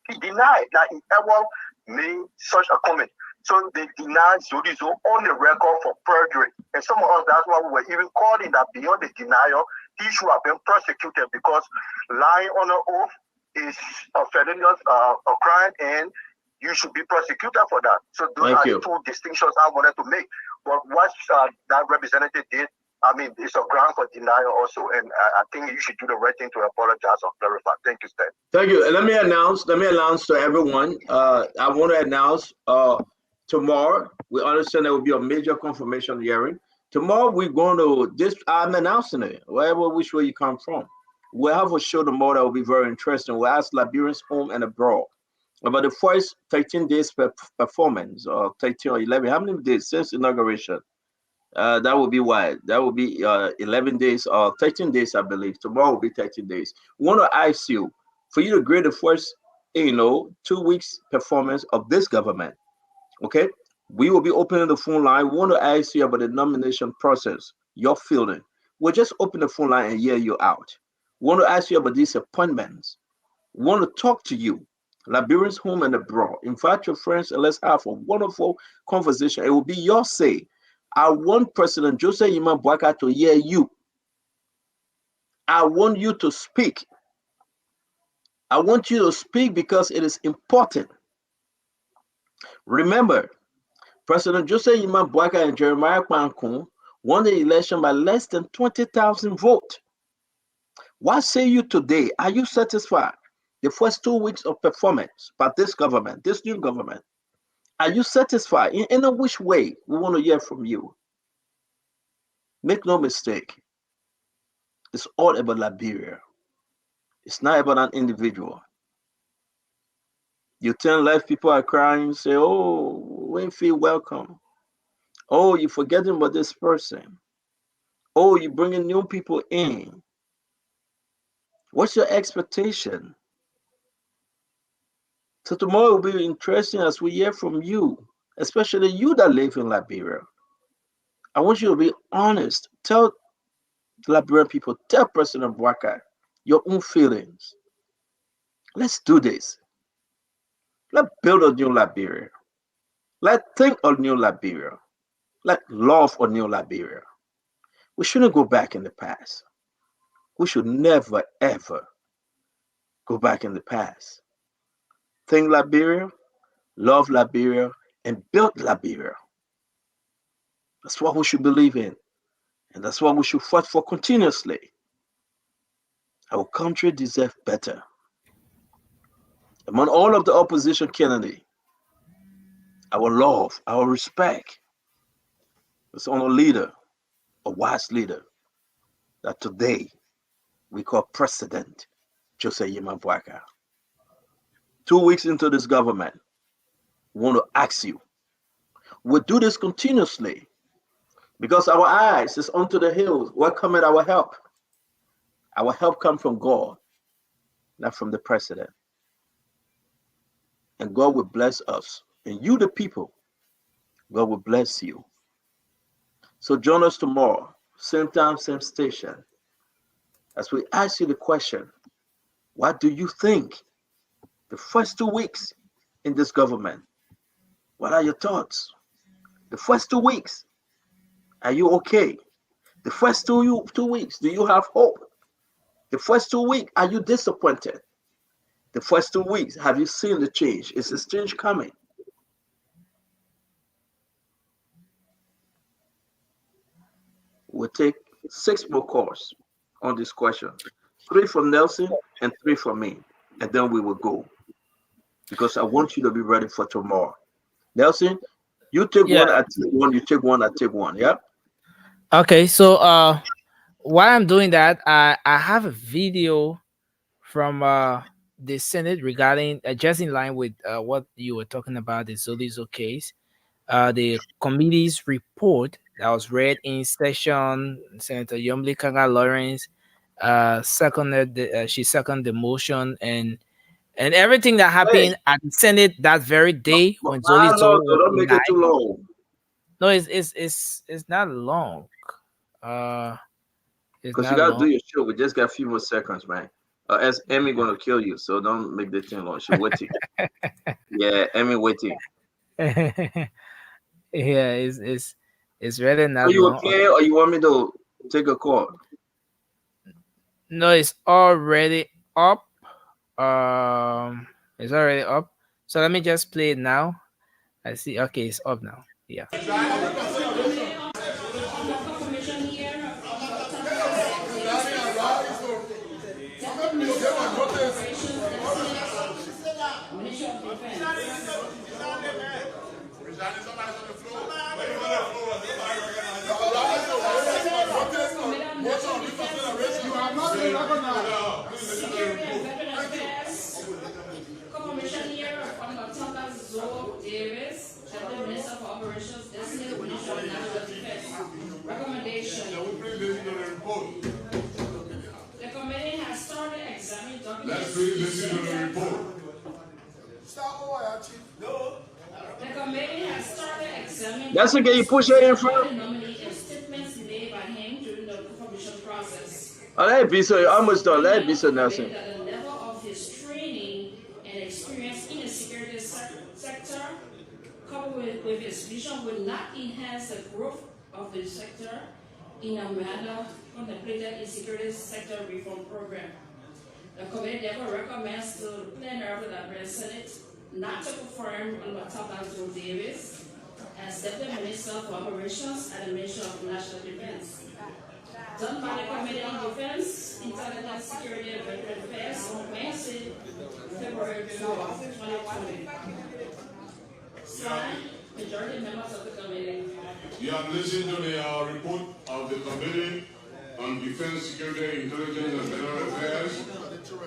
He denied that he ever made such a comment. So they denied Zolizo on the record for perjury. And some of us, that's why we were even calling that beyond the denial, he should have been prosecuted because lying on an oath is a felony, a crime, and you should be prosecuted for that. So those are the two distinctions I wanted to make. But what that representative did, I mean, it's a ground for denial also, and I think you should do the right thing to apologize or clarify. Thank you, Stan. Thank you. And let me announce to everyone. I want to announce tomorrow. We understand there will be a major confirmation hearing. Tomorrow we're going to this. I'm announcing it. Wherever which way you come from, we'll have a show tomorrow that will be very interesting. We'll ask Liberians home and abroad about the first 13 days performance, or 13 or 11. How many days since inauguration? That will be why. That will be 11 days or 13 days, I believe. Tomorrow will be 13 days. We want to ask you for you to grade the first, 2 weeks performance of this government. Okay, we will be opening the phone line. We want to ask you about the nomination process, your feeling. We'll just open the phone line and hear you out. We want to ask you about these appointments. We want to talk to you, Liberians home and abroad. Invite your friends and let's have a wonderful conversation. It will be your say. I want President Joseph Boakai to hear you. I want you to speak. I want you to speak because it is important. Remember, President Joseph Yima Boakai and Jeremiah Kwankun won the election by less than 20,000 votes. What say you today? Are you satisfied? The first 2 weeks of performance by this government, this new government, are you satisfied? In a which way? We want to hear from you. Make no mistake, it's all about Liberia. It's not about an individual. You turn left, people are crying, you say, oh, we feel welcome. Oh, you're forgetting about this person. Oh, you're bringing new people in. What's your expectation? So tomorrow will be interesting as we hear from you, especially you that live in Liberia. I want you to be honest. Tell Liberian people, tell President Boakai your own feelings. Let's do this. Let's build a new Liberia. Let's think of new Liberia. Let's love a new Liberia. We shouldn't go back in the past. We should never, ever go back in the past. Think Liberia, love Liberia, and build Liberia. That's what we should believe in. And that's what we should fight for continuously. Our country deserves better. Among all of the opposition candidates, our love, our respect is on a leader, a wise leader, that today we call President Joseph Yima Boakai. 2 weeks into this government, we want to ask you, we'll do this continuously because our eyes is onto the hills. What cometh our help? Our help comes from God, not from the president. And God will bless us. And you, the people, God will bless you. So join us tomorrow, same time, same station, as we ask you the question, what do you think the first 2 weeks in this government? What are your thoughts? The first 2 weeks, are you okay? The first two weeks, do you have hope? The first 2 weeks, are you disappointed? The first 2 weeks, have you seen the change? Is this change coming? We'll take 6 more calls on this question. 3 from Nelson and 3 from me. And then we will go. Because I want you to be ready for tomorrow. Nelson, you take one, I take one, you take one, I take one. Yeah? Okay, so while I'm doing that, I have a video from the Senate regarding just in line with what you were talking about, the Zolizo case. The committee's report that was read in session, Senator Yomli Kanga Lawrence she seconded the motion, and everything that happened at the Senate that very day when Zolizo don't make it too long. No, it's not long. Because you gotta do your show. We just got a few more seconds, man. As Emmy gonna kill you, so don't make the thing long. She's waiting. Yeah, Emmy waiting. Yeah, it's really not. Are you long. okay, or you want me to take a call? No, it's already up. It's already up. So let me just play it now. I see. Okay, it's up now. Yeah. Recommendation. The committee has started examining documents. Let's listen to the report. The committee has started examining. That's okay. You push it in front. Nominee and statements made by him during the confirmation process. Oh, let it be so. Almost done. Let it be so, Nelson. That the level of his training and experience in the security sector, coupled with his vision, will not enhance the growth of the sector in a manner contemplated in security sector reform program. The committee therefore recommends to the plenary of the British Senate not to confirm on Dr. Joe Davis as Deputy Minister for Operations at the Ministry of National Defense. Done by the Committee on Defense, Intelligence, Security, and Veteran Affairs on Wednesday, February 12, 2020. Signed, majority members of the committee. You have listened to the report of the Committee on Defense, Security, Intelligence, and Veteran Affairs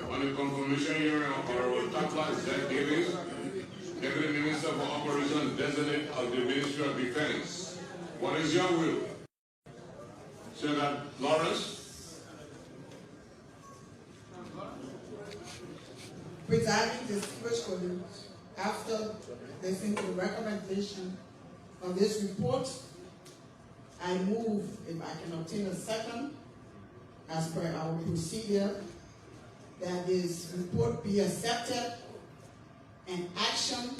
on the confirmation hearing of Honorable Takla Z. Davis, Deputy Minister for Operations Designate of the Ministry of Defense. What is your will? Senator Lawrence? Presiding distinguished colleagues, after listening to the recommendation of this report, I move, if I can obtain a second, as per our procedure, that this report be accepted and action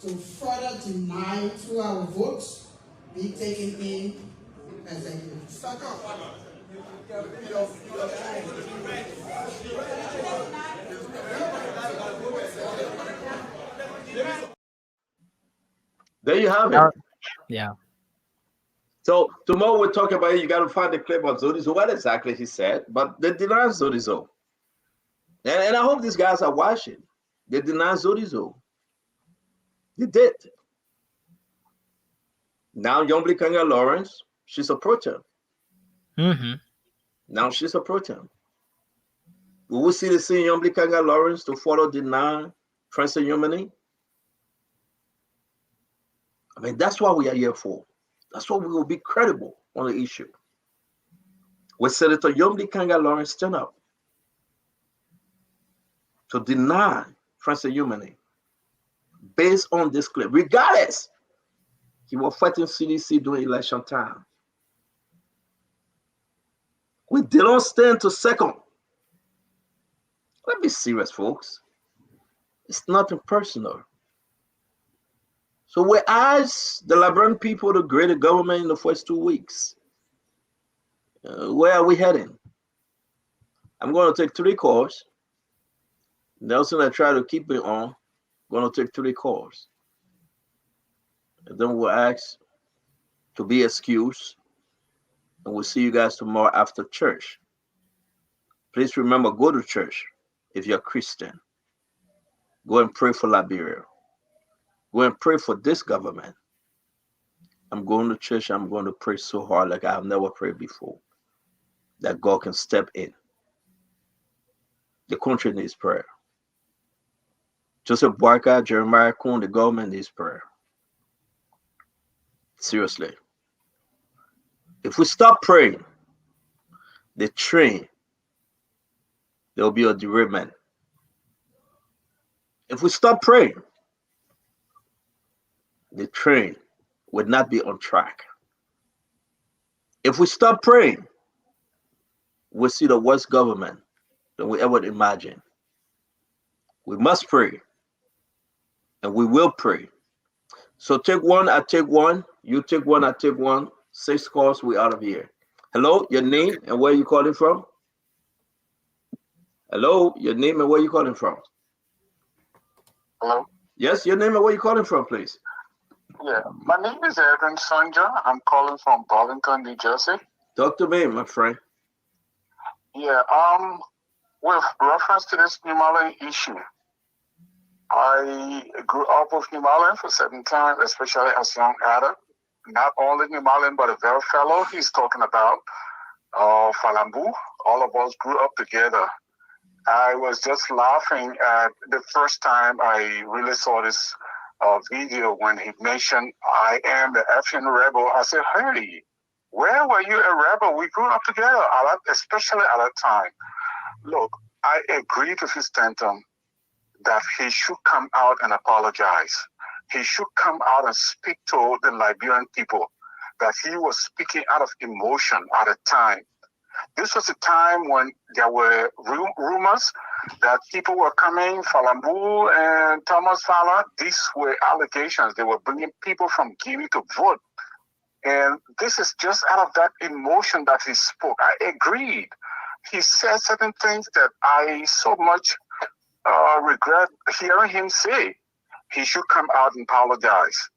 to further deny through our votes be taken in executive. There you have it. Yeah. So tomorrow we'll talk about it. You got to find the clip of Zodizo, what exactly he said, but they deny Zodizo. And I hope these guys are watching. They deny Zodizo. They did. Now Yombli Kanga Lawrence, she's a pro tem. Now she's a pro tem. We will see the same Yombli Kanga Lawrence to follow deny Francis Yomani. I mean, that's what we are here for. That's what we will be credible on the issue. With Senator Yombli Kanga Lawrence stand up to deny Francis Yomani based on this clip. Regardless, he was fighting CDC during election time. We did not stand to second. Let's be serious, folks. It's nothing personal. So we asked the Liberian people to grade the government in the first 2 weeks. Where are we heading? I'm going to take 3 calls. Nelson, I try to keep it on. I'm going to take 3 calls. And then we'll ask to be excused. And we'll see you guys tomorrow after church. Please remember, go to church if you're a Christian. Go and pray for Liberia. Go and pray for this government. I'm going to church. I'm going to pray so hard like I have never prayed before, that God can step in. The country needs prayer. Joseph Boyka, Jeremiah Kuhn, the government needs prayer. Seriously. If we stop praying, the train, there will be a derailment. If we stop praying, the train would not be on track. If we stop praying, we'll see the worst government than we ever imagined. We must pray, and we will pray. So take one, I take one. You take one, I take one. 6 calls, we out of here. Hello, your name and where you calling from? Hello, your name and where you calling from? Hello? Yes, your name and where you calling from, please. Yeah, my name is Edwin Sonja. I'm calling from Burlington, New Jersey. Talk to me, my friend. Yeah, with reference to this Himalayan issue, I grew up with Himalayan for 7 times, especially as young adult. Not only Himalayan, but a very fellow he's talking about, Falambu. All of us grew up together. I was just laughing at the first time I really saw this video when he mentioned, I am the effing rebel. I said, hey, where were you a rebel? We grew up together, especially at that time. Look, I agree with his Stanton that he should come out and apologize. He should come out and speak to the Liberian people, that he was speaking out of emotion at a time. This was a time when there were rumors that people were coming, Falambu and Thomas Fala. These were allegations. They were bringing people from Guinea to vote. And this is just out of that emotion that he spoke. I agreed. He said certain things that I so much regret hearing him say. He should come out and apologize.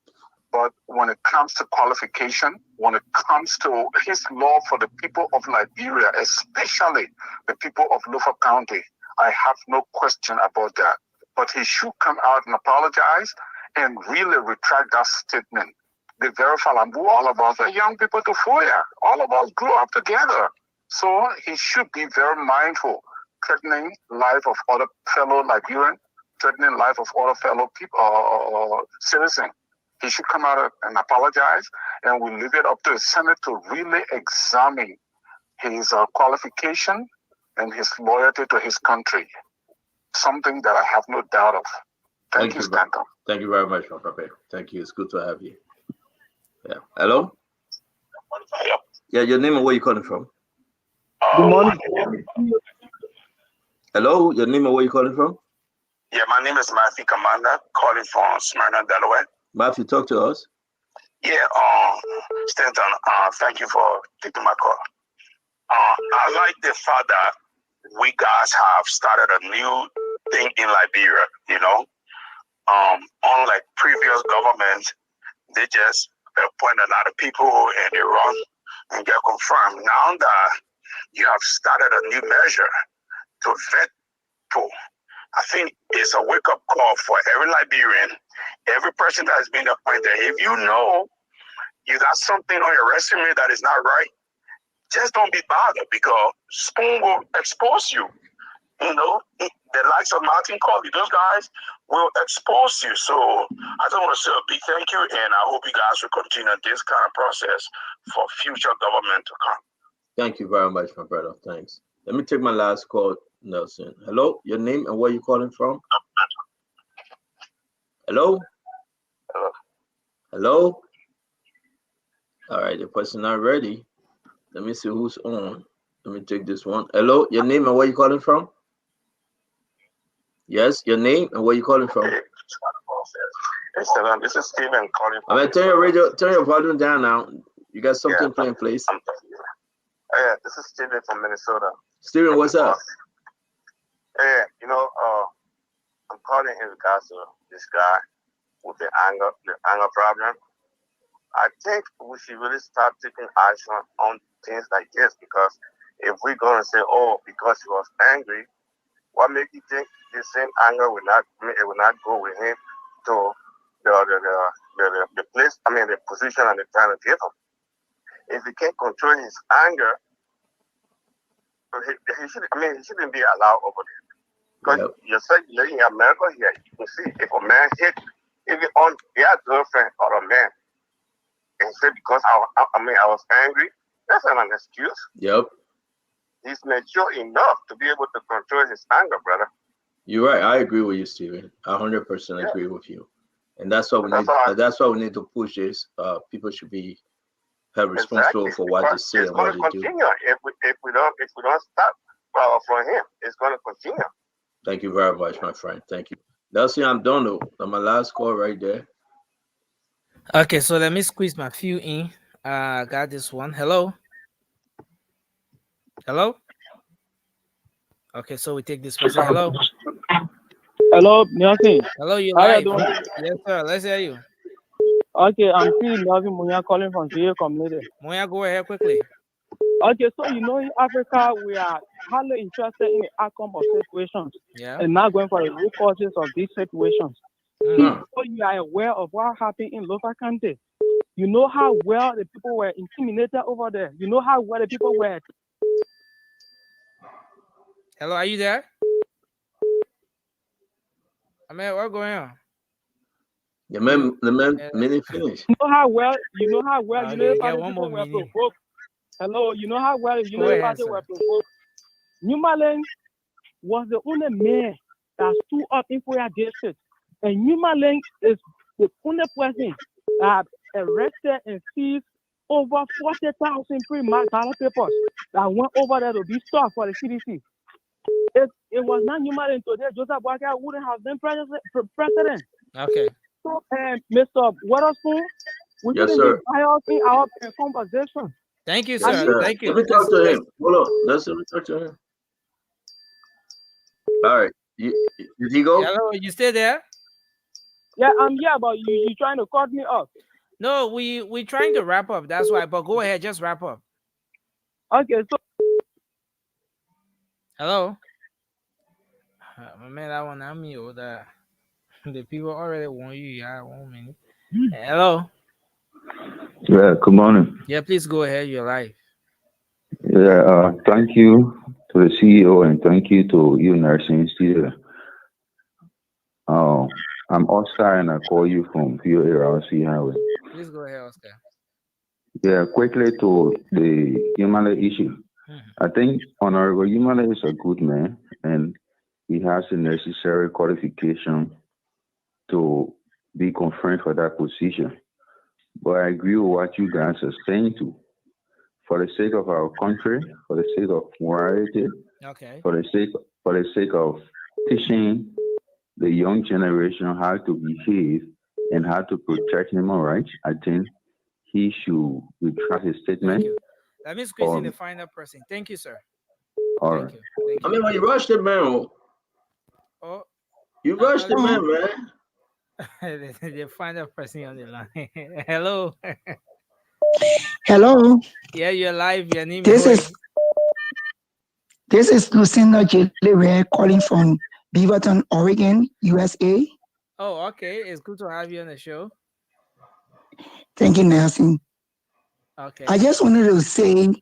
But when it comes to qualification, when it comes to his love for the people of Liberia, especially the people of Lufa County, I have no question about that. But he should come out and apologize and really retract that statement. The very Falambu, all of us are young people to Foya. All of us grew up together. So he should be very mindful, threatening life of other fellow Liberians, threatening life of other fellow people, citizens. He should come out and apologize, and we leave it up to the Senate to really examine his qualification and his loyalty to his country. Something that I have no doubt of. Thank you, Stanton. Thank you very much, my papa. Thank you. It's good to have you. Yeah. Hello? Yeah, your name and where you calling from? Good morning. Hello, your name and where you calling from? Yeah, my name is Matthew Commander, calling from Smyrna, Delaware. Matthew, talk to us. Yeah, Stanton, thank you for taking my call. I like the fact that we guys have started a new thing in Liberia, you know. Unlike previous governments, they just appoint a lot of people and they run and get confirmed. Now that you have started a new measure to vet people, I think it's a wake-up call for every Liberian, every person that has been appointed. If you know you got something on your resume that is not right, just don't be bothered because Spoon will expose you. You know, the likes of Martin Colby, those guys will expose you. So I just want to say a big thank you, and I hope you guys will continue this kind of process for future government to come. Thank you very much, my brother. Thanks. Let me take my last call, Nelson. Hello, your name and where you calling from? Hello? Hello? Hello? All right, the person not ready. Let me see who's on. Let me take this one. Hello, your name and where you calling from? Yes, your name and where you calling from? Hey, this is Steven calling from. I mean, turn your volume down now. You got something playing, please. Yeah, this is Steven from Minnesota. Steven, what's up? Yeah, you know, I'm calling in regards to this guy with the anger problem. I think we should really start taking action on things like this, because if we're going to say, oh, because he was angry, what makes you think the same anger will not go with him to the place, the position and the time to give him? If he can't control his anger, he shouldn't be allowed over there. Because you said in America here, you can see if a man hit even on their girlfriend or a man, and say because I was angry, that's not an excuse. Yep. He's mature enough to be able to control his anger, brother. You're right. I agree with you, Steven. 100% agree with you. And that's why we need. That's why we need to push this. People should be held responsible for what they say and what they do. Continue. If we don't stop from him, it's going to continue. Thank you very much, my friend. Thank you. That's I'm done though. That's my last call right there. Okay, so let me squeeze my few in. I got this one. Hello. Hello. Okay, so we take this person. Hello. Hello, Nelson. Hello, you live? Yes, sir. Let's hear you. Okay, I'm Philip Melvin Munya calling from Zio Community. Munya, go ahead quickly. Okay, so you know in Africa we are highly interested in the outcome of situations, and not going for the root causes of these situations. So you are aware of what happened in Lofa County. You know how well the people were intimidated over there. You know how well the people were. Hello, are you there? I mean, what's going on? The minute finished. You know how well you know get one more people were minute. provoked. Hello, you know how well you know the party were provoked. Newmaland was the only man that stood up in Foya district, and Newmaland is the only person that arrested and seized over 40,000 pre-marked ballot papers that went over there to be stored for the CDC. If it was not Newmaland today, Joseph Boakai wouldn't have been president. Okay. So, Mr. Waterspoon, We Yes, shouldn't sir. be biased in our conversation. Thank you, Yes, sir. sir. Thank you. Let me talk to him. Hold on. Let me talk to him. All right. Did he go? Hello, you still there? Yeah, I'm here, but you trying to cut me off. No, we trying to wrap up. That's why. But go ahead, just wrap up. Okay, so hello. Man, that one I'm you. The people already want you. Yeah, 1 minute. Hello. Yeah, good morning. Yeah, please go ahead. You're live. Yeah, thank you to the CEO and thank you to you, nursing student. I'm Oscar and I call you from POARC Highway. Please go ahead, Oscar. Yeah, quickly to the Yumale issue. I think Honorable Yumale is a good man and he has the necessary qualification to be confirmed for that position. But I agree with what you guys are saying too. For the sake of our country, for the sake of morality, okay, for the sake of teaching the young generation how to behave and how to protect human rights, I think he should retract his statement. Let me squeeze in the final person. Thank you, sir. All Thank right. you. Thank you. I mean, when you rushed the man, you rushed the man, man. The final person on the line. Hello. Hello. Yeah, you're live. Your name This is Lucinda Jelewe calling from Beaverton, Oregon, USA. Oh, okay. It's good to have you on the show. Thank you, Nelson. Okay. I just wanted to say,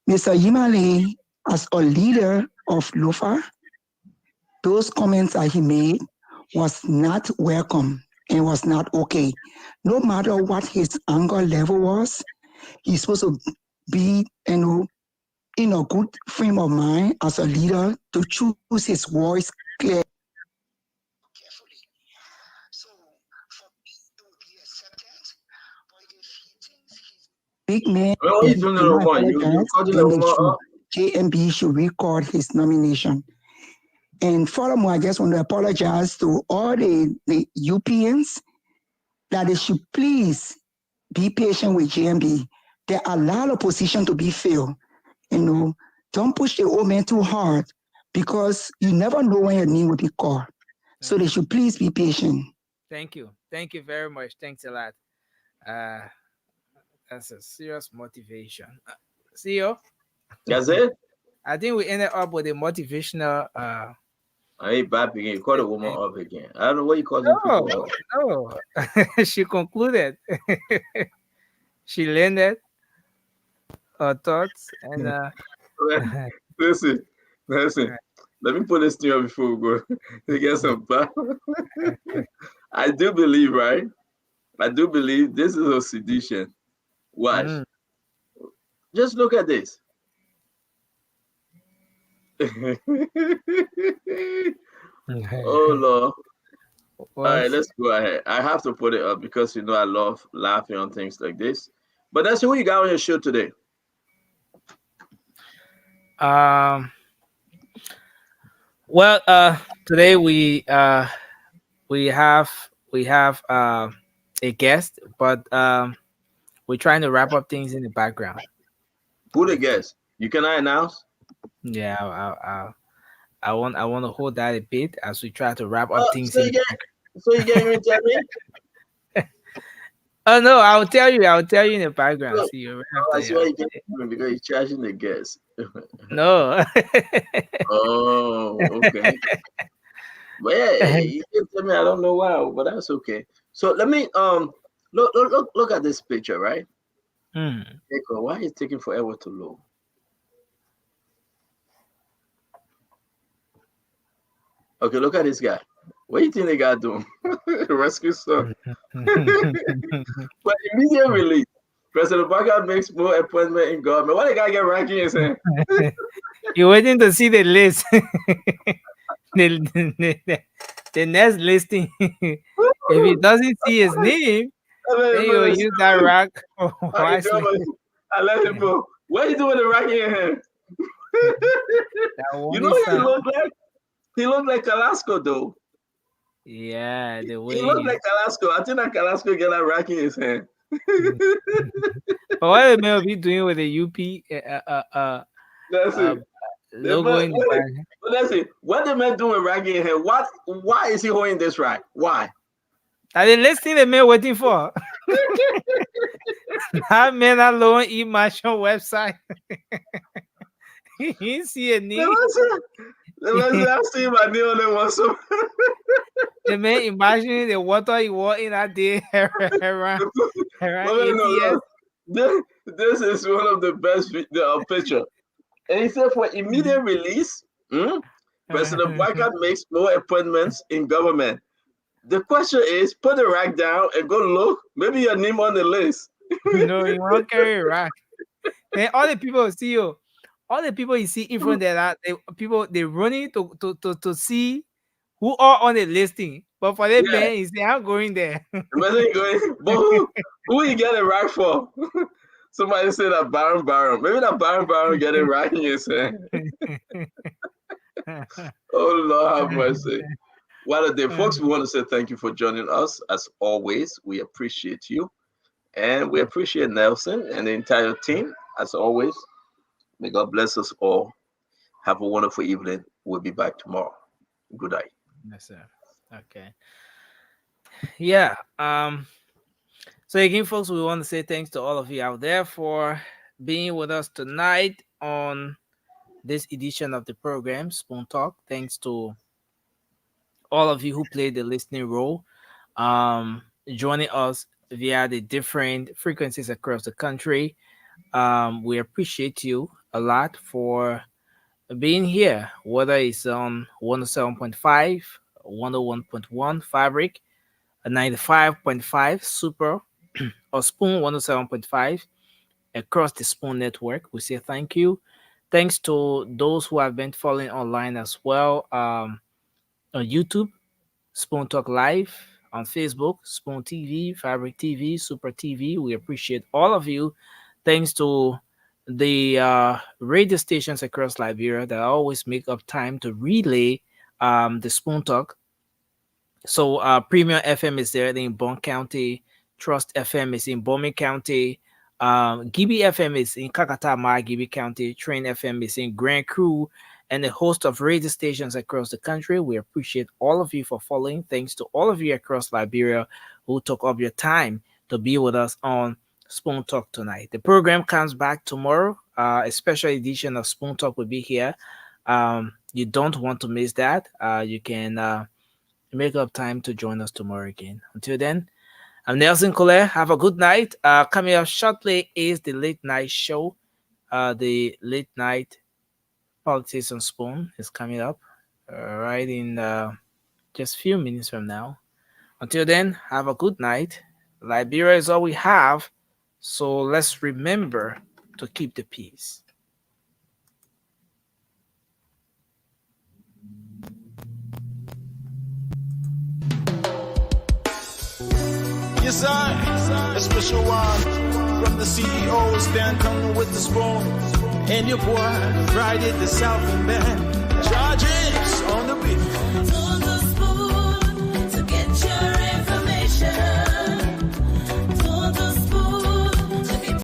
Mr. Yimale, as a leader of LUFA, those comments that he made was not welcome and was not okay. No matter what his anger level was, he's supposed to be, in a good frame of mind as a leader to choose his voice clearly. Big man, what are you doing to the woman? You're cutting the woman up? JMB should record his nomination. And furthermore, I just want to apologize to all the UPNs that they should please be patient with JMB. There are a lot of positions to be filled. Don't push the old man too hard because you never know when your name will be called. So they should please be patient. Thank you. Thank you very much. Thanks a lot. That's a serious motivation. CEO? That's it? I think we ended up with a motivational. I ain't bad again. You call the woman up again. I don't know what you calling people up. No. She concluded. She landed her thoughts and listen. Let me put this thing up before we go. To get some back. I do believe, right? I do believe this is a sedition. Watch. Just look at this. Oh Lord. All right, let's go ahead. I have to put it up because I love laughing on things like this. But that's who you got on your show today. Well, today we have a guest, but we're trying to wrap up things in the background. Who the guest? You cannot announce? Yeah, I want to hold that a bit as we try to wrap up things. So you can't even tell me? Oh no, I'll tell you in the background. Look, See you that's why you can't tell me because you're charging the guest. No. Oh, okay. But yeah, you can tell me I don't know why, but that's okay. So let me look at this picture, right? Why is it taking forever to load? Okay, look at this guy. What do you think they got doing? Rescue stuff. But immediate release. President Obama makes more appointment in government. Why the guy get ranking his hand? You're waiting to see the list. the next listing. If he doesn't see his name, then you'll use that rack wisely. I let him go. What are you doing with the rack in your hand? You know what he looked like? He looked like Carrasco, though. Yeah, the way he looked like Carrasco. I think that Carrasco get that rack in his hand. But what the man will be doing with the UP That's it. logo in the back? But that's it. What the man doing rag in here? Why is he holding this rag? Why? Are they listening? The man waiting for? That man alone imagine website. He see a need. I see my name on them also. The man imagining the water he walked in that day around no. This is one of the best picture. And he said for immediate release, President Boycott makes no appointments in government. The question is, put the rag down and go look. Maybe your name on the list. No, you won't carry a rag. And all the people see you. All the people you see in front of that, they running to see who are on the listing. But for the man, he say, I'm going there. But who you get a rag for? Somebody said that Baron. Maybe that Baron get it right in his hand. Oh, Lord have mercy. Well, the folks, we want to say thank you for joining us. As always, we appreciate you. And we appreciate Nelson and the entire team. As always, may God bless us all. Have a wonderful evening. We'll be back tomorrow. Good night. Yes, sir. Okay. Yeah. So again, folks, we want to say thanks to all of you out there for being with us tonight on this edition of the program, Spoon Talk. Thanks to all of you who played the listening role, joining us via the different frequencies across the country. We appreciate you a lot for being here, whether it's on 107.5, 101.1 Fabric, 95.5 Super, or Spoon 107.5 across the Spoon network. We say thank you. Thanks to those who have been following online as well, on YouTube, Spoon Talk Live, on Facebook, Spoon TV, Fabric TV, Super TV. We appreciate all of you. Thanks to the radio stations across Liberia that always make up time to relay the Spoon Talk. So Premium FM is there in Bond County, Trust FM is in Bowman County, Gibi FM is in Kakatama, Gibi County, Train FM is in Grand Crew, and a host of radio stations across the country. We appreciate all of you for following. Thanks to all of you across Liberia who took up your time to be with us on Spoon Talk tonight. The program comes back tomorrow. A special edition of Spoon Talk will be here. You don't want to miss that. You can make up time to join us tomorrow again. Until then, I'm Nelson Colette. Have a good night. Coming up shortly is the late night show. The late night Politics on Spoon is coming up right in just a few minutes from now. Until then, have a good night. Liberia is all we have, so let's remember to keep the peace. Yes, I, a special one from the CEO, stand coming with the spoon. And your boy, Friday the Southern Band, charges on the beat.